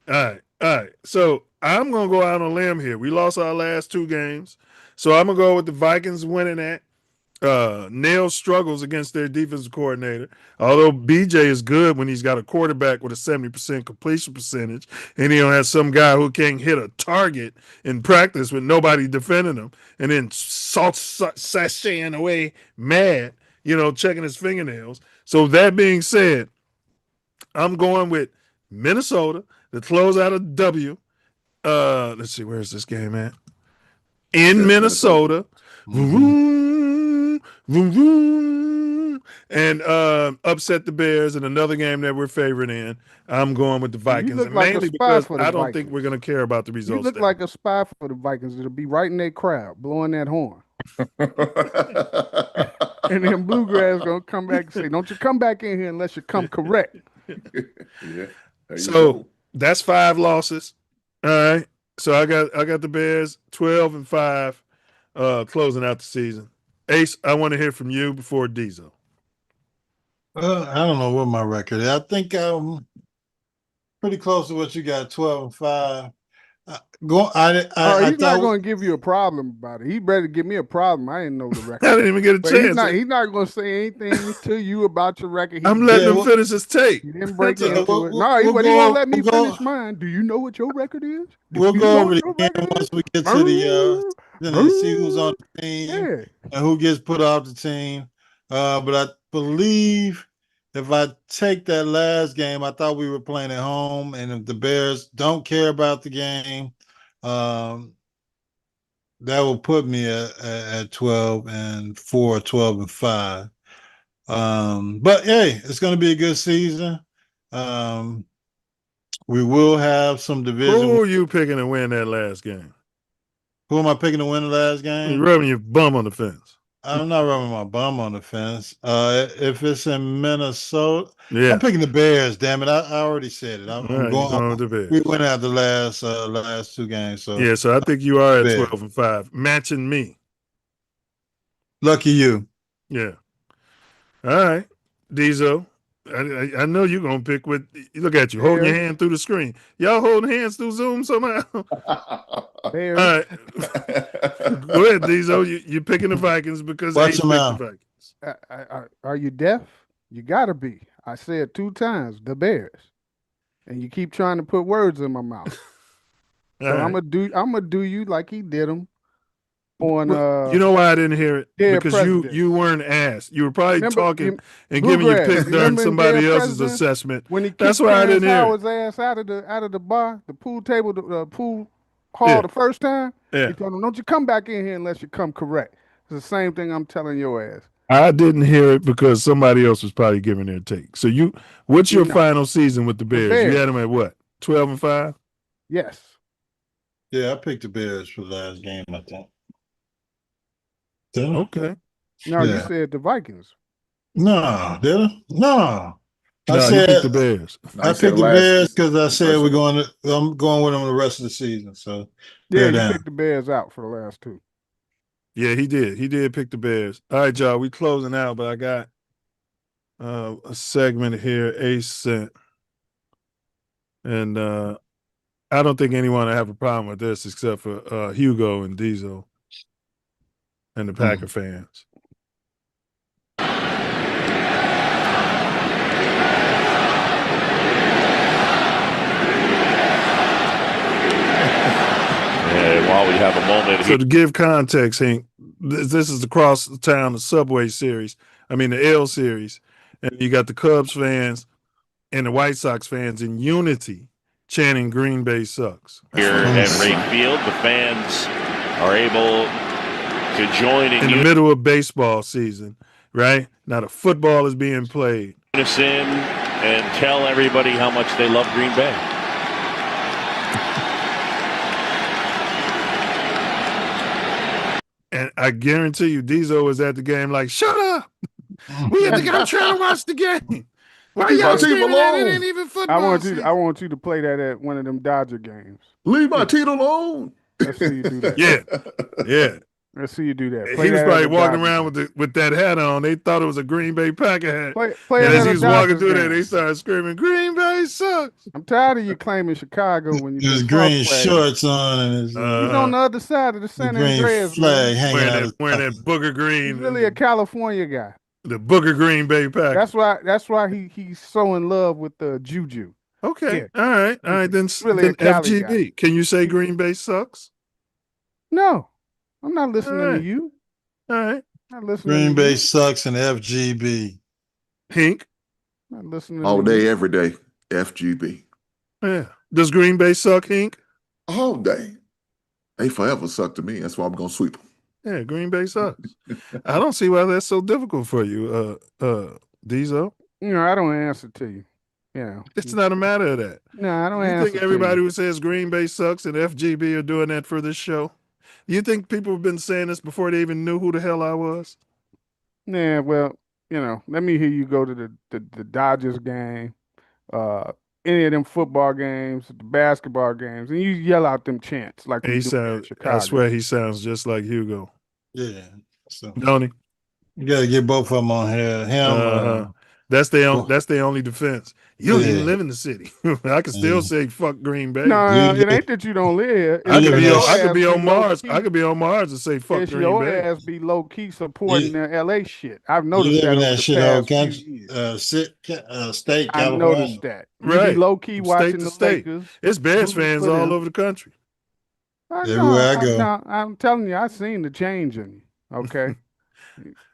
B: All right. So I'm gonna go out on a limb here. We lost our last 2 games, so I'm gonna go with the Vikings winning that. Nails struggles against their defensive coordinator. Although BJ is good when he's got a quarterback with a 70% completion percentage, and he don't have some guy who can't hit a target in practice with nobody defending him, and then sashaying away mad, checking his fingernails. So that being said, I'm going with Minnesota to close out a W. Let's see, where's this game at? In Minnesota. And upset the Bears in another game that we're favored in. I'm going with the Vikings, and mainly because I don't think we're going to care about the results.
E: You look like a spy for the Vikings. It'll be right in their crowd, blowing that horn. And then Bluegrass going to come back and say, don't you come back in here unless you come correct.
B: So that's 5 losses. All right. So I got the Bears 12-5 closing out the season. Ace, I want to hear from you before Diesel.
D: I don't know what my record is. I think I'm pretty close to what you got, 12-5.
E: He's not going to give you a problem about it. He better give me a problem. I didn't know the record.
B: I didn't even get a chance.
E: He's not going to say anything to you about your record.
B: I'm letting him finish his tape.
E: He didn't break into it. No, he won't let me finish mine. Do you know what your record is?
D: We'll go over the game once we get to the see who's on the team and who gets put off the team. But I believe if I take that last game, I thought we were playing at home, and if the Bears don't care about the game, that will put me at 12-4, 12-5. But hey, it's going to be a good season. We will have some division.
B: Who are you picking to win that last game?
D: Who am I picking to win the last game?
B: You're rubbing your bum on the fence.
D: I'm not rubbing my bum on the fence. If it's in Minnesota,
B: Yeah.
D: I'm picking the Bears. Damn it, I already said it. I'm
B: going with the Bears.
D: We went out the last 2 games. So
B: yeah, so I think you are at
D: Bears.
B: 12-5, matching me.
D: Lucky you.
B: Yeah. All right, Diesel. I know you're gonna pick with. Look at you holding your hand through the screen. Y'all holding hands through Zoom somehow.
E: Bears.
B: All right, go ahead, Diesel. You're picking the Vikings because
D: Watch
B: they
D: them
B: picked
D: out.
B: the Vikings.
E: Are you deaf? You gotta be. I said 2 times the Bears, and you keep trying to put words in my mouth. So
B: All right.
E: I'm gonna do you like he did them on.
B: You know why I didn't hear it?
E: Dead
B: Because
E: Presidents.
B: you weren't asked. You were probably
E: Remember,
B: talking and giving your
E: Bluegrass,
B: pick during
E: remember in
B: somebody
E: Dead
B: else's
E: Presidents?
B: assessment.
E: When he
B: That's
E: kicked
B: why I
E: Clarence
B: didn't hear it.
E: Howard's ass out of the bar, the pool table, the pool hall
B: Yeah.
E: the first time.
B: Yeah.
E: He told him, "Don't you come back in here unless you come correct." It's the same thing I'm telling your ass.
B: I didn't hear it because somebody else was probably giving their take. So what's your
E: No.
B: final season with the Bears?
E: Bears.
B: You had them at what? 12-5?
E: Yes.
D: Yeah, I picked the Bears for the last game, I think. Did I?
B: Okay.
E: No, you
D: Yeah.
E: said the Vikings.
D: No, did I? No. I
B: No,
D: said
B: you picked the Bears.
D: I picked the Bears because I said I'm going with them the rest of the season. So
E: Yeah,
D: they're
E: you
D: down.
E: picked the Bears out for the last 2.
B: Yeah, he did. He did pick the Bears. All right, y'all. We closing out, but I got a segment here, Ace sent. And I don't think anyone will have a problem with this except for Hugo and Diesel and the Packer fans.
F: And while we have a moment,
B: So to give context, Hank, this is the Cross Town, the Subway series. I mean, the L series. And you got the Cubs fans and the White Sox fans in unity chanting Green Bay sucks.
F: here at Rate Field, the fans are able to join
B: In the middle of baseball season, right? Now the football is being played.
F: unison and tell everybody how much they love Green Bay.
B: And I guarantee you, Diesel was at the game like, shut up. We at the game trying to watch the game. Why
U: Leave my
B: y'all
U: team
B: screaming that? It
U: alone.
B: ain't even football season.
E: I want you to play that at one of them Dodger games.
U: Leave my team alone.
E: Let's see you do that.
B: Yeah.
E: Let's see you do that.
B: He
E: Play
B: was
E: that
B: probably
E: at a
B: walking
E: Dodger
B: around with that hat on. They thought it was a Green Bay Packer hat.
E: Play
B: and
E: it
B: as
E: at
B: he
E: a
B: was walking
E: Dodgers
B: through there,
E: game.
B: they started screaming, Green Bay sucks.
E: I'm tired of you claiming Chicago when you
D: His
E: been
D: green
E: front flag.
D: shorts on and his
E: He's on the other side of the San
D: green
E: Andreas.
D: flag
E: Man.
D: hanging out.
B: Wearing that booger
E: He's
B: green,
E: really a California guy.
B: the booger Green Bay Packer.
E: That's why he's so in love with the Juju.
B: Okay.
E: Yeah.
B: All right. Then,
E: Really a
B: then
E: Cali
B: FGB.
E: guy.
B: Can you say Green Bay sucks?
E: No, I'm not listening
B: All right.
E: to you.
B: All right.
E: Not listening
D: Green
E: to
D: Bay
E: you.
D: sucks and FGB.
B: Pink.
E: Not listening
U: All
E: to you.
U: day, every day. FGB.
B: Yeah. Does Green Bay suck, Hink?
U: All day. They forever suck to me. That's why I'm gonna sweep them.
B: Yeah, Green Bay sucks. I don't see why that's so difficult for you, Diesel.
E: You know, I don't answer to you. Yeah.
B: It's not a matter of that.
E: No, I don't
B: You
E: answer
B: think
E: to
B: everybody
E: you.
B: who says Green Bay sucks and FGB are doing that for this show? You think people have been saying this before they even knew who the hell I was?
E: Yeah, well, you know, let me hear you go to the Dodgers game, any of them football games, the basketball games, and you yell out them chants like we do in Chicago.
B: I swear he sounds just like Hugo.
D: Yeah. So
B: Don't he?
D: you got to get both of them on here. Him.
B: That's their only defense. You don't
D: Yeah.
B: even live in the city. I can still say fuck Green Bay.
E: No, it ain't that you don't live here.
B: I could be
E: Your
B: on
E: ass
B: Mars.
E: low-key.
B: I could be on Mars and say fuck
E: It's
B: Green
E: your
B: Bay.
E: ass be low key supporting the LA shit. I've
D: You
E: noticed
D: live
E: that
D: in
E: over
D: that
E: the
D: shit
E: past
D: whole
E: few
D: country,
E: years.
D: state,
E: I
D: California.
E: noticed that. You
B: Right.
E: be low key
B: From
E: watching
B: state to
E: the
B: state.
E: Lakers.
B: It's Bears
E: rooting
B: fans
E: for
B: all
E: them.
B: over the country.
D: Everywhere I go.
E: No, I'm telling you, I seen the change in you. Okay.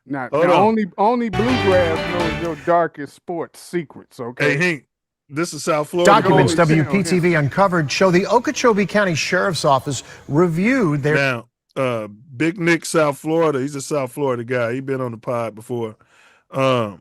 E: Now
B: Hold on.
E: only Bluegrass knows your darkest sports secrets. Okay.
B: Hey, Hank, this is South Florida.
V: Documents
E: Go ahead.
V: WPTV uncovered show the Okeechobee County Sheriff's Office reviewed their
B: Now, Big Nick, South Florida. He's a South Florida guy. He's been on the pod before. Yeah,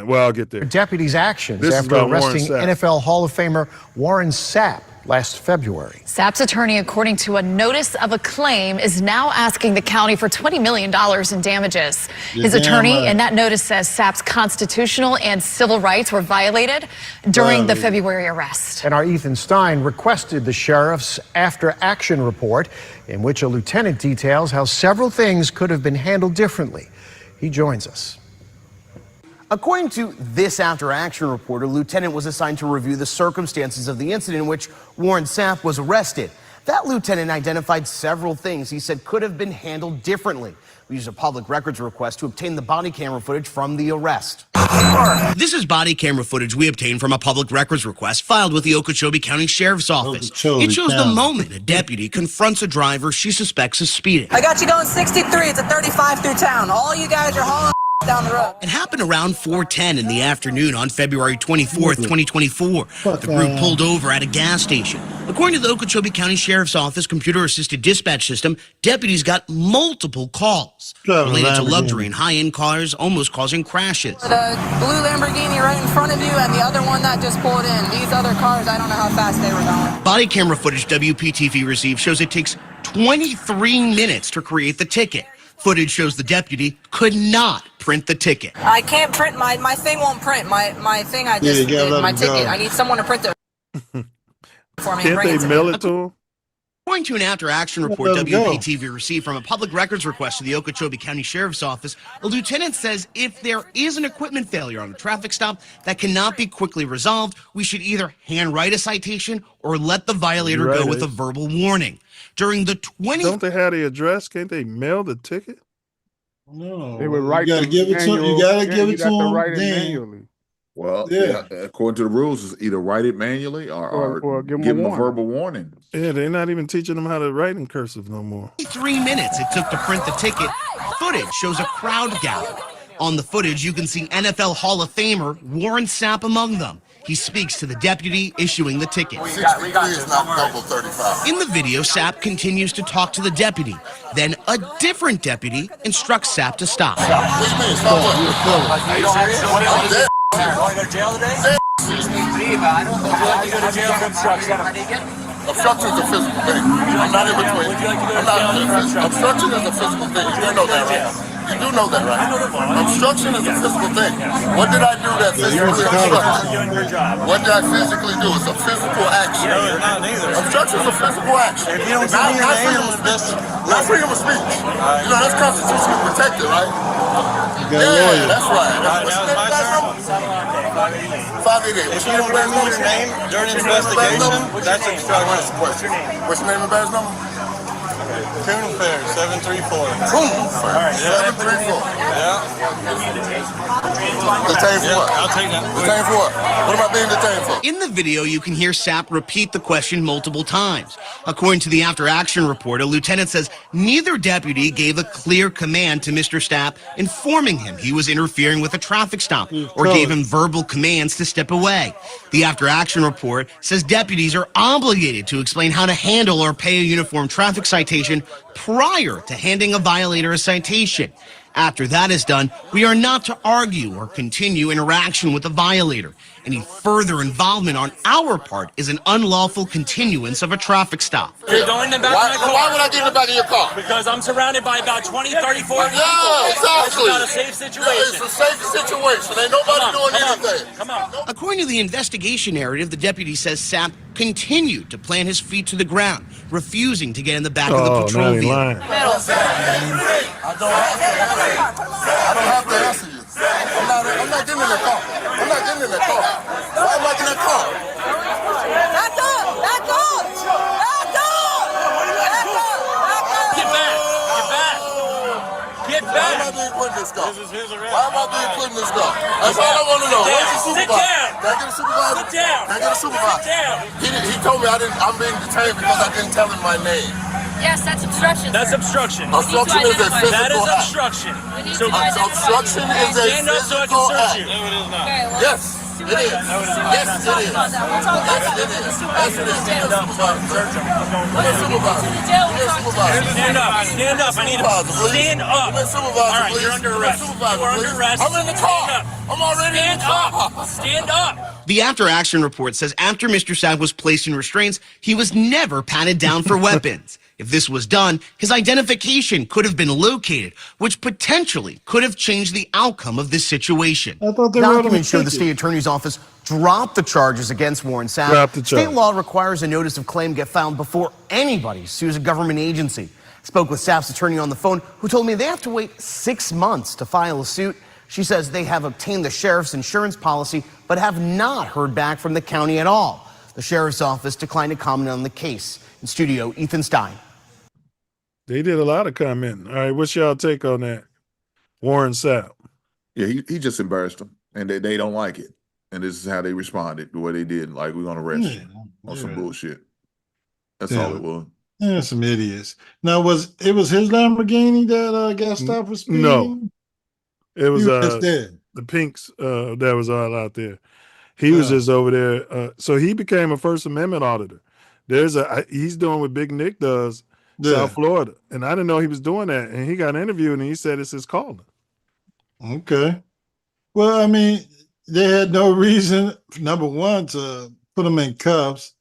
B: well, I'll get there.
V: deputies' actions
B: This is
V: after
B: about Warren
V: arresting
B: Sapp.
V: NFL Hall of Famer Warren Sapp last February.
H: Sapp's attorney, according to a notice of a claim, is now asking the county for $20 million in damages. His attorney in that notice says Sapp's constitutional and civil rights were violated during the February arrest.
V: And our Ethan Stein requested the sheriff's after-action report, in which a lieutenant details how several things could have been handled differently. He joins us.
M: According to this after-action report, a lieutenant was assigned to review the circumstances of the incident in which Warren Sapp was arrested. That lieutenant identified several things he said could have been handled differently. We used a public records request to obtain the body camera footage from the arrest.
W: This is body camera footage we obtained from a public records request filed with the Okeechobee County Sheriff's Office. It shows the moment a deputy confronts a driver she suspects is speeding.
X: I got you going 63. It's a 35 through town. All you guys are hauling down the road.
W: It happened around 4:10 in the afternoon on February 24th, 2024. The group pulled over at a gas station. According to the Okeechobee County Sheriff's Office computer-assisted dispatch system, deputies got multiple calls related to luxury and high-end cars almost causing crashes.
X: The blue Lamborghini right in front of you and the other one that just pulled in. These other cars, I don't know how fast they were going.
W: Body camera footage WPTV received shows it takes 23 minutes to create the ticket. Footage shows the deputy could not print the ticket.
X: I can't print my thing won't print. My thing I just did, my ticket.
B: Go.
X: I need someone to print it for me.
B: Can't they mail it to him?
W: According to an after-action report WPTV received from a public records request to the Okeechobee County Sheriff's Office, a lieutenant says if there is an equipment failure on a traffic stop that cannot be quickly resolved, we should either handwrite a citation or let the violator go with a verbal warning. During the
B: Don't they have the address? Can't they mail the ticket?
D: No.
E: They would write
D: You gotta give it to him. You gotta give it to him.
E: Write it manually.
U: Well, yeah. According to the rules, is either write it manually or give them a verbal warning.
B: Yeah, they're not even teaching them how to write in cursive no more.
W: 3 minutes it took to print the ticket. Footage shows a crowd gathering. On the footage, you can see NFL Hall of Famer Warren Sapp among them. He speaks to the deputy issuing the ticket.
U: 63 is not double 35.
W: In the video, Sapp continues to talk to the deputy. Then a different deputy instructs Sapp to stop.
U: What do you mean? Stop what?
X: Are you serious?
U: I'm dead.
X: Going to jail today? 63, but I don't know. Would you like to go to jail for obstruction?
U: Obstruction is a physical thing. I'm not in between. Obstruction is a physical thing. You do know that, right? You do know that, right? Obstruction is a physical thing. What did I do that physically obstructed? What did I physically do? It's a physical action. Obstruction is a physical action. If you don't see your name, not freedom of speech. You know, that's constitutionally protected, right? Yeah, that's right. What's your name, guys? 588.
X: If you don't remember your name during an investigation, that's obstruction.
U: What's your name? What's your name and badge number?
X: Coon Fair, 734.
U: Coon Fair, 734.
X: Yeah.
U: Detained for what?
X: I'll take that.
U: Detained for what? What am I being detained for?
W: In the video, you can hear Sapp repeat the question multiple times. According to the after-action report, a lieutenant says neither deputy gave a clear command to Mr. Sapp informing him he was interfering with a traffic stop or gave him verbal commands to step away. The after-action report says deputies are obligated to explain how to handle or pay a uniform traffic citation prior to handing a violator a citation. After that is done, we are not to argue or continue interaction with the violator. Any further involvement on our part is an unlawful continuance of a traffic stop.
X: You're going in the back of my car.
U: Why would I get in the back of your car?
X: Because I'm surrounded by about 20, 30, 40 people.
U: Yeah, exactly.
X: It's not a safe situation.
U: It's a safe situation. Ain't nobody doing anything.
X: Come on.
W: According to the investigation narrative, the deputy says Sapp continued to plant his feet to the ground, refusing to get in the back of the patrol vehicle.
U: I don't have to answer you. I'm not getting in the car. I'm not getting in the car. Why am I in the car?
X: Back up! Back up! Back up! Get back! Get back! Get back!
U: Why am I being put in this car? Why am I being put in this car? That's all I want to know. Where's the supervisor? Can I get a supervisor?
X: Sit down!
U: Can I get a supervisor?
X: Sit down!
U: He told me I'm being detained because I didn't tell him my name.
X: Yes, that's obstruction. That's obstruction.
U: Obstruction is a physical
X: That is
U: act.
X: obstruction.
U: So obstruction is a
X: Stand up so I can
U: physical
X: search
U: act.
X: you. No, it is not.
U: Yes, it is. Yes, it is. Yes, it is. Yes, it is.
X: Stand up so I can search him. Stand up. Stand up. I need to stand up. All right, you're under arrest. You are under arrest.
U: I'm in the car. I'm already in the car.
X: Stand up.
W: The after-action report says after Mr. Sapp was placed in restraints, he was never patted down for weapons. If this was done, his identification could have been located, which potentially could have changed the outcome of this situation.
M: Documents show the state attorney's office dropped the charges against Warren Sapp. State law requires a notice of claim get filed before anybody sues a government agency. Spoke with Sapp's attorney on the phone, who told me they have to wait 6 months to file a suit. She says they have obtained the sheriff's insurance policy, but have not heard back from the county at all. The sheriff's office declined to comment on the case. In studio, Ethan Stein.
B: They did a lot of commenting. All right, what's y'all take on that? Warren Sapp.
N: Yeah, he just embarrassed them, and they don't like it. And this is how they responded, the way they did. Like, we're going to arrest you on some bullshit. That's all it was.
D: Yeah, some idiots. Now, was it his Lamborghini that got stopped for speeding?
B: No. It was
D: the
B: pinks that was all out there. He was just over there. So he became a First Amendment auditor. He's doing what Big Nick does, South Florida. And I didn't know he was doing that. And he got interviewed and he said it's his calling.
D: Okay. Well, I mean, they had no reason, number one, to put him in cuffs.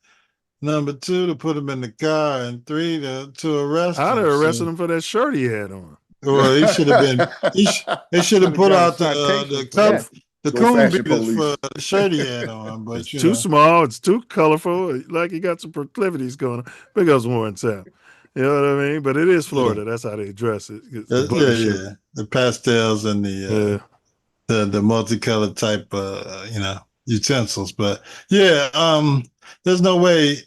D: Number two, to put him in the car. And three, to arrest him.
B: I'd have arrested him for that shirt he had on.
D: Well, he should have been. They should have put out the coon beaters for the shirt he had on. But
B: it's too small. It's too colorful. Like he got some proclivities going on. Big as Warren Sapp. You know what I mean? But it is Florida. That's how they dress it.
D: The pastels and the multicolored type, utensils. But there's no way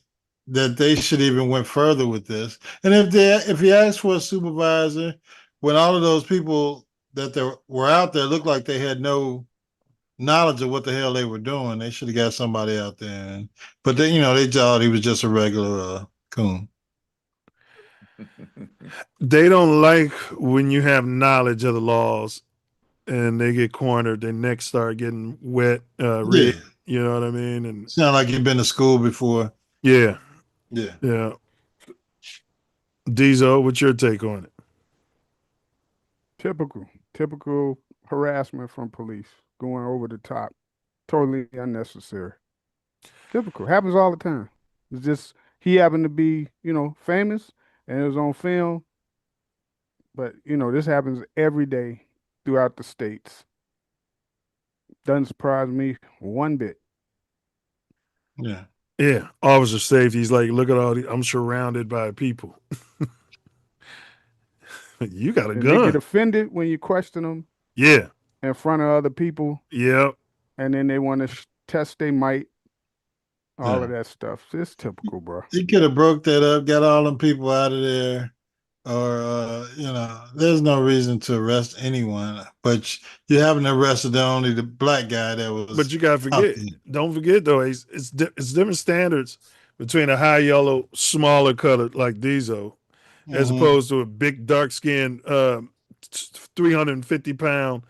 D: that they should even went further with this. And if he asked for a supervisor, when all of those people that were out there looked like they had no knowledge of what the hell they were doing, they should have got somebody out there. But they thought he was just a regular coon.
B: They don't like when you have knowledge of the laws and they get cornered, their necks start getting wet, red. You know what I mean? And
D: sound like you've been to school before.
B: Yeah.
D: Yeah.
B: Diesel, what's your take on it?
E: Typical harassment from police, going over the top, totally unnecessary. Typical, happens all the time. It's just he happened to be, famous and it was on film. But this happens every day throughout the states. Doesn't surprise me one bit.
B: Yeah. Officer safety. He's like, look at all these. I'm surrounded by people. You got a gun.
E: They get offended when you question them.
B: Yeah.
E: In front of other people.
B: Yep.
E: And then they want to test their might. All of that stuff. It's typical, bro.
D: He could have broke that up, got all them people out of there. Or, there's no reason to arrest anyone. But you haven't arrested only the black guy that was.
B: But you got to forget. Don't forget, though, it's different standards between a high yellow, smaller colored like Diesel, as opposed to a big, dark-skinned, 350-pound,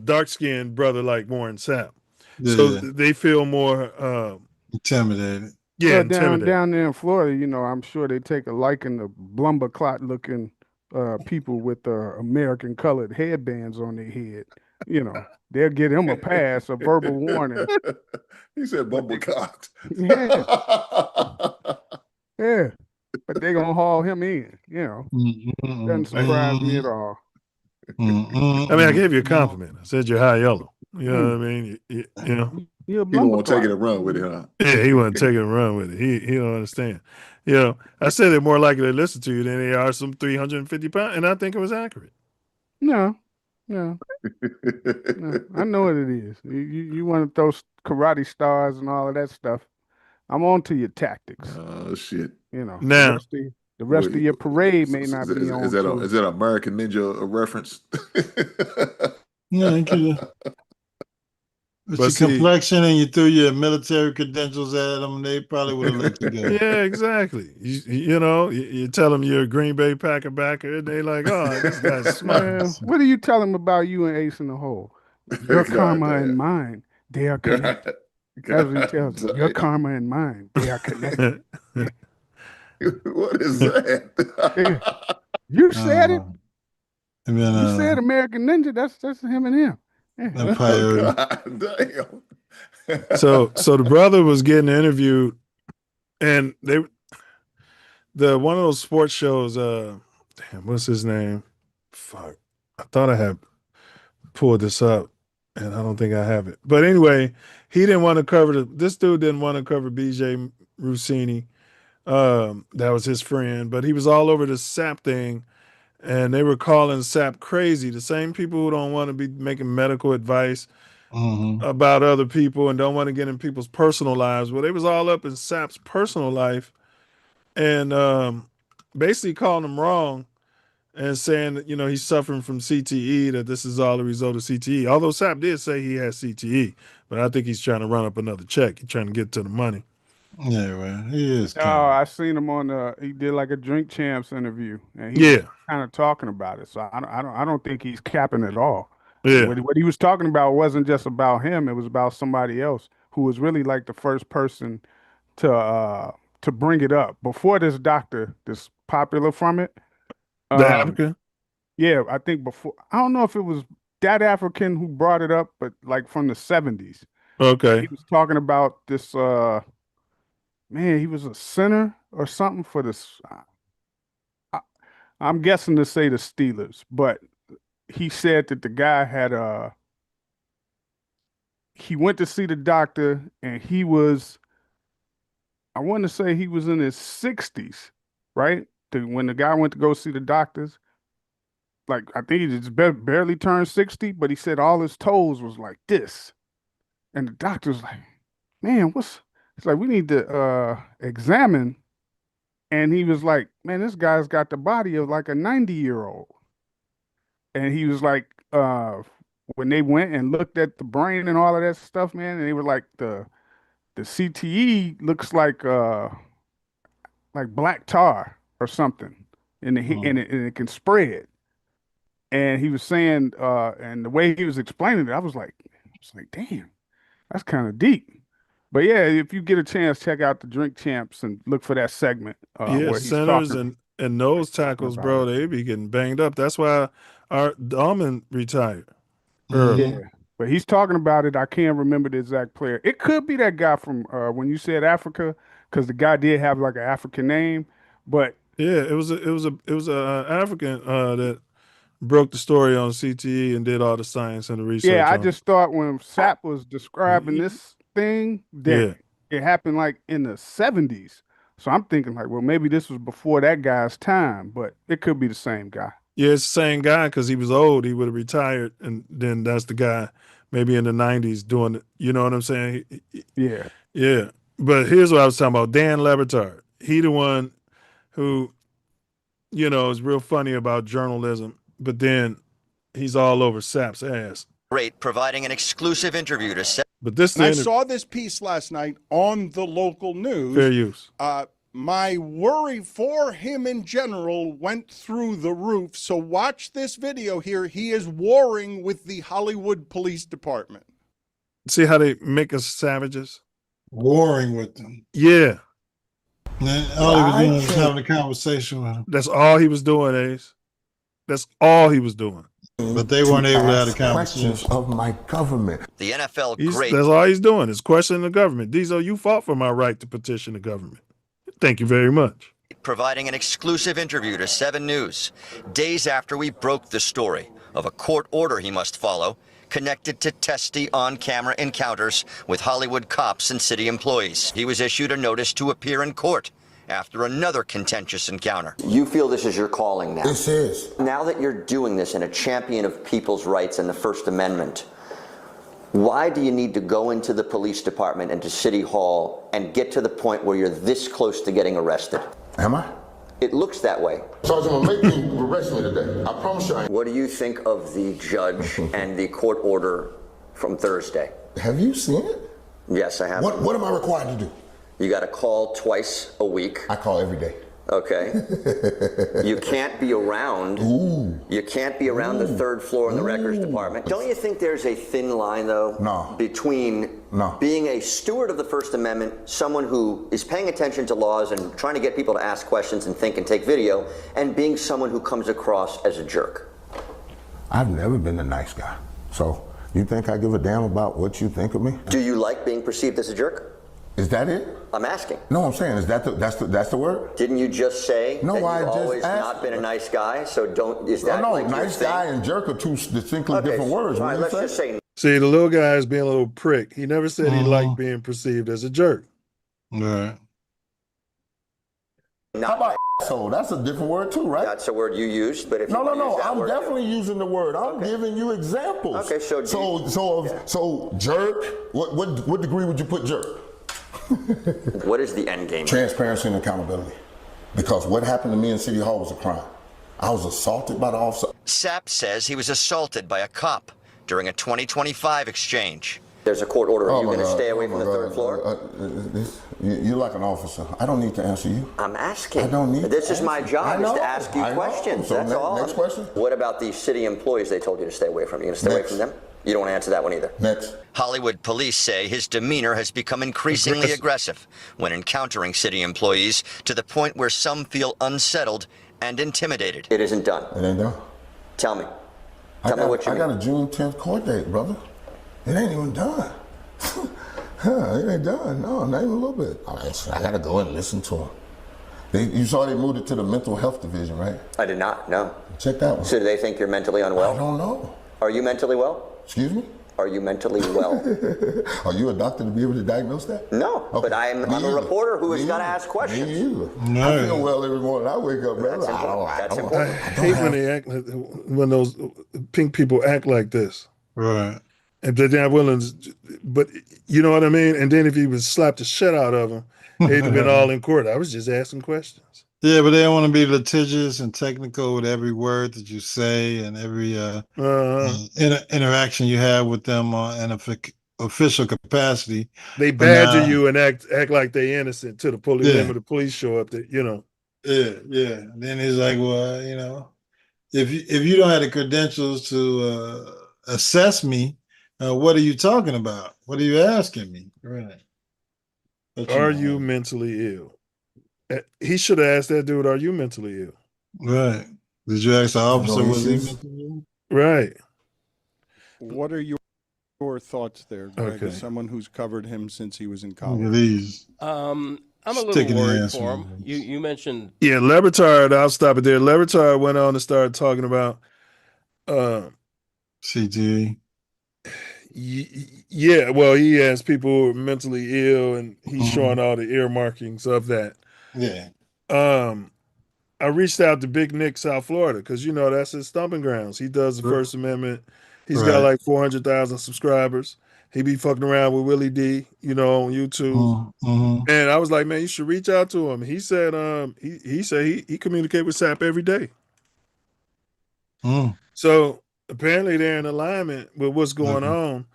B: dark-skinned brother like Warren Sapp. So they feel more
D: intimidated.
E: Yeah, down there in Florida, I'm sure they take a liking to blumber clot looking people with American colored headbands on their head. They'll get him a pass, a verbal warning.
N: He said bumble clot.
E: Yeah. But they're gonna haul him in, Doesn't surprise me at all.
B: I mean, I gave you a compliment. I said you're high yellow. You know what I mean? You
N: He don't want to take it and run with it, huh?
B: Yeah, he wasn't taking and run with it. He don't understand. I said they're more likely to listen to you than they are some 350 pounds, and I think it was accurate.
E: No. I know what it is. You want to throw karate stars and all of that stuff. I'm on to your tactics.
N: Oh shit!
B: Now
E: the rest of your parade may not be on.
N: Is that American Ninja reference?
D: Yeah, with your complexion and you threw your military credentials at them, they probably would have let you go.
B: Yeah, exactly. You tell them you're a Green Bay Packer backer, and they like, oh, this guy's smart.
E: What do you tell them about you and Ace in the Hole? Your karma and mine, they are connected. That's what he tells them. Your karma and mine, they are connected.
N: What is that?
E: You said it. You said American Ninja. That's him and him.
D: Damn.
B: So the brother was getting interviewed, and one of those sports shows, damn, what's his name? Fuck. I thought I had pulled this up, and I don't think I have it. But anyway, he didn't want to cover this dude didn't want to cover BJ Rossini. That was his friend, but he was all over the Sapp thing, and they were calling Sapp crazy. The same people who don't want to be making medical advice about other people and don't want to get in people's personal lives. Well, they was all up in Sapp's personal life, and basically calling him wrong and saying that, he's suffering from CTE, that this is all a result of CTE. Although Sapp did say he has CTE, but I think he's trying to run up another check. He's trying to get to the money.
D: Yeah, well, he is.
E: Oh, I seen him on he did like a Drink Champs interview, and he was kind of talking about it. So I don't think he's capping at all.
B: Yeah.
E: What he was talking about wasn't just about him; it was about somebody else who was really like the first person to bring it up before this doctor, this popular from it.
B: The African?
E: Yeah, I think before. I don't know if it was that African who brought it up, but like from the 70s.
B: Okay.
E: He was talking about this. Man, he was a center or something for this. I'm guessing to say the Steelers, but he said that the guy had he went to see the doctor, and he was, I want to say he was in his 60s, right? When the guy went to go see the doctors, like I think he just barely turned 60, but he said all his toes was like this, and the doctor's like, "Man, it's like we need to examine," and he was like, "Man, this guy's got the body of like a 90-year-old," and he was like, when they went and looked at the brain and all of that stuff, man, and they were like, the CTE looks like black tar or something, and it can spread. And he was saying, and the way he was explaining it, I was like, damn, that's kind of deep. But yeah, if you get a chance, check out the Drink Champs and look for that segment. Where he's
B: centers
E: talking
B: and nose tackles, bro, they be getting banged up. That's why our Dallman retired early.
E: Yeah, but he's talking about it. I can't remember the exact player. It could be that guy from when you said Africa, because the guy did have like an African name. But
B: yeah, it was a African that broke the story on CTE and did all the science and the research.
E: Yeah, I just thought when Sapp was describing this thing that it happened like in the 70s. So I'm thinking like, well, maybe this was before that guy's time, but it could be the same guy.
B: Yeah, it's the same guy because he was old. He would have retired, and then that's the guy maybe in the 90s doing it. You know what I'm saying?
E: Yeah.
B: Yeah. But here's what I was talking about. Dan Lebertard. He the one who, is real funny about journalism, but then he's all over Sapp's ass.
O: Great, providing an exclusive interview to Sapp.
B: But this
P: I saw this piece last night on the local news.
B: Fair use.
P: My worry for him in general went through the roof. So watch this video here. He is warring with the Hollywood Police Department.
B: See how they make us savages?
D: Warring with them.
B: Yeah.
D: Man, all he was doing was having a conversation with him.
B: That's all he was doing, Ace. That's all he was doing.
D: But they weren't able to have a conversation.
O: Of my government. The NFL great.
B: That's all he's doing is questioning the government. Diesel, you fought for my right to petition the government. Thank you very much.
O: Providing an exclusive interview to 7 News, days after we broke the story of a court order he must follow connected to testy on-camera encounters with Hollywood cops and city employees. He was issued a notice to appear in court after another contentious encounter. You feel this is your calling now?
Q: This is.
O: Now that you're doing this and a champion of people's rights and the First Amendment, why do you need to go into the police department and to City Hall and get to the point where you're this close to getting arrested?
Q: Am I?
O: It looks that way.
Q: Sergeant, I'm making you arrest me today. I promise you I am.
O: What do you think of the judge and the court order from Thursday?
Q: Have you seen it?
O: Yes, I have.
Q: What am I required to do?
O: You got to call twice a week.
Q: I call every day.
O: Okay. You can't be around. You can't be around the third floor in the records department. Don't you think there's a thin line, though, between being a steward of the First Amendment, someone who is paying attention to laws and trying to get people to ask questions and think and take video, and being someone who comes across as a jerk?
Q: I've never been a nice guy. So You think I give a damn about what you think of me?
O: Do you like being perceived as a jerk?
Q: Is that it?
O: I'm asking.
Q: No, I'm saying, is that's the word?
O: Didn't you just say
Q: No,
O: that you've
Q: I just
O: always
Q: asked-
O: not been a nice guy? So is that
Q: No,
O: like your
Q: nice
O: thing?
Q: guy and jerk are two distinctly different words.
O: All right,
Q: What
O: let's
Q: do you
O: just say
B: See, the little guy is being a little prick. He never said he liked being perceived as a jerk.
D: Right.
Q: How about asshole? That's a different word too, right?
O: That's a word you used, but if
Q: No,
O: you
Q: no,
O: wanna use
Q: no.
O: that
Q: I'm
O: word,
Q: definitely using the word. I'm giving you examples.
O: Okay,
Q: so jerk. What degree would you put jerk?
O: What is the end game?
Q: Transparency and accountability. Because what happened to me in City Hall was a crime. I was assaulted by the officer.
O: Sapp says he was assaulted by a cop during a 2025 exchange. There's a court order. Are you going to stay away from the third floor?
Q: You're like an officer. I don't need to answer you.
O: I'm asking.
Q: I don't need
O: This
Q: to
O: is my
Q: answer.
O: job,
Q: I
O: is
Q: know,
O: to ask you
Q: I know.
O: questions.
Q: So
O: That's all.
Q: Next question.
O: What about the city employees they told you to stay away from? You going to stay away from them? You don't want to answer that one either.
Q: Next.
O: Hollywood police say his demeanor has become increasingly aggressive when encountering city employees, to the point where some feel unsettled and intimidated. It isn't done.
Q: It ain't done.
O: Tell me. Tell me what you mean.
Q: I got a June 10th court date, brother. It ain't even done. It ain't done. No, not even a little bit. I got to go and listen to them. You saw they moved it to the mental health division, right?
O: I did not, no.
Q: Check that one.
O: So do they think you're mentally unwell?
Q: I don't know.
O: Are you mentally well?
Q: Excuse me?
O: Are you mentally well?
Q: Are you a doctor to be able to diagnose that?
O: No,
Q: Okay.
O: but I'm a reporter who has got to ask questions.
Q: Me either. I feel well every morning. I wake up, brother.
O: That's
B: I
O: important.
B: hate when they act like, when those pink people act like this.
D: Right.
B: And they're not willing to, but you know what I mean? And then if he was slapped the shit out of him, they'd have been all in court. I was just asking questions.
D: Yeah, but they don't want to be litigious and technical with every word that you say and every interaction you have with them in an official capacity.
B: They badger you and act like they innocent to the police.
D: Yeah.
B: Then when the police show up, that you know.
D: Yeah. Then he's like, well, you know, if you don't have the credentials to assess me, what are you talking about? What are you asking me? Right.
B: Are you mentally ill? He should have asked that dude, are you mentally ill?
D: Right. Did you ask the officer, was he mentally ill?
B: Right.
P: What are your thoughts there, Greg,
B: Okay.
P: as someone who's covered him since he was in college?
D: Please.
A: I'm a little
D: Sticking the
A: worried
D: ass
A: for
D: in
A: him. You mentioned
B: Yeah, Lebertard, I'll stop it there. Lebertard went on to start talking about
D: CTE.
B: Yeah, well, he has people who are mentally ill, and he's showing all the ear markings of that.
D: Yeah.
B: I reached out to Big Nick, South Florida, because you know that's his stomping grounds. He does the First Amendment. He's got like 400,000 subscribers. He be fucking around with Willie D, you know, on YouTube. And I was like, man, you should reach out to him. He said, he communicate with Sapp every day. So apparently they're in alignment with what's going on.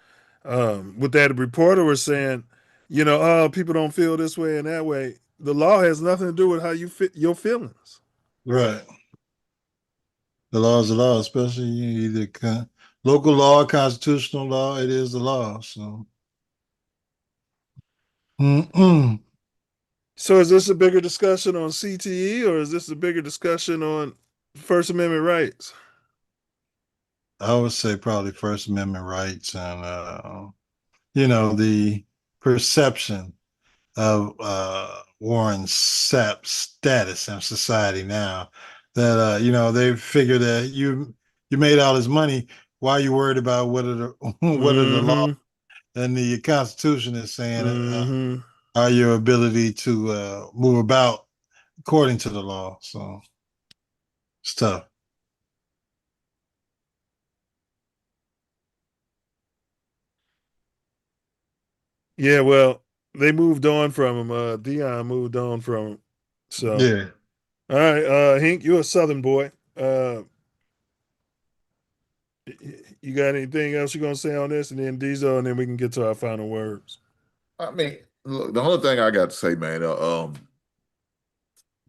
B: With that reporter was saying, you know, oh, people don't feel this way and that way. The law has nothing to do with how you fit your feelings.
D: Right. The law is the law, especially either local law, constitutional law. It is the law. So.
B: So is this a bigger discussion on CTE or is this a bigger discussion on First Amendment rights?
D: I would say probably First Amendment rights and, you know, the perception of Warren Sapp's status in society now. That, you know, they figure that you made all this money. Why are you worried about what are the law and the Constitution is saying are your ability to move about according to the law. So it's tough.
B: Yeah, well, they moved on from him. Dion moved on from him. So
D: yeah.
B: All right, Hink, you're a Southern boy. You got anything else you're gonna say on this, and then Diesel, and then we can get to our final words.
N: I mean, look, the only thing I got to say, man,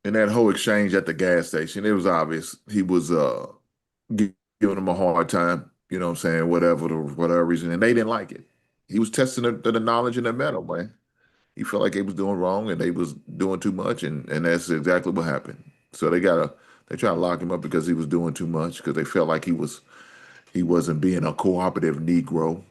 N: in that whole exchange at the gas station, it was obvious he was giving them a hard time. You know what I'm saying? Whatever reason, and they didn't like it. He was testing the knowledge in their metal, man. He felt like they was doing wrong and they was doing too much, and that's exactly what happened. So they try to lock him up because he was doing too much, because they felt like he was
U: He wasn't being a cooperative Negro.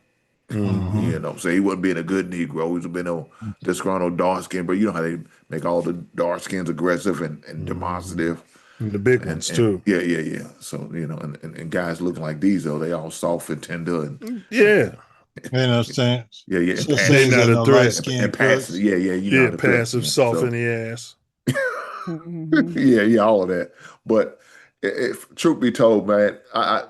U: You know, so he wasn't being a good Negro. He was being a disgruntled dark skin, but you know how they make all the dark skins aggressive and demonstrative.
B: And the big ones too.
U: Yeah. So, you know, and guys looking like these though, they all soft and tender and
B: Yeah.
D: Ain't no sense.
U: yeah.
D: Just
U: And
B: They
D: saying
B: not
D: that
B: a
D: no
B: threat.
D: light-skinned
U: and passive.
D: crooks.
U: Yeah, you know
B: Yeah,
U: how to threat,
B: passive,
U: man.
B: soft
U: So-
B: in the ass.
U: yeah, all of that. But if truth be told, man,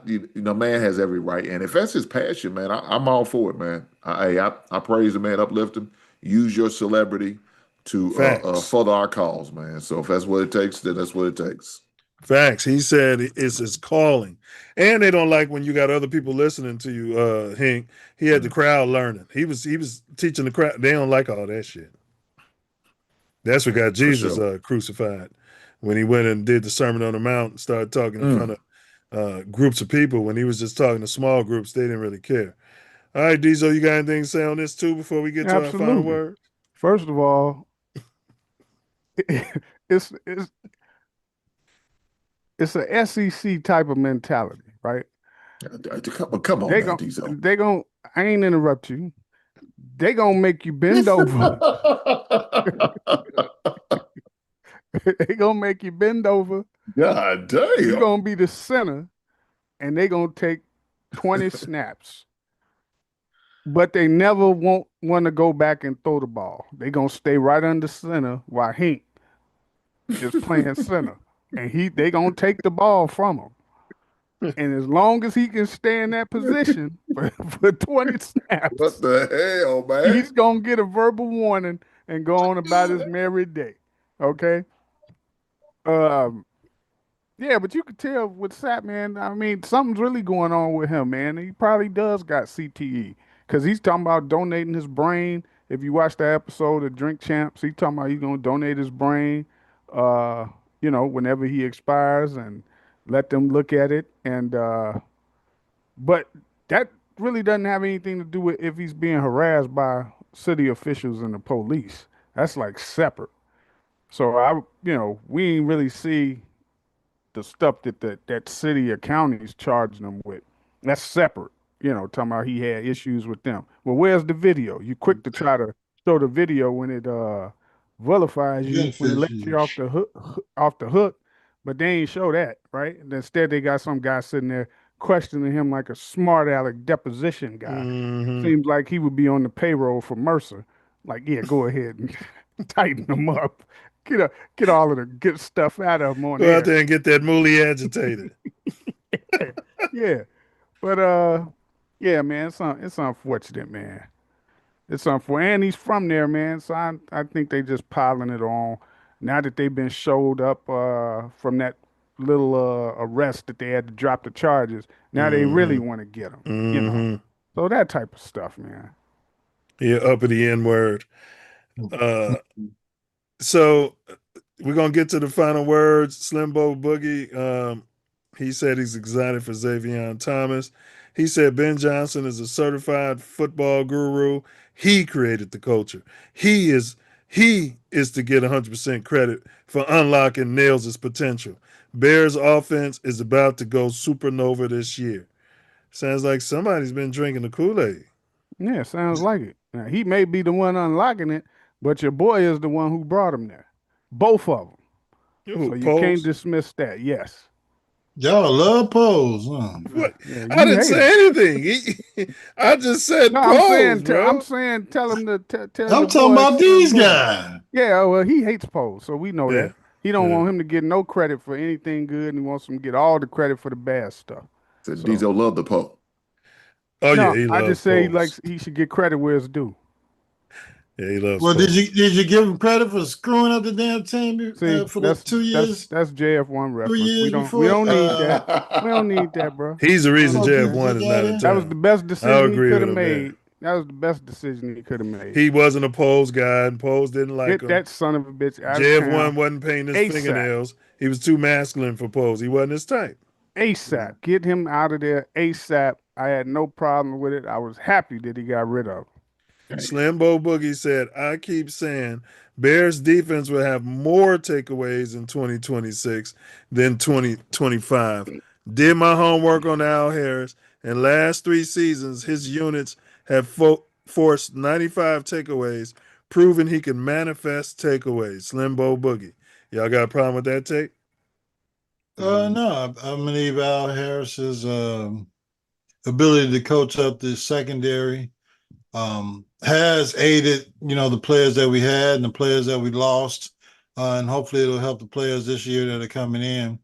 U: you know, man has every right, and if that's his passion, man, I'm all for it, man. I praise the man, uplift him. Use your celebrity to further our cause, man. So if that's what it takes, then that's what it takes.
B: Facts. He said it's his calling. And they don't like when you got other people listening to you, Hank. He had the crowd learning. He was teaching the crowd. They don't like all that shit. That's what got Jesus crucified. When he went and did the Sermon on the Mount and started talking in front of groups of people. When he was just talking to small groups, they didn't really care. All right, Diesel, you got anything to say on this too before we get to our final word?
E: First of all, it's a SEC type of mentality, right?
U: Come on, man, Diesel.
E: I ain't interrupt you. They gonna make you bend over. They gonna make you bend over.
U: God damn.
E: You're gonna be the center, and they gonna take 20 snaps. But they never want to go back and throw the ball. They gonna stay right under center while Hank is playing center. And they gonna take the ball from him. And as long as he can stay in that position for 20 snaps,
U: What the hell, man?
E: he's gonna get a verbal warning and go on about his merry day. Okay. Yeah, but you could tell with Sapp, man. I mean, something's really going on with him, man. He probably does got CTE because he's talking about donating his brain. If you watch that episode of Drink Champs, he's talking about he's gonna donate his brain. You know, whenever he expires, and let them look at it. And but that really doesn't have anything to do with if he's being harassed by city officials and the police. That's like separate. So we ain't really see the stuff that city or counties charging them with. That's separate. You know, talking about he had issues with them. Well, where's the video? You quick to try to show the video when it vilifies you, when it lets you off the hook, but they ain't show that, right? And instead, they got some guy sitting there questioning him like a smart aleck deposition guy. Seems like he would be on the payroll for Mercer. Like, yeah, go ahead and tighten them up. Get all of the good stuff out of them on
B: Go out there and get that mooly agitated.
E: Yeah. But yeah, man, it's unfortunate, man. It's unfortunate. And he's from there, man. So I think they just piling it on. Now that they've been showed up from that little arrest that they had to drop the charges, now they really want to get him. You know? So that type of stuff, man.
B: Yeah, uppity N-word. So we're going to get to the final words. Slimbo Boogie, he said he's excited for Xavier Thomas. He said Ben Johnson is a certified football guru. He created the culture. He is to get 100% credit for unlocking Milz' potential. Bears offense is about to go supernova this year. Sounds like somebody's been drinking the Kool-Aid.
E: Yeah, sounds like it. Now, he may be the one unlocking it, but your boy is the one who brought him there. Both of them. So you can't dismiss that. Yes.
D: Y'all love Pose, huh?
B: What? Yeah, I didn't say anything. I just said Pose,
E: I'm saying tell him to tell.
D: I'm talking about these guys.
E: Yeah, well, he hates Pose, so we know that. He don't want him to get no credit for anything good, and he wants him to get all the credit for the bad stuff.
U: So Diesel love the Pope.
B: Oh
E: no,
B: yeah, he loves
E: I just say
B: Pose.
E: he should get credit where it's due.
B: Yeah, he loves.
D: Well,
B: Pose.
D: did you give him credit for screwing up the damn team for the 2 years?
E: That's JF1 reference.
D: 3 years before.
E: We don't need that. We don't need that, bro.
B: He's the reason JF1 is not in town.
E: That was the best decision he could have made.
B: Man.
E: That was the best decision he could have made.
B: He wasn't a Pose guy, and Pose didn't like him.
E: That son of a bitch.
B: JF1 wasn't painting his fingernails. He was too masculine for Pose. He wasn't his type.
E: ASAP. Get him out of there ASAP. I had no problem with it. I was happy that he got rid of him.
B: Slimbo Boogie said, I keep saying Bears defense will have more takeaways in 2026 than 2025. Did my homework on Al Harris In last 3 seasons, his units have forced 95 takeaways, proving he can manifest takeaways. Slim Bo Boogie. Y'all got a problem with that take?
D: No, I believe Al Harris's ability to coach up the secondary has aided, the players that we had and the players that we lost. And hopefully it'll help the players this year that are coming in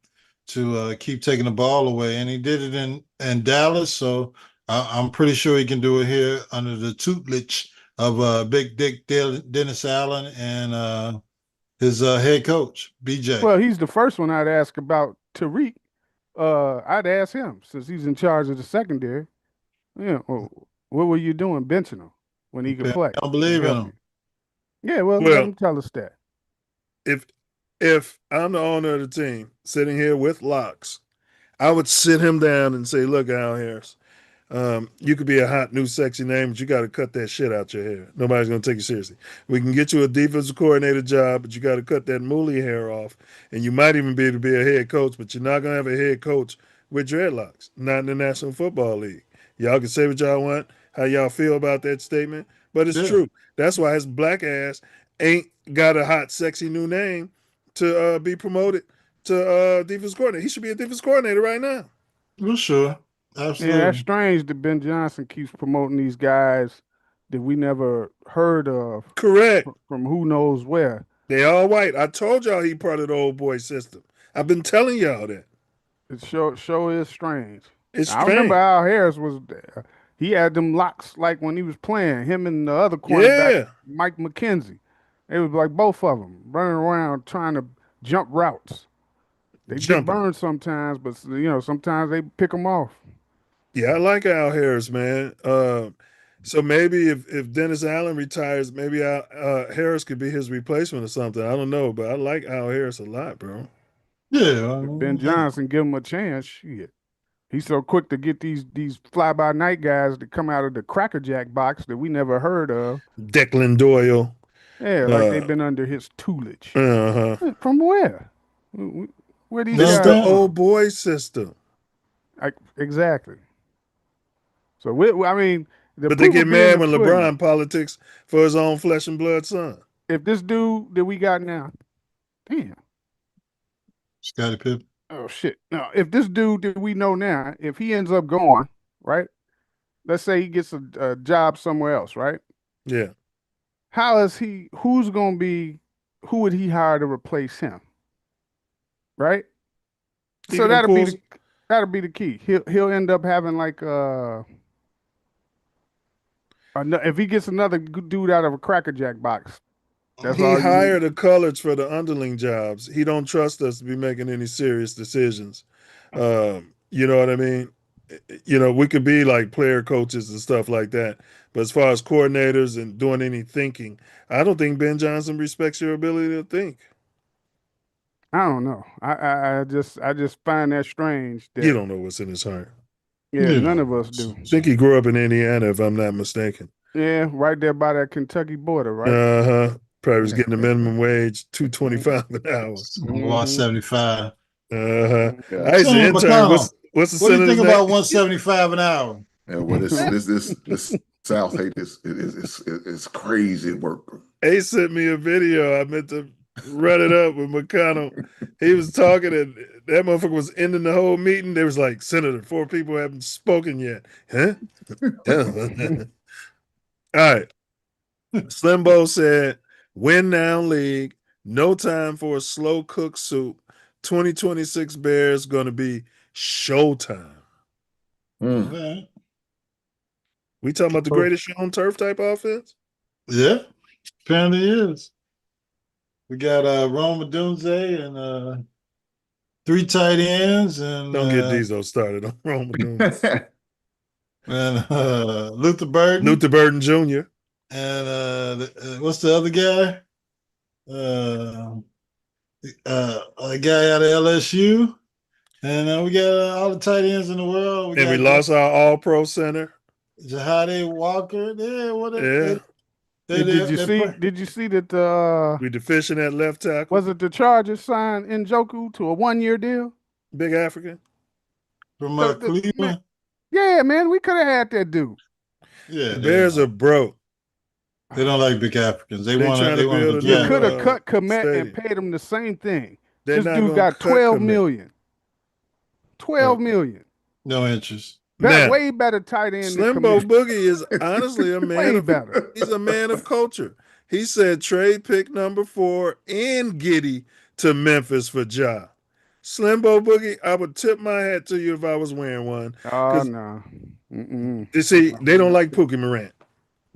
D: to keep taking the ball away. And he did it in Dallas, so I'm pretty sure he can do it here under the tutelage of Big Dick Dennis Allen and his head coach, BJ.
E: Well, he's the first one I'd ask about Tariq. I'd ask him since he's in charge of the secondary. Yeah, well, what were you doing benching him when he could play?
D: I don't believe in him.
E: Yeah, well, let him tell us that.
B: If I'm the owner of the team sitting here with Locks, I would sit him down and say, look, Al Harris, you could be a hot new sexy name, but you got to cut that shit out your hair. Nobody's going to take you seriously. We can get you a defensive coordinator job, but you got to cut that mooly hair off. And you might even be able to be a head coach, but you're not going to have a head coach with dreadlocks, not in the National Football League. Y'all can say what y'all want, how y'all feel about that statement, but it's true. That's why his black ass ain't got a hot, sexy new name to be promoted to defense coordinator. He should be a defense coordinator right now.
D: Well, sure. Absolutely.
E: Yeah, that's strange that Ben Johnson keeps promoting these guys that we never heard of.
B: Correct.
E: From who knows where.
B: They all white. I told y'all he part of the old boy system. I've been telling y'all that.
E: It sure is strange.
B: It's
E: I
B: strange.
E: remember Al Harris was there. He had them locks like when he was playing. Him and the other cornerback, Mike McKenzie. It was like both of them running around trying to jump routes. They get burned sometimes, but sometimes they pick them off.
B: Yeah, I like Al Harris, man. So maybe if Dennis Allen retires, maybe Al Harris could be his replacement or something. I don't know, but I like Al Harris a lot, bro.
D: Yeah,
E: Ben Johnson, give him a chance. Shit, he's so quick to get these fly-by-night guys that come out of the Cracker Jack box that we never heard of.
B: Declan Doyle.
E: Yeah, like they've been under his tutelage. From where? Where these
B: This is
E: guys?
B: the old boy system.
E: Exactly. So
B: but they get mad when LeBron politics for his own flesh and blood son.
E: If this dude that we got now, damn,
D: Scottie Pippen.
E: Oh shit! Now, if this dude that we know now, if he ends up going right, let's say he gets a job somewhere else, right?
B: Yeah.
E: How is he? Who would he hire to replace him? Right. So that'll be the key. He'll end up having like if he gets another dude out of a Cracker Jack box. That's
B: he hired the coloreds for the underling jobs. He don't trust us to be making any serious decisions. You know what I mean? We could be like player coaches and stuff like that. But as far as coordinators and doing any thinking, I don't think Ben Johnson respects your ability to think.
E: I don't know. I just find that strange. That,
B: you don't know what's in his heart.
E: Yeah, none of us do.
B: I think he grew up in Indiana, if I'm not mistaken.
E: Yeah, right there by that Kentucky border, right?
B: Probably was getting the minimum wage, $2.25 an hour.
D: 175.
B: I used to intern. What's the
D: what do you think
B: name?
D: about 175 an hour?
U: Yeah, well, this South hate it's crazy work.
B: Ace sent me a video. I meant to run it up with McConnell. He was talking, and that motherfucker was ending the whole meeting. There was like, Senator, 4 people haven't spoken yet. Huh? All right. Slim Bo said, win now league, no time for a slow cook soup. 2026 Bears going to be showtime.
D: Okay.
B: We talking about the greatest show on turf type offense?
D: Yeah, apparently is. We got Roma Dunze and 3 tight ends. And
B: don't get Diesel started on Roma Dunze.
D: And Luther Burden.
B: Luther Burden Jr.
D: And what's the other guy? A guy out of LSU. And we got all the tight ends in the world.
B: We lost our all-pro center.
D: Jahade Walker.
B: Yeah.
E: Did you see that
B: we deficient at left tackle?
E: Was it the Chargers signed Njoku to a 1-year deal?
B: Big African.
D: From Cleveland?
E: Yeah, man, we could have had that dude.
D: Yeah,
B: The Bears are broke.
D: They don't like big Africans. They want
B: trying to build
E: You
B: a
E: could have
B: new,
E: cut Komet and
B: stadium.
E: paid him the same thing.
B: They're
E: This
B: not
E: dude
B: gonna
E: got
B: cut
E: 12
B: Komet.
E: million. 12 million.
D: No interest.
E: Way better tight end than
B: Slimbo
E: Komet.
B: Boogie is honestly a man
E: Way
B: of
E: better.
B: He's a man of culture. He said trade pick number 4 and Giddy to Memphis for Ja. Slimbo Boogie, I would tip my hat to you if I was wearing one.
E: Oh, no.
B: You see, they don't like Pookie Morant.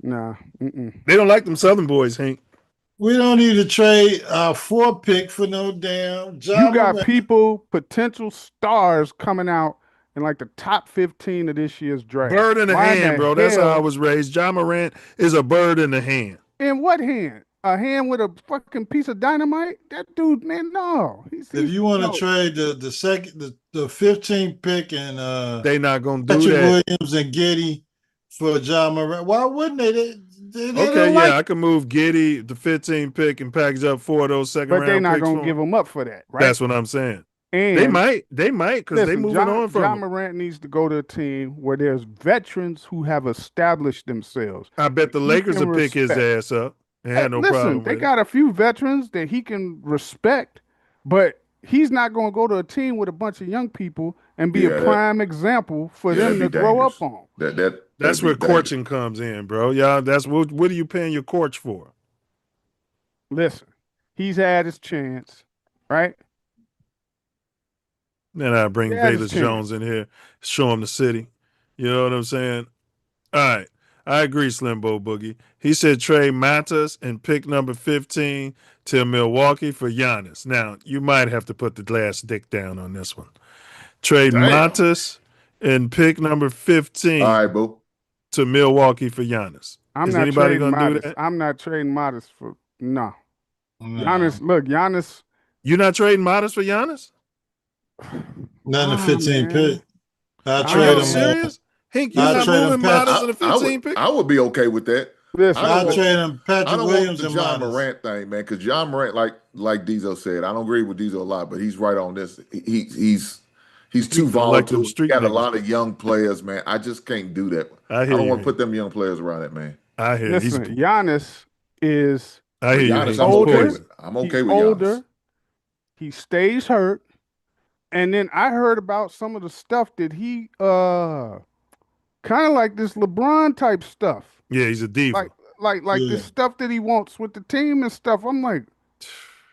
E: Nah.
B: They don't like them Southern boys, Hank.
D: We don't need to trade our 4 pick for no damn job.
E: You got people, potential stars coming out in like the top 15 of this year's draft.
B: Bird in the
E: Why
B: hand, bro. That's how I was raised. Ja Morant is a bird in the hand.
E: In what hand? A hand with a fucking piece of dynamite? That dude, man, no.
D: If you want to trade the second, the 15th pick and
B: they not gonna do
D: Patrick
B: that.
D: Williams and Giddy for Ja Morant, why wouldn't they? They
B: Okay,
D: don't
B: yeah,
D: like
B: I can move Giddy, the 15 pick, and package up 4 of those second
E: But
B: round
E: they're not
B: picks
E: going
B: for
E: to give
B: him.
E: him up for that, right?
B: That's what I'm saying.
E: And
B: they might, because they moving on from
E: Ja
B: him.
E: Morant needs to go to a team where there's veterans who have established themselves.
B: I bet the
E: He
B: Lakers
E: can
B: will pick his
E: respect.
B: ass up and had no
E: Listen,
B: problem
E: they
B: with
E: got a few veterans that he can respect, but he's not going to go to a team with a bunch of young people and be a prime example for them to grow up on.
B: That's where coaching comes in, bro. Yeah, that's what are you paying your coach for?
E: Listen, he's had his chance, right?
B: Then I bring
E: Yeah,
B: Valus Jones in here, show him the city. You know what I'm saying? All right. I agree, Slimbo Boogie. He said trade Matas and pick number 15 to Milwaukee for Giannis. Now, you might have to put the glass dick down on this one. Trade Matas and pick number 15 to Milwaukee for Giannis.
E: I'm
B: Is
E: not
B: anybody
E: trading
B: going to do
E: Modest.
B: that?
E: I'm not trading Modest for no. Giannis, look, Giannis.
B: You're not trading Modest for Giannis?
D: Not in the 15 pick. I
B: Are
D: trade
B: you
D: him.
B: serious? Hank, you're
D: I
B: not
D: trade him
B: moving Modest in the 15 pick?
N: I would be okay with that.
E: Listen,
D: I trade him
N: I
D: Patrick
N: don't
D: Williams
N: want
D: and
N: the John
D: Modest.
N: Morant thing, man, because John Morant, like Diesel said, I don't agree with Diesel a lot, but he's right on this. He's too volatile. He got a lot of young players, man. I just can't do that. I don't want to put them young players around it, man.
B: I hear
E: Listen, Giannis is
N: Giannis, I'm
E: older.
N: okay with. I'm okay with
E: older.
N: Giannis.
E: He stays hurt. And then I heard about some of the stuff that he kind of like this LeBron type stuff.
B: Yeah, he's a diva.
E: Like the stuff that he wants with the team and stuff. I'm like,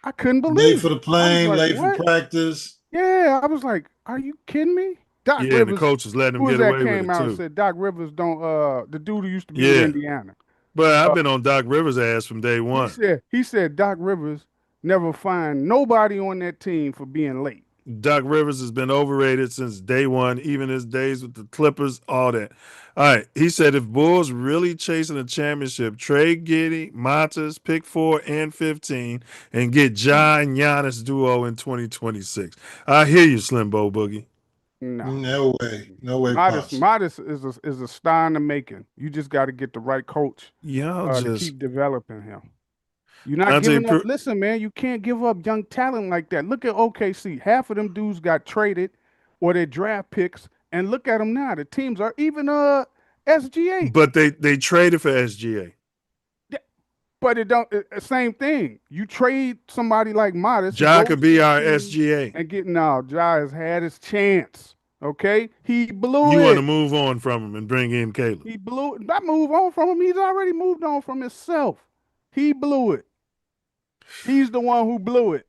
E: I couldn't believe
D: Late
E: it.
D: for the plane,
E: I was like,
D: late for
E: what?
D: practice.
E: Yeah, I was like, are you kidding me? Doc
B: Yeah,
E: Rivers,
B: and the coach is letting him
E: who was
B: get
E: that
B: away with
E: came
B: it,
E: out and
B: too.
E: said Doc Rivers don't the dude who used to be in Indiana.
B: But I've been on Doc Rivers' ass from day one.
E: He said Doc Rivers never fined nobody on that team for being late.
B: Doc Rivers has been overrated since day one, even his days with the Clippers, all that. All right. He said if Bulls really chasing a championship, trade Giddy, Matas, pick 4 and 15, and get Ja and Giannis duo in 2026. I hear you, Slimbo Boogie.
D: No way. No way.
E: Modest is a star in the making. You just got to get the right coach to keep developing him. You're not giving up. Listen, man, you can't give up young talent like that. Look at OKC. Half of them dudes got traded or their draft picks, and look at them now. The teams are even SGA.
B: But they traded for SGA.
E: But it don't. Same thing. You trade somebody like Modest.
B: Ja could be our SGA.
E: And Ja has had his chance. Okay, he blew it.
B: You want to move on from him and bring in Caleb.
E: He blew it. Not move on from him. He's already moved on from himself. He blew it. He's the one who blew it.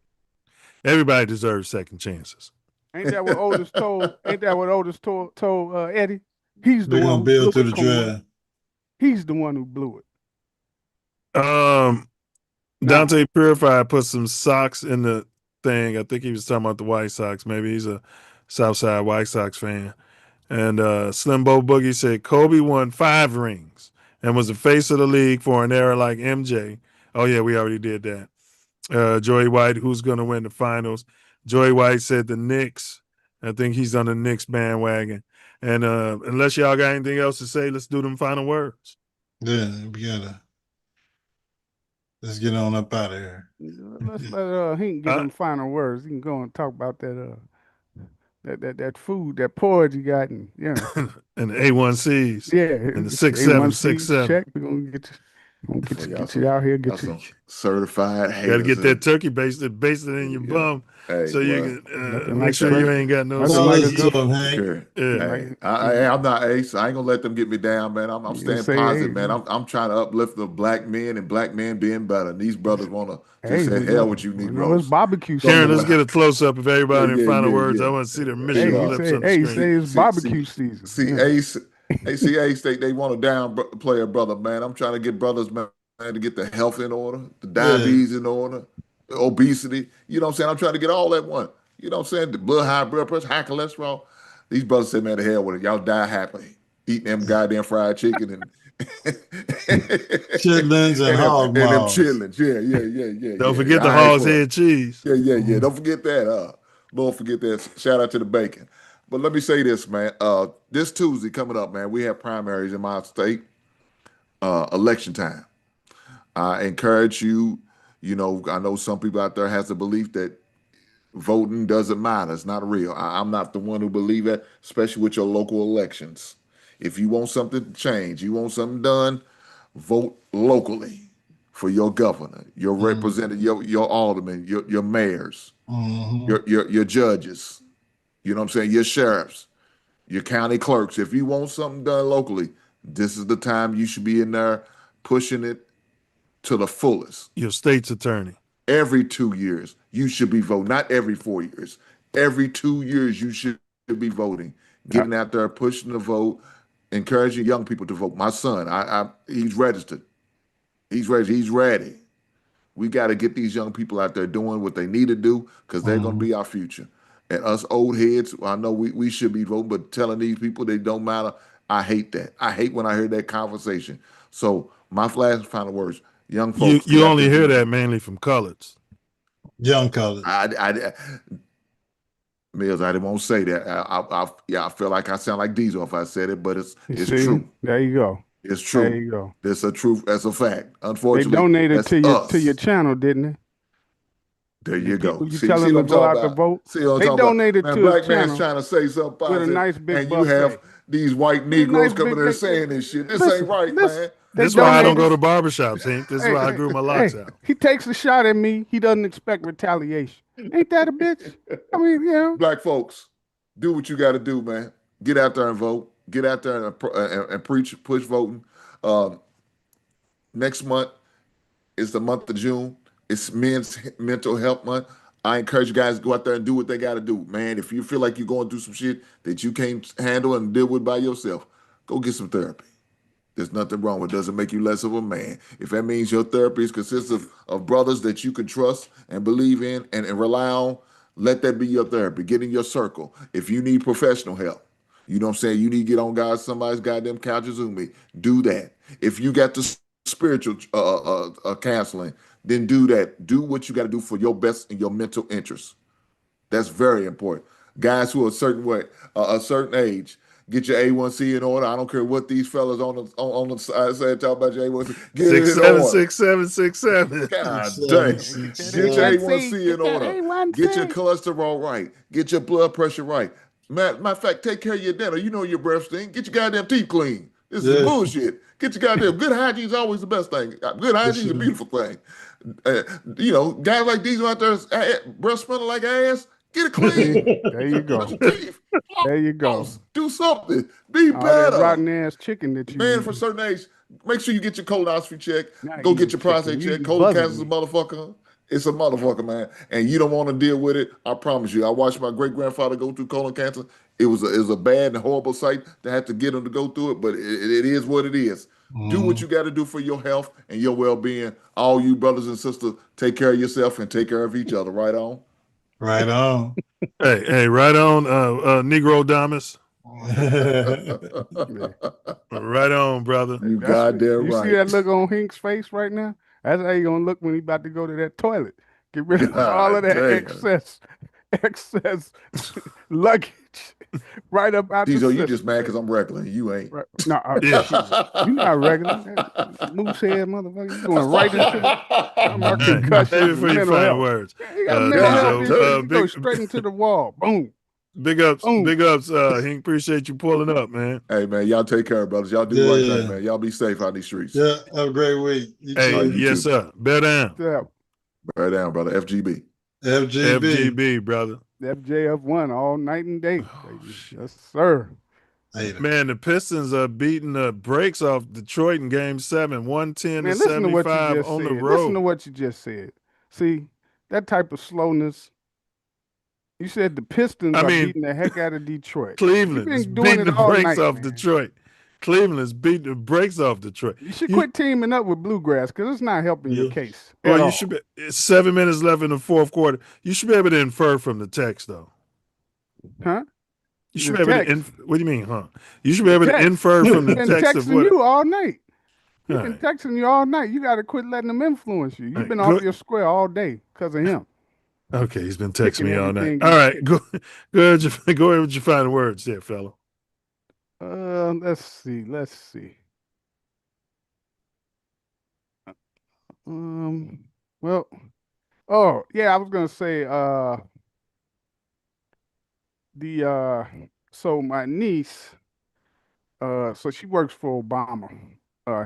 B: Everybody deserves second chances.
E: Ain't that what Otis told? Ain't that what Otis told Eddie? He's the
D: They're
E: one
D: gonna build
E: who
D: through
E: blew
D: the
E: it.
D: draft.
E: He's the one who blew it.
B: Dante Purifier put some socks in the thing. I think he was talking about the White Sox. Maybe he's a Southside White Sox fan. And Slimbo Boogie said Kobe won 5 rings and was the face of the league for an era like MJ. Oh, yeah, we already did that. Joey White, who's going to win the finals? Joey White said the Knicks. I think he's on the Knicks bandwagon. And unless y'all got anything else to say, let's do them final words.
D: Yeah, let's get on up out of here.
E: Let's let Hank get them final words. He can go and talk about that that food, that porridge you got, and
B: and the A1Cs.
E: Yeah,
B: And the 6767.
E: check. We're gonna get you out here. Get you
U: certified.
B: Got to get that turkey basted in your bum, so you can make sure you ain't got no.
U: I'm not Ace. I ain't gonna let them get me down, man. I'm staying positive, man. I'm trying to uplift the black men and black men being better. And these brothers want to just say hell with you, Negroes.
E: It's barbecue.
B: Karen, let's get a close up of everybody in final words. I want to see their Michigan lips on the screen.
E: Say it's barbecue season.
U: See Ace. They want to downplay a brother, man. I'm trying to get brothers, man, to get the health in order, the diabetes in order, the obesity. You know what I'm saying? I'm trying to get all that one. You know what I'm saying? The high blood pressure, high cholesterol. These brothers say, man, the hell with it. Y'all die happily. Eating them goddamn fried chicken and
D: chitlins and hog
U: and them
D: maws.
U: chitlins. Yeah.
B: Don't forget the hog's head cheese.
U: Yeah. Don't forget that. Don't forget that. Shout out to the bacon. But let me say this, man. This Tuesday coming up, man, we have primaries in my state, election time. I encourage you, I know some people out there has the belief that voting doesn't matter. It's not real. I'm not the one who believe that, especially with your local elections. If you want something to change, you want something done, vote locally for your governor, your representative, your alderman, your mayors, your judges. You know what I'm saying? Your sheriffs, your county clerks. If you want something done locally, this is the time you should be in there pushing it to the fullest.
B: Your state's attorney.
U: Every 2 years, you should be voting. Not every 4 years. Every 2 years, you should be voting. Getting out there, pushing the vote, encouraging young people to vote. My son, he's registered. He's ready. We got to get these young people out there doing what they need to do because they're going to be our future. And us old heads, I know we should be voting, but telling these people they don't matter, I hate that. I hate when I hear that conversation. So my final words, young folks.
B: You only hear that mainly from coloreds.
D: Young coloreds.
U: Milz, I didn't want to say that. I feel like I sound like Diesel if I said it, but it's true.
E: There you go.
U: It's true.
E: There you go.
U: It's a truth. That's a fact. Unfortunately,
E: they donated to your channel, didn't they?
U: There you go.
E: You tell them to go out to vote. They donated to
U: black
E: a
U: man's
E: channel
U: trying to say something positive,
E: with a nice big
U: and you
E: buffet.
U: have these white Negroes coming there saying this shit. This ain't right, man.
B: This is why I don't go to barbershops, Hank. This is why I grew my locks out.
E: He takes a shot at me. He doesn't expect retaliation. Ain't that a bitch? I mean,
U: Black folks, do what you got to do, man. Get out there and vote. Get out there and push voting. Next month is the month of June. It's Men's Mental Health Month. I encourage you guys to go out there and do what they got to do. Man, if you feel like you're going through some shit that you can't handle and deal with by yourself, go get some therapy. There's nothing wrong with it. It doesn't make you less of a man. If that means your therapy consists of brothers that you can trust and believe in and rely on, let that be your therapy. Get in your circle. If you need professional help, you know what I'm saying? You need to get on somebody's goddamn couch or Zoom me. Do that. If you got the spiritual counseling, then do that. Do what you got to do for your best and your mental interests. That's very important. Guys who are a certain age, get your A1C in order. I don't care what these fellas on the side say. Talk about your A1C. Get it in order.
B: 6767.
U: God dang. Get your A1C in order. Get your cholesterol right. Get your blood pressure right. Matter of fact, take care of your dental. You know your breath stink. Get your goddamn teeth clean. This is bullshit. Get your goddamn good hygiene is always the best thing. Good hygiene is a beautiful thing. Guys like these out there, breath smelling like ass. Get it clean.
E: There you go. There you go.
U: Do something. Be better.
E: Rotten ass chicken that you
U: man for a certain age. Make sure you get your colonoscopy check. Go get your prostate check. Colon cancer is a motherfucker. It's a motherfucker, man. And you don't want to deal with it. I promise you. I watched my great grandfather go through colon cancer. It was a bad and horrible sight to have to get him to go through it, but it is what it is. Do what you got to do for your health and your well-being. All you brothers and sisters, take care of yourself and take care of each other. Right on?
D: Right on.
B: Hey, right on, Negro Damas. Right on, brother.
U: You goddamn right.
E: You see that look on Hink's face right now? That's how you gonna look when he about to go to that toilet. Get rid of all of that excess luggage right up out
U: Diesel,
E: the
U: you just mad because I'm regular. You ain't.
E: Right. No, you not regular. Moose head motherfucker. You going right into the concussion.
B: Maybe for your final words.
E: You go straight into the wall. Boom.
B: Big ups, Hank. Appreciate you pulling up, man.
U: Hey, man, y'all take care, brothers. Y'all do the right thing, man. Y'all be safe out these streets.
D: Yeah, have a great week.
B: Hey, yes, sir. Bear down.
U: Bear down, brother. FGB.
B: FGB, brother.
E: FJF1 all night and day. Yes, sir.
B: Man, the Pistons are beating the brakes off Detroit in Game 7, 110-75 on the road.
E: Listen to what you just said. See, that type of slowness. You said the Pistons are beating the heck out of Detroit.
B: Cleveland is beating the brakes off Detroit. Cleveland is beating the brakes off Detroit.
E: You should quit teaming up with Bluegrass because it's not helping your case.
B: Well, you should be. It's 7 minutes left in the fourth quarter. You should be able to infer from the text, though.
E: Huh?
B: You should be able to. What do you mean, huh? You should be able to infer from the text of what.
E: You all night. He's been texting you all night. You got to quit letting him influence you. You've been off your square all day because of him.
B: Okay, he's been texting me all night. All right, go ahead with your final words there, fellow.
E: Let's see. Well, I was gonna say so my niece, so she works for Obama,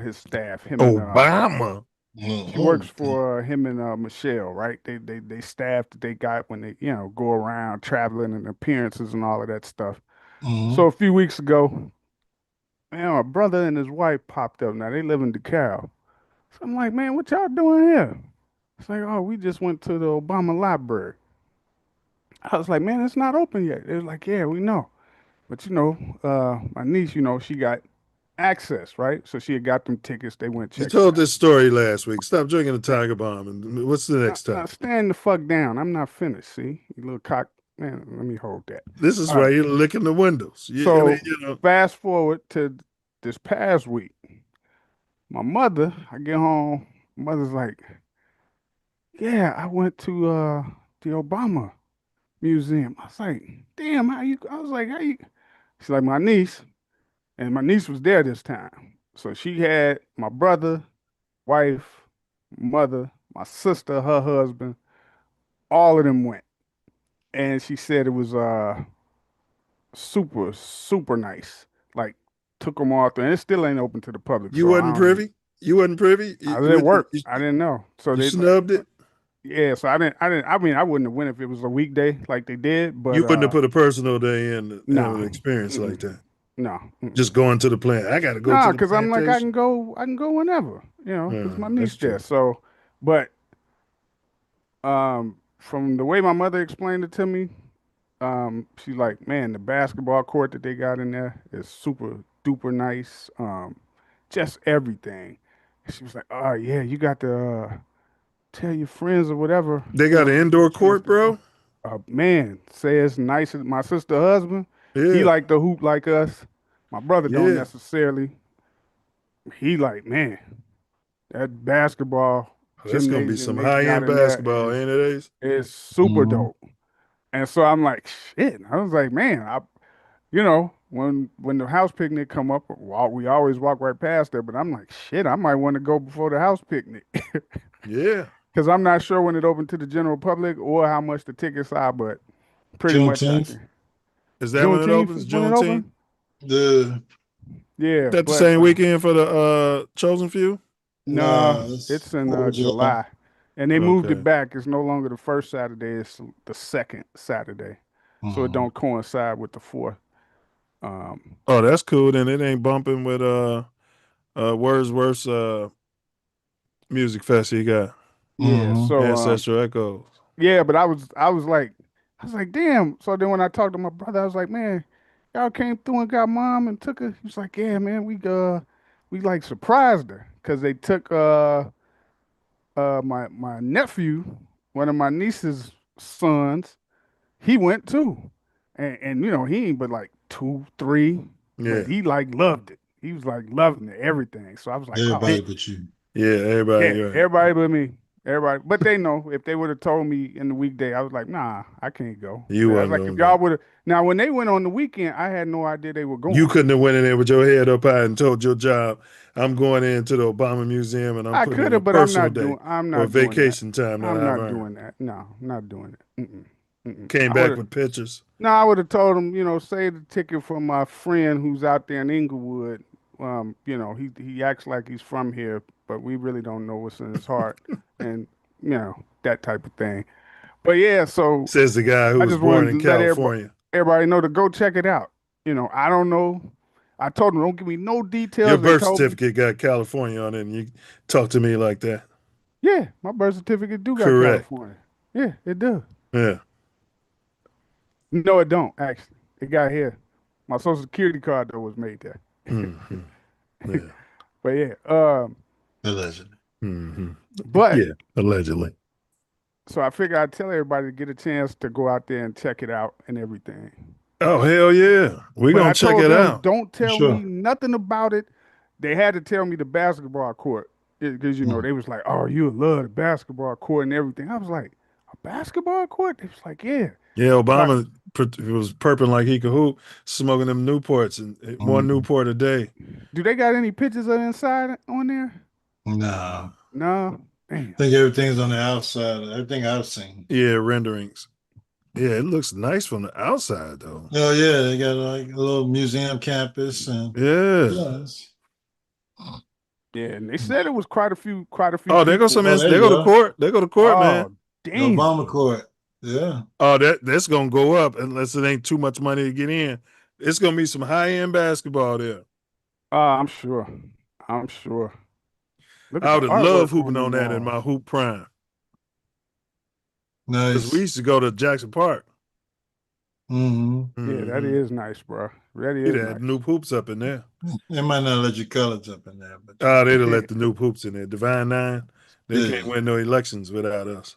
E: his staff.
B: Obama.
E: She works for him and Michelle, right? They staff that they got when they go around traveling and appearances and all of that stuff. So a few weeks ago, man, my brother and his wife popped up. Now they live in DeKalb. So I'm like, man, what y'all doing here? It's like, oh, we just went to the Obama library. I was like, man, it's not open yet. They was like, yeah, we know. But my niece, she got access, right? So she had got them tickets. They went check.
B: You told this story last week. Stop drinking the Tiger Bomb. And what's the next time?
E: Stand the fuck down. I'm not finished. See, you little cock. Man, let me hold that.
B: This is why you're licking the windows.
E: Fast forward to this past week. My mother, I get home. Mother's like, yeah, I went to the Obama Museum. I was like, damn, how you? I was like, how you? She's like, my niece, and my niece was there this time. So she had my brother, wife, mother, my sister, her husband, all of them went. And she said it was super, super nice. Like, took them all through, and it still ain't open to the public.
B: You wasn't privy? You wasn't privy?
E: I was at work. I didn't know. So
B: they snubbed it?
E: Yeah, so I mean, I wouldn't have went if it was a weekday like they did, but
B: you wouldn't have put a personal day in an experience like that.
E: No.
B: Just going to the plant. I gotta go to the
E: because I'm like, I can go whenever, because my niece there. So, but from the way my mother explained it to me, she's like, man, the basketball court that they got in there is super duper nice. Just everything. She was like, oh yeah, you got to tell your friends or whatever.
B: They got an indoor court, bro?
E: Man, say it's nice. My sister husband, he like to hoop like us. My brother don't necessarily. He like, man, that basketball.
B: That's gonna be some high-end basketball, ain't it?
E: It's super dope. And so I'm like, shit. I was like, man, when the house picnic come up, we always walk right past there. But I'm like, shit, I might want to go before the house picnic.
B: Yeah.
E: Because I'm not sure when it opened to the general public or how much the tickets are, but pretty much.
B: Is that when it opens? Juneteenth?
E: Yeah.
B: Is that the same weekend for the Chosen Few?
E: No, it's in July. And they moved it back. It's no longer the first Saturday. It's the second Saturday. So it don't coincide with the fourth.
B: Oh, that's cool. Then it ain't bumping with Wordsworth's music fest he got.
E: Yeah, so
B: Ancestral Echoes.
E: Yeah, but I was like, damn. So then when I talked to my brother, I was like, man, y'all came through and got mom and took her. He was like, yeah, man, we like surprised her because they took my nephew, one of my niece's sons. He went too, and he ain't but like 2, 3.
B: Yeah,
E: but he like loved it. He was like loving it, everything. So I was like,
D: everybody but you.
B: Yeah, everybody.
E: Yeah,
B: right.
E: Everybody but me. Everybody, but they know if they would have told me in the weekday, I was like, nah, I can't go.
B: You
E: I was like, if y'all would have. Now, when they went on the weekend, I had no idea they were going.
B: You couldn't have went in there with your head up high and told your job, I'm going into the Obama Museum and I'm putting in a personal day.
E: I'm not
B: or
E: doing
B: vacation
E: that.
B: time.
E: I'm not doing that. No, I'm not doing it.
B: Came back with pictures.
E: No, I would have told him, save the ticket for my friend who's out there in Inglewood. He acts like he's from here, but we really don't know what's in his heart, and that type of thing. But yeah, so
B: says the guy who was born in California.
E: Everybody know to go check it out. I don't know. I told him don't give me no details.
B: Your birth certificate got California on it, and you talk to me like that.
E: Yeah, my birth certificate do got California. Yeah, it does.
B: Yeah.
E: No, it don't, actually. It got here. My social security card, though, was made there.
B: Mm-hmm. Yeah.
E: But yeah.
D: Allegedly.
B: Mm-hmm.
E: But
B: yeah, allegedly.
E: So I figure I'd tell everybody to get a chance to go out there and check it out and everything.
B: Oh, hell yeah. We're going to check it out.
E: Don't tell me nothing about it. They had to tell me the basketball court because, they was like, oh, you love the basketball court and everything. I was like, a basketball court? They was like, yeah.
B: Yeah, Obama was perping like he could hoop, smoking them Newports and one Newport a day.
E: Do they got any pictures of inside on there?
D: No.
E: No.
D: Damn. I think everything's on the outside. Everything I've seen.
B: Yeah, renderings. Yeah, it looks nice from the outside, though.
D: Oh yeah, they got like a little museum campus and
E: yeah, and they said it was quite a few.
B: Oh, there goes some. They go to court. They go to court, man.
E: Damn.
D: Obama court. Yeah.
B: Oh, that's gonna go up unless it ain't too much money to get in. It's gonna be some high end basketball there.
E: I'm sure. I'm sure.
B: I would have loved hooping on that in my hoop prime.
D: Nice.
B: Because we used to go to Jackson Park.
E: Yeah, that is nice, bro. That is
B: nice. Had Noob hoops up in there.
D: They might not let your colors up in there, but
B: they'd have let the Noob hoops in there. Divine Nine, they can't win no elections without us.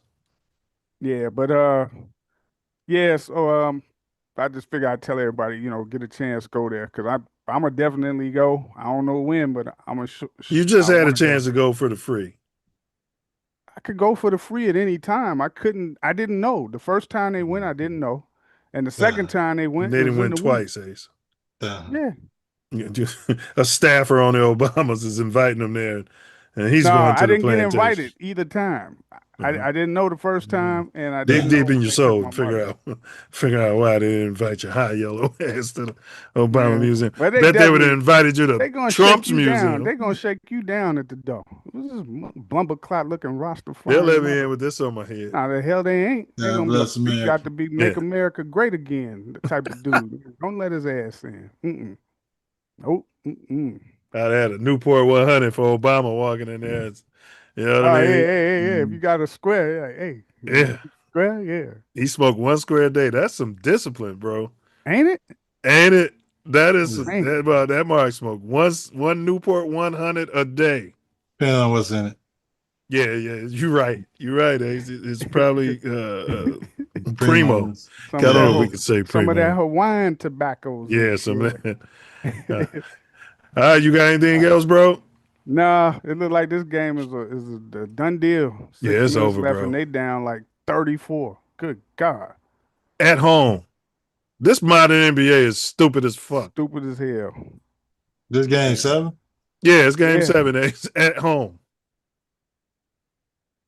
E: Yeah, but so I just figure I'd tell everybody, get a chance, go there, because I'm gonna definitely go. I don't know when, but I'm gonna.
B: You just had a chance to go for the free.
E: I could go for the free at any time. I didn't know. The first time they went, I didn't know. And the second time they went,
B: they didn't win twice, Ace.
E: Yeah.
B: A staffer on the Obamas is inviting them there, and he's going to the plantation. I
E: didn't get invited either time. I didn't know the first time, and I
B: dig deep in your soul and figure out why they didn't invite your high yellow ass to the Obama Museum. Bet they would have invited you to Trump's museum.
E: They're gonna shake you down at the door. This is blumber clot looking Rastafari.
B: They'll let me in with this on my head.
E: Nah, the hell they ain't. They
D: gonna
E: got to be make America great again. The type of dude. Don't let his ass in. Nope.
B: I'd had a Newport 100 for Obama walking in there. You know what I mean?
E: Hey, if you got a square, square, yeah.
B: He smoked one square a day. That's some discipline, bro.
E: Ain't it?
B: Ain't it? That is that Mark smoked one Newport 100 a day.
D: Depending on what's in it.
B: Yeah. You're right. It's probably Primo. I don't know if we can say Primo.
E: Some of that Hawaiian tobacco.
B: Yeah, some of that. All right, you got anything else, bro?
E: Nah, it looked like this game is a done deal.
B: It's over,
E: left
B: bro.
E: And they down like 34. Good God.
B: At home. This modern NBA is stupid as fuck.
E: Stupid as hell.
D: This game 7?
B: Yeah, it's game 7. It's at home.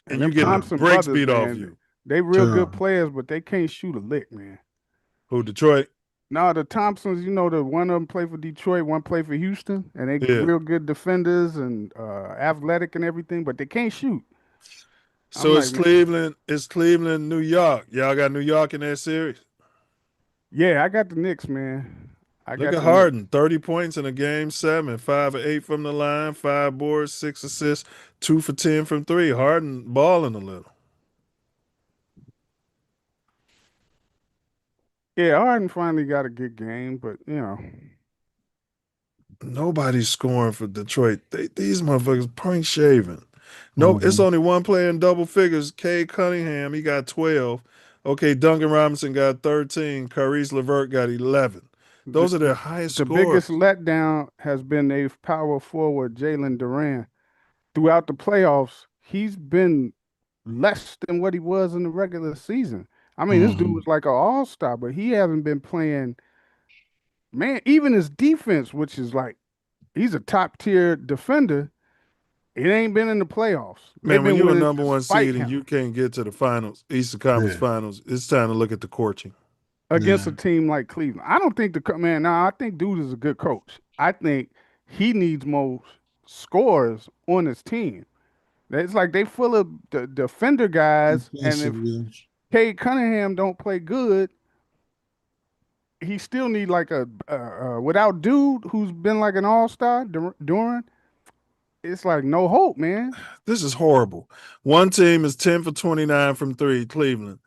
B: And you get the brakes beat off you.
E: They real good players, but they can't shoot a lick, man.
B: Who, Detroit?
E: No, the Thompsons, the one of them play for Detroit, one play for Houston, and they real good defenders and athletic and everything, but they can't shoot.
B: So it's Cleveland, New York. Y'all got New York in that series?
E: Yeah, I got the Knicks, man.
B: Look at Harden, 30 points in a game 7, 5 of 8 from the line, 5 boards, 6 assists, 2 for 10 from 3. Harden balling a little.
E: Yeah, Harden finally got a good game, but
B: nobody's scoring for Detroit. These motherfuckers point shaving. No, it's only one player in double figures. Cade Cunningham, he got 12. Okay, Duncan Robinson got 13. Caris LeVert got 11. Those are their highest scores.
E: The biggest letdown has been a power forward, Jalen Duran. Throughout the playoffs, he's been less than what he was in the regular season. I mean, this dude was like an all-star, but he hasn't been playing. Man, even his defense, which is like, he's a top-tier defender, It ain't been in the playoffs.
B: Man, when you're a number one
E: despite
B: seed and
E: him.
B: you can't get to the finals, Eastern Conference Finals, it's time to look at the coaching.
E: Against a team like Cleveland. I don't think I think dude is a good coach. I think he needs more scores on his team. It's like they full of the defender guys, and if Cade Cunningham don't play good, he still need like a without dude who's been like an all-star during. It's like no hope, man.
B: This is horrible. One team is 10 for 29 from three, Cleveland.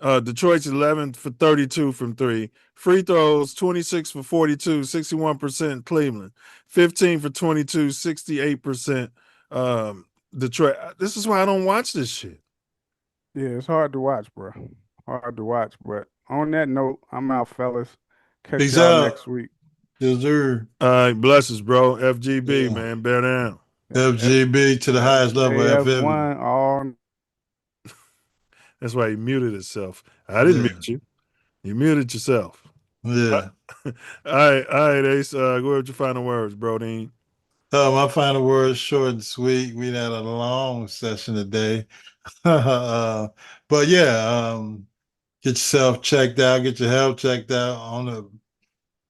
B: Detroit's 11 for 32 from three. Free throws, 26 for 42, 61% Cleveland. 15 for 22, 68% Detroit. This is why I don't watch this shit.
E: Yeah, it's hard to watch, bro. Hard to watch. But on that note, I'm out, fellas. Catch y'all next week.
D: Yes, sir.
B: All right, blessings, bro. FGB, man. Bear down.
D: FGB to the highest level.
E: AF1 all.
B: That's why he muted himself. I didn't mute you. You muted yourself.
D: Yeah.
B: All right, Ace. Go ahead with your final words, bro. Dean.
D: My final words, short and sweet. We had a long session today. But yeah, get yourself checked out, get your health checked out. On the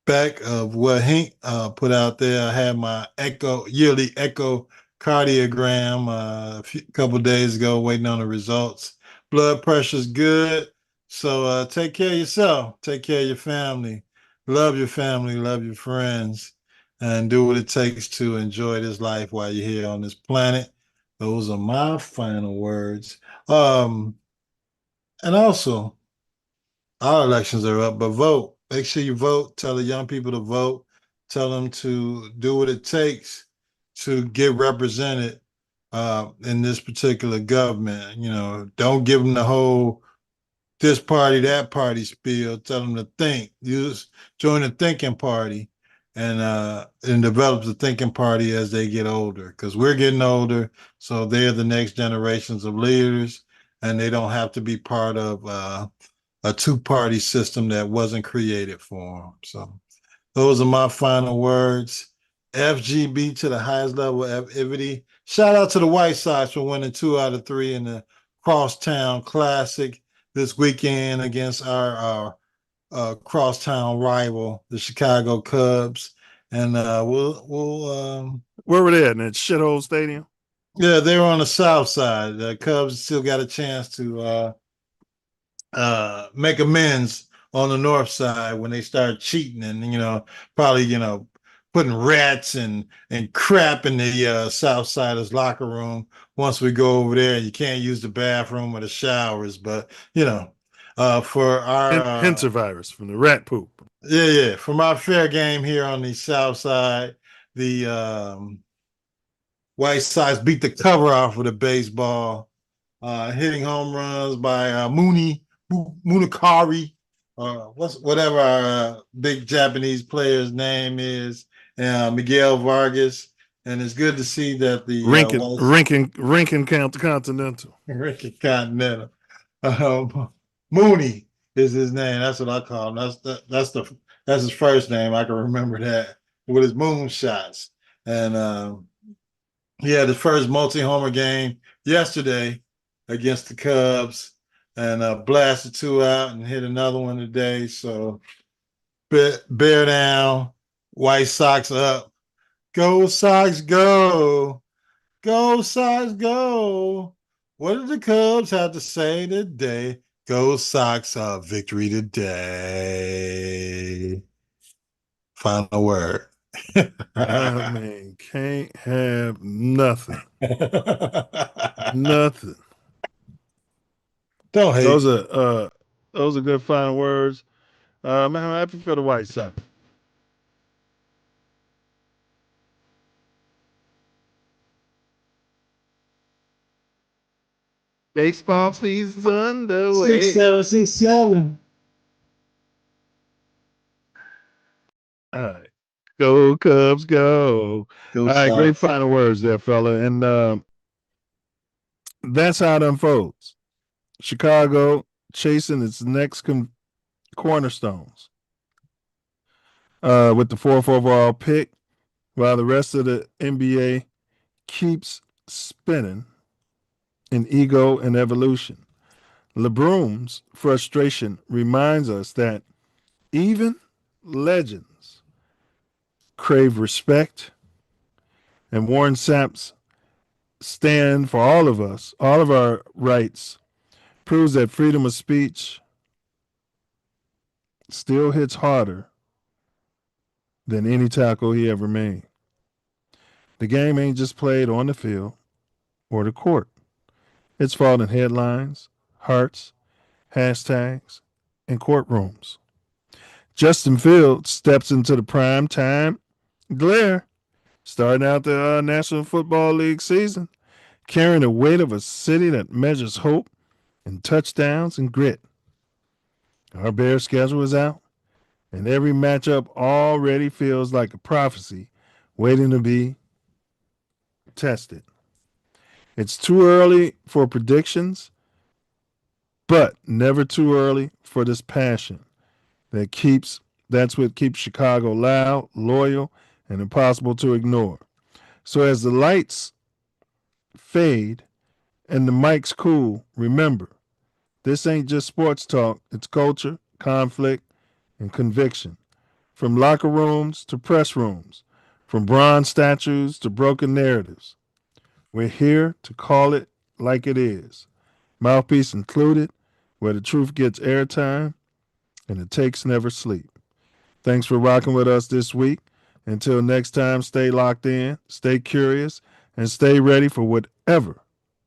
D: back of what Hank put out there, I had my yearly echocardiogram a couple days ago, waiting on the results. Blood pressure's good. So take care of yourself, take care of your family, love your friends, and do what it takes to enjoy this life while you're here on this planet. Those are my final words. And also, our elections are up, but vote. Make sure you vote. Tell the young people to vote. Tell them to do what it takes to get represented in this particular government. You know, don't give them the whole this party, that party spiel. Tell them to think. Join the thinking party and develop the thinking party as they get older, because we're getting older, so they're the next generations of leaders, and they don't have to be part of a two-party system that wasn't created for them. So those are my final words. FGB to the highest level of activity. Shout out to the White Sox for winning 2 out of 3 in the Crosstown Classic this weekend against our crosstown rival, the Chicago Cubs. And we'll
B: where were they at? In that shithole stadium?
D: Yeah, they were on the south side. The Cubs still got a chance to make amends on the north side when they start cheating and probably putting rats and crap in the south siders locker room. Once we go over there, you can't use the bathroom or the showers, but for our
B: Hinter virus from the rat poop.
D: Yeah, from our fair game here on the south side, the White Sox beat the cover off of the baseball, hitting home runs by Munakari, whatever our big Japanese player's name is, Miguel Vargas, and it's good to see that the
B: Rinkin Continental.
D: Rinkin Continental. Mooney is his name. That's what I call him. That's his first name. I can remember that with his moon shots. And he had his first multi-homer game yesterday against the Cubs, and blasted 2 out and hit another one today. So bear down, White Sox up. Go Sox, go. Go Sox, go. What did the Cubs have to say today? Go Sox, victory today. Final word.
B: I mean, can't have nothing. Nothing.
D: Don't hate.
B: Those are good final words. Man, I'm happy for the White Sox. Baseball season's underway.
J: 6767.
B: All right. Go Cubs, go. All right, great final words there, fella. And that's how it unfolds. Chicago chasing its next cornerstones with the 4th overall pick, while the rest of the NBA keeps spinning in ego and evolution. LeBron's frustration reminds us that even legends crave respect, and Warren Sapp's stand for all of us, all of our rights, proves that freedom of speech still hits harder than any tackle he ever made. The game ain't just played on the field or the court. It's fought in headlines, hearts, hashtags, and courtrooms. Justin Fields steps into the prime time glare, starting out the National Football League season, carrying the weight of a city that measures hope and touchdowns and grit. Our Bears schedule is out, and every matchup already feels like a prophecy waiting to be tested. It's too early for predictions, but never too early for this passion that's what keeps Chicago loud, loyal, and impossible to ignore. So as the lights fade and the mics cool, remember, this ain't just sports talk. It's culture, conflict, and conviction. From locker rooms to press rooms, from bronze statues to broken narratives. We're here to call it like it is. Mouthpiece included, where the truth gets airtime and the takes never sleep. Thanks for rocking with us this week. Until next time, stay locked in, stay curious, and stay ready for whatever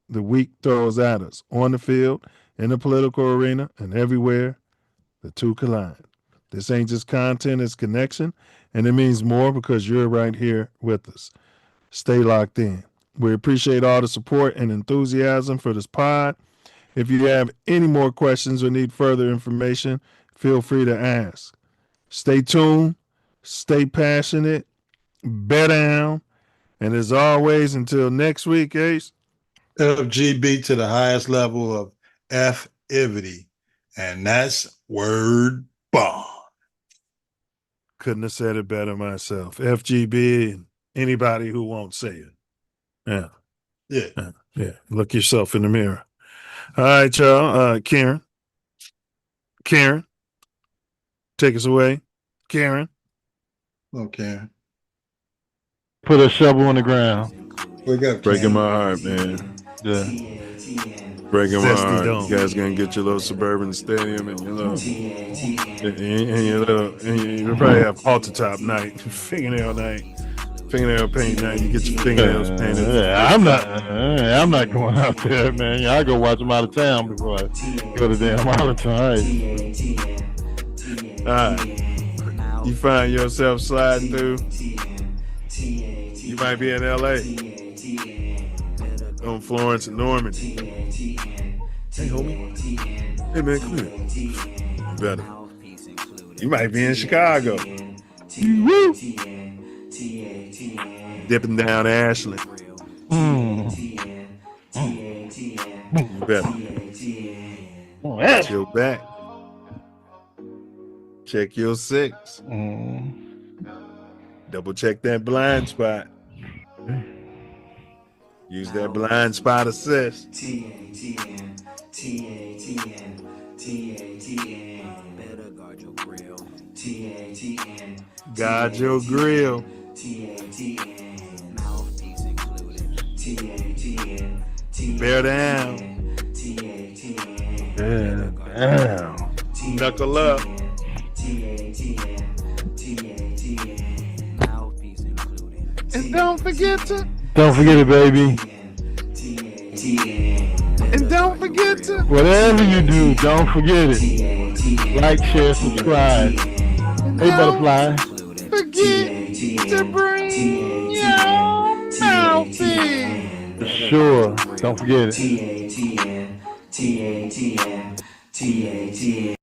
B: the week throws at us, on the field, in the political arena, and everywhere the two collide. This ain't just content, it's connection, and it means more because you're right here with us. Stay locked in. We appreciate all the support and enthusiasm for this pod. If you have any more questions or need further information, feel free to ask. Stay tuned, stay passionate, bear down, and as always, until next week, Ace.
D: FGB to the highest level of F-ivity, and that's word bomb.
B: Couldn't have said it better myself. FGB and anybody who won't say it. Yeah. Look yourself in the mirror. All right, y'all. Karen, take us away. Karen.
D: Okay.
J: Put a shovel on the ground.
D: Wake up,
B: breaking my heart, man.
J: Yeah.
B: Breaking my heart. You guys gonna get your little suburban stadium and your little, you probably have halter top night, fingernail paint night. You get your fingernails painted.
J: Yeah, I'm not going out there, man. I go watch them out of town before I go to damn Arlington Heights.
B: All right. You find yourself sliding through. You might be in LA. On Florence and Normandy. Hey, homie. Hey, man, come here. Better. You might be in Chicago. Woo! Dipping down Ashland. You better. Watch your back. Check your six. Double check that blind spot. Use that blind spot assist. TATN. Better guard your grill. TATN. Guard your grill. TATN. Mouthpiece included. TATN. Bear down. TATN. Bear down. Knuckle up. And don't forget it, baby. And don't forget to.
J: Whatever you do, don't forget it. Like, share, subscribe. Hey, butterfly.
B: Forget to bring your mouthpiece.
J: Sure. Don't forget it.
G: TATN.